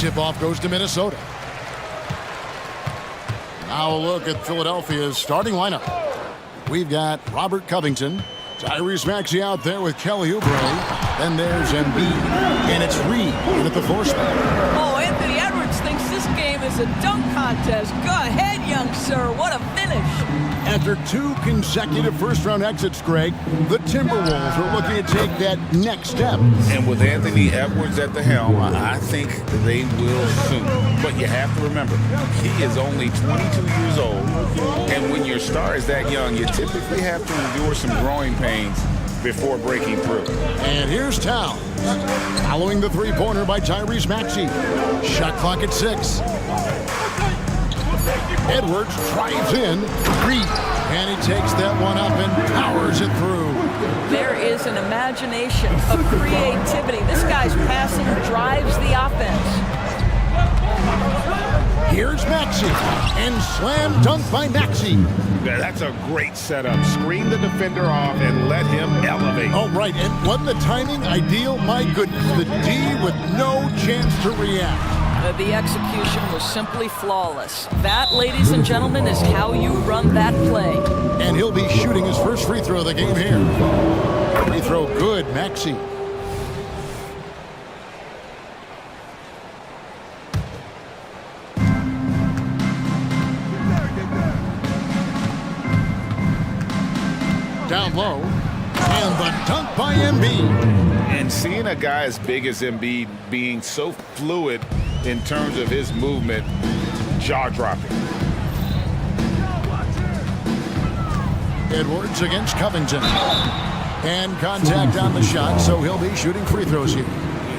Tip-off goes to Minnesota. Now a look at Philadelphia's starting lineup. We've got Robert Covington, Tyrese Maxey out there with Kelly Oubre. Then there's Embiid, and it's Reed in at the 4 spot. Oh, Anthony Edwards thinks this game is a dunk contest. Go ahead, young sir. What a finish. After 2 consecutive first-round exits, Greg, the Timberwolves are looking to take that next step. And with Anthony Edwards at the helm, I think they will soon. But you have to remember, he is only 22 years old. And when your star is that young, you typically have to endure some growing pains before breaking through. And here's Towns, following the three-pointer by Tyrese Maxey. Shot clock at 6. Edwards drives in, Reed, and he takes that one up and powers it through. There is an imagination, a creativity. This guy's passing drives the offense. Here's Maxey, and slam dunk by Maxey. Yeah, that's a great setup. Screen the defender off and let him elevate. Oh, right, and wasn't the timing ideal? My goodness, the D with no chance to react. The execution was simply flawless. That, ladies and gentlemen, is how you run that play. And he'll be shooting his first free throw of the game here. Free throw good, Maxey. Down low, and the dunk by Embiid. And seeing a guy as big as Embiid being so fluid in terms of his movement, jaw-dropping. Edwards against Covington. And contact on the shot, so he'll be shooting free throws here.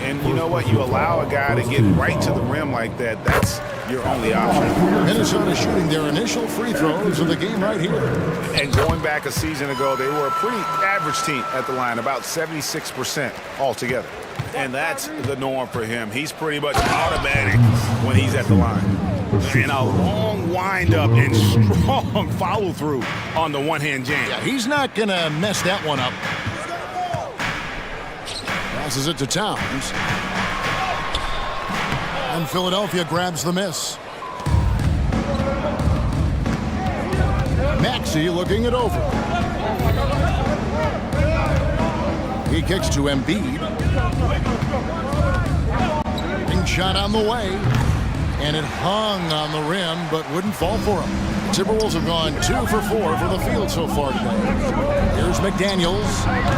And you know what? You allow a guy to get right to the rim like that, that's your only option. Minnesota shooting their initial free throws of the game right here. And going back a season ago, they were a pretty average team at the line, about 76% altogether. And that's the norm for him. He's pretty much automatic when he's at the line. And a long wind-up and strong follow-through on the one-hand jam. Yeah, he's not going to mess that one up. Passes it to Towns. And Philadelphia grabs the miss. Maxey looking it over. He kicks to Embiid. Big shot on the way. And it hung on the rim, but wouldn't fall for him. Timberwolves have gone 2 for 4 from the field so far today. Here's McDaniels,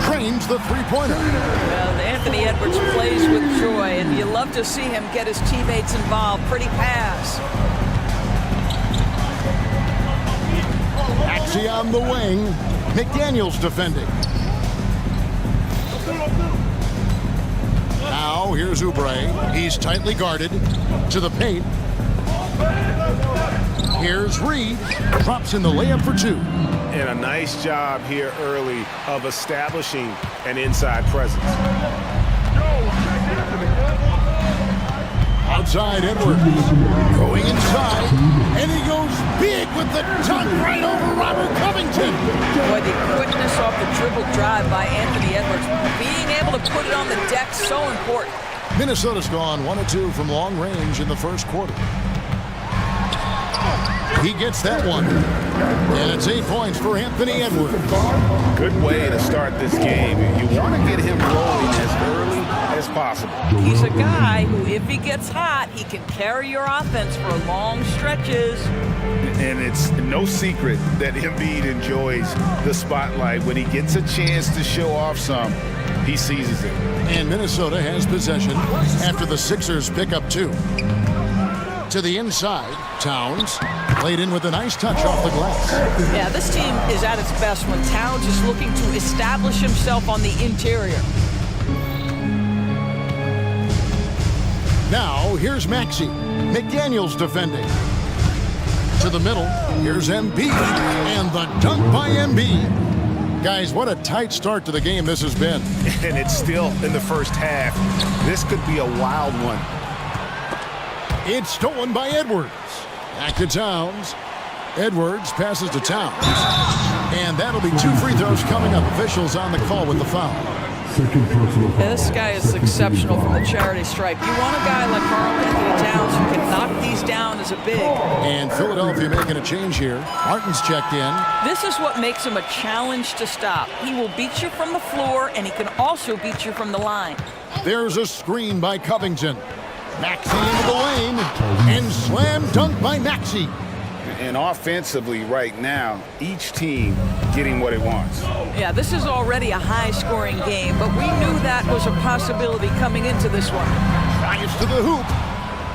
trains the three-pointer. Well, Anthony Edwards plays with joy, and you love to see him get his teammates involved. Pretty pass. Maxey on the wing. McDaniels defending. Now here's Oubre. He's tightly guarded to the paint. Here's Reed. Drops in the layup for 2. And a nice job here early of establishing an inside presence. Outside Edwards. Going inside. And he goes big with the dunk right over Robert Covington. Boy, the quickness off the dribble drive by Anthony Edwards. Being able to put it on the deck, so important. Minnesota's gone 1 of 2 from long range in the first quarter. He gets that one. And it's 8 points for Anthony Edwards. Good way to start this game. You want to get him rolling as early as possible. He's a guy who, if he gets hot, he can carry your offense for long stretches. And it's no secret that Embiid enjoys the spotlight. When he gets a chance to show off some, he seizes it. And Minnesota has possession after the Sixers pick up 2. To the inside, Towns played in with a nice touch off the glass. Yeah, this team is at its best when Towns is looking to establish himself on the interior. Now, here's Maxey. McDaniels defending. To the middle, here's Embiid. And the dunk by Embiid. Guys, what a tight start to the game this has been. And it's still in the first half. This could be a wild one. It's stolen by Edwards. Back to Towns. Edwards passes to Towns. And that'll be 2 free throws coming up. Officials on the call with the foul. Second personal foul. This guy is exceptional from the charity stripe. You want a guy like Karl Anthony Towns who can knock these down as a big. And Philadelphia making a change here. Martin's checked in. This is what makes him a challenge to stop. He will beat you from the floor, and he can also beat you from the line. There's a screen by Covington. Maxey into the lane, and slam dunk by Maxey. And offensively right now, each team getting what it wants. Yeah, this is already a high-scoring game, but we knew that was a possibility coming into this one. Drives to the hoop.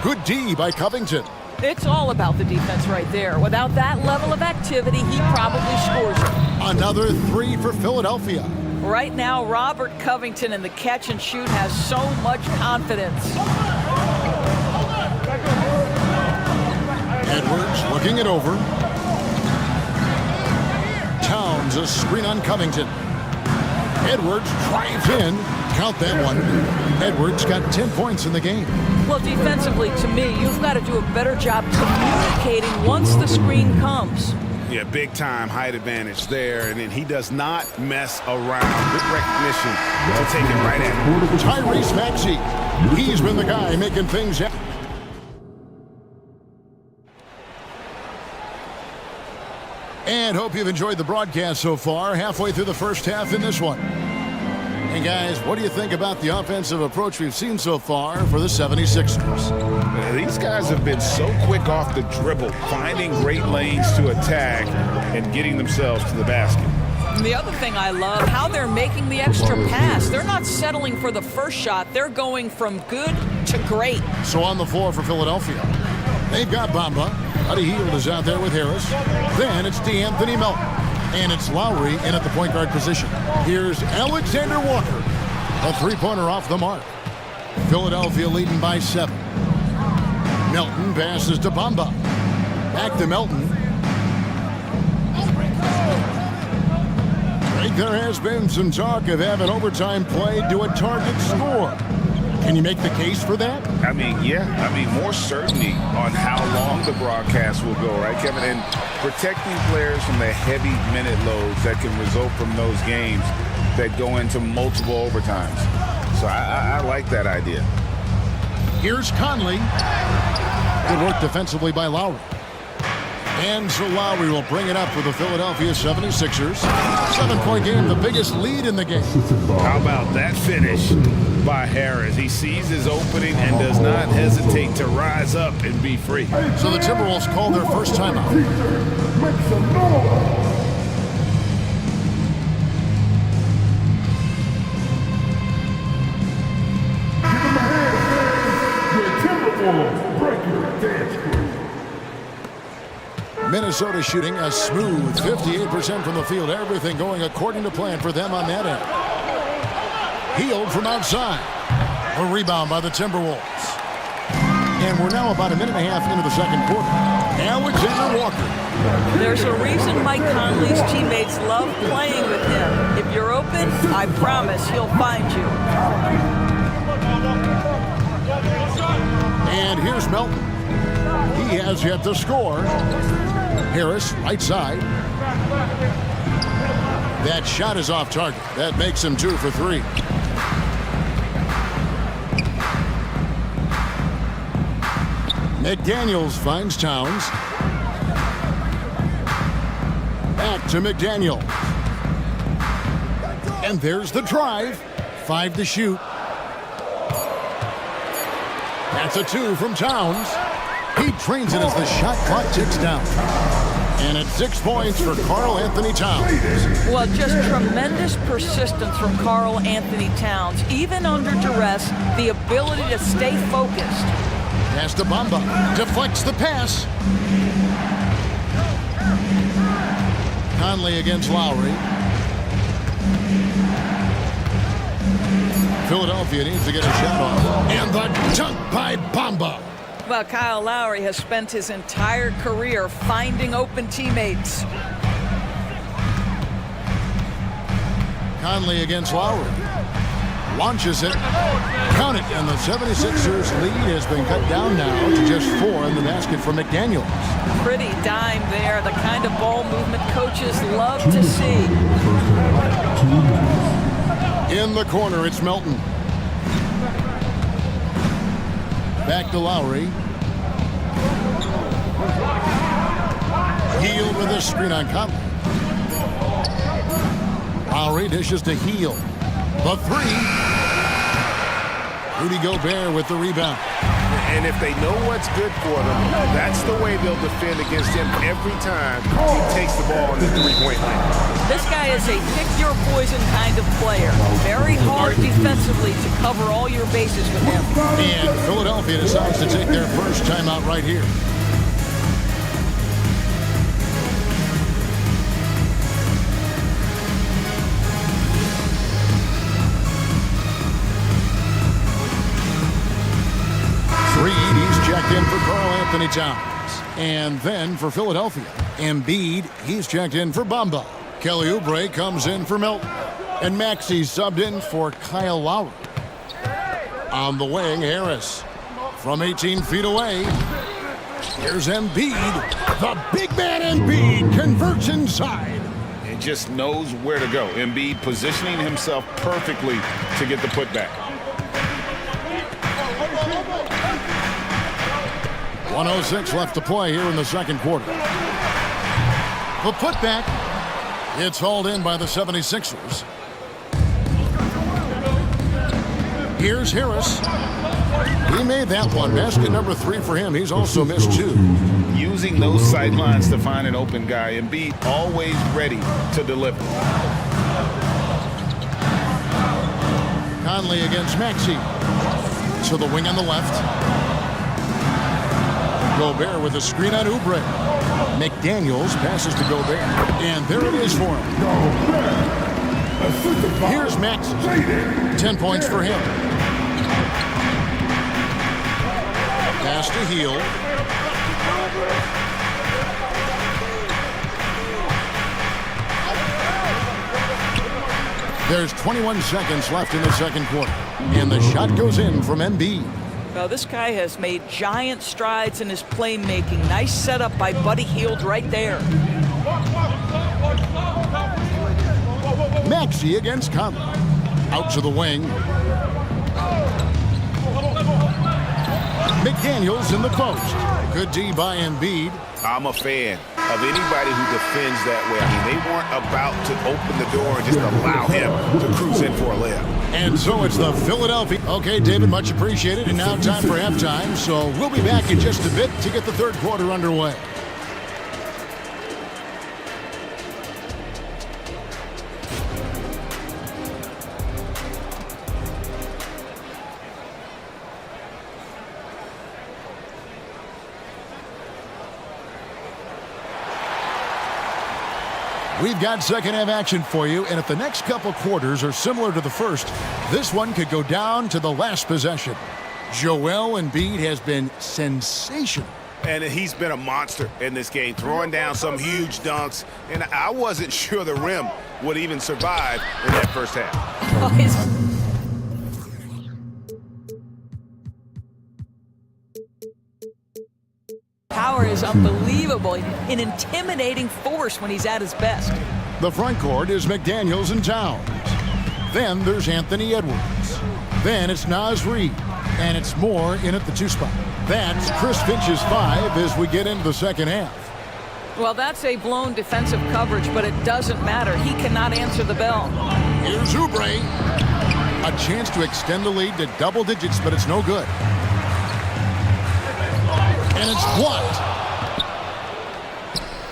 Good D by Covington. It's all about the defense right there. Without that level of activity, he probably scores it. Another three for Philadelphia. Right now, Robert Covington in the catch and shoot has so much confidence. Edwards looking it over. Towns a screen on Covington. Edwards drives in. Count that one. Edwards got 10 points in the game. Well, defensively, to me, you've got to do a better job communicating once the screen comes. Yeah, big time height advantage there, and then he does not mess around. Good recognition to take him right at him. Tyrese Maxey. He's been the guy making things happen. And hope you've enjoyed the broadcast so far. Halfway through the first half in this one. And guys, what do you think about the offensive approach we've seen so far for the 76ers? These guys have been so quick off the dribble, finding great lanes to attack and getting themselves to the basket. And the other thing I love, how they're making the extra pass. They're not settling for the first shot. They're going from good to great. So on the floor for Philadelphia, they've got Bamba. Buddy Hield is out there with Harris. Then it's DeAnthony Melton. And it's Lowry in at the point guard position. Here's Alexander Walker. A three-pointer off the mark. Philadelphia leading by 7. Melton passes to Bamba. Back to Melton. I think there has been some talk of having overtime played to a target score. Can you make the case for that? I mean, yeah. I mean, more certainty on how long the broadcast will go, right, Kevin? And protecting players from the heavy minute loads that can result from those games that go into multiple overtimes. So I like that idea. Here's Conley. Good work defensively by Lowry. And so Lowry will bring it up for the Philadelphia 76ers. 7-point game, the biggest lead in the game. How about that finish by Harris? He sees his opening and does not hesitate to rise up and be free. So the Timberwolves call their first timeout. Minnesota shooting a smooth 58% from the field. Everything going according to plan for them on that end. Hield from outside. A rebound by the Timberwolves. And we're now about a minute and a half into the second quarter. Alexander Walker. There's a reason Mike Conley's teammates love playing with him. If you're open, I promise he'll find you. And here's Melton. He has yet to score. Harris, right side. That shot is off target. That makes him 2 for 3. McDaniels finds Towns. Back to McDaniel. And there's the drive. 5 to shoot. That's a 2 from Towns. He trains it as the shot clock ticks down. And it's 6 points for Karl Anthony Towns. Well, just tremendous persistence from Karl Anthony Towns. Even under duress, the ability to stay focused. Pass to Bamba. Deflects the pass. Conley against Lowry. Philadelphia needs to get a shot off. And the dunk by Bamba. Well, Kyle Lowry has spent his entire career finding open teammates. Conley against Lowry. Launches it. Count it. And the 76ers lead has been cut down now to just 4 in the basket for McDaniels. Pretty dime there. The kind of ball movement coaches love to see. In the corner, it's Melton. Back to Lowry. Healed with a screen on Conley. Lowry dishes to Heel. The three. Rudy Gobert with the rebound. And if they know what's good for them, that's the way they'll defend against him every time he takes the ball in the three-point line. This guy is a pick-your-poison kind of player. Very hard defensively to cover all your bases with him. And Philadelphia decides to take their first timeout right here. He's checked in for Karl Anthony Towns. And then for Philadelphia, Embiid, he's checked in for Bamba. Kelly Oubre comes in for Melton. And Maxey subbed in for Kyle Lowry. On the wing, Harris. From 18 feet away, here's Embiid. The big man Embiid converts inside. He just knows where to go. Embiid positioning himself perfectly to get the putback. 1:06 left to play here in the second quarter. The putback. It's hauled in by the 76ers. Here's Harris. He made that one. Basket number 3 for him. He's also missed 2. Using those sidelines to find an open guy. Embiid always ready to deliver. Conley against Maxey. To the wing on the left. Gobert with a screen on Oubre. McDaniels passes to Gobert. And there it is for him. Here's Max. 10 points for him. Pass to Heel. There's 21 seconds left in the second quarter. And the shot goes in from Embiid. Well, this guy has made giant strides in his playmaking. Nice setup by Buddy Hield right there. Maxey against Conley. Out to the wing. McDaniels in the post. Good D by Embiid. I'm a fan of anybody who defends that way. I mean, they weren't about to open the door and just allow him to cruise in for a layup. And so it's the Philadelphia. Okay, David, much appreciated. And now time for halftime. So we'll be back in just a bit to get the third quarter underway. We've got second half action for you, and if the next couple quarters are similar to the first, this one could go down to the last possession. Joel Embiid has been sensational. And he's been a monster in this game, throwing down some huge dunks, and I wasn't sure the rim would even survive in that first half. Power is unbelievable. An intimidating force when he's at his best. The front court is McDaniels and Towns. Then there's Anthony Edwards. Then it's Naz Reid. And it's Moore in at the 2 spot. That's Chris Finch's 5 as we get into the second half. Well, that's a blown defensive coverage, but it doesn't matter. He cannot answer the bell. Here's Oubre. A chance to extend the lead to double digits, but it's no good. And it's blocked.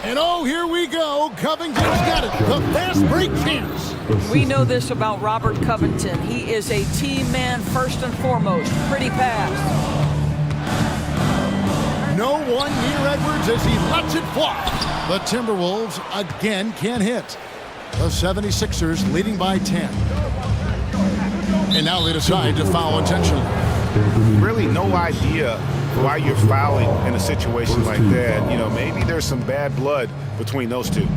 And oh, here we go. Covington's got it. The fast break chance. We know this about Robert Covington. He is a team man first and foremost. Pretty fast. No one near Edwards as he lets it fly. The Timberwolves again can't hit. The 76ers leading by 10. And now they decide to foul intentionally. Really no idea why you're fouling in a situation like that. You know, maybe there's some bad blood between those two.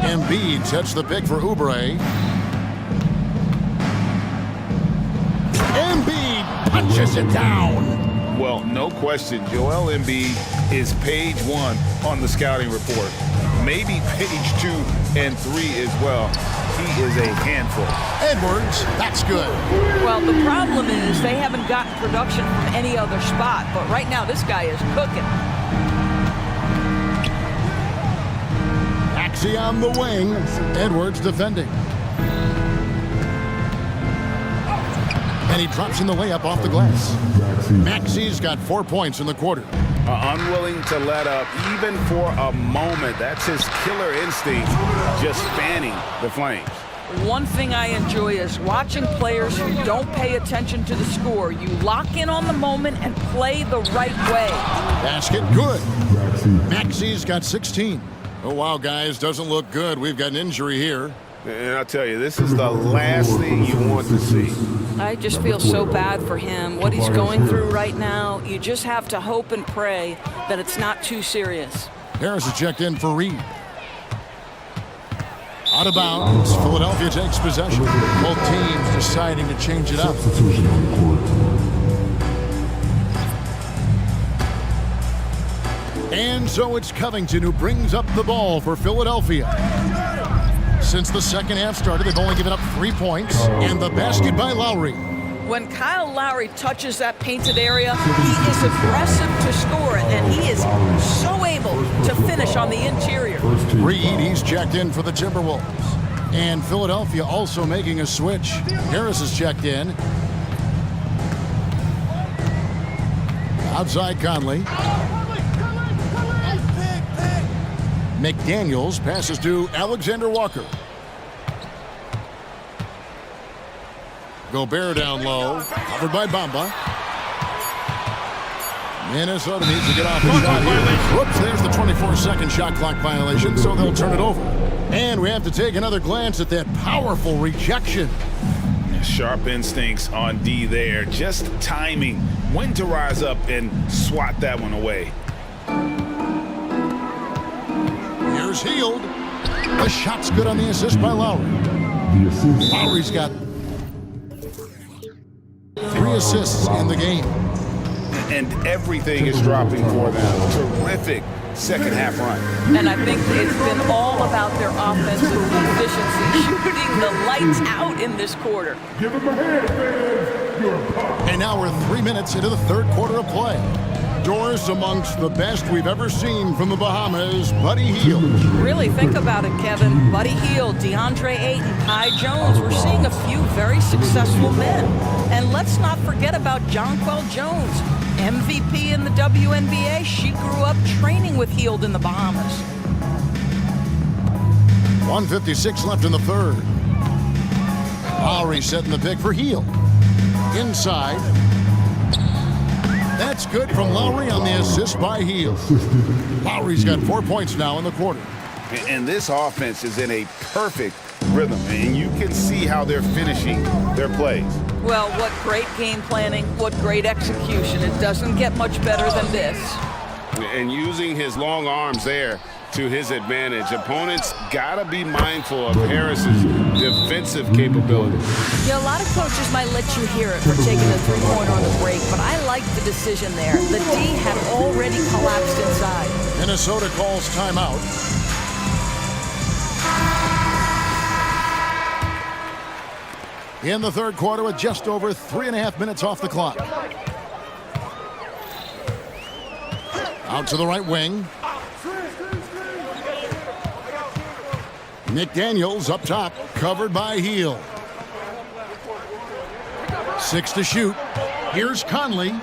Embiid sets the pick for Oubre. Embiid punches it down. Well, no question, Joel Embiid is page 1 on the scouting report. Maybe page 2 and 3 as well. he is a handful. Edwards, that's good. Well, the problem is they haven't gotten production from any other spot, but right now this guy is cooking. Maxey on the wing. Edwards defending. And he drops in the layup off the glass. Maxey's got 4 points in the quarter. Unwilling to let up even for a moment. That's his killer instinct, just fanning the flames. One thing I enjoy is watching players who don't pay attention to the score. You lock in on the moment and play the right way. Basket good. Maxey's got 16. Oh, wow, guys, doesn't look good. We've got an injury here. And I'll tell you, this is the last thing you want to see. I just feel so bad for him, what he's going through right now. You just have to hope and pray that it's not too serious. Harris is checked in for Reed. Out of bounds, Philadelphia takes possession. Both teams deciding to change it up. And so it's Covington who brings up the ball for Philadelphia. Since the second half started, they've only given up 3 points, and the basket by Lowry. When Kyle Lowry touches that painted area, he is aggressive to score, and he is so able to finish on the interior. Reed, he's checked in for the Timberwolves. And Philadelphia also making a switch. Harris is checked in. Outside Conley. McDaniels passes to Alexander Walker. Gobert down low, covered by Bamba. Minnesota needs to get off the shot here. Whoops, there's the 24-second shot clock violation, so they'll turn it over. And we have to take another glance at that powerful rejection. Sharp instincts on D there, just timing when to rise up and swat that one away. Here's Hield. The shot's good on the assist by Lowry. Lowry's got 3 assists in the game. And everything is dropping for them. Terrific second half run. And I think it's been all about their offensive efficiency, shooting the lights out in this quarter. Give him a hand, fans. And now we're 3 minutes into the third quarter of play. Doors amongst the best we've ever seen from the Bahamas, Buddy Hield. Really think about it, Kevin. Buddy Hield, DeAndre Ayton, Kai Jones. We're seeing a few very successful men. And let's not forget about Jonquel Jones, MVP in the WNBA. She grew up training with Hield in the Bahamas. 1:56 left in the third. Lowry setting the pick for Hield. Inside. That's good from Lowry on the assist by Hield. Lowry's got 4 points now in the quarter. And this offense is in a perfect rhythm, and you can see how they're finishing their plays. Well, what great game planning, what great execution. It doesn't get much better than this. And using his long arms there to his advantage. Opponents got to be mindful of Harris's defensive capability. Yeah, a lot of coaches might let you hear it for taking a three-pointer on the break, but I like the decision there. The D had already collapsed inside. Minnesota calls timeout. In the third quarter with just over 3.5 minutes off the clock. Out to the right wing. McDaniels up top, covered by Hield. 6 to shoot. Here's Conley.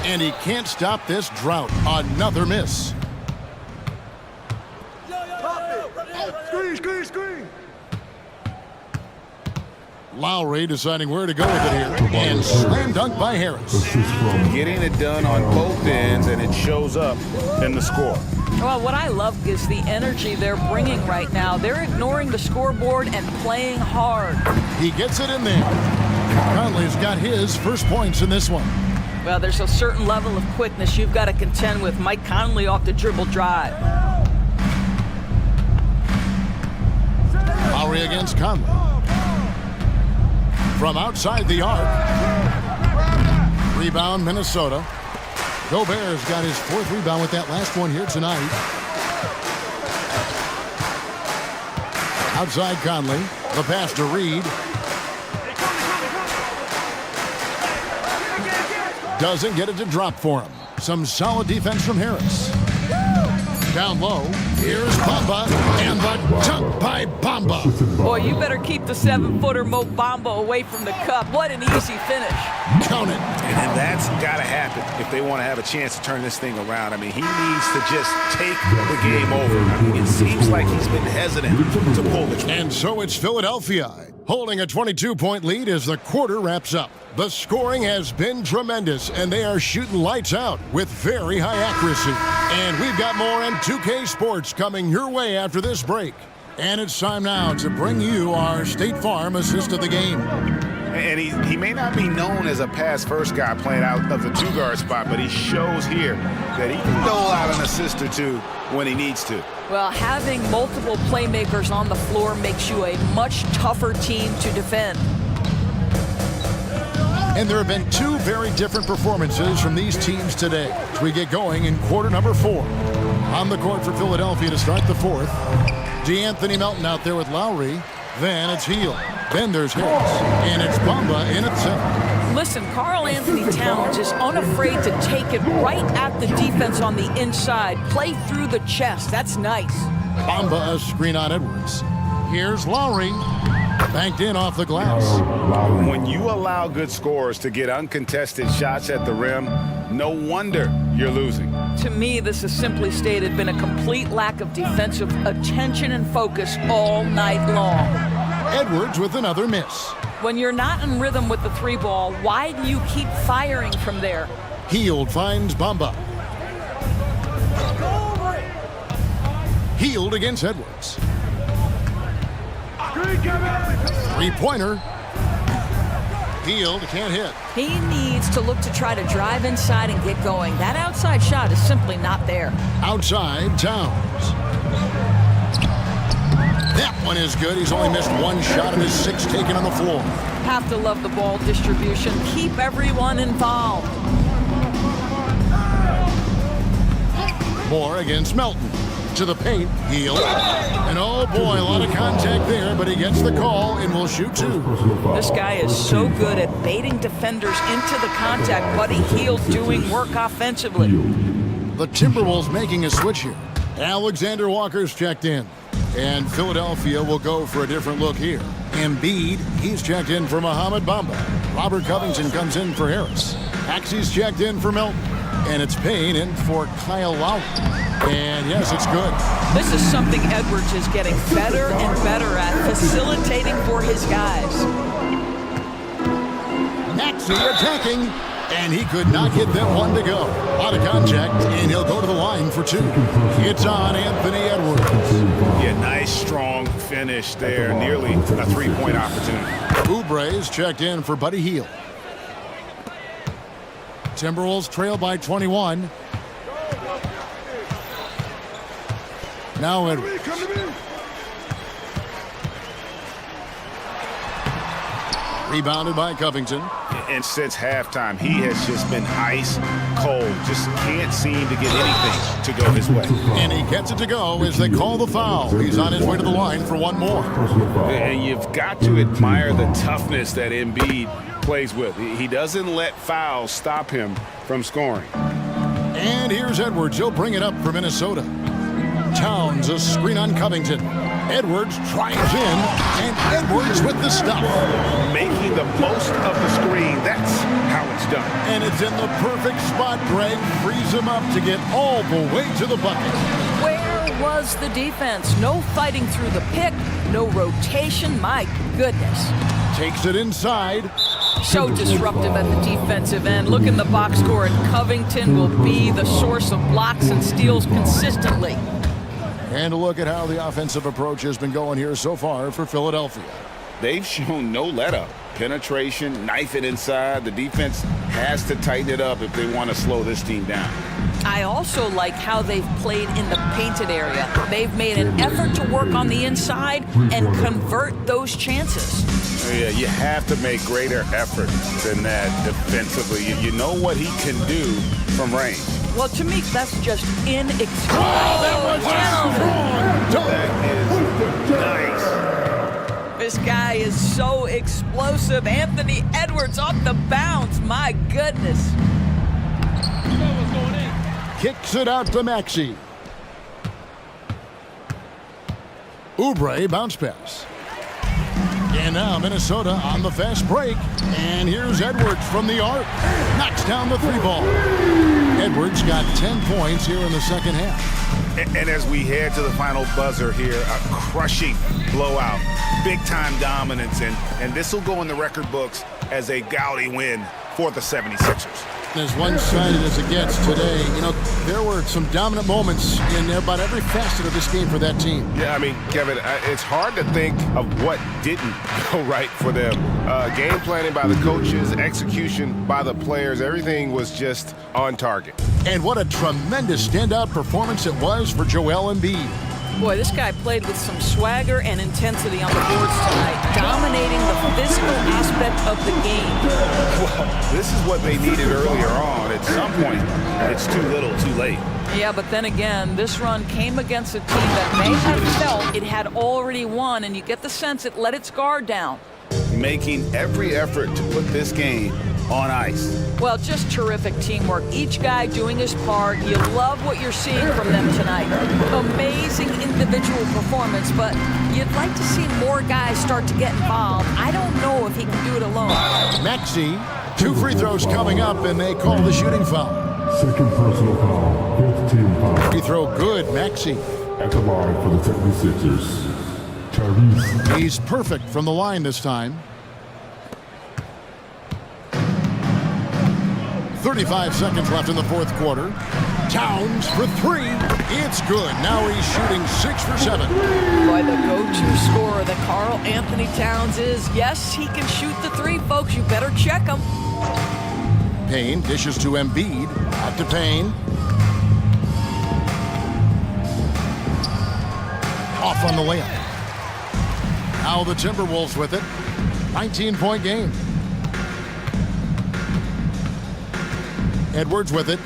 And he can't stop this drought. Another miss. Screen. Lowry deciding where to go with it here. And slam dunk by Harris. Getting it done on both ends, and it shows up in the score. Well, what I love is the energy they're bringing right now. They're ignoring the scoreboard and playing hard. He gets it in there. Conley's got his first points in this one. Well, there's a certain level of quickness you've got to contend with. Mike Conley off the dribble drive. Lowry against Conley. From outside the arc. Rebound, Minnesota. Gobert's got his 4th rebound with that last one here tonight. Outside Conley. The pass to Reed. Doesn't get it to drop for him. Some solid defense from Harris. Down low. Here's Bamba. And the dunk by Bamba. Boy, you better keep the 7-footer Mo Bamba away from the cup. What an easy finish. Count it. And that's got to happen if they want to have a chance to turn this thing around. I mean, he needs to just take the game over. I mean, it seems like he's been hesitant to pull the trigger. And so it's Philadelphia holding a 22-point lead as the quarter wraps up. The scoring has been tremendous, and they are shooting lights out with very high accuracy. And we've got more on 2K Sports coming your way after this break. And it's time now to bring you our State Farm assist of the game. And he may not be known as a pass-first guy playing out of the two-guard spot, but he shows here that he can dole out an assist or two when he needs to. Well, having multiple playmakers on the floor makes you a much tougher team to defend. And there have been two very different performances from these teams today as we get going in quarter number 4. On the court for Philadelphia to start the fourth. DeAnthony Melton out there with Lowry. Then it's Hield. Then there's Harris. And it's Bamba in at center. Listen, Karl Anthony Towns is unafraid to take it right at the defense on the inside. Play through the chest. That's nice. Bamba a screen on Edwards. Here's Lowry. Banked in off the glass. When you allow good scorers to get uncontested shots at the rim, no wonder you're losing. To me, this has simply stated been a complete lack of defensive attention and focus all night long. Edwards with another miss. When you're not in rhythm with the 3-ball, why do you keep firing from there? Hield finds Bamba. Hield against Edwards. Three-pointer. Hield can't hit. He needs to look to try to drive inside and get going. That outside shot is simply not there. Outside, Towns. That one is good. He's only missed one shot of his 6 taken on the floor. Have to love the ball distribution. Keep everyone involved. Moore against Melton. To the paint, Hield. And oh boy, a lot of contact there, but he gets the call and will shoot 2. This guy is so good at baiting defenders into the contact. Buddy Hield doing work offensively. The Timberwolves making a switch here. Alexander Walker's checked in. And Philadelphia will go for a different look here. Embiid, he's checked in for Mohamed Bamba. Robert Covington comes in for Harris. Axie's checked in for Melton. And it's Payne in for Kyle Lowry. And yes, it's good. This is something Edwards is getting better and better at, facilitating for his guys. Maxey attacking, and he could not get that one to go. A lot of contact, and he'll go to the line for 2. It's on Anthony Edwards. Yeah, nice, strong finish there. Nearly a 3-point opportunity. Oubre's checked in for Buddy Hield. Timberwolves trail by 21. Now Edwards. Rebounded by Covington. And since halftime, he has just been ice cold. Just can't seem to get anything to go his way. And he gets it to go as they call the foul. He's on his way to the line for one more. And you've got to admire the toughness that Embiid plays with. He doesn't let fouls stop him from scoring. And here's Edwards. He'll bring it up for Minnesota. Towns, a screen on Covington. Edwards drives in, and Edwards with the stop. Making the most of the screen. That's how it's done. And it's in the perfect spot. Greg frees him up to get all the way to the bucket. Where was the defense? No fighting through the pick, no rotation. My goodness. Takes it inside. So disruptive at the defensive end. Look in the box score, and Covington will be the source of blocks and steals consistently. And a look at how the offensive approach has been going here so far for Philadelphia. They've shown no let-up. Penetration, knife it inside. The defense has to tighten it up if they want to slow this team down. I also like how they've played in the painted area. They've made an effort to work on the inside and convert those chances. Yeah, you have to make greater effort than that defensively. You know what he can do from range. Well, to me, that's just inexcusable. Oh, that was a strong dunk. That is nice. explosive. Anthony Edwards off the bounce. My goodness. Kicks it out to Maxey. Oubre bounce pass. And now Minnesota on the fast break. And here's Edwards from the arc. Knocks down the three ball. Edwards got 10 points here in the second half. And as we head to the final buzzer here, a crushing blowout, big-time dominance, and this will go in the record books as a gaudy win for the 76ers. As one-sided as it gets today, you know, there were some dominant moments in about every facet of this game for that team. Yeah, I mean, Kevin, it's hard to think of what didn't go right for them. Game planning by the coaches, execution by the players, everything was just on target. And what a tremendous standout performance it was for Joel Embiid. Boy, this guy played with some swagger and intensity on the boards tonight, dominating the physical aspect of the game. Well, this is what they needed earlier on. At some point, it's too little, too late. Yeah, but then again, this run came against a team that may have felt it had already won, and you get the sense it let its guard down. Making every effort to put this game on ice. Well, just terrific teamwork. Each guy doing his part. You love what you're seeing from them tonight. Amazing individual performance, but you'd like to see more guys start to get involved. I don't know if he can do it alone. Maxey, 2 free throws coming up, and they call the shooting foul. Second personal foul, 5th team foul. Free throw good, Maxey. At the line for the 76ers, Tyrese. He's perfect from the line this time. 35 seconds left in the fourth quarter. Towns for 3. It's good. Now he's shooting 6 for 7. Boy, the go-to scorer that Karl Anthony Towns is. Yes, he can shoot the 3, folks. You better check him. Payne dishes to Embiid. Out to Payne. Off on the layup. Now the Timberwolves with it. 19-point game. Edwards with it.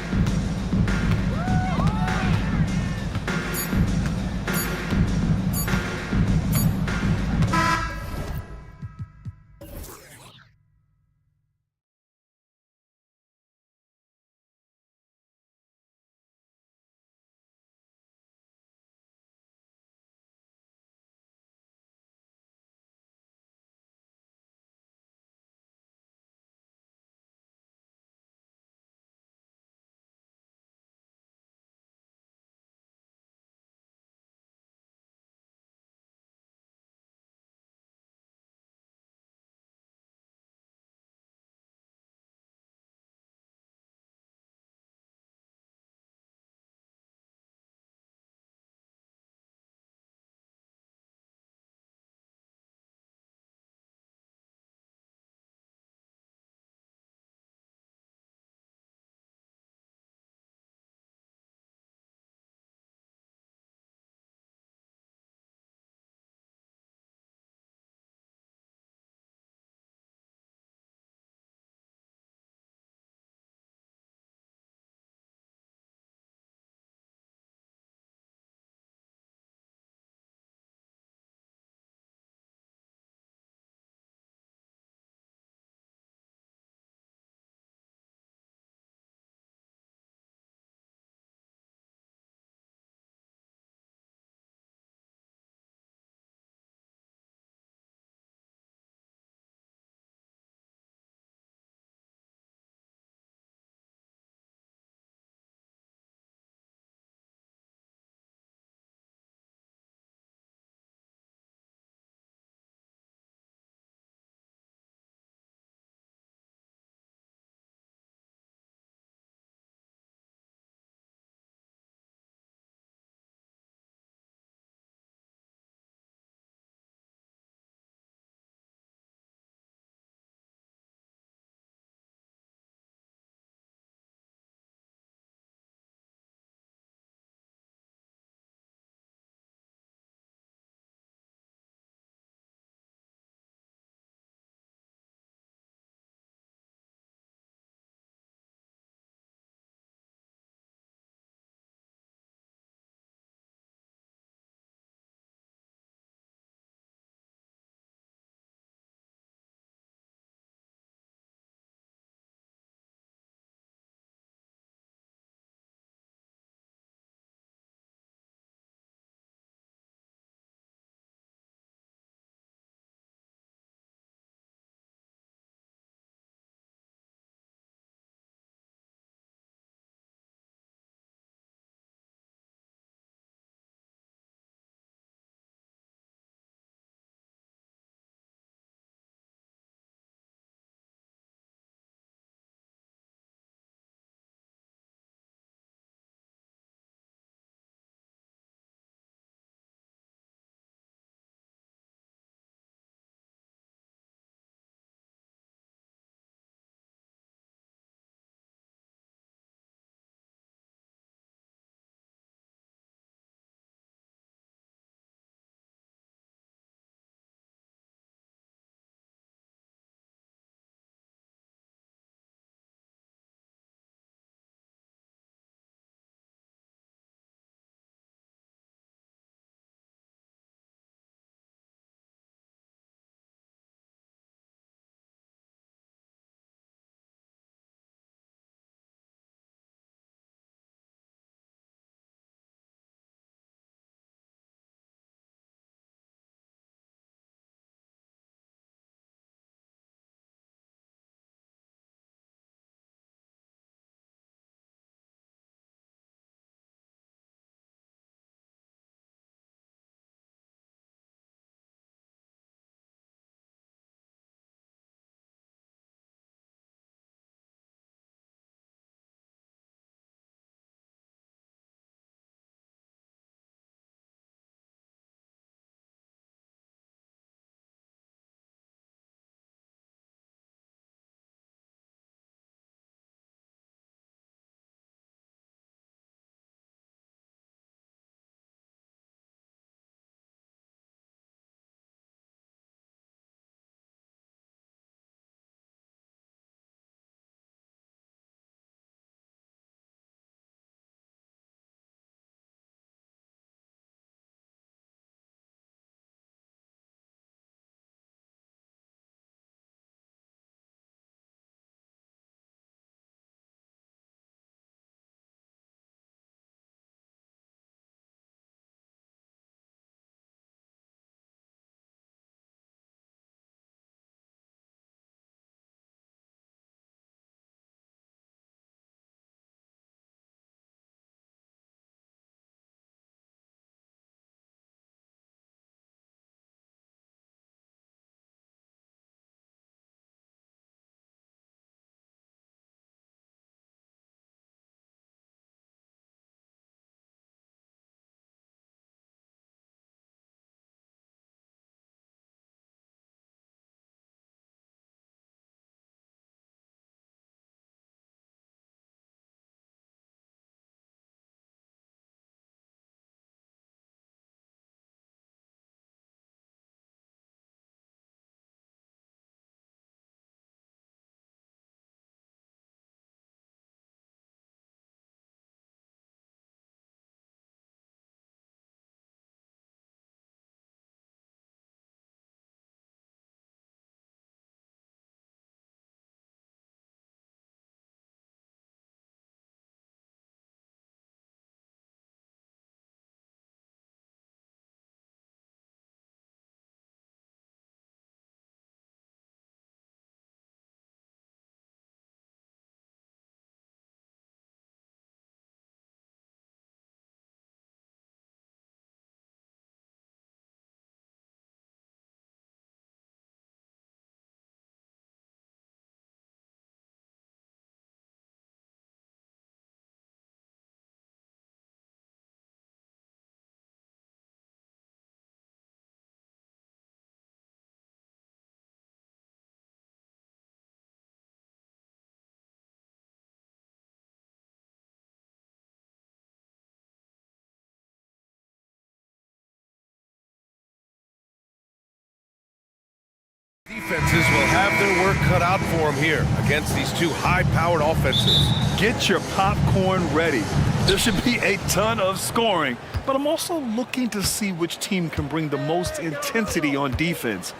defenses will have their work cut out for them here against these two high-powered offenses. Get your popcorn ready. There should be a ton of scoring, but I'm also looking to see which team can bring the most intensity on defense.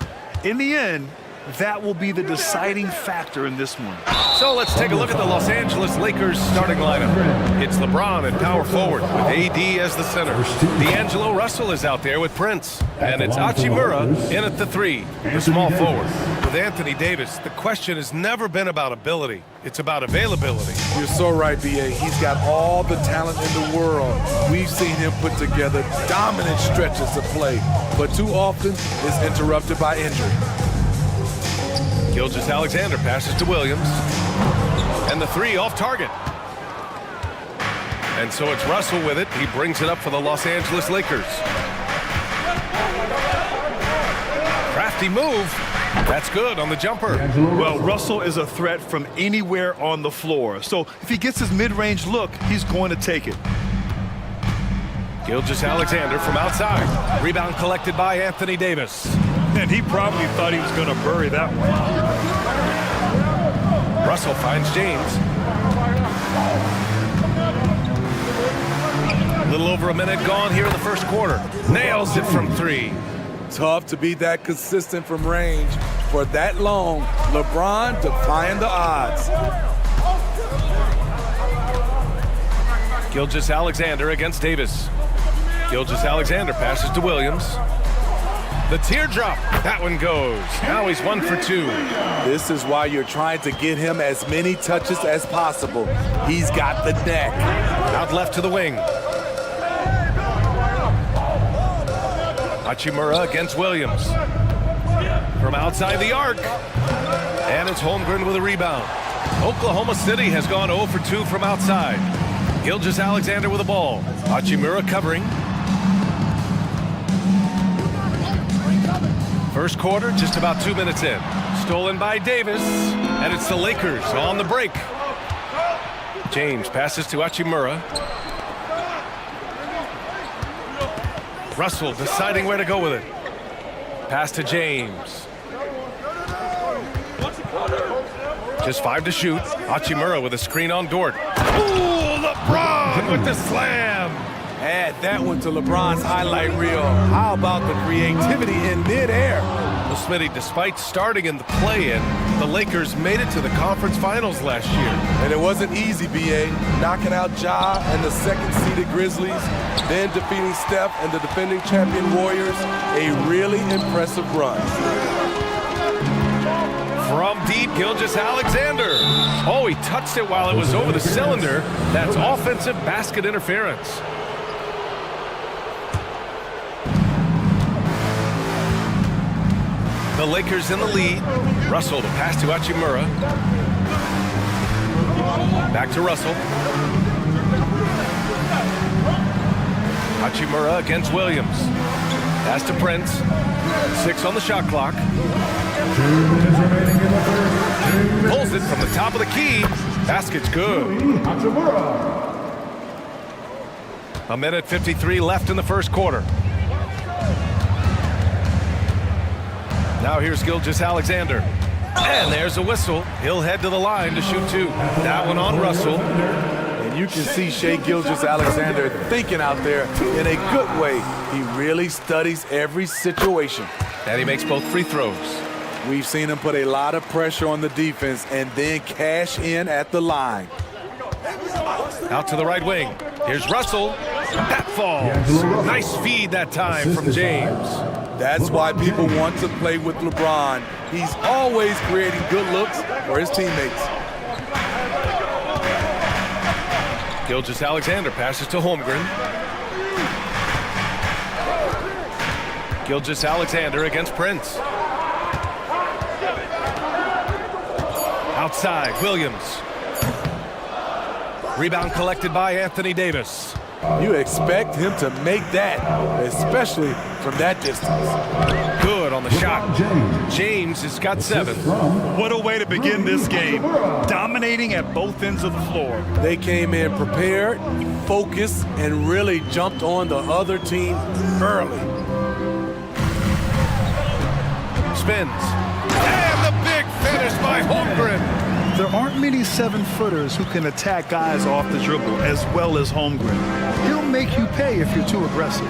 In the end, that will be the deciding factor in this one. So let's take a look at the Los Angeles Lakers starting lineup. It's LeBron at power forward with AD as the center. D'Angelo Russell is out there with Prince. And it's Hachimura in at the 3, the small forward. With Anthony Davis, the question has never been about ability. It's about availability. You're so right, B.A. He's got all the talent in the world. We've seen him put together dominant stretches of play, but too often is interrupted by injury. Gilgeous-Alexander passes to Williams. And the 3 off target. And so it's Russell with it. He brings it up for the Los Angeles Lakers. Crafty move. That's good on the jumper. Well, Russell is a threat from anywhere on the floor. So if he gets his mid-range look, he's going to take it. Gilgeous-Alexander from outside. Rebound collected by Anthony Davis. And he probably thought he was going to bury that one. Russell finds James. A little over a minute gone here in the first quarter. Nails it from 3. Tough to be that consistent from range for that long. LeBron defying the odds. Gilgeous-Alexander against Davis. Gilgeous-Alexander passes to Williams. The teardrop, that one goes. Now he's 1 for 2. This is why you're trying to get him as many touches as possible. He's got the neck. Out left to the wing. Hachimura against Williams. From outside the arc. And it's Holmgren with a rebound. Oklahoma City has gone 0 for 2 from outside. Gilgeous-Alexander with the ball. Hachimura covering. First quarter, just about 2 minutes in. Stolen by Davis, and it's the Lakers on the break. James passes to Hachimura. Russell deciding where to go with it. Pass to James. Just 5 to shoot. Hachimura with a screen on Dort. Ooh, LeBron with the slam. Add that one to LeBron's highlight reel. How about the creativity in midair? Well, Smitty, despite starting in the play-in, the Lakers made it to the conference finals last year. And it wasn't easy, B.A. Knocking out Ja and the second-seeded Grizzlies, then defeating Steph and the defending champion Warriors. A really impressive run. From deep, Gilgeous-Alexander. Oh, he touched it while it was over the cylinder. That's offensive basket interference. The Lakers in the lead. Russell to pass to Hachimura. Back to Russell. Hachimura against Williams. Pass to Prince. 6 on the shot clock. 2 minutes remaining in the third. Pulls it from the top of the key. Basket's good. A minute 53 left in the first quarter. Now here's Gilgeous-Alexander. And there's a whistle. He'll head to the line to shoot 2. That one on Russell. And you can see Shai Gilgeous-Alexander thinking out there in a good way. He really studies every situation. And he makes both free throws. We've seen him put a lot of pressure on the defense and then cash in at the line. Out to the right wing. Here's Russell. That falls. Nice feed that time from James. That's why people want to play with LeBron. He's always creating good looks for his teammates. Gilgeous-Alexander passes to Holmgren. Gilgeous-Alexander against Prince. Outside, Williams. Rebound collected by Anthony Davis. You expect him to make that, especially from that distance. Good on the shot. James has got 7. What a way to begin this game. Dominating at both ends of the floor. They came in prepared, focused, and really jumped on the other team early. Spins. finish by Holmgren. There aren't many 7-footers who can attack guys off the dribble as well as Holmgren. He'll make you pay if you're too aggressive.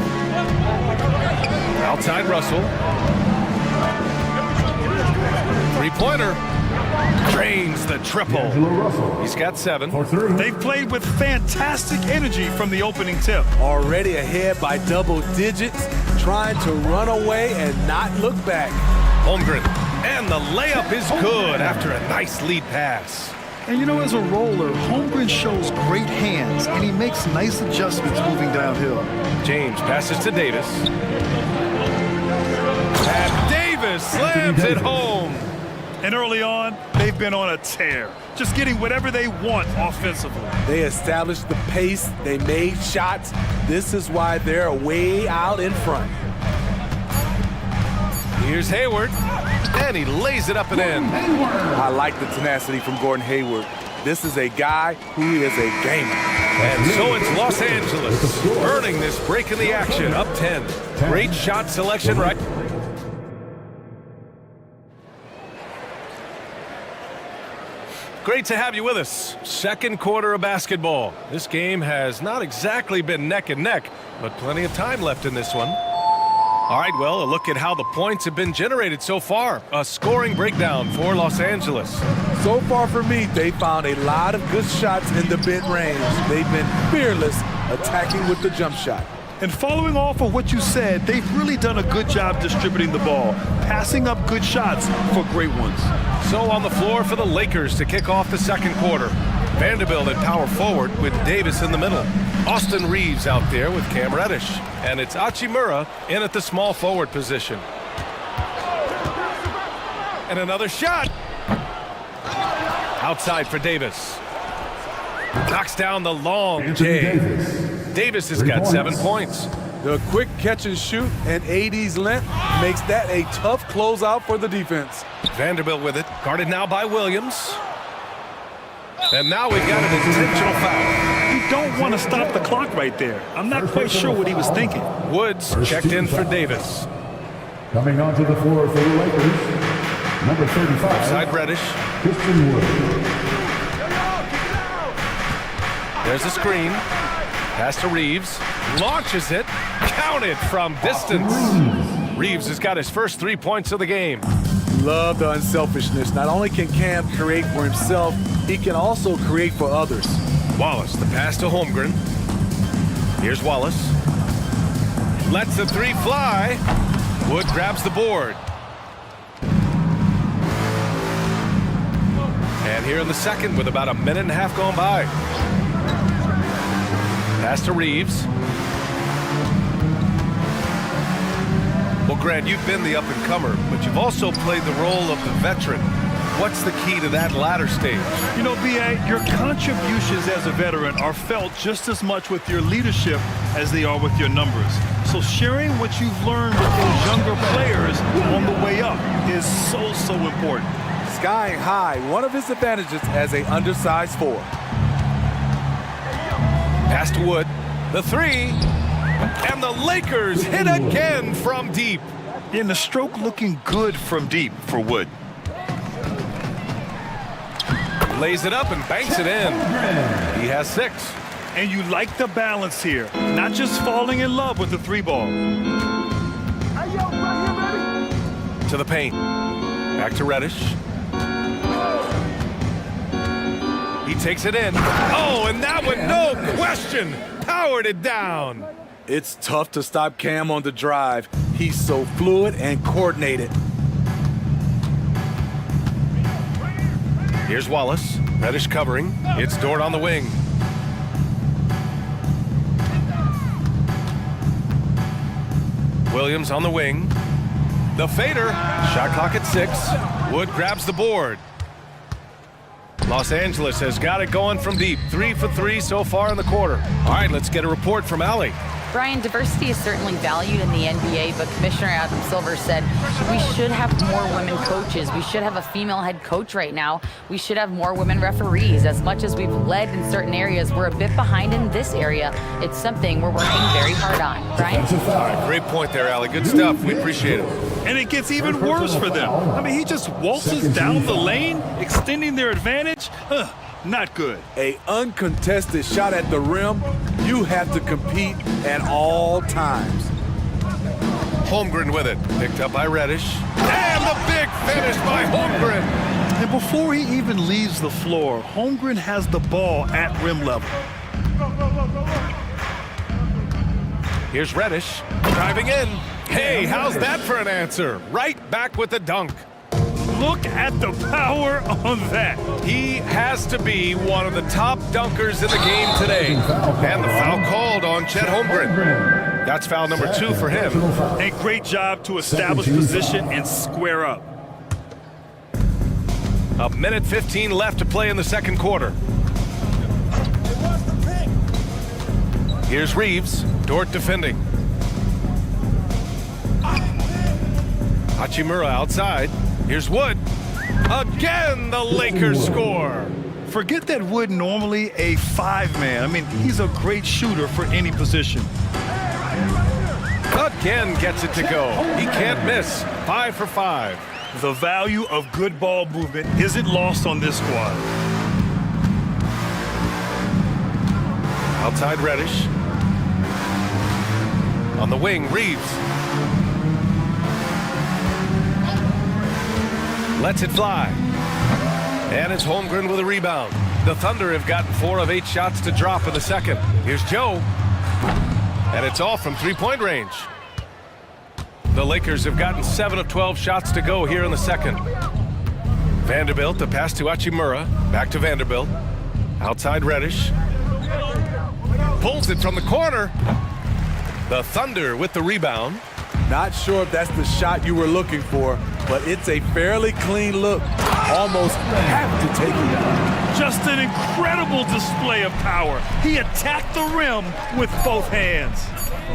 Outside Russell. Three-pointer. Drains the triple. He's got 7. They've played with fantastic energy from the opening tip. Already ahead by double digits, trying to run away and not look back. Holmgren. And the layup is good after a nice lead pass. And you know, as a roller, Holmgren shows great hands, and he makes nice adjustments moving downhill. James passes to Davis. And Davis slams it home. And early on, they've been on a tear, just getting whatever they want offensively. They established the pace, they made shots. This is why they're way out in front. Here's Hayward, and he lays it up and in. I like the tenacity from Gordon Hayward. This is a guy who is a gamer. And so it's Los Angeles, earning this break in the action, up 10. Great shot selection, right? Great to have you with us. Second quarter of basketball. This game has not exactly been neck and neck, but plenty of time left in this one. All right, well, a look at how the points have been generated so far. A scoring breakdown for Los Angeles. So far for me, they found a lot of good shots in the mid-range. They've been fearless attacking with the jump shot. And following off of what you said, they've really done a good job distributing the ball, passing up good shots for great ones. So on the floor for the Lakers to kick off the second quarter. Vanderbilt at power forward with Davis in the middle. Austin Reeves out there with Cam Reddish. And it's Hachimura in at the small forward position. And another shot. Outside for Davis. Knocks down the long J. Davis has got 7 points. The quick catch and shoot and AD's length makes that a tough closeout for the defense. Vanderbilt with it, guarded now by Williams. And now we've got an intentional foul. You don't want to stop the clock right there. I'm not quite sure what he was thinking. Woods checked in for Davis. Coming onto the floor for the Lakers, number 35. Outside Reddish. Christian Wood. There's a screen. Pass to Reeves. Launches it. Counted from distance. Reeves has got his first 3 points of the game. Love the unselfishness. Not only can Cam create for himself, he can also create for others. Wallace, the pass to Holmgren. Here's Wallace. Lets the 3 fly. Wood grabs the board. And here in the second with about a minute and a half gone by. Pass to Reeves. Well, Grant, you've been the up-and-comer, but you've also played the role of the veteran. What's the key to that latter stage? You know, B.A., your contributions as a veteran are felt just as much with your leadership as they are with your numbers. So sharing what you've learned with those younger players on the way up is so important. Skying high, one of his advantages as an undersized forward. Pass to Wood. The 3. And the Lakers hit again from deep. And the stroke looking good from deep for Wood. Lays it up and banks it in. He has 6. And you like the balance here. Not just falling in love with the 3 ball. To the paint. Back to Reddish. He takes it in. Oh, and that one, no question, powered it down. It's tough to stop Cam on the drive. He's so fluid and coordinated. Here's Wallace. Reddish covering. It's Dort on the wing. Williams on the wing. The fader. Shot clock at 6. Wood grabs the board. Los Angeles has got it going from deep. 3 for 3 so far in the quarter. All right, let's get a report from Allie. Brian, diversity is certainly valued in the NBA, but Commissioner Adam Silver said we should have more women coaches. We should have a female head coach right now. We should have more women referees. As much as we've led in certain areas, we're a bit behind in this area. It's something we're working very hard on. Brian? All right, great point there, Allie. Good stuff. We appreciate it. And it gets even worse for them. I mean, he just waltzes down the lane, extending their advantage. Not good. A uncontested shot at the rim, you have to compete at all times. Holmgren with it. Picked up by Reddish. And the big finish by Holmgren. And before he even leaves the floor, Holmgren has the ball at rim level. Here's Reddish driving in. Hey, how's that for an answer? Right back with the dunk. Look at the power on that. He has to be one of the top dunkers in the game today. And the foul called on Chet Holmgren. That's foul number 2 for him. A great job to establish position and square up. A minute 15 left to play in the second quarter. Here's Reeves. Dort defending. Hachimura outside. Here's Wood. Again, the Lakers score. Forget that Wood normally a 5-man. I mean, he's a great shooter for any position. Again gets it to go. He can't miss. 5 for 5. The value of good ball movement isn't lost on this squad. Outside Reddish. On the wing, Reeves. Lets it fly. And it's Holmgren with a rebound. The Thunder have gotten 4 of 8 shots to drop in the second. Here's Joe. And it's all from three-point range. The Lakers have gotten 7 of 12 shots to go here in the second. Vanderbilt, the pass to Hachimura. Back to Vanderbilt. Outside Reddish. Pulls it from the corner. The Thunder with the rebound. Not sure if that's the shot you were looking for, but it's a fairly clean look. Almost have to take it out. Just an incredible display of power. He attacked the rim with both hands.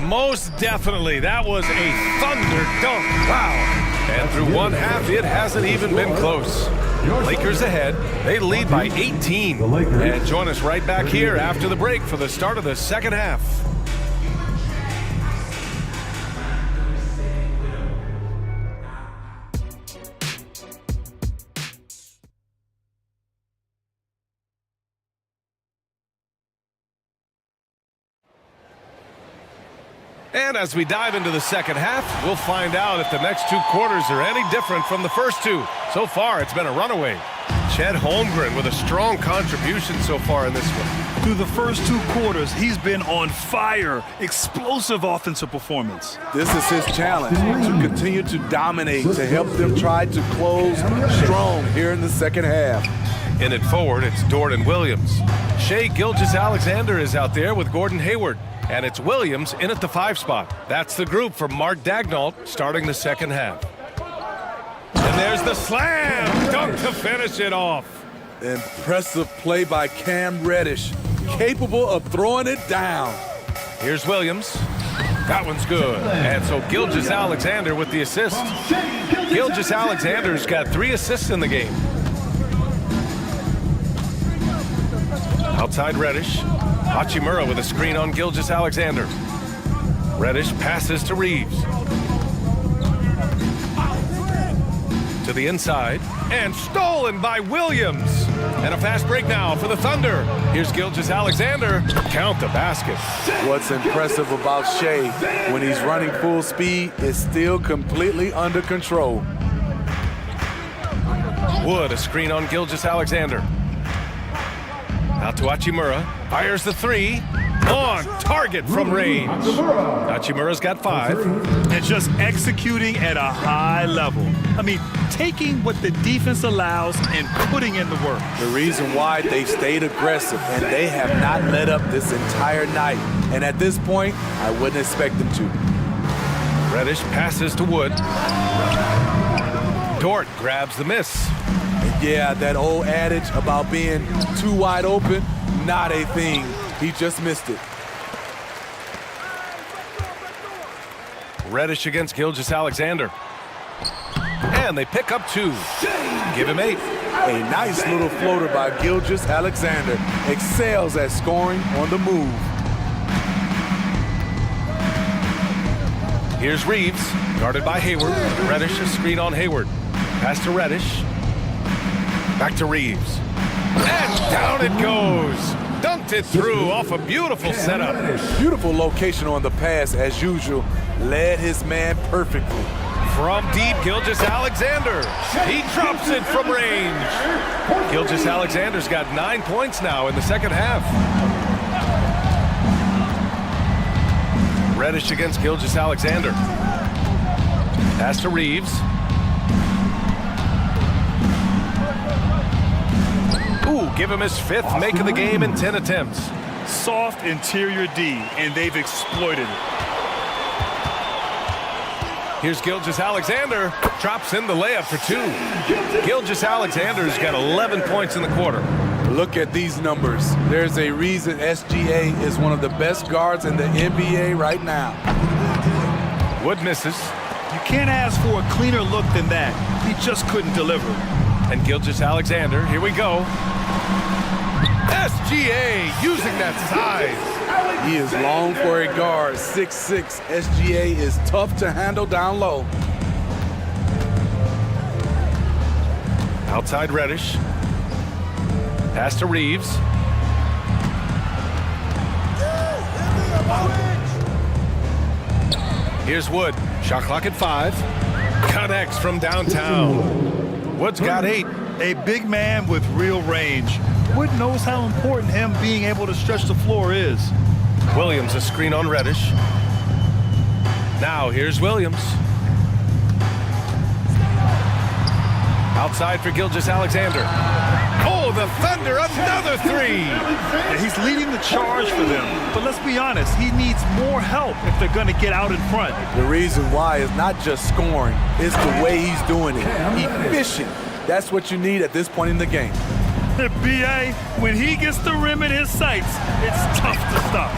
Most definitely. That was a Thunder dunk. Wow. And through one half, it hasn't even been close. Lakers ahead. They lead by 18. And join us right back here after the break for the start of the second half. And as we dive into the second half, we'll find out if the next 2 quarters are any different from the first 2. So far, it's been a runaway. Chet Holmgren with a strong contribution so far in this one. Through the first 2 quarters, he's been on fire. Explosive offensive performance. This is his challenge, to continue to dominate, to help them try to close strong here in the second half. In it forward, it's Dort and Williams. Shai Gilgeous-Alexander is out there with Gordon Hayward. And it's Williams in at the 5 spot. That's the group for Mark Daignault starting the second half. And there's the slam dunk to finish it off. Impressive play by Cam Reddish, capable of throwing it down. Here's Williams. That one's good. And so Gilgeous-Alexander with the assist. Gilgeous-Alexander's got 3 assists in the game. Outside Reddish. Hachimura with a screen on Gilgeous-Alexander. Reddish passes to Reeves. To the inside. And stolen by Williams. And a fast break now for the Thunder. Here's Gilgeous-Alexander. Count the basket. What's impressive about Shai when he's running full speed is still completely under control. Wood, a screen on Gilgeous-Alexander. Out to Hachimura. Fires the 3. On target from range. Hachimura's got 5. And just executing at a high level. I mean, taking what the defense allows and putting in the work. The reason why they stayed aggressive, and they have not let up this entire night. And at this point, I wouldn't expect them to. Reddish passes to Wood. Dort grabs the miss. Yeah, that old adage about being too wide open, not a thing. He just missed it. Reddish against Gilgeous Alexander. And they pick up 2. Give him 8. A nice little floater by Gilgeous Alexander. Excels at scoring on the move. Here's Reeves, guarded by Hayward. Reddish, a screen on Hayward. Pass to Reddish. Back to Reeves. And down it goes. Dunked it through off a beautiful setup. Beautiful location on the pass, as usual. Led his man perfectly. From deep, Gilgeous Alexander. He drops it from range. Gilgeous Alexander's got 9 points now in the second half. Reddish against Gilgeous Alexander. Pass to Reeves. Ooh, give him his 5th make of the game in 10 attempts. Soft interior D, and they've exploited it. Here's Gilgeous Alexander. Drops in the layup for 2. Gilgeous Alexander's got 11 points in the quarter. Look at these numbers. There's a reason SGA is one of the best guards in the NBA right now. Wood misses. You can't ask for a cleaner look than that. He just couldn't deliver. And Gilgeous Alexander, here we go. SGA using that size. He is long for a guard, 6'6". SGA is tough to handle down low. Outside Reddish. Pass to Reeves. Here's Wood. Shot clock at 5. Connects from downtown. Wood's got 8. A big man with real range. Wood knows how important him being able to stretch the floor is. Williams, a screen on Reddish. Now here's Williams. Outside for Gilgeous Alexander. Oh, the Thunder, another 3! Yeah, he's leading the charge for them. But let's be honest, he needs more help if they're going to get out in front. The reason why is not just scoring, it's the way he's doing it. Efficient. That's what you need at this point in the game. B.A., when he gets the rim in his sights, it's tough to stop.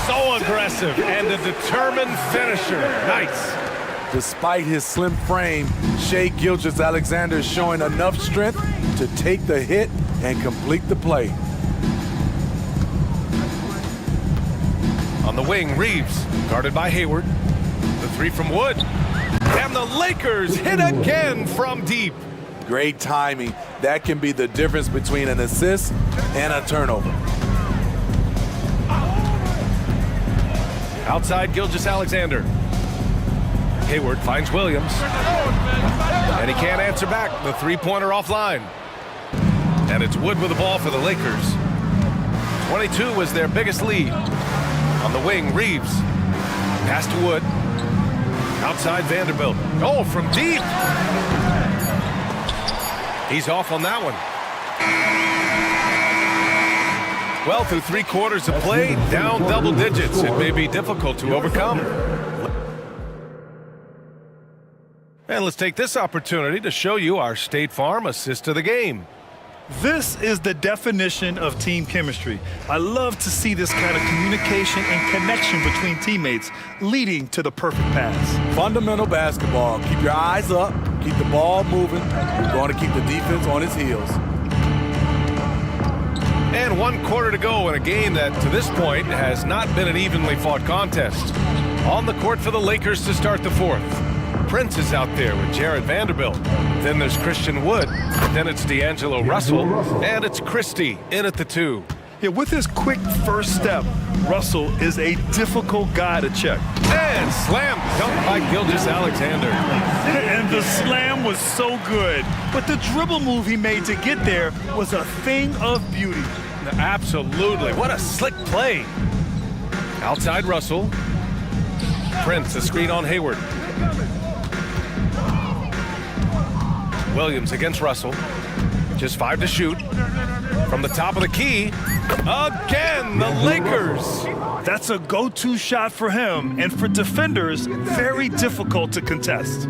So aggressive and a determined finisher. Nice. Despite his slim frame, Shai Gilgeous-Alexander is showing enough strength to take the hit and complete the play. On the wing, Reeves, guarded by Hayward. The 3 from Wood. And the Lakers hit again from deep. Great timing. That can be the difference between an assist and a turnover. Outside Gilgeous-Alexander. Hayward finds Williams. And he can't answer back. The 3-pointer offline. And it's Wood with the ball for the Lakers. 22 was their biggest lead. On the wing, Reeves. Pass to Wood. Outside Vanderbilt. Oh, from deep. He's off on that one. Well, through 3 quarters of play, down double digits. It may be difficult to overcome. And let's take this opportunity to show you our State Farm assist of the game. This is the definition of team chemistry. I love to see this kind of communication and connection between teammates, leading to the perfect pass. Fundamental basketball. Keep your eyes up, keep the ball moving. You're going to keep the defense on its heels. And 1 quarter to go in a game that, to this point, has not been an evenly fought contest. On the court for the Lakers to start the 4th. Prince is out there with Jared Vanderbilt. Then there's Christian Wood. Then it's D'Angelo Russell. And it's Christie in at the 2. Yeah, with his quick first step, Russell is a difficult guy to check. And slam dunk by Gilgeous-Alexander. And the slam was so good. But the dribble move he made to get there was a thing of beauty. Absolutely. What a slick play. Outside Russell. Prince, a screen on Hayward. Williams against Russell. Just 5 to shoot. From the top of the key. Again, the Lakers. That's a go-to shot for him, and for defenders, very difficult to contest.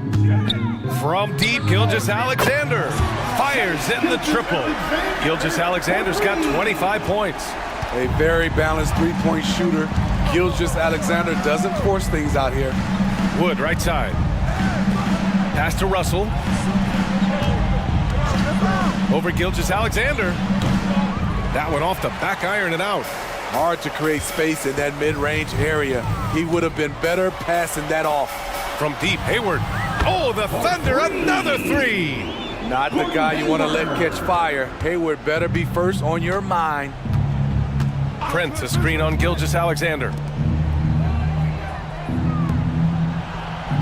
From deep, Gilgeous-Alexander fires in the triple. Gilgeous-Alexander's got 25 points. A very balanced 3-point shooter. Gilgeous-Alexander doesn't force things out here. Wood, right side. Pass to Russell. Over Gilgeous-Alexander. That one off the back iron and out. Hard to create space in that mid-range area. He would have been better passing that off. From deep, Hayward. Oh, the Thunder, another three. Not the guy you want to let catch fire. Hayward better be first on your mind. Prince, a screen on Gilgeous-Alexander.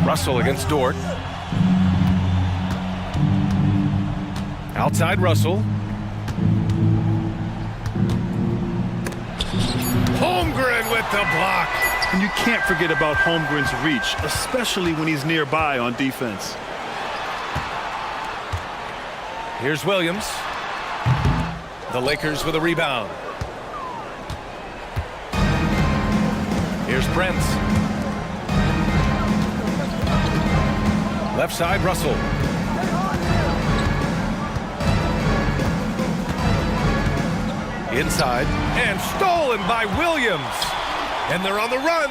Russell against Dort. Outside Russell. Holmgren with the block. And you can't forget about Holmgren's reach, especially when he's nearby on defense. Here's Williams. The Lakers with a rebound. Here's Prince. Left side, Russell. Inside, and stolen by Williams. And they're on the run.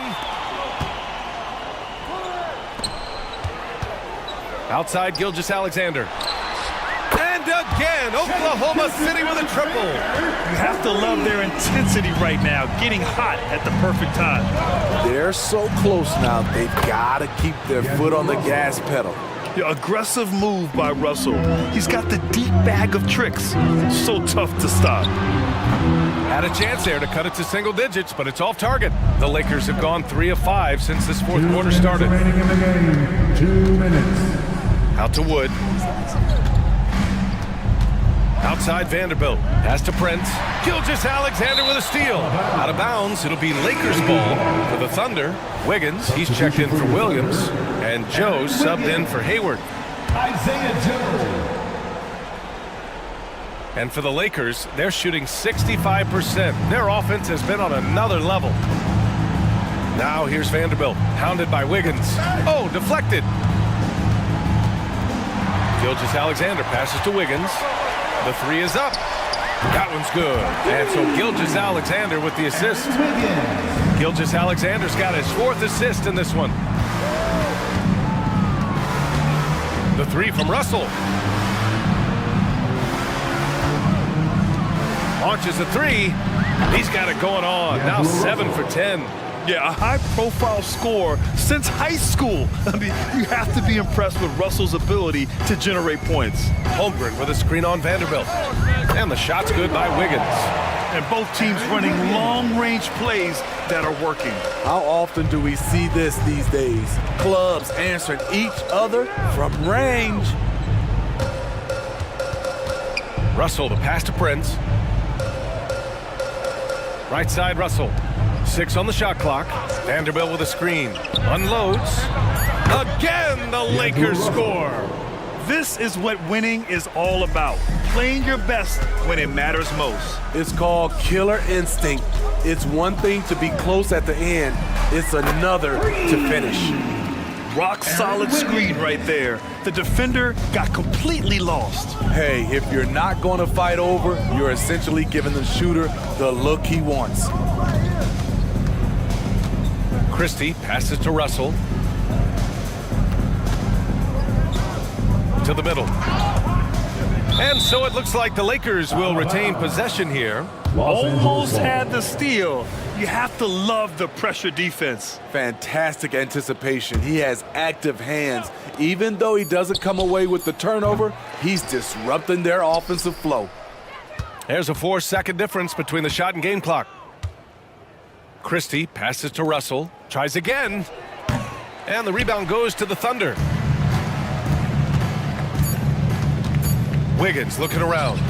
Outside, Gilgeous-Alexander. And again, Oklahoma City with a triple. You have to love their intensity right now, getting hot at the perfect time. They're so close now, they've got to keep their foot on the gas pedal. Yeah, aggressive move by Russell. He's got the deep bag of tricks. So tough to stop. Had a chance there to cut it to single digits, but it's off target. The Lakers have gone 3 of 5 since this fourth quarter started. Remaining in the game, 2 minutes. Out to Wood. Outside Vanderbilt. Pass to Prince. Gilgeous-Alexander with a steal. Out of bounds. It'll be Lakers ball for the Thunder. Wiggins, he's checked in for Williams. And Joe subbed in for Hayward. Isaiah Joe. And for the Lakers, they're shooting 65%. Their offense has been on another level. Now here's Vanderbilt, hounded by Wiggins. Oh, deflected. Gilgeous-Alexander passes to Wiggins. The three is up. That one's good. And so Gilgeous-Alexander with the assist. Gilgeous-Alexander's got his 4th assist in this one. The three from Russell. Launches a three. He's got it going on. Now 7 for 10. Yeah, a high-profile score since high school. I mean, you have to be impressed with Russell's ability to generate points. Holmgren with a screen on Vanderbilt. And the shot's good by Wiggins. And both teams running long-range plays that are working. How often do we see this these days? Clubs answering each other from range. Russell, the pass to Prince. Right side, Russell. 6 on the shot clock. Vanderbilt with a screen. Unloads. Again, the Lakers score. This is what winning is all about. Playing your best when it matters most. It's called killer instinct. It's one thing to be close at the end. It's another to finish. Rock solid screen right there. The defender got completely lost. Hey, if you're not going to fight over, you're essentially giving the shooter the look he wants. Christie passes to Russell. To the middle. And so it looks like the Lakers will retain possession here. Almost had the steal. You have to love the pressure defense. Fantastic anticipation. He has active hands. Even though he doesn't come away with the turnover, he's disrupting their offensive flow. There's a 4-second difference between the shot and game clock. Christie passes to Russell. Tries again. And the rebound goes to the Thunder. Wiggins looking around.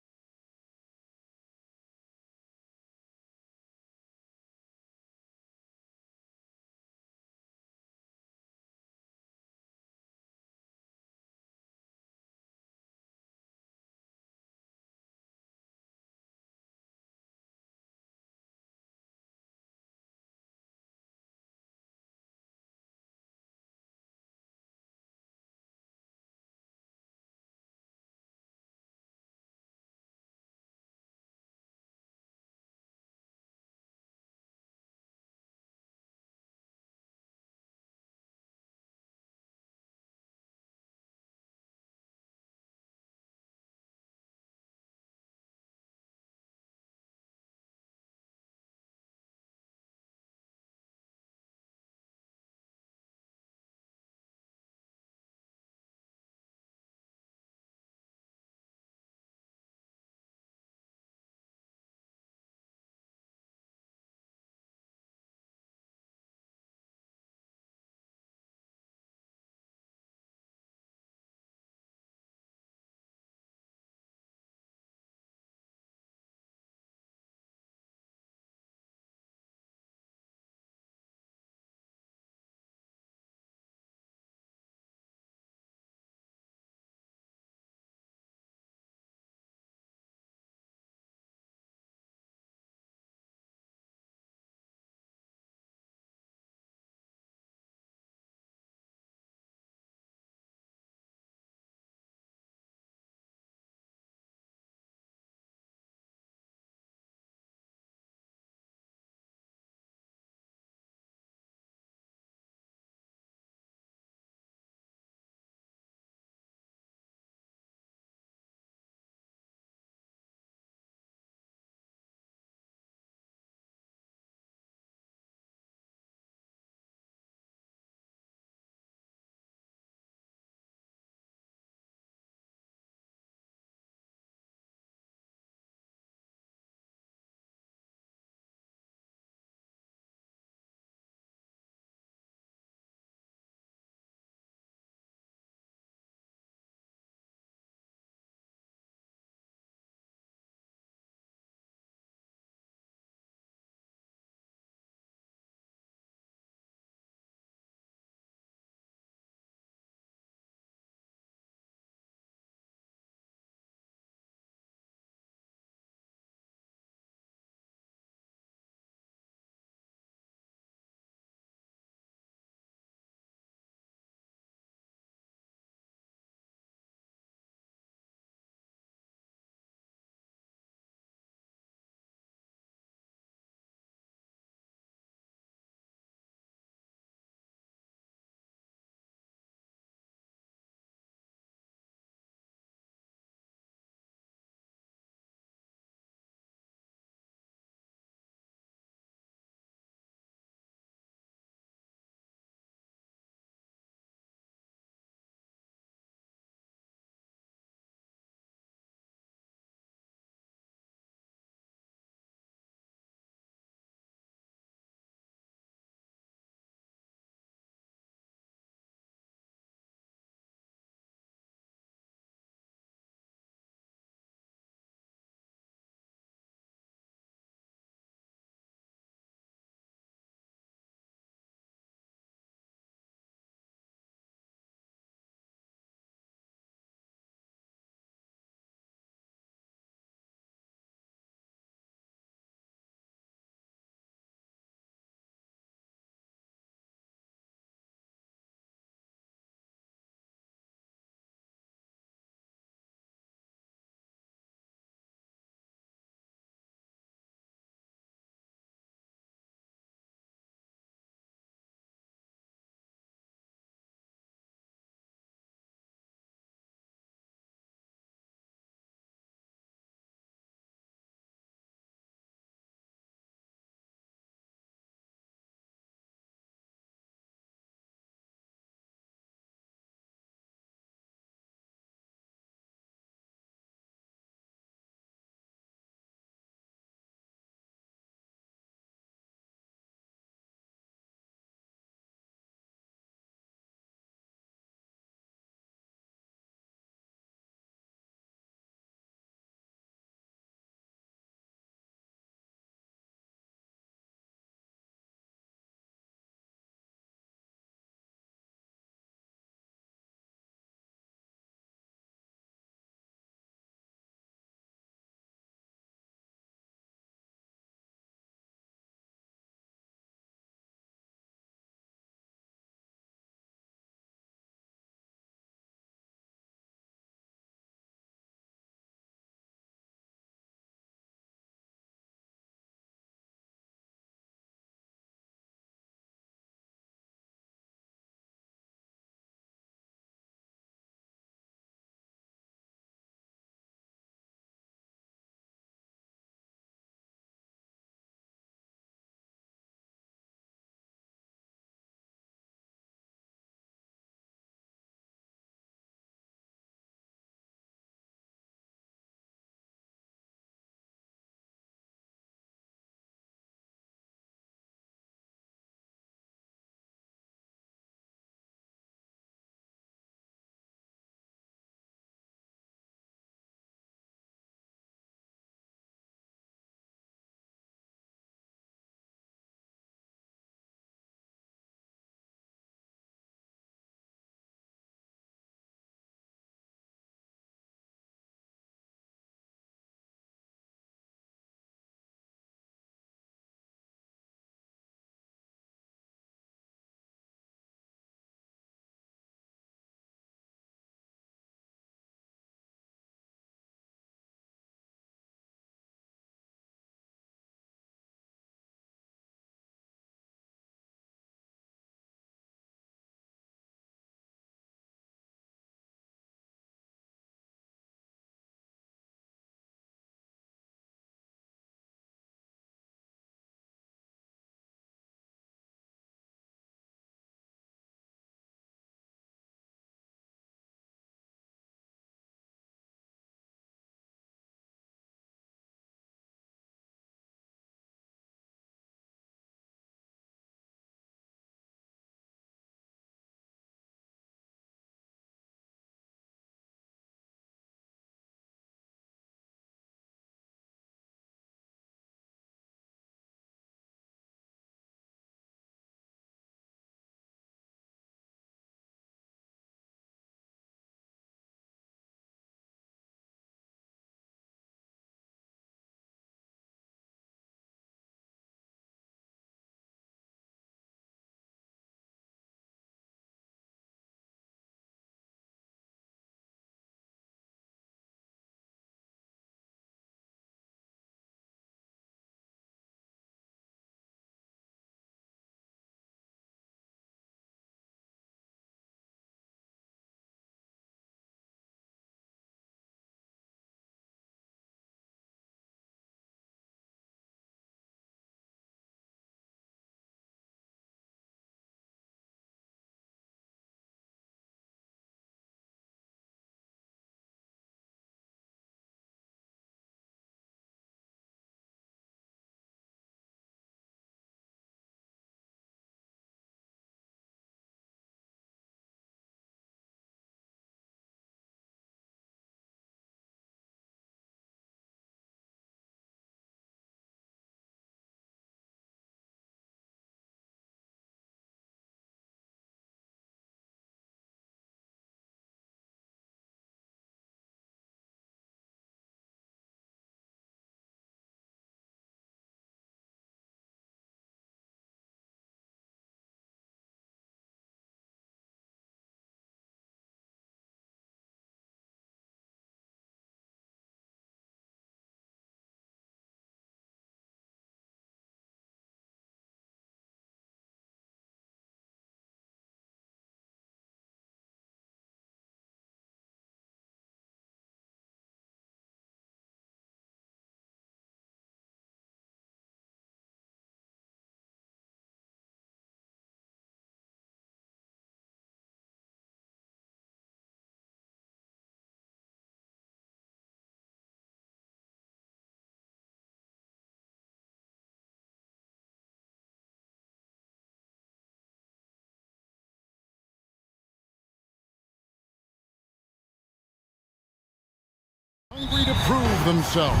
Hungry to prove themselves.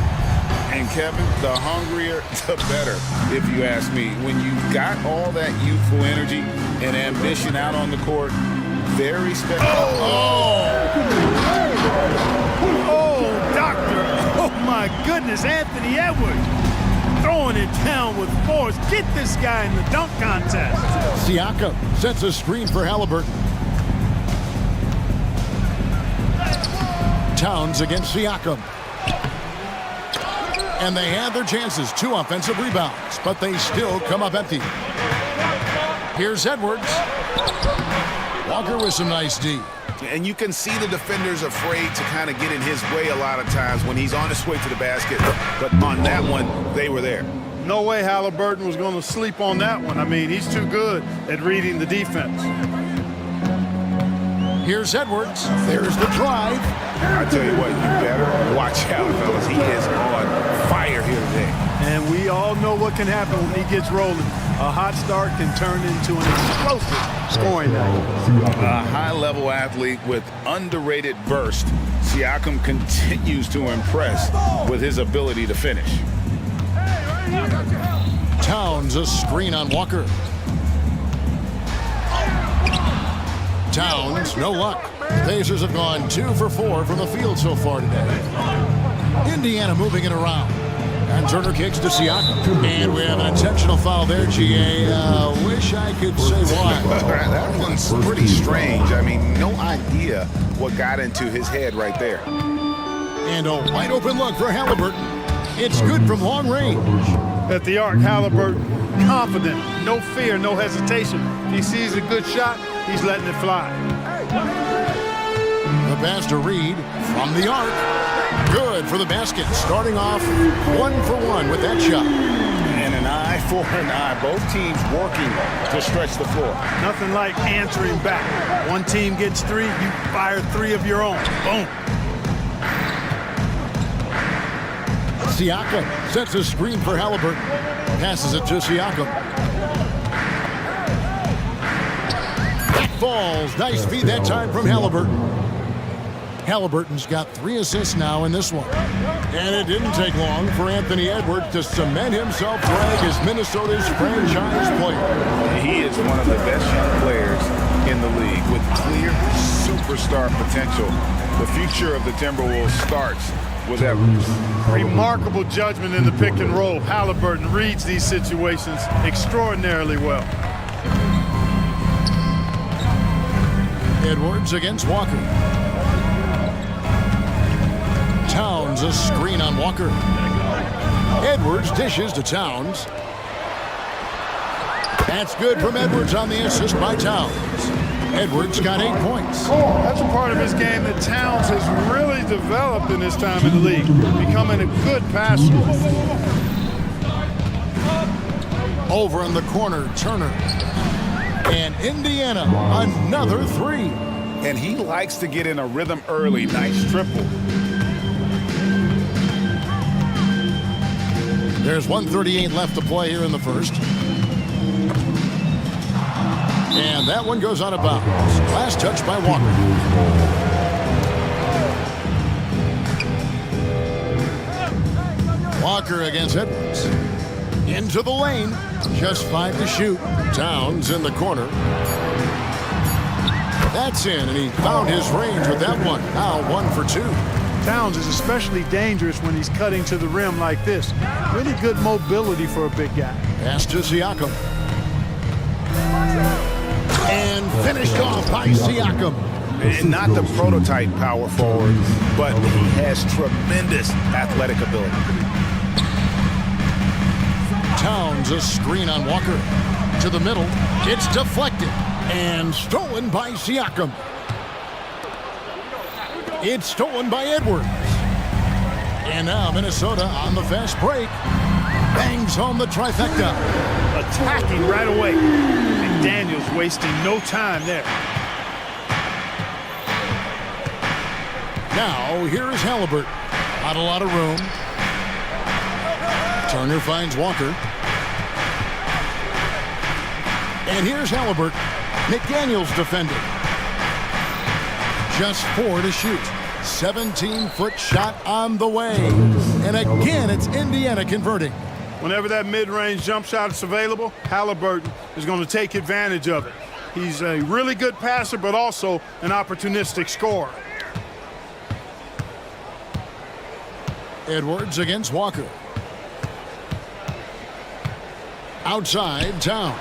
And Kevin, the hungrier, the better, if you ask me. When you've got all that youthful energy and ambition out on the court, very special. Oh, doctor. Oh, my goodness. Anthony Edwards throwing it down with force. Get this guy in the dunk contest. Siakam sets a screen for Halliburton. Towns against Siakam. And they had their chances. 2 offensive rebounds, but they still come up empty. Here's Edwards. Walker with some nice D. And you can see the defenders afraid to kind of get in his way a lot of times when he's on his way to the basket. But on that one, they were there. No way Halliburton was going to sleep on that one. I mean, he's too good at reading the defense. Here's Edwards. There's the drive. I tell you what, you better watch out, fellas. He is on fire here today. And we all know what can happen when he gets rolling. A hot start can turn into an explosive scoring night. A high-level athlete with underrated burst, Siakam continues to impress with his ability to finish. Towns a screen on Walker. Towns, no luck. Pacers have gone 2 for 4 from the field so far today. Indiana moving it around. And Turner kicks to Siakam. And we have an intentional foul there, GA. Wish I could say why. That one's pretty strange. I mean, no idea what got into his head right there. And a wide open look for Halliburton. It's good from long range. At the arc, Halliburton, confident, no fear, no hesitation. If he sees a good shot, he's letting it fly. The pass to Reed from the arc. Good for the basket. Starting off 1 for 1 with that shot. And an eye for an eye. Both teams working to stretch the floor. Nothing like answering back. One team gets 3, you fire 3 of your own. Boom. Siakam sets a screen for Halliburton. Passes it to Siakam. Back falls. Nice feed that time from Halliburton. Halliburton's got 3 assists now in this one. And it didn't take long for Anthony Edwards to cement himself flag as Minnesota's franchise player. He is one of the best young players in the league with clear superstar potential. The future of the Timberwolves starts with Edwards. Remarkable judgment in the pick and roll. Halliburton reads these situations extraordinarily well. Edwards against Walker. Towns a screen on Walker. Edwards dishes to Towns. That's good from Edwards on the assist by Towns. Edwards got 8 points. That's a part of his game that Towns has really developed in his time in the league, becoming a good passer. Over in the corner, Turner. And Indiana, another 3. And he likes to get in a rhythm early. Nice triple. There's 1:38 left to play here in the first. And that one goes out of bounds. Last touch by Walker. Walker against Edwards. Into the lane. Just 5 to shoot. Towns in the corner. That's in, and he found his range with that one. Now 1 for 2. Towns is especially dangerous when he's cutting to the rim like this. Really good mobility for a big guy. Pass to Siakam. And finished off by Siakam. And not the prototype power forward, but he has tremendous athletic ability. Towns a screen on Walker. To the middle. It's deflected. And stolen by Siakam. It's stolen by Edwards. And now Minnesota on the fast break. Bangs home the trifecta. Attacking right away. And Daniels wasting no time there. Now here is Halliburton. Not a lot of room. Turner finds Walker. And here's Halliburton. McDaniels defending. Just 4 to shoot. 17-foot shot on the way. And again, it's Indiana converting. Whenever that mid-range jump shot is available, Halliburton is going to take advantage of it. He's a really good passer, but also an opportunistic scorer. Edwards against Walker. Outside, Towns.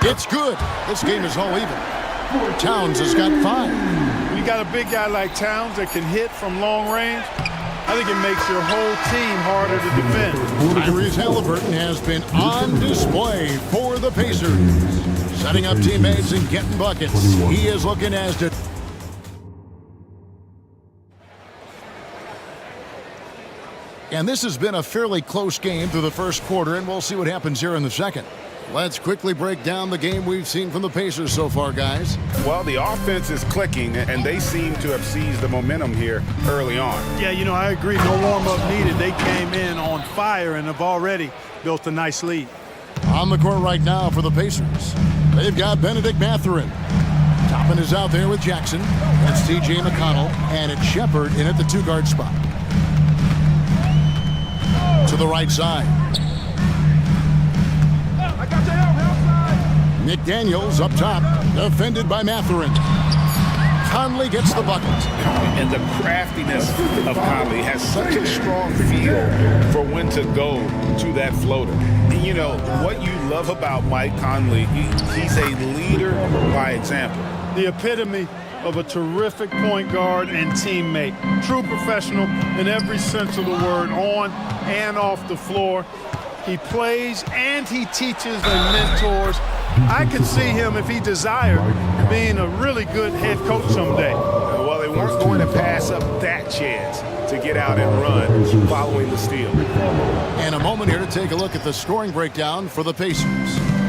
It's good. This game is all even. Towns has got 5. When you got a big guy like Towns that can hit from long range, I think it makes your whole team harder to defend. Tyrese Halliburton has been on display for the Pacers. Setting up teammates and getting buckets. He is looking as the... And this has been a fairly close game through the first quarter, and we'll see what happens here in the second. Let's quickly break down the game we've seen from the Pacers so far, guys. Well, the offense is clicking, and they seem to have seized the momentum here early on. Yeah, you know, I agree. No warm-up needed. They came in on fire and have already built a nice lead. On the court right now for the Pacers, they've got Benedict Mathurin. Toppin is out there with Jackson. That's T.J. McConnell, and it's Shepard in at the 2-guard spot. To the right side. McDaniels up top, defended by Mathurin. Conley gets the bucket. And the craftiness of Conley has such a strong feel for when to go to that floater. And you know, what you love about Mike Conley, he's a leader by example. The epitome of a terrific point guard and teammate. True professional in every sense of the word, on and off the floor. He plays and he teaches and mentors. I could see him, if he desired, being a really good head coach someday. Well, they weren't going to pass up that chance to get out and run following the steal. And a moment here to take a look at the scoring breakdown for the Pacers.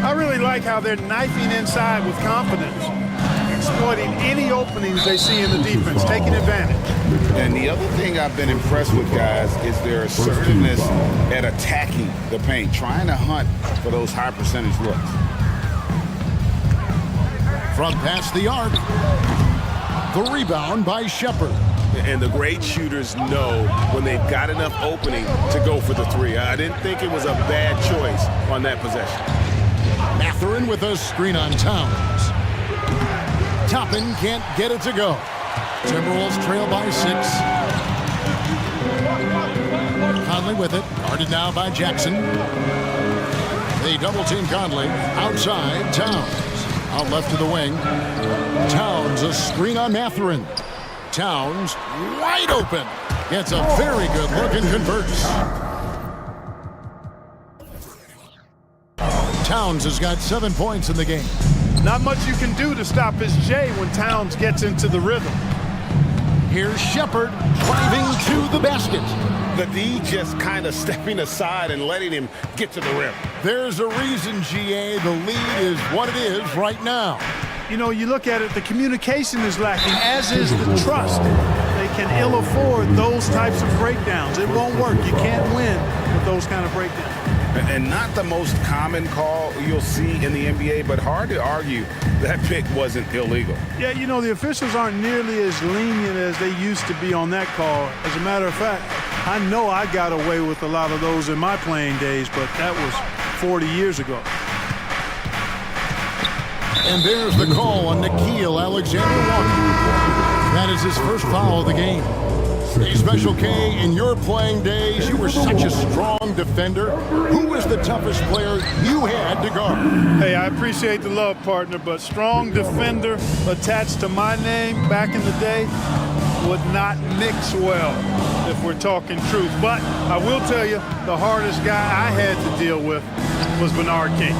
I really like how they're knifing inside with confidence, exploiting any openings they see in the defense, taking advantage. And the other thing I've been impressed with, guys, is their assertiveness at attacking the paint, trying to hunt for those high percentage looks. From past the arc, the rebound by Shepard. And the great shooters know when they've got enough opening to go for the 3. I didn't think it was a bad choice on that possession. Mathurin with a screen on Towns. Toppin can't get it to go. Timberwolves trail by 6. Conley with it, guarded now by Jackson. They double team Conley. Outside, Towns. Out left to the wing. Towns, a screen on Mathurin. Towns, wide open. Gets a very good look and converts. Towns has got 7 points in the game. Not much you can do to stop his J when Towns gets into the rhythm. Here's Shepard driving to the basket. The D just kind of stepping aside and letting him get to the rim. There's a reason, GA, the lead is what it is right now. You know, you look at it, the communication is lacking, as is the trust. They can ill afford those types of breakdowns. It won't work. You can't win with those kind of breakdowns. And not the most common call you'll see in the NBA, but hard to argue that pick wasn't illegal. Yeah, you know, the officials aren't nearly as lenient as they used to be on that call. As a matter of fact, I know I got away with a lot of those in my playing days, but that was 40 years ago. And there's the call on Nickeil Alexander-Walker. That is his first foul of the game. Hey, Special K, in your playing days, you were such a strong defender. Who was the toughest player you had to guard? Hey, I appreciate the love, partner, but strong defender attached to my name back in the day would not mix well, if we're talking truth. But I will tell you, the hardest guy I had to deal with was Bernard King.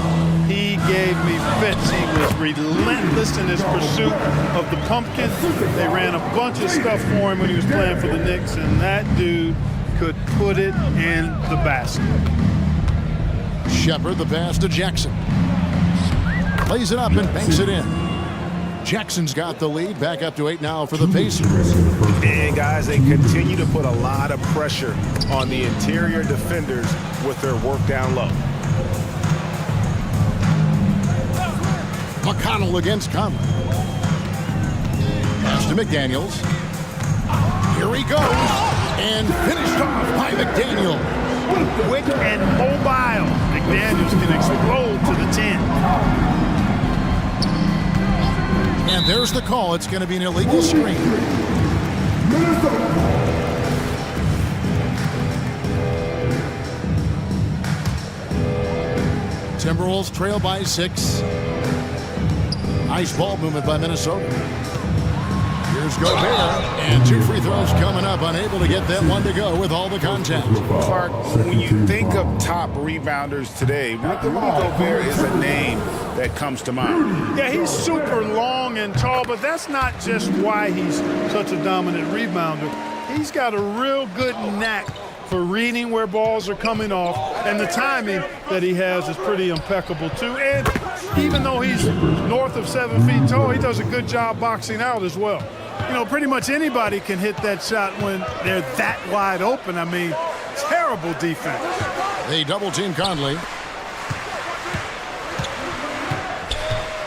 He gave me fits. He was relentless in his pursuit of the pumpkin. They ran a bunch of stuff for him when he was playing for the Knicks, and that dude could put it in the basket. Shepard, the pass to Jackson. Plays it up and banks it in. Jackson's got the lead, back up to 8 now for the Pacers. And guys, they continue to put a lot of pressure on the interior defenders with their work down low. McConnell against Conley. Pass to McDaniels. Here he goes, and finished off by McDaniel. Quick and mobile. McDaniels can explode to the 10. And there's the call. It's going to be an illegal screen. Timberwolves trail by 6. Nice ball movement by Minnesota. Here's Gobert, and 2 free throws coming up, unable to get that one to go with all the contact. Clark, when you think of top rebounders today, Rudy Gobert is a name that comes to mind. Yeah, he's super long and tall, but that's not just why he's such a dominant rebounder. He's got a real good knack for reading where balls are coming off, and the timing that he has is pretty impeccable too. And even though he's north of 7 feet tall, he does a good job boxing out as well. You know, pretty much anybody can hit that shot when they're that wide open. I mean, terrible defense. They double team Conley.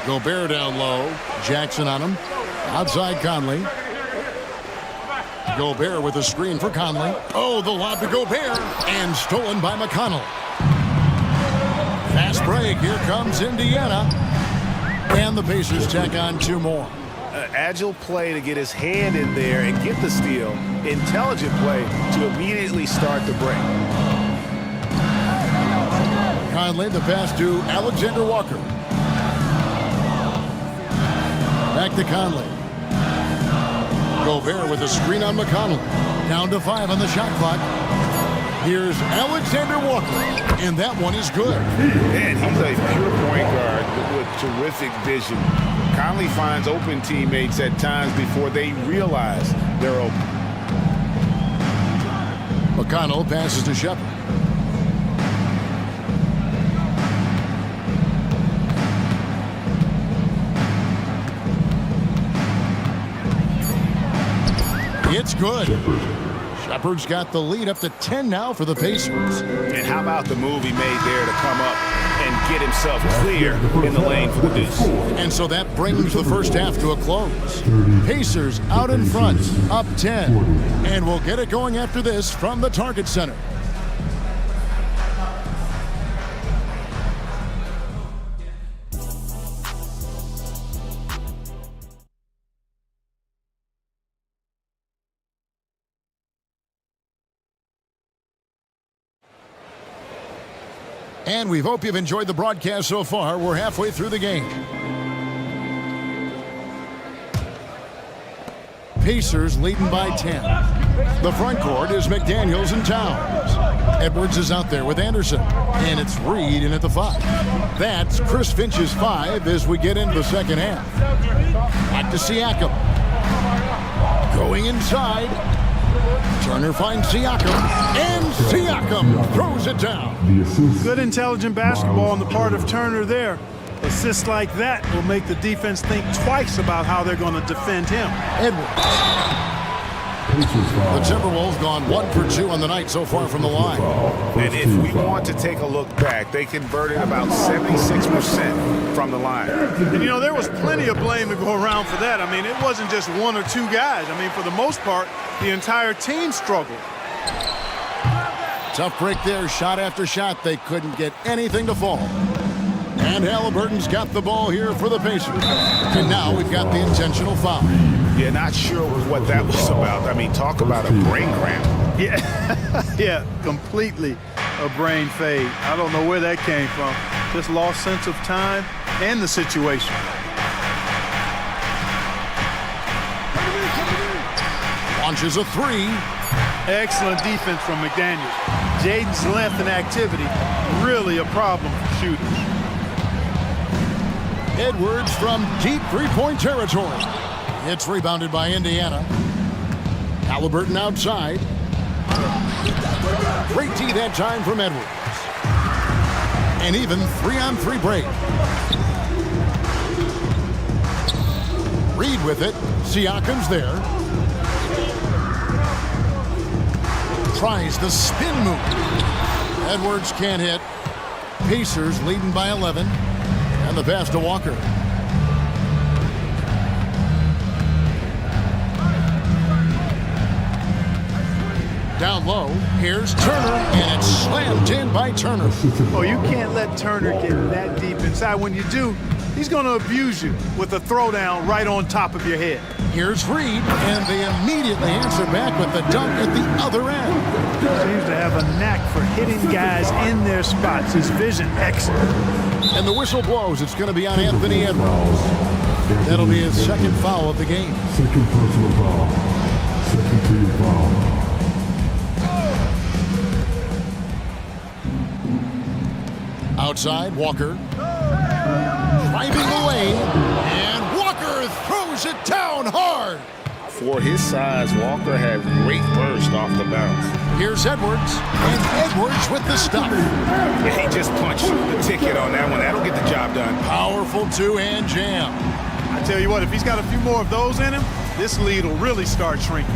Gobert down low. Jackson on him. Outside Conley. Gobert with a screen for Conley. Oh, the lob to Gobert. And stolen by McConnell. Fast break. Here comes Indiana. And the Pacers tack on 2 more. Agile play to get his hand in there and get the steal. Intelligent play to immediately start the break. Conley, the pass to Alexander Walker. Back to Conley. Gobert with a screen on McConnell. Down to 5 on the shot clock. Here's Alexander Walker, and that one is good. And he's a pure point guard with terrific vision. Conley finds open teammates at times before they realize they're open. McConnell passes to Shepard. It's good. Shepard's got the lead up to 10 now for the Pacers. And how about the move he made there to come up and get himself clear in the lane for the deuce. And so that brings the first half to a close. Pacers out in front, up 10. And we'll get it going after this from the Target Center. And we hope you've enjoyed the broadcast so far. We're halfway through the game. Pacers leading by 10. The front court is McDaniels and Towns. Edwards is out there with Anderson. And it's Reed in at the 5. That's Chris Finch's 5 as we get into the second half. Back to Siakam. Going inside. Turner finds Siakam, and Siakam throws it down. Good intelligent basketball on the part of Turner there. Assists like that will make the defense think twice about how they're going to defend him. Edwards. The Timberwolves gone 1 for 2 on the night so far from the line. And if we want to take a look back, they converted about 76% from the line. And, you know, there was plenty of blame to go around for that. I mean, it wasn't just 1 or 2 guys. I mean, for the most part, the entire team struggled. Tough break there, shot after shot. They couldn't get anything to fall. And Halliburton's got the ball here for the Pacers. And now we've got the intentional foul. Yeah, not sure what that was about. I mean, talk about a brain cramp. Yeah, yeah, completely a brain fade. I don't know where that came from. Just lost sense of time and the situation. Launches a 3. Excellent defense from McDaniels. Jaden's length and activity, really a problem for shooters. Edwards from deep 3-point territory. It's rebounded by Indiana. Halliburton outside. Great D that time from Edwards. And even 3-on-3 break. Reed with it. Siakam's there. Tries the spin move. Edwards can't hit. Pacers leading by 11. And the pass to Walker. Down low, here's Turner, and it's slammed in by Turner. Oh, you can't let Turner get that deep inside. When you do, he's going to abuse you with a throwdown right on top of your head. Here's Reed, and they immediately answer back with the dunk at the other end. Seems to have a knack for hitting guys in their spots. His vision excellent. And the whistle blows. It's going to be on Anthony Edwards. That'll be his second foul of the game. Second personal foul. Second team foul. Outside, Walker. Driving away, and Walker throws it down hard. For his size, Walker had great burst off the bounce. Here's Edwards, and Edwards with the stop. Yeah, he just punched the ticket on that one. That'll get the job done. Powerful two-hand jam. I tell you what, if he's got a few more of those in him, this lead will really start shrinking.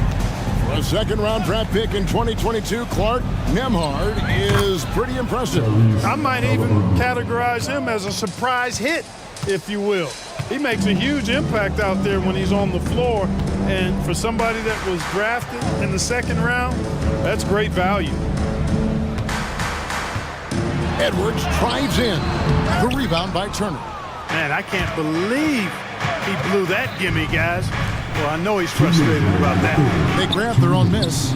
A second-round draft pick in 2022, Clark Nembhard is pretty impressive. I might even categorize him as a surprise hit, if you will. He makes a huge impact out there when he's on the floor, and for somebody that was drafted in the second round, that's great value. Edwards drives in. The rebound by Turner. Man, I can't believe he blew that gimme, guys. Well, I know he's frustrated about that. They grab their own miss.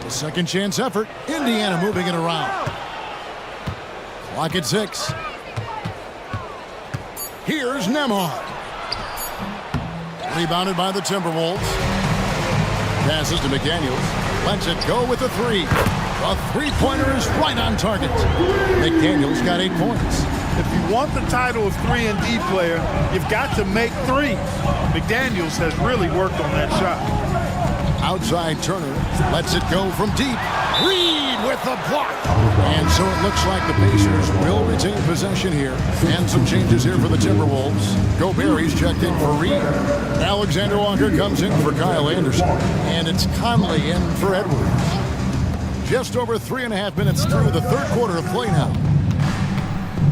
The second chance effort. Indiana moving it around. Clock at 6. Here's Nembhard. Rebounded by the Timberwolves. Passes to McDaniels. Lets it go with a 3. A three-pointer is right on target. McDaniels got 8 points. If you want the title of 3-and-D player, you've got to make threes. McDaniels has really worked on that shot. Outside Turner lets it go from deep. Reed with the block. And so it looks like the Pacers will retain possession here. And some changes here for the Timberwolves. Gobert's checked in for Reed. Alexander Walker comes in for Kyle Anderson. And it's Conley in for Edwards. Just over 3.5 minutes through the third quarter of play now.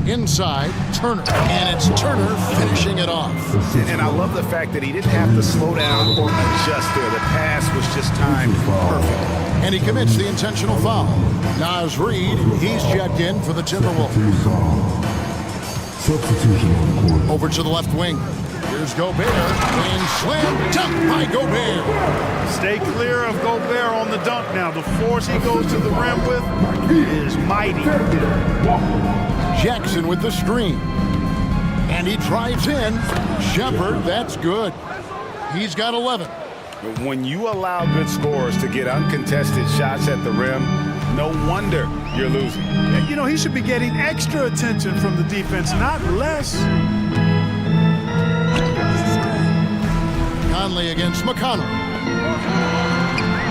Inside, Turner. And it's Turner finishing it off. And I love the fact that he didn't have to slow down or adjust there. The pass was just timed perfect. And he commits the intentional foul. Naz Reid, he's checked in for the Timberwolves. Substitution on the court. Over to the left wing. Here's Gobert. And slam dunk by Gobert. Stay clear of Gobert on the dunk now. The force he goes to the rim with is mighty. Jackson with the screen. And he drives in. Shepard, that's good. He's got 11. When you allow good scorers to get uncontested shots at the rim, no wonder you're losing. You know, he should be getting extra attention from the defense, not less. Conley against McConnell.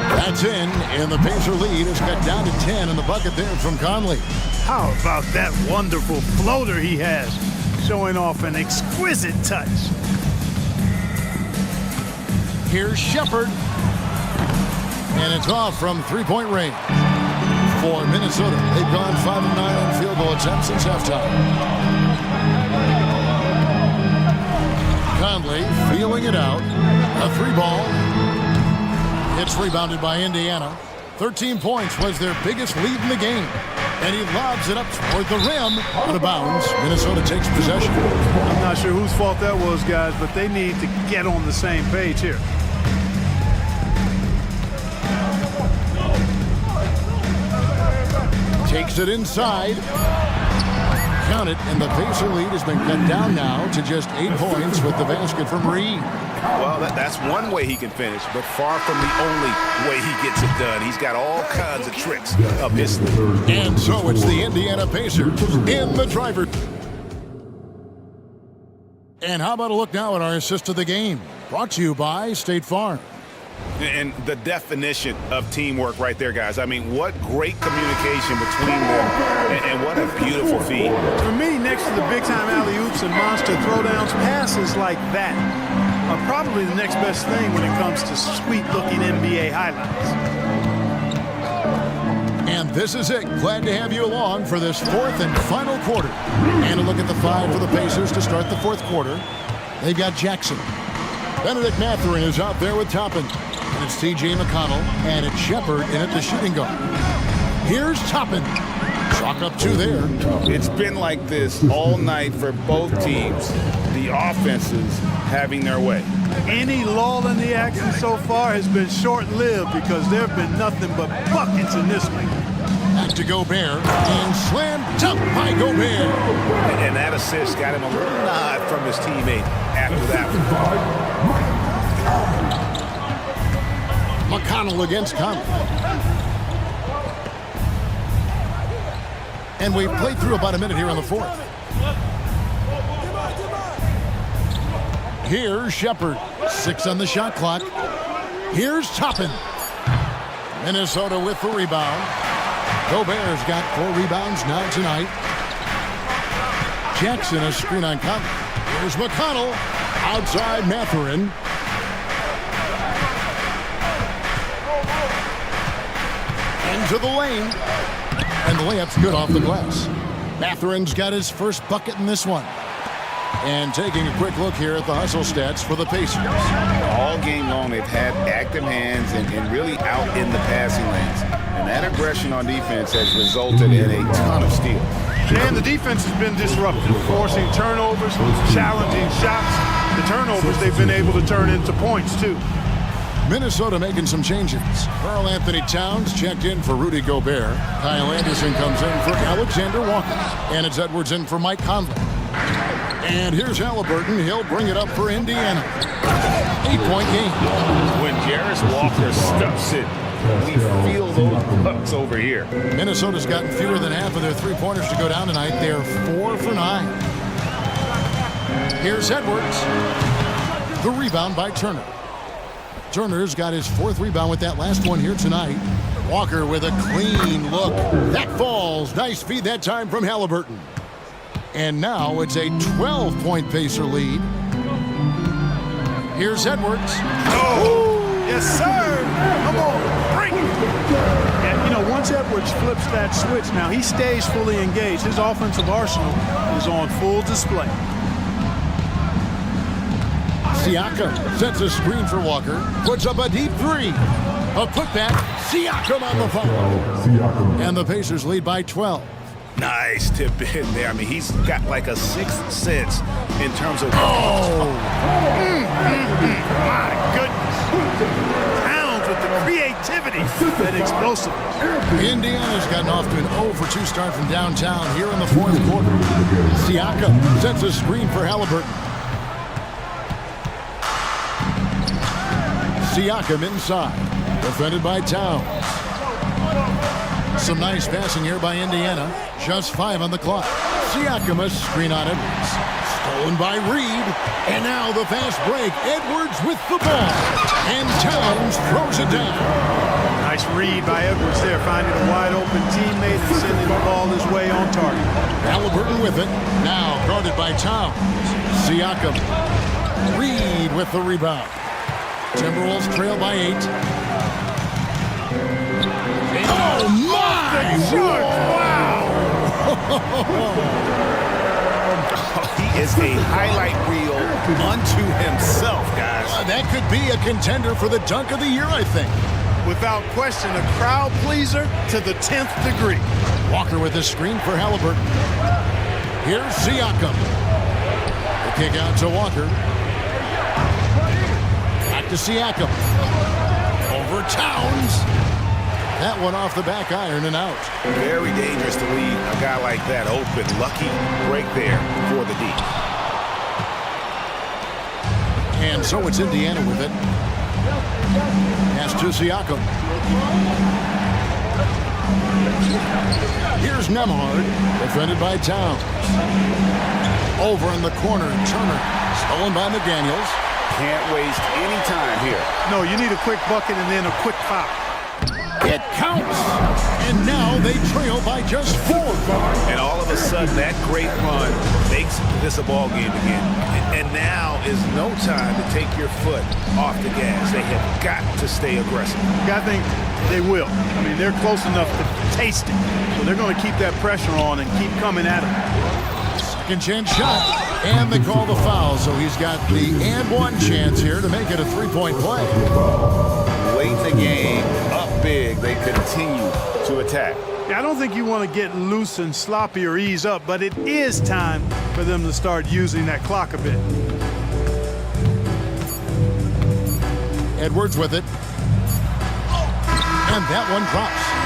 That's in, and the Pacer lead is cut down to 10 in the bucket there from Conley. How about that wonderful floater he has, showing off an exquisite touch. Here's Shepard. And it's off from three-point range. For Minnesota, they've gone 5-9 on field goal attempts since halftime. Conley feeling it out. A 3-ball. It's rebounded by Indiana. 13 points was their biggest lead in the game. And he lobs it up toward the rim. Out of bounds. Minnesota takes possession. I'm not sure whose fault that was, guys, but they need to get on the same page here. Takes it inside. Count it, and the Pacer lead has been cut down now to just 8 points with the basket from Reed. Well, that's one way he can finish, but far from the only way he gets it done. He's got all kinds of tricks up his sleeve. And so it's the Indiana Pacers in the driver. And how about a look now at our assist of the game? Brought to you by State Farm. And the definition of teamwork right there, guys. I mean, what great communication between them, and what a beautiful feed. For me, next to the big-time alley-oops and monster throwdowns, passes like that are probably the next best thing when it comes to sweet-looking NBA highlights. And this is it. Glad to have you along for this fourth and final quarter. And a look at the 5 for the Pacers to start the fourth quarter. They've got Jackson. Benedict Mathurin is out there with Toppin. And it's T.J. McConnell, and it's Shepard in at the shooting guard. Here's Toppin. Chalk up 2 there. It's been like this all night for both teams. The offenses having their way. Any lull in the action so far has been short-lived because there have been nothing but buckets in this one. Back to Gobert, and slam dunk by Gobert. And that assist got him a little nod from his teammate after that one. McConnell against Conley. And we've played through about a minute here in the fourth. Here's Shepard. 6 on the shot clock. Here's Toppin. Minnesota with the rebound. Gobert's got 4 rebounds now tonight. Jackson a screen on Conley. Here's McConnell. Outside Mathurin. Into the lane. And the layup's good off the glass. Mathurin's got his first bucket in this one. And taking a quick look here at the hustle stats for the Pacers. All game long, they've had active hands and really out in the passing lanes. And that aggression on defense has resulted in a ton of steals. And the defense has been disruptive, forcing turnovers, challenging shots. The turnovers they've been able to turn into points, too. Minnesota making some changes. Karl Anthony Towns checked in for Rudy Gobert. Kyle Anderson comes in for Alexander Walker. And it's Edwards in for Mike Conley. And here's Halliburton. He'll bring it up for Indiana. 8-point game. When Jarris Walker stuffs it, we feel those bucks over here. Minnesota's gotten fewer than half of their three-pointers to go down tonight. They're 4 for 9. Here's Edwards. The rebound by Turner. Turner's got his 4th rebound with that last one here tonight. Walker with a clean look. That falls. Nice feed that time from Halliburton. And now it's a 12-point Pacer lead. Here's Edwards. Oh, yes, sir. Come on, bring it. And, you know, once Edwards flips that switch, now he stays fully engaged. His offensive arsenal is on full display. Siakam sets a screen for Walker. Puts up a deep 3. A putback. Siakam on the foul. And the Pacers lead by 12. Nice tip in there. I mean, he's got like a 6th sense in terms of... Oh! My goodness. Towns with the creativity and explosiveness. Indiana's gotten off to an 0-for-2 start from downtown here in the 4th quarter. Siakam sets a screen for Halliburton. Siakam inside. Defended by Towns. Some nice passing here by Indiana. Just 5 on the clock. Siakam a screen on Edwards. Stolen by Reed. And now the fast break. Edwards with the ball. And Towns throws it down. Nice read by Edwards there, finding a wide open teammate and sending the ball his way on target. Halliburton with it. Now guarded by Towns. Siakam. Reed with the rebound. Timberwolves trail by 8. Oh my! Wow! He is a highlight reel unto himself, guys. That could be a contender for the dunk of the year, I think. Without question, a crowd pleaser to the 10th degree. Walker with the screen for Halliburton. Here's Siakam. The kick out to Walker. Back to Siakam. Over Towns. That one off the back iron and out. Very dangerous to leave a guy like that open. Lucky break there for the D. And so it's Indiana with it. Pass to Siakam. Here's Nemhard, defended by Towns. Over in the corner, Turner. Stolen by McDaniels. Can't waste any time here. No, you need a quick bucket and then a quick foul. It counts. And now they trail by just 4. And all of a sudden, that great run makes this a ball game again. And now is no time to take your foot off the gas. They have got to stay aggressive. I think they will. I mean, they're close enough to taste it. So they're going to keep that pressure on and keep coming at it. second chance shot, and they call the foul. So he's got the and one chance here to make it a three-point play. Late in the game, up big, they continue to attack. I don't think you want to get loose and sloppy or ease up, but it is time for them to start using that clock a bit. Edwards with it. And that one drops.